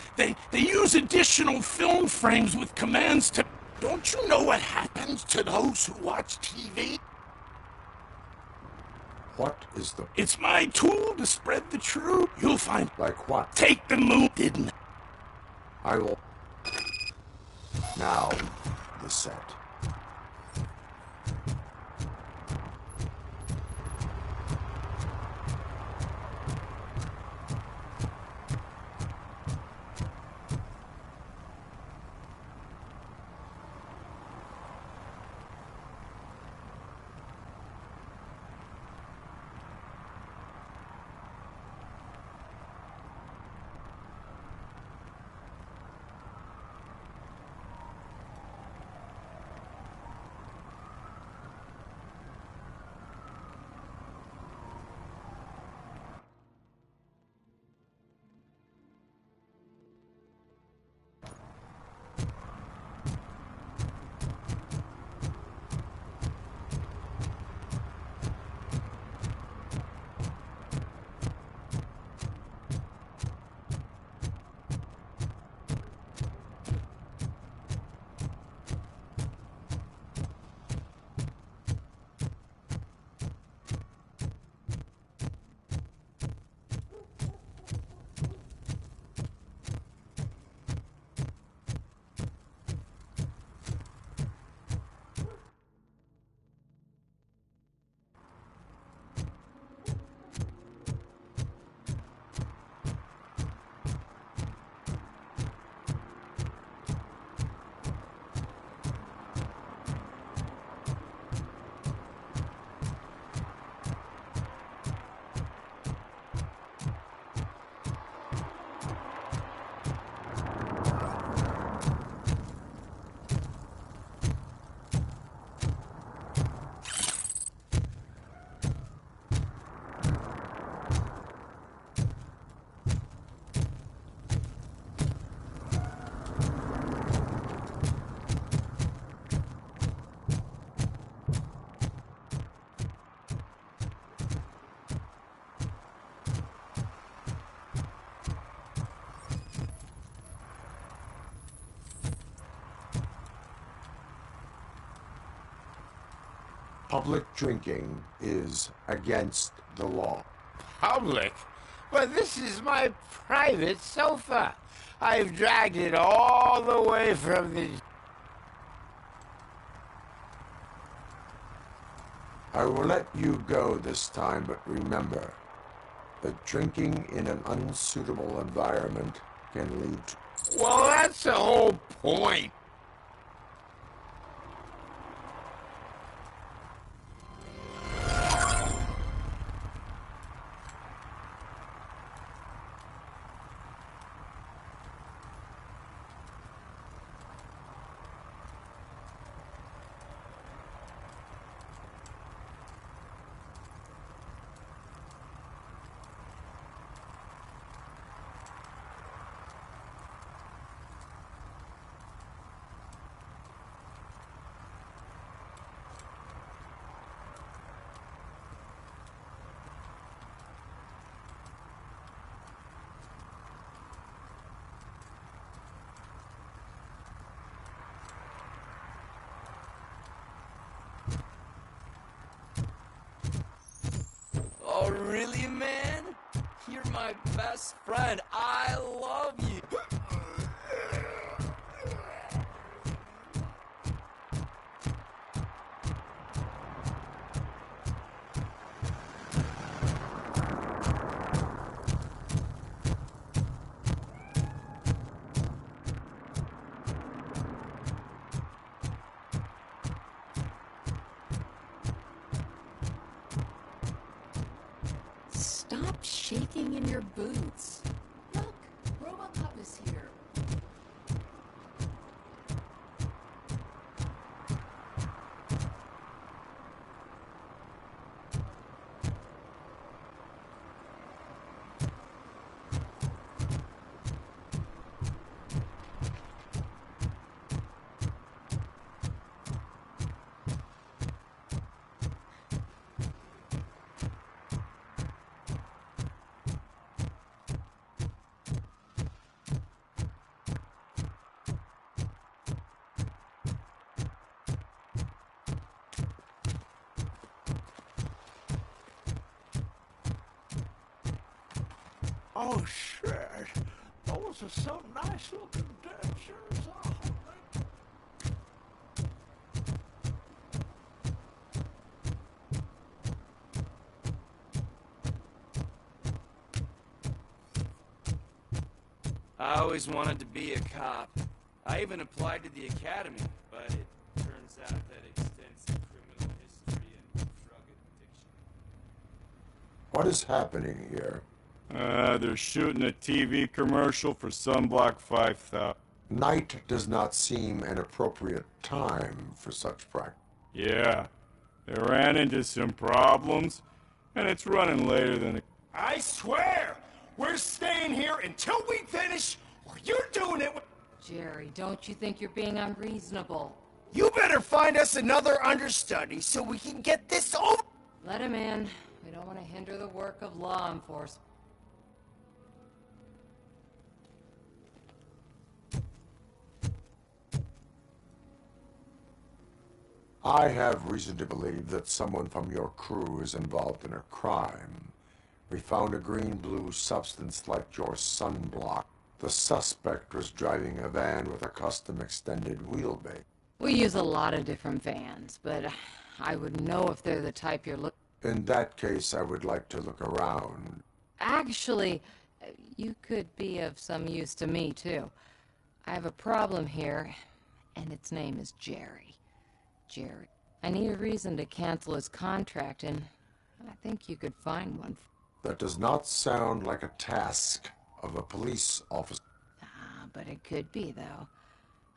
Speaker 9: use additional film frames with commands to... Don't you know what happens to those who watch TV?
Speaker 4: What is the...
Speaker 9: It's my tool to spread the truth. You'll find...
Speaker 4: Like what?
Speaker 9: Take the moon, didn't...
Speaker 4: I will... Now, the set. Public drinking is against the law.
Speaker 5: Public? But this is my private sofa. I've dragged it all the way from the...
Speaker 4: I will let you go this time, but remember that drinking in an unsuitable environment can lead to...
Speaker 5: Well, that's the whole point.
Speaker 12: Oh, really, man? You're my best friend. I love you.
Speaker 22: Stop shaking in your boots. Look, Robocop is here.
Speaker 9: Oh, shit. Those are some nice looking dentures. Oh,
Speaker 12: I always wanted to be a cop. I even applied to the academy, but it turns out that extensive criminal history and drug addiction.
Speaker 4: What is happening here?
Speaker 11: They're shooting a TV commercial for Sunblock 5000.
Speaker 4: Night does not seem an appropriate time for such practice.
Speaker 11: Yeah, they ran into some problems, and it's running later than...
Speaker 9: I swear, we're staying here until we finish, or you're doing it with...
Speaker 22: Jerry, don't you think you're being unreasonable?
Speaker 19: You better find us another understudy so we can get this over.
Speaker 22: Let him in. We don't want to hinder the work of law enforcement.
Speaker 4: I have reason to believe that someone from your crew is involved in a crime. We found a green-blue substance like your sunblock. The suspect was driving a van with a custom extended wheelbase.
Speaker 22: We use a lot of different vans, but I would know if they're the type you're looking...
Speaker 4: In that case, I would like to look around.
Speaker 22: Actually, you could be of some use to me, too. I have a problem here, and its name is Jerry. Jerry. I need a reason to cancel his contract, and I think you could find one.
Speaker 4: That does not sound like a task of a police officer.
Speaker 22: But it could be, though.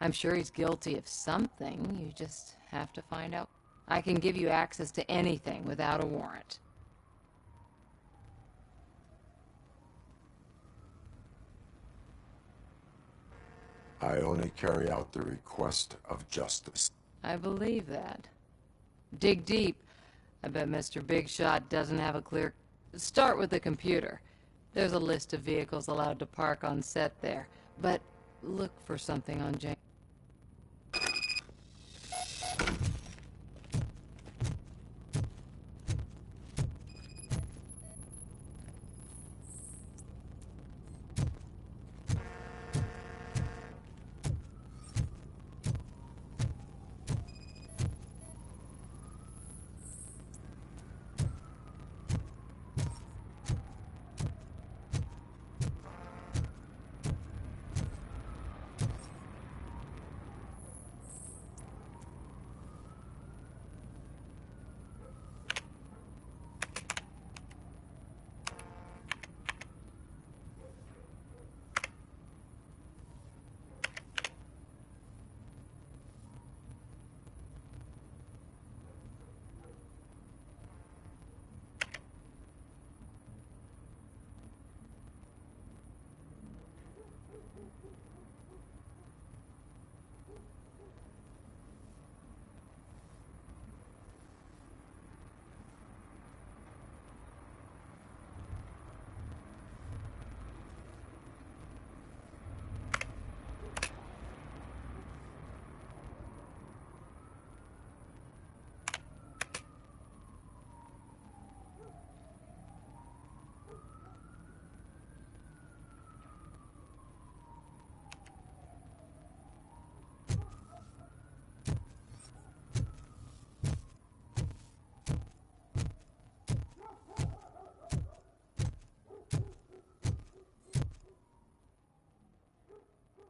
Speaker 22: I'm sure he's guilty of something. You just have to find out. I can give you access to anything without a warrant.
Speaker 4: I only carry out the request of justice.
Speaker 22: I believe that. Dig deep. I bet Mr. Big Shot doesn't have a clear... Start with the computer. There's a list of vehicles allowed to park on set there. But look for something on Jane.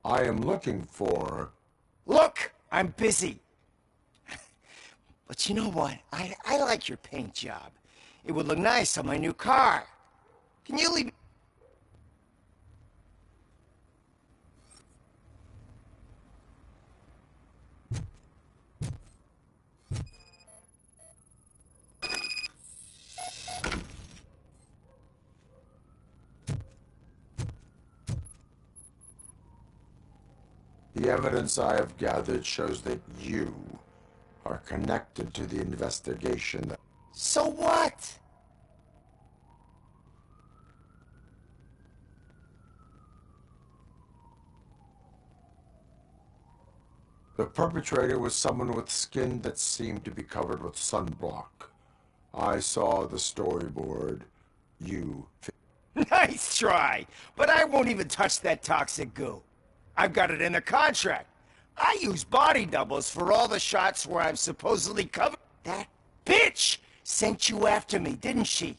Speaker 4: I am looking for...
Speaker 19: Look, I'm busy. But you know what? I like your paint job. It would look nice on my new car. Can you leave...
Speaker 4: The evidence I have gathered shows that you are connected to the investigation.
Speaker 19: So what?
Speaker 4: The perpetrator was someone with skin that seemed to be covered with sunblock. I saw the storyboard. You...
Speaker 19: Nice try, but I won't even touch that toxic goo. I've got it in the contract. I use body doubles for all the shots where I'm supposedly covered. That bitch sent you after me, didn't she?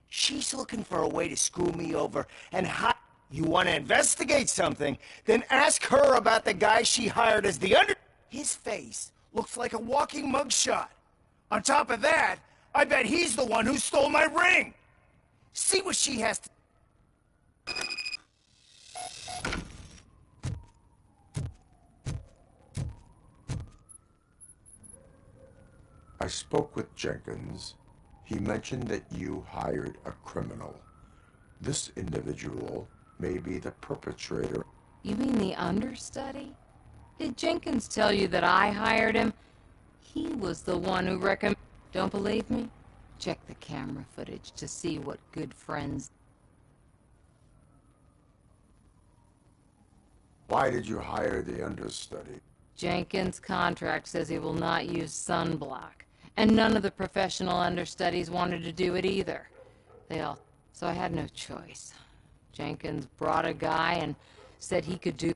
Speaker 19: She's looking for a way to screw me over and hide. You want to investigate something, then ask her about the guy she hired as the under... His face looks like a walking mugshot. On top of that, I bet he's the one who stole my ring. See what she has to...
Speaker 4: I spoke with Jenkins. He mentioned that you hired a criminal. This individual may be the perpetrator.
Speaker 22: You mean the understudy? Did Jenkins tell you that I hired him? He was the one who recommended... Don't believe me? Check the camera footage to see what good friends...
Speaker 4: Why did you hire the understudy?
Speaker 22: Jenkins' contract says he will not use sunblock, and none of the professional understudies wanted to do it either. They all... So I had no choice. Jenkins brought a guy and said he could do...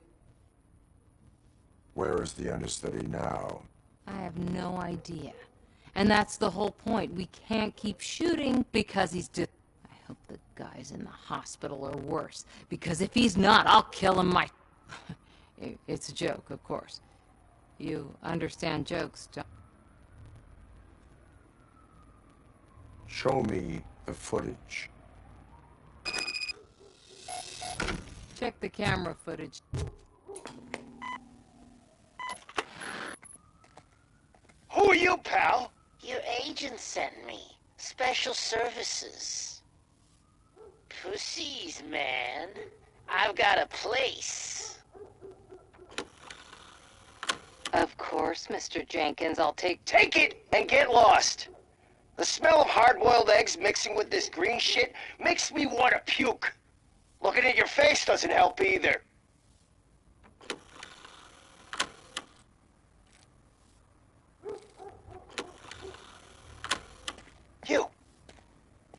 Speaker 4: Where is the understudy now?
Speaker 22: I have no idea. And that's the whole point. We can't keep shooting because he's I hope the guy's in the hospital or worse, because if he's not, I'll kill him It's a joke, of course. You understand jokes, don't...
Speaker 4: Show me the footage.
Speaker 22: Check the camera footage.
Speaker 13: Who are you, pal? Your agent sent me. Special services. Pussies, man. I've got a place.
Speaker 22: Of course, Mr. Jenkins, I'll take...
Speaker 13: Take it and get lost. The smell of hard-boiled eggs mixing with this green shit makes me want to puke. Looking at your face doesn't help either.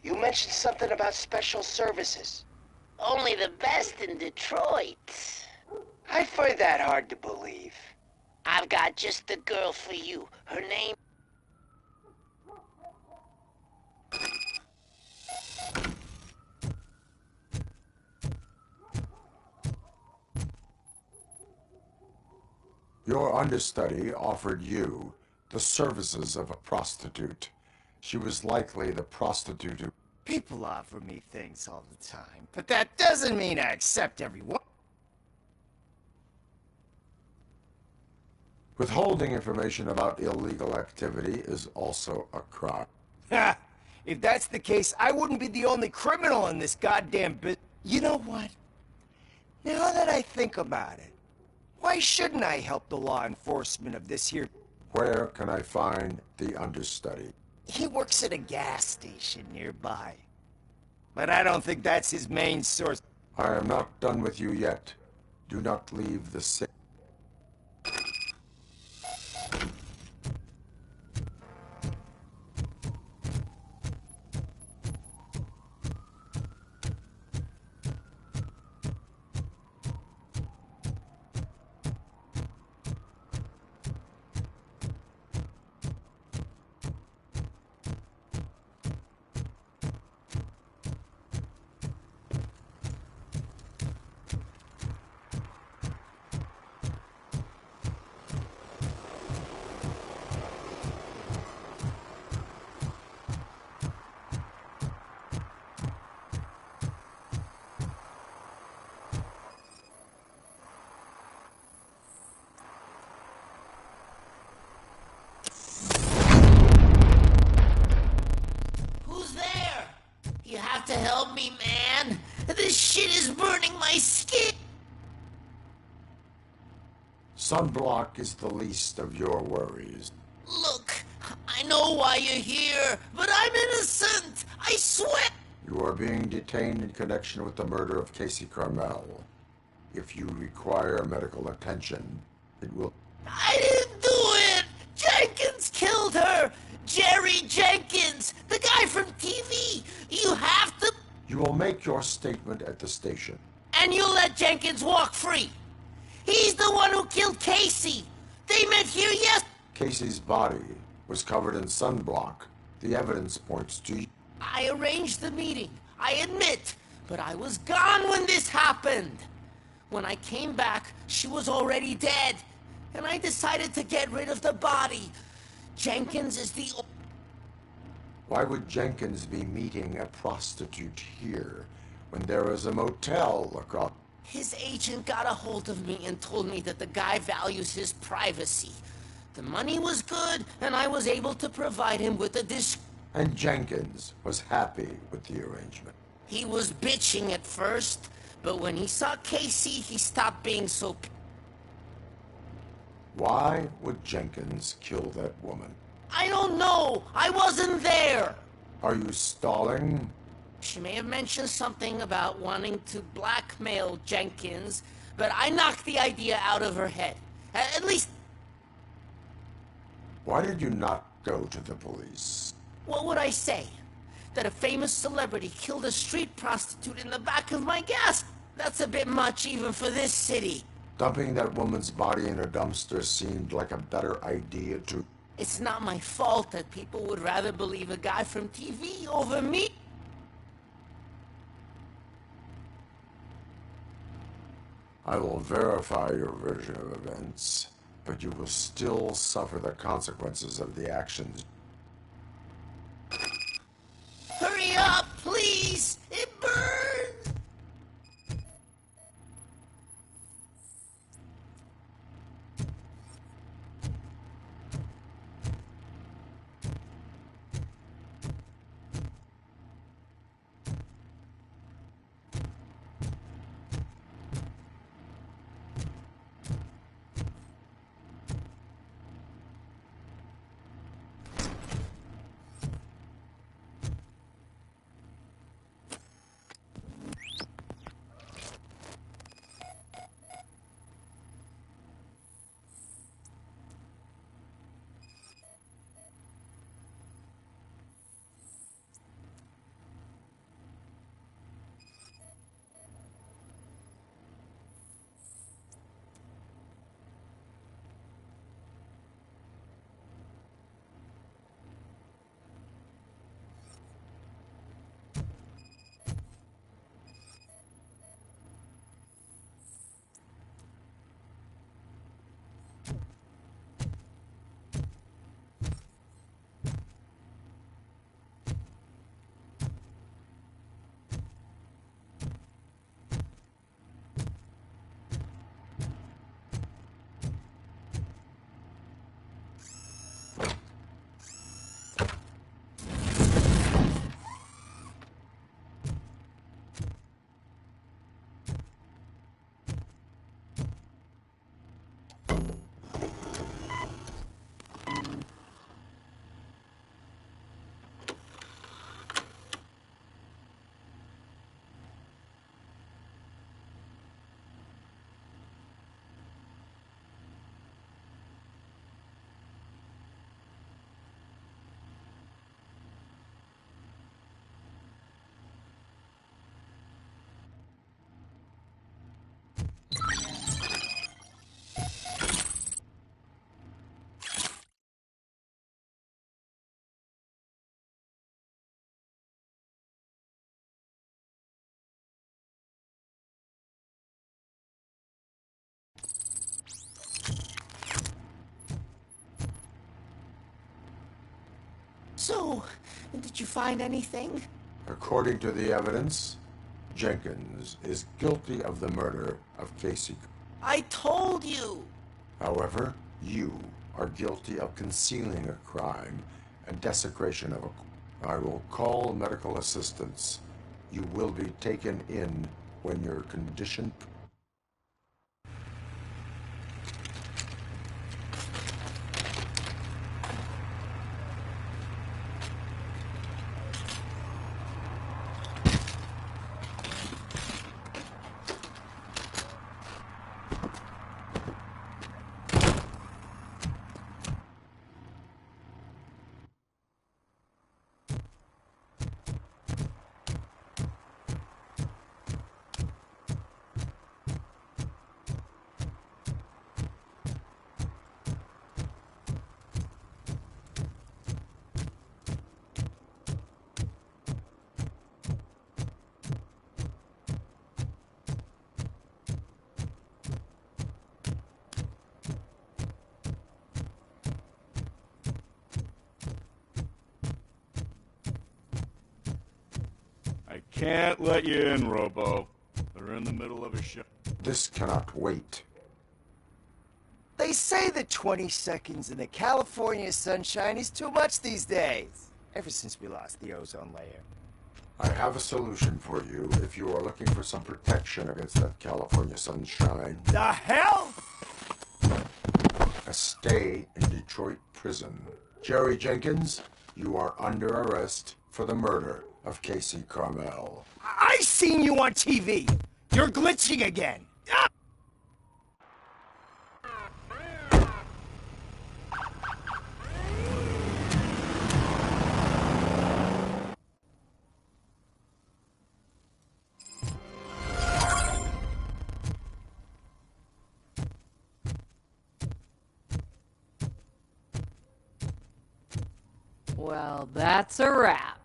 Speaker 13: You mentioned something about special services. Only the best in Detroit. I find that hard to believe. I've got just the girl for you. Her name...
Speaker 4: Your understudy offered you the services of a prostitute. She was likely the prostitute who...
Speaker 19: People offer me things all the time, but that doesn't mean I accept everyone.
Speaker 4: Withholding information about illegal activity is also a crime.
Speaker 19: Ha! If that's the case, I wouldn't be the only criminal in this goddamn bit. You know what? Now that I think about it, why shouldn't I help the law enforcement of this here...
Speaker 4: Where can I find the understudy?
Speaker 19: He works at a gas station nearby. But I don't think that's his main source.
Speaker 4: I am not done with you yet. Do not leave the city.
Speaker 13: To help me, man. This shit is burning my skin.
Speaker 4: Sunblock is the least of your worries.
Speaker 13: Look, I know why you're here, but I'm innocent. I swear.
Speaker 4: You are being detained in connection with the murder of Casey Carmel. If you require medical attention, it will...
Speaker 13: I didn't do it! Jenkins killed her! Jerry Jenkins! The guy from TV! You have to...
Speaker 4: You will make your statement at the station.
Speaker 2: And you let Jenkins walk free. He's the one who killed Casey. They met here
Speaker 4: Casey's body was covered in sunblock. The evidence points to...
Speaker 2: I arranged the meeting, I admit, but I was gone when this happened. When I came back, she was already dead, and I decided to get rid of the body. Jenkins is the...
Speaker 4: Why would Jenkins be meeting a prostitute here when there is a motel across...
Speaker 2: His agent got a hold of me and told me that the guy values his privacy. The money was good, and I was able to provide him with a
Speaker 4: And Jenkins was happy with the arrangement.
Speaker 2: He was bitching at first, but when he saw Casey, he stopped being so...
Speaker 4: Why would Jenkins kill that woman?
Speaker 2: I don't know! I wasn't there!
Speaker 4: Are you stalling?
Speaker 2: She may have mentioned something about wanting to blackmail Jenkins, but I knocked the idea out of her head. At least...
Speaker 4: Why did you not go to the police?
Speaker 2: What would I say? That a famous celebrity killed a street prostitute in the back of my gas? That's a bit much even for this city.
Speaker 4: Dumping that woman's body in a dumpster seemed like a better idea to...
Speaker 2: It's not my fault that people would rather believe a guy from TV over me.
Speaker 4: I will verify your version of events, but you will still suffer the consequences of the actions.
Speaker 2: Hurry up, please! It burns! So, did you find anything?
Speaker 4: According to the evidence, Jenkins is guilty of the murder of Casey.
Speaker 2: I told you!
Speaker 4: However, you are guilty of concealing a crime and desecration of a... I will call medical assistance. You will be taken in when your condition...
Speaker 11: Can't let you in, Robo. They're in the middle of a show.
Speaker 4: This cannot wait.
Speaker 17: They say that 20 seconds in the California sunshine is too much these days. Ever since we lost the ozone layer.
Speaker 4: I have a solution for you if you are looking for some protection against that California sunshine.
Speaker 17: The hell?
Speaker 4: A stay in Detroit prison. Jerry Jenkins, you are under arrest for the murder of Casey Carmel.
Speaker 17: I seen you on TV. You're glitching again. Ah!
Speaker 22: Well, that's a wrap.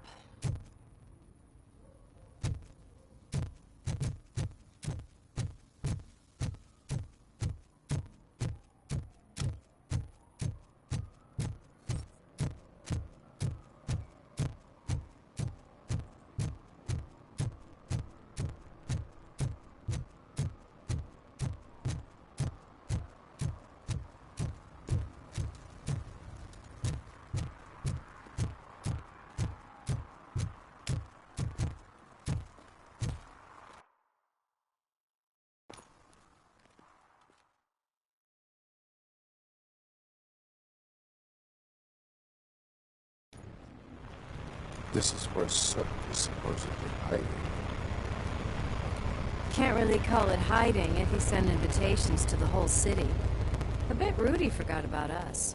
Speaker 4: This is where Soot is supposedly hiding.
Speaker 22: Can't really call it hiding if he sent invitations to the whole city. I bet Rudy forgot about us.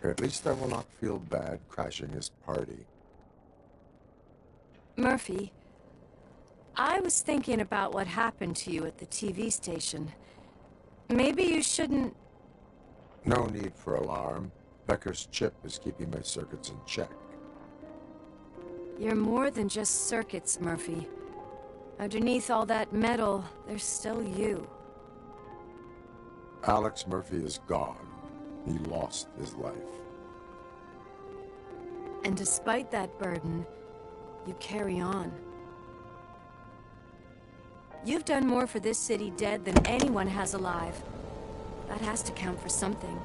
Speaker 4: At least I will not feel bad crashing his party.
Speaker 22: Murphy, I was thinking about what happened to you at the TV station. Maybe you shouldn't...
Speaker 4: No need for alarm. Becker's chip is keeping my circuits in check.
Speaker 22: You're more than just circuits, Murphy. Underneath all that metal, there's still you.
Speaker 4: Alex Murphy is gone. He lost his life.
Speaker 22: And despite that burden, you carry on. You've done more for this city dead than anyone has alive. That has to count for something.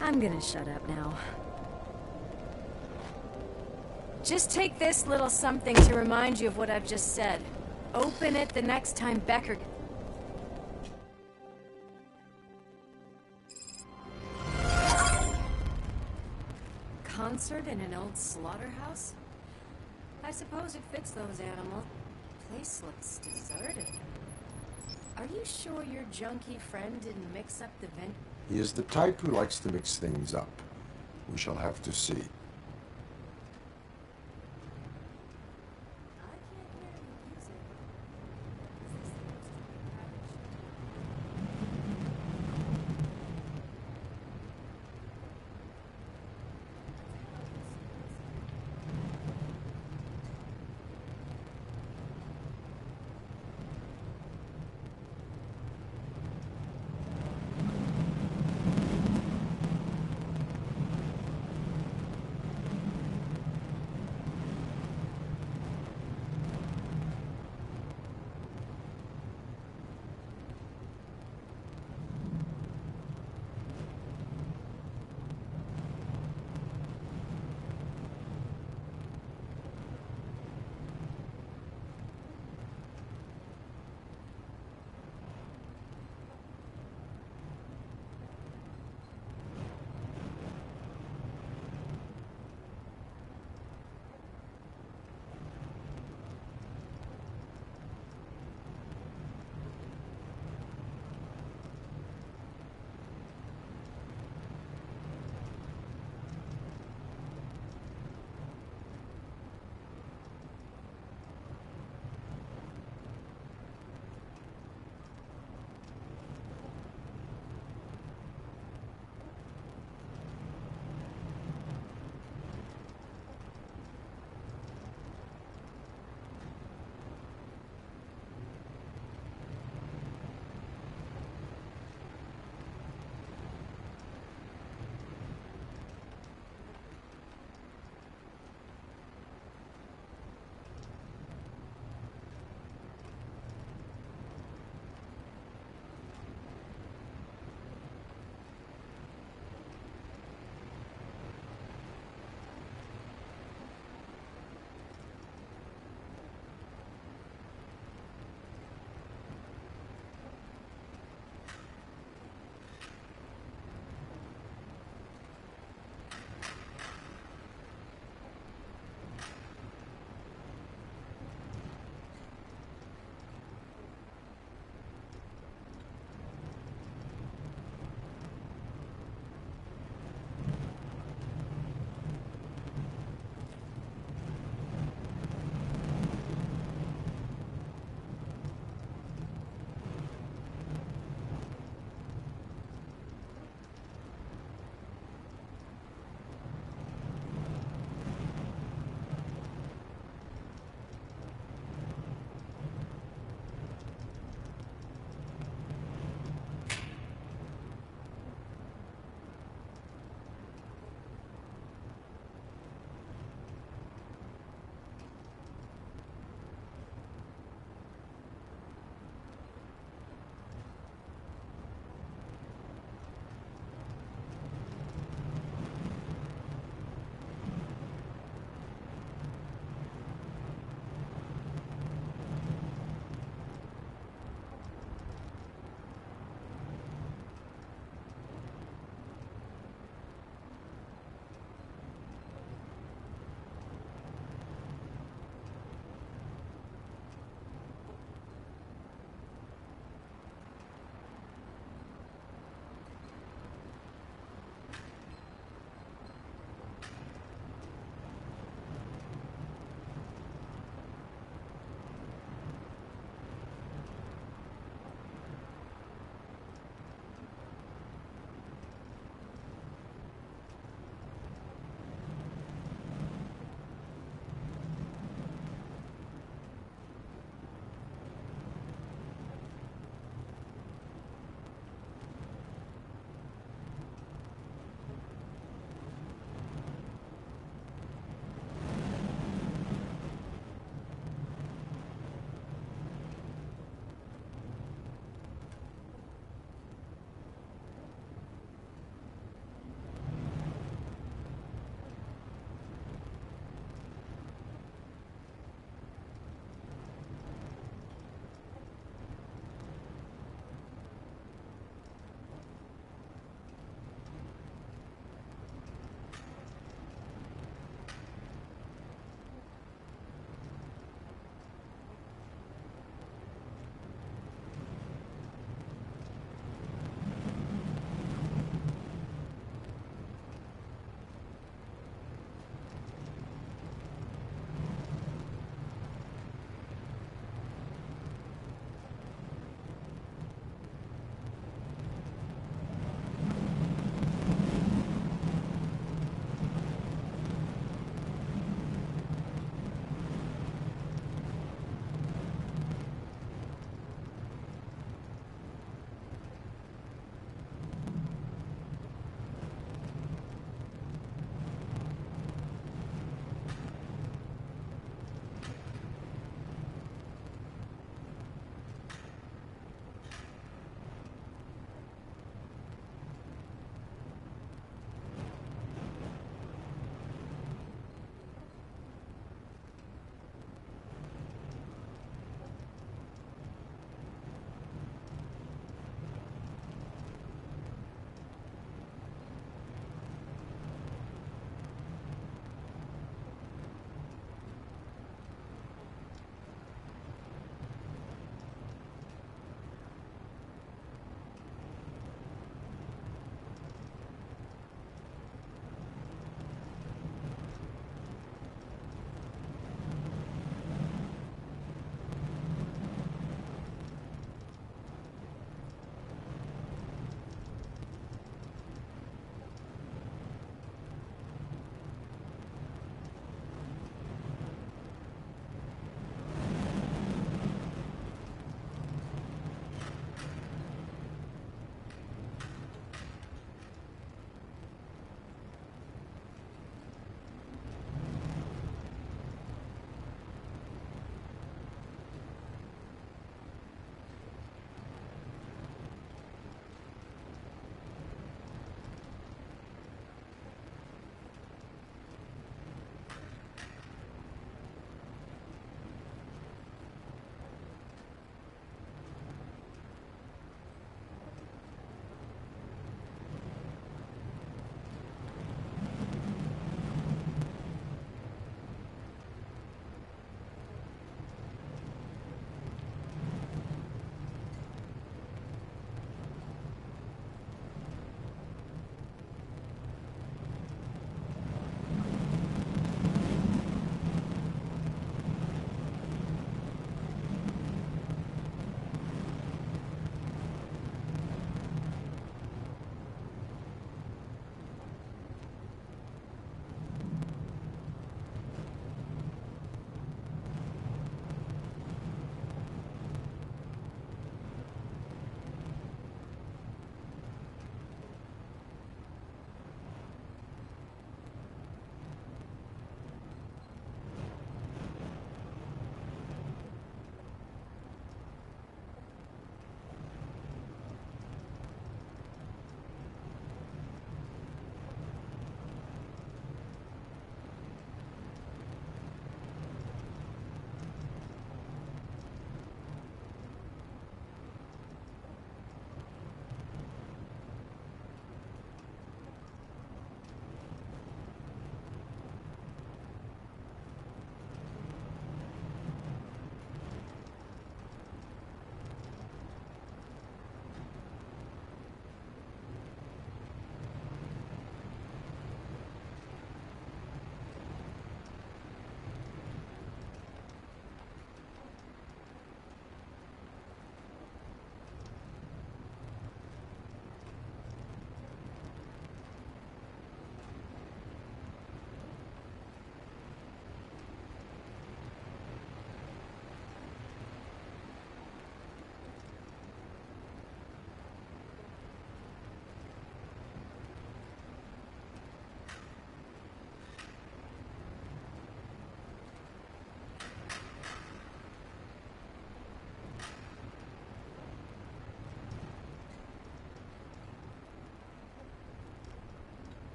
Speaker 22: I'm gonna shut up now. Just take this little something to remind you of what I've just said. Open it the next time Becker... Concert in an old slaughterhouse? I suppose it fits those animals. Place looks deserted. Are you sure your junkie friend didn't mix up the vent?
Speaker 4: He is the type who likes to mix things up. We shall have to see.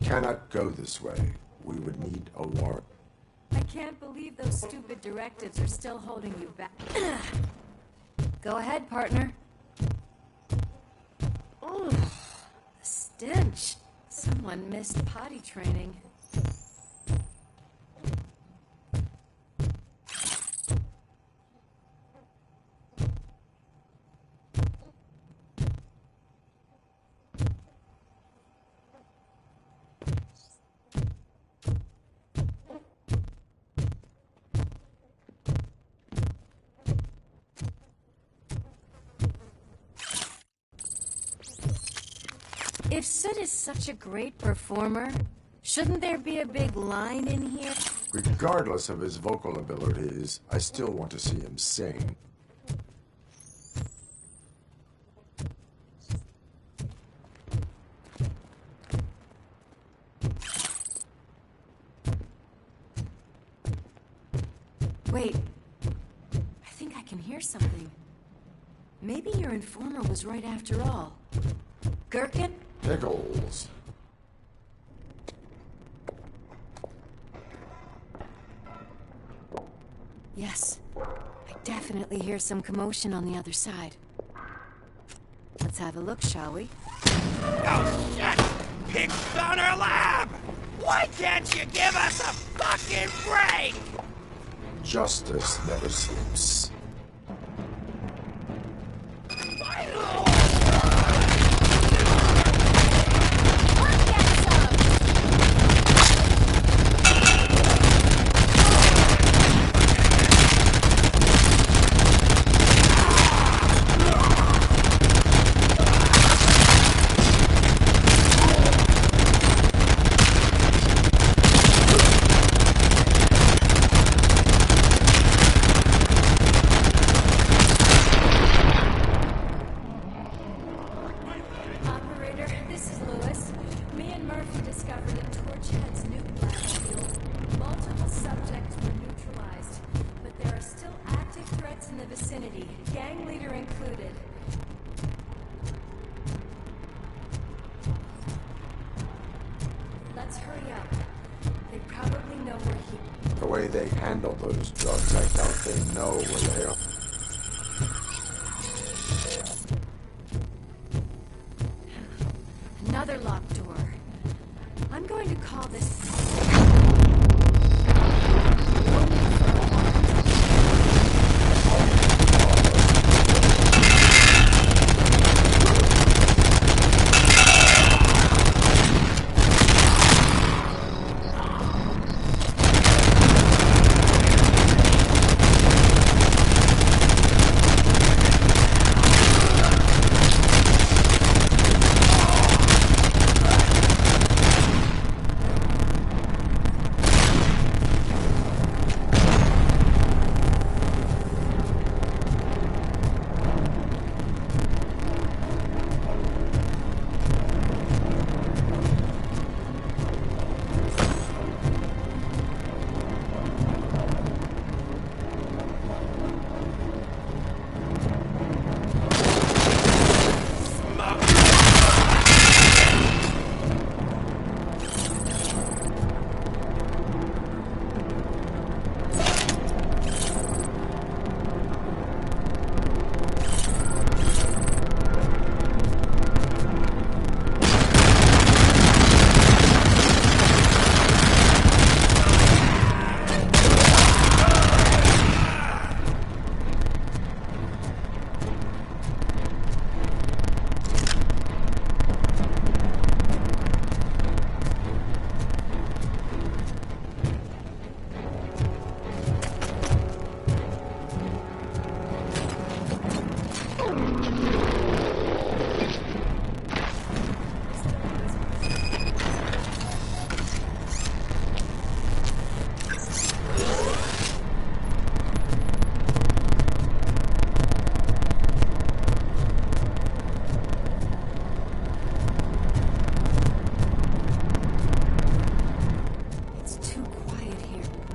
Speaker 4: cannot go this way. We would need a warrant.
Speaker 22: I can't believe those stupid directives are still holding you back. Go ahead, partner. Oh, the stench. Someone missed potty training. If Soot is such a great performer, shouldn't there be a big line in here?
Speaker 4: Regardless of his vocal abilities, I still want to see him sing.
Speaker 22: Wait. I think I can hear something. Maybe your informer was right after all. Gherkin?
Speaker 4: Pickles.
Speaker 22: Yes. I definitely hear some commotion on the other side. Let's have a look, shall we?
Speaker 13: Oh, shit! Pigs on our lab! Why can't you give us a fucking break?
Speaker 4: Justice never sleeps. The way they handle those drugs, I doubt they know where they are.
Speaker 22: Another locked door. I'm going to call this...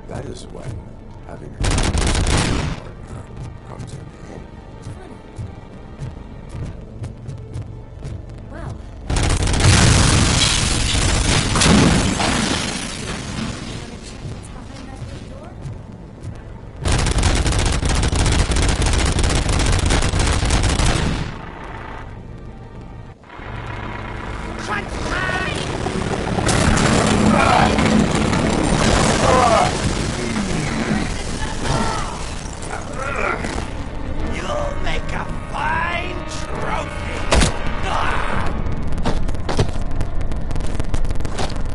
Speaker 4: That is when having a partner comes in handy.
Speaker 22: Well...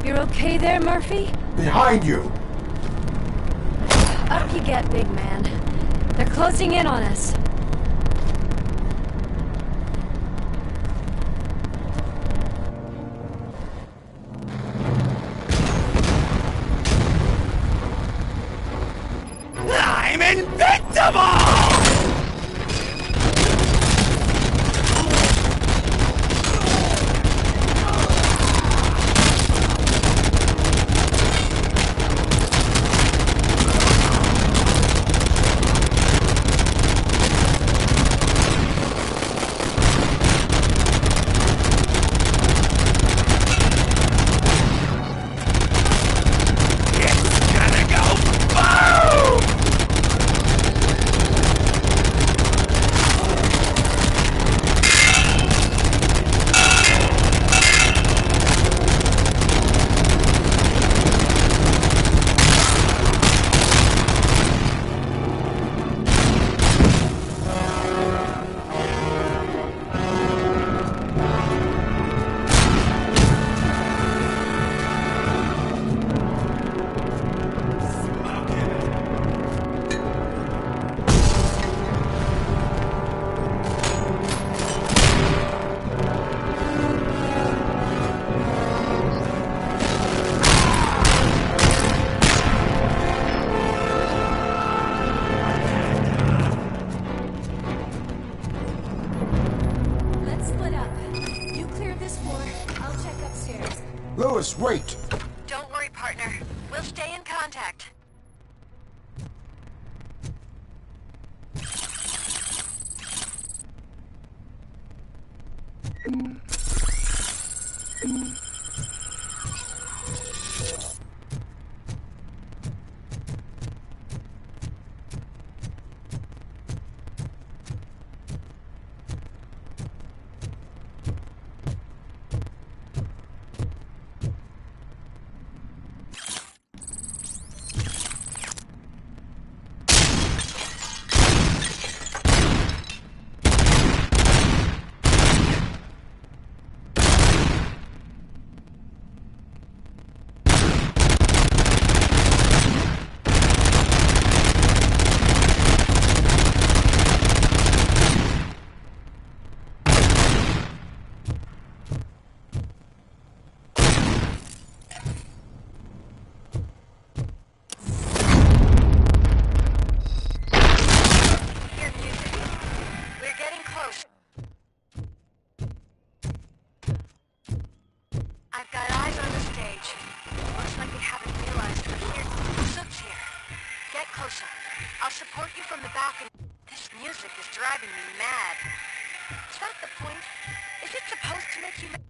Speaker 1: You're okay there, Murphy?
Speaker 4: Behind you!
Speaker 1: Up you get, big man. They're closing in on us.
Speaker 13: I'm invincible!
Speaker 4: Lewis, wait!
Speaker 6: Don't worry, partner. We'll stay in contact. I've got eyes on the stage. Looks like they haven't realized we're here. Sook's here. Get closer. I'll support you from the balcony. This music is driving me mad. Is that the point? Is it supposed to make you mad?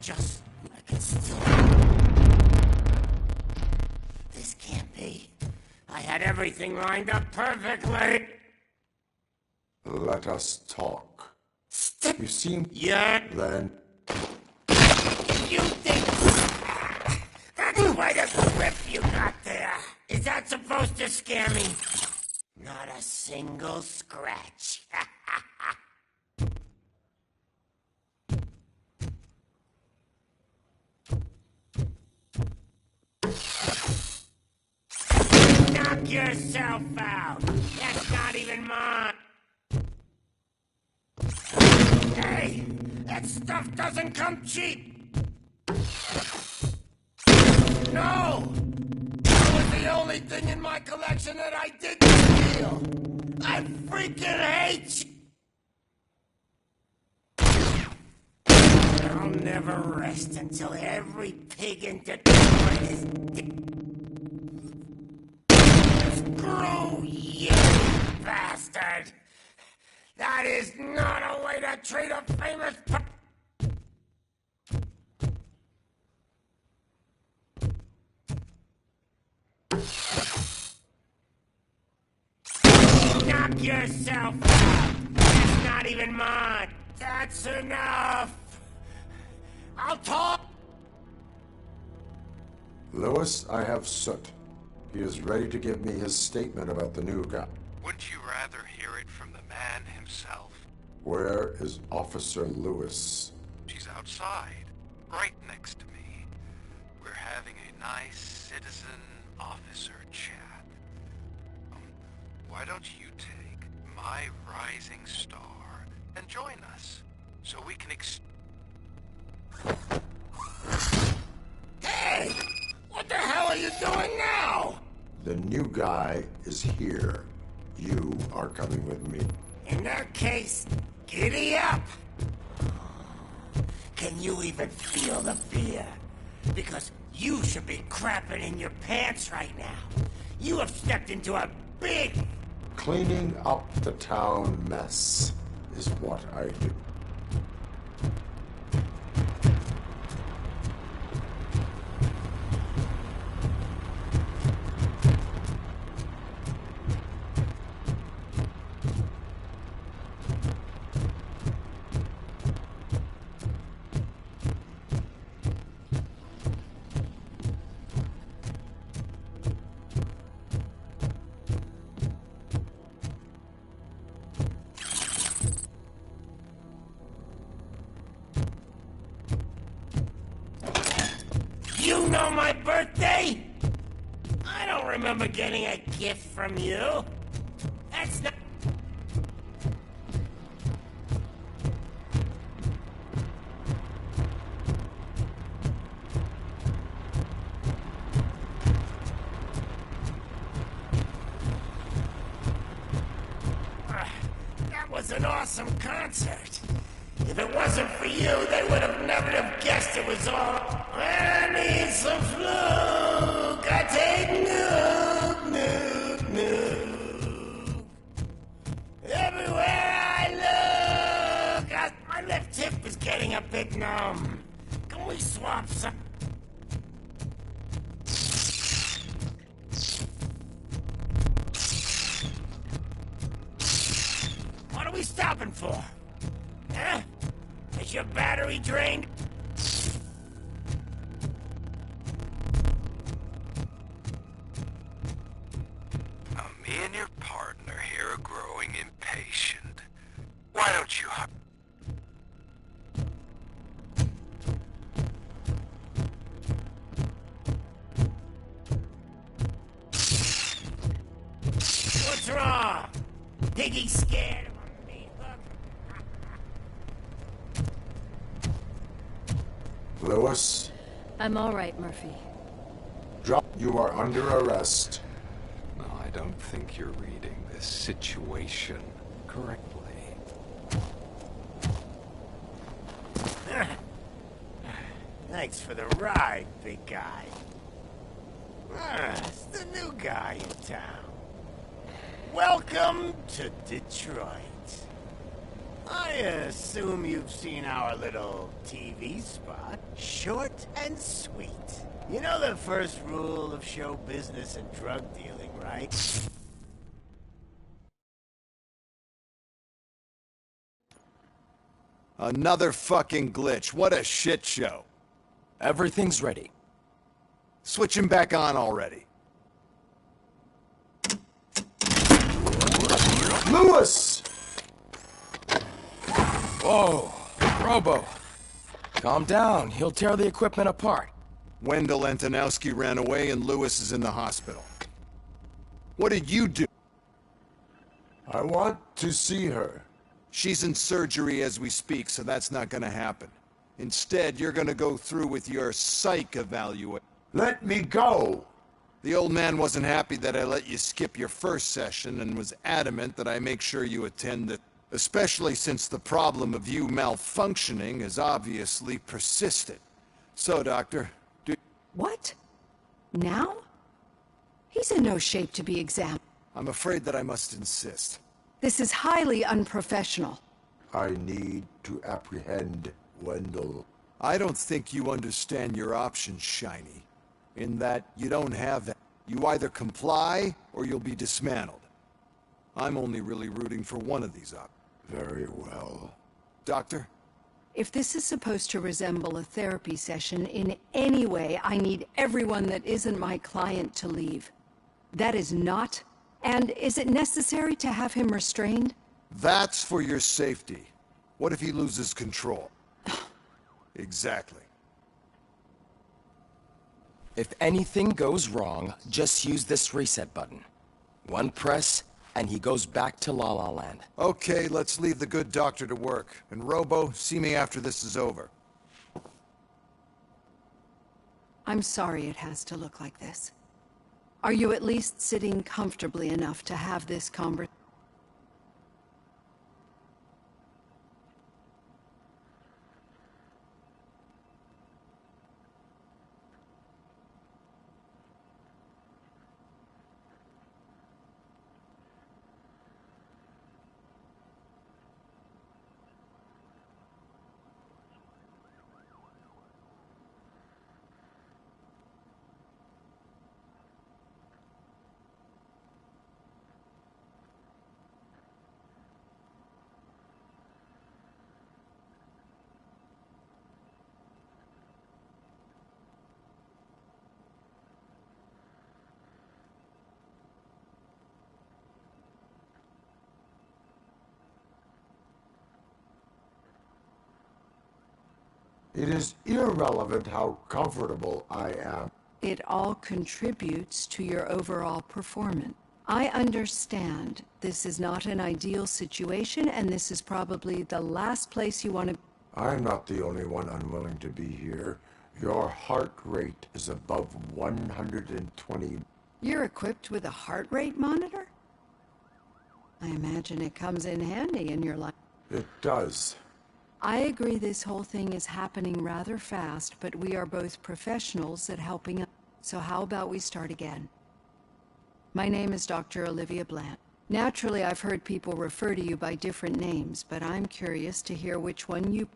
Speaker 2: I can still... This can't be. I had everything lined up perfectly.
Speaker 4: Let us talk. You seem...
Speaker 2: Yeah?
Speaker 4: Then...
Speaker 2: You think... That's quite a grip you got there. Is that supposed to scare me? Not a single scratch. Knock yourself out. That's not even mine. Hey, that stuff doesn't come cheap. No! That was the only thing in my collection that I didn't steal. I freaking hate you. I'll never rest until every pig in Detroit is... Screw you, bastard! That is not a way to treat a famous Knock yourself out! That's not even mine! That's enough! I'll talk!
Speaker 4: Lewis, I have Soot. He is ready to give me his statement about the new guy.
Speaker 3: Wouldn't you rather hear it from the man himself?
Speaker 4: Where is Officer Lewis?
Speaker 3: She's outside, right next to me. We're having a nice citizen-officer chat. Why don't you take my rising star and join us, so we can
Speaker 2: Hey! What the hell are you doing now?
Speaker 4: The new guy is here. You are coming with me.
Speaker 2: In that case, giddy up! Can you even feel the fear? Because you should be crapping in your pants right now. You have stepped into a big...
Speaker 4: Cleaning up the town mess is what I do.
Speaker 2: You know my birthday? I don't remember getting a gift from you. That's not... That was an awesome concert. If it wasn't for you, they would have never have guessed it was all... I need some fluke. I take nuke. Everywhere I look, my left hip is getting a bit numb. Can we swap some? What are we stopping for? Huh? Is your battery drained?
Speaker 3: Now, me and your partner here are growing impatient. Why don't you
Speaker 2: What's wrong? Piggy's scared of me.
Speaker 4: Lewis?
Speaker 1: I'm all right, Murphy.
Speaker 4: Drop. You are under arrest.
Speaker 12: No, I don't think you're reading this situation correctly.
Speaker 2: Thanks for the ride, big guy. It's the new guy in town. Welcome to Detroit.
Speaker 20: I assume you've seen our little TV spot. Short and sweet. You know the first rule of show business and drug dealing, right?
Speaker 21: Another fucking glitch. What a shit show.
Speaker 23: Everything's ready.
Speaker 21: Switch him back on already.
Speaker 4: Lewis!
Speaker 23: Whoa, Robo. Calm down. He'll tear the equipment apart.
Speaker 21: Wendell Antonowski ran away and Lewis is in the hospital. What did you do?
Speaker 4: I want to see her.
Speaker 21: She's in surgery as we speak, so that's not gonna happen. Instead, you're gonna go through with your psych evaluation.
Speaker 4: Let me go!
Speaker 21: The old man wasn't happy that I let you skip your first session and was adamant that I make sure you attend it, especially since the problem of you malfunctioning has obviously persisted. So, Doctor,
Speaker 22: What? Now? He's in no shape to be examined.
Speaker 21: I'm afraid that I must insist.
Speaker 22: This is highly unprofessional.
Speaker 4: I need to apprehend Wendell.
Speaker 21: I don't think you understand your options, Shiny. In that you don't have that. You either comply or you'll be dismantled. I'm only really rooting for one of these options.
Speaker 4: Very well.
Speaker 21: Doctor?
Speaker 22: If this is supposed to resemble a therapy session in any way, I need everyone that isn't my client to leave. That is not. And is it necessary to have him restrained?
Speaker 21: That's for your safety. What if he loses control? Exactly.
Speaker 23: If anything goes wrong, just use this reset button. One press, and he goes back to La La Land.
Speaker 21: Okay, let's leave the good doctor to work. And Robo, see me after this is over.
Speaker 22: I'm sorry it has to look like this. Are you at least sitting comfortably enough to have this conversation?
Speaker 4: It is irrelevant how comfortable I am.
Speaker 22: It all contributes to your overall performance. I understand this is not an ideal situation, and this is probably the last place you want to...
Speaker 4: I'm not the only one unwilling to be here. Your heart rate is above 120.
Speaker 22: You're equipped with a heart rate monitor? I imagine it comes in handy in your life.
Speaker 4: It does.
Speaker 22: I agree this whole thing is happening rather fast, but we are both professionals at helping. So how about we start again? My name is Dr. Olivia Bland. Naturally, I've heard people refer to you by different names, but I'm curious to hear which one you...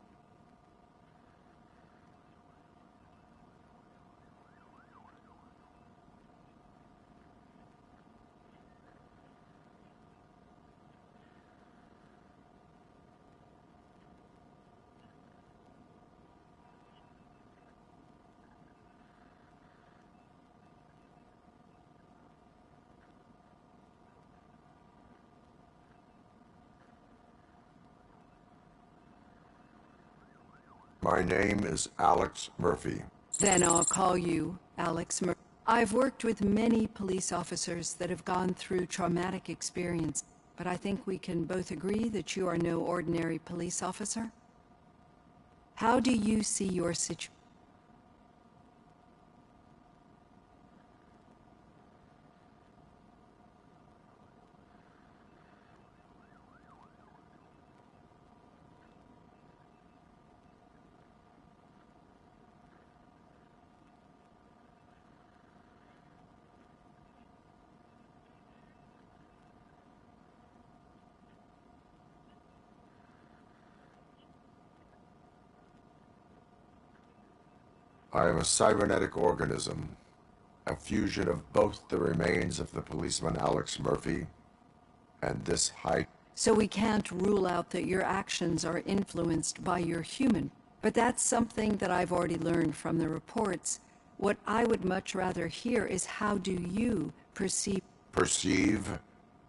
Speaker 4: My name is Alex Murphy.
Speaker 22: Then I'll call you Alex Murphy. I've worked with many police officers that have gone through traumatic experience, but I think we can both agree that you are no ordinary police officer. How do you see your situation?
Speaker 4: I am a cybernetic organism, a fusion of both the remains of the policeman Alex Murphy and this high...
Speaker 7: So we can't rule out that your actions are influenced by your human. But that's something that I've already learned from the reports. What I would much rather hear is how do you perceive...
Speaker 4: Perceive?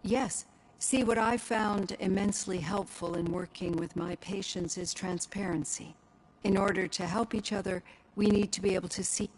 Speaker 7: Yes. See, what I found immensely helpful in working with my patients is transparency. In order to help each other, we need to be able to see...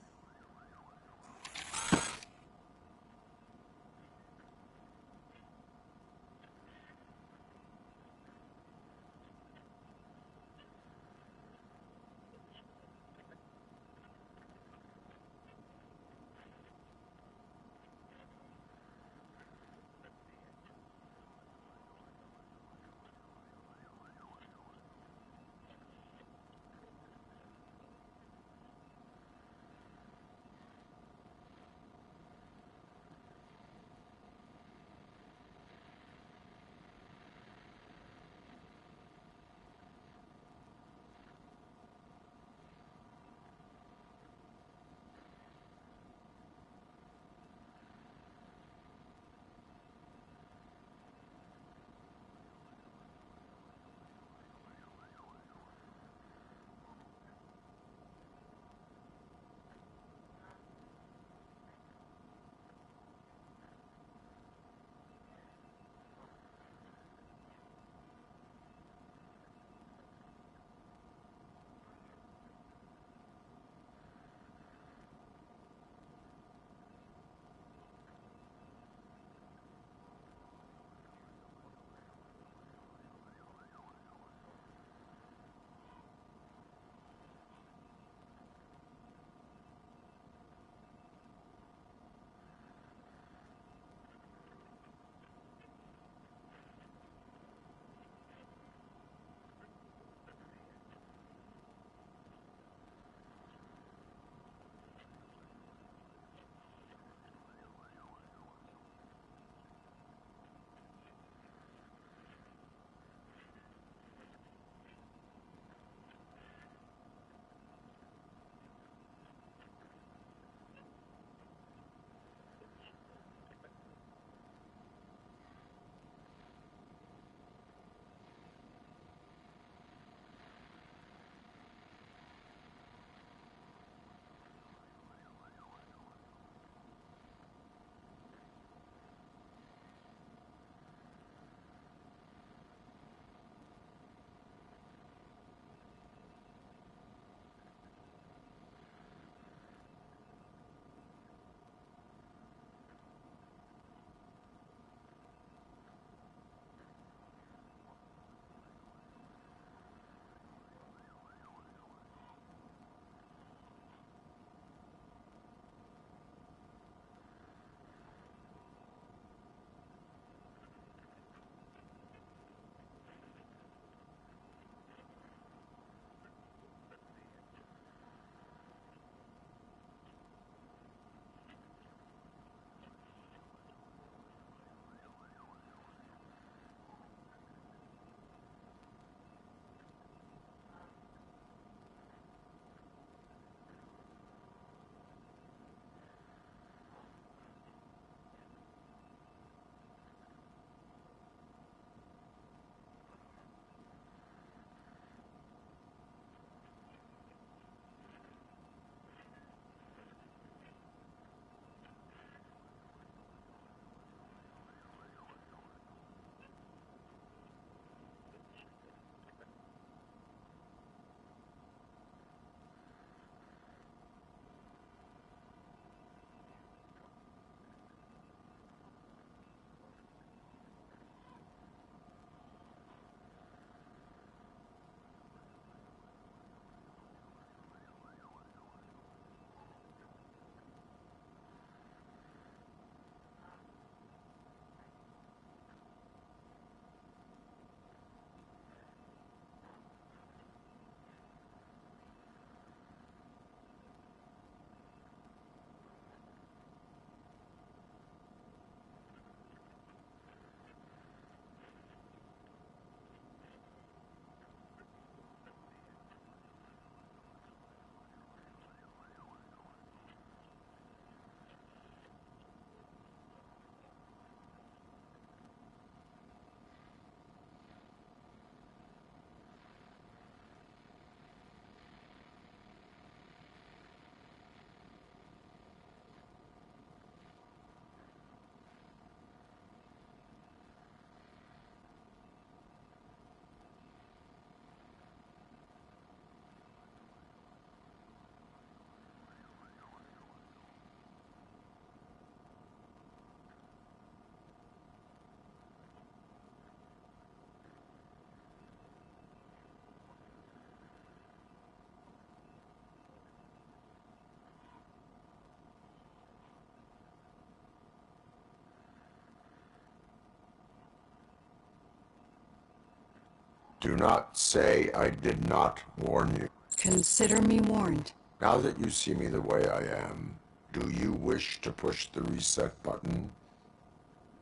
Speaker 4: Do not say I did not warn you.
Speaker 7: Consider me warned.
Speaker 4: Now that you see me the way I am, do you wish to push the reset button?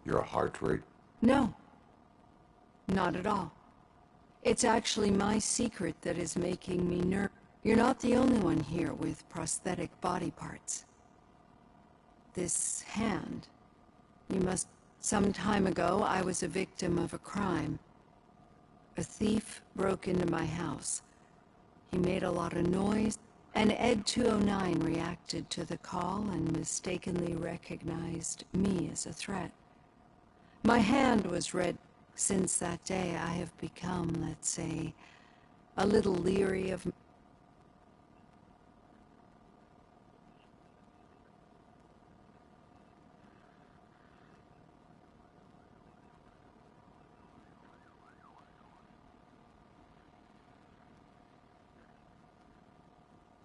Speaker 4: Your heart rate?
Speaker 7: No. Not at all. It's actually my secret that is making me nervous. You're not the only one here with prosthetic body parts. This hand, you must... Some time ago, I was a victim of a crime. A thief broke into my house. He made a lot of noise, and Ed 209 reacted to the call and mistakenly recognized me as a threat. My hand was red. Since that day, I have become, let's say, a little leery of...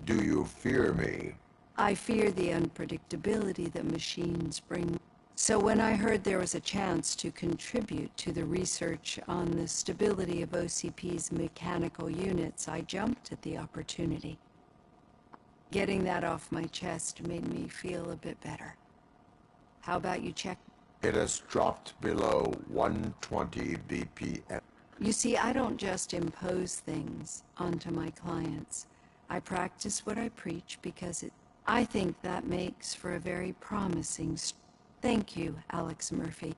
Speaker 4: Do you fear me?
Speaker 7: I fear the unpredictability that machines bring. So when I heard there was a chance to contribute to the research on the stability of OCP's mechanical units, I jumped at the opportunity. Getting that off my chest made me feel a bit better. How about you check?
Speaker 4: It has dropped below 120 BPM.
Speaker 7: You see, I don't just impose things onto my clients. I practice what I preach because I think that makes for a very promising... Thank you, Alex Murphy.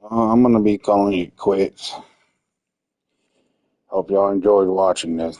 Speaker 8: I'm going to be calling it quits. Hope y'all enjoyed watching this.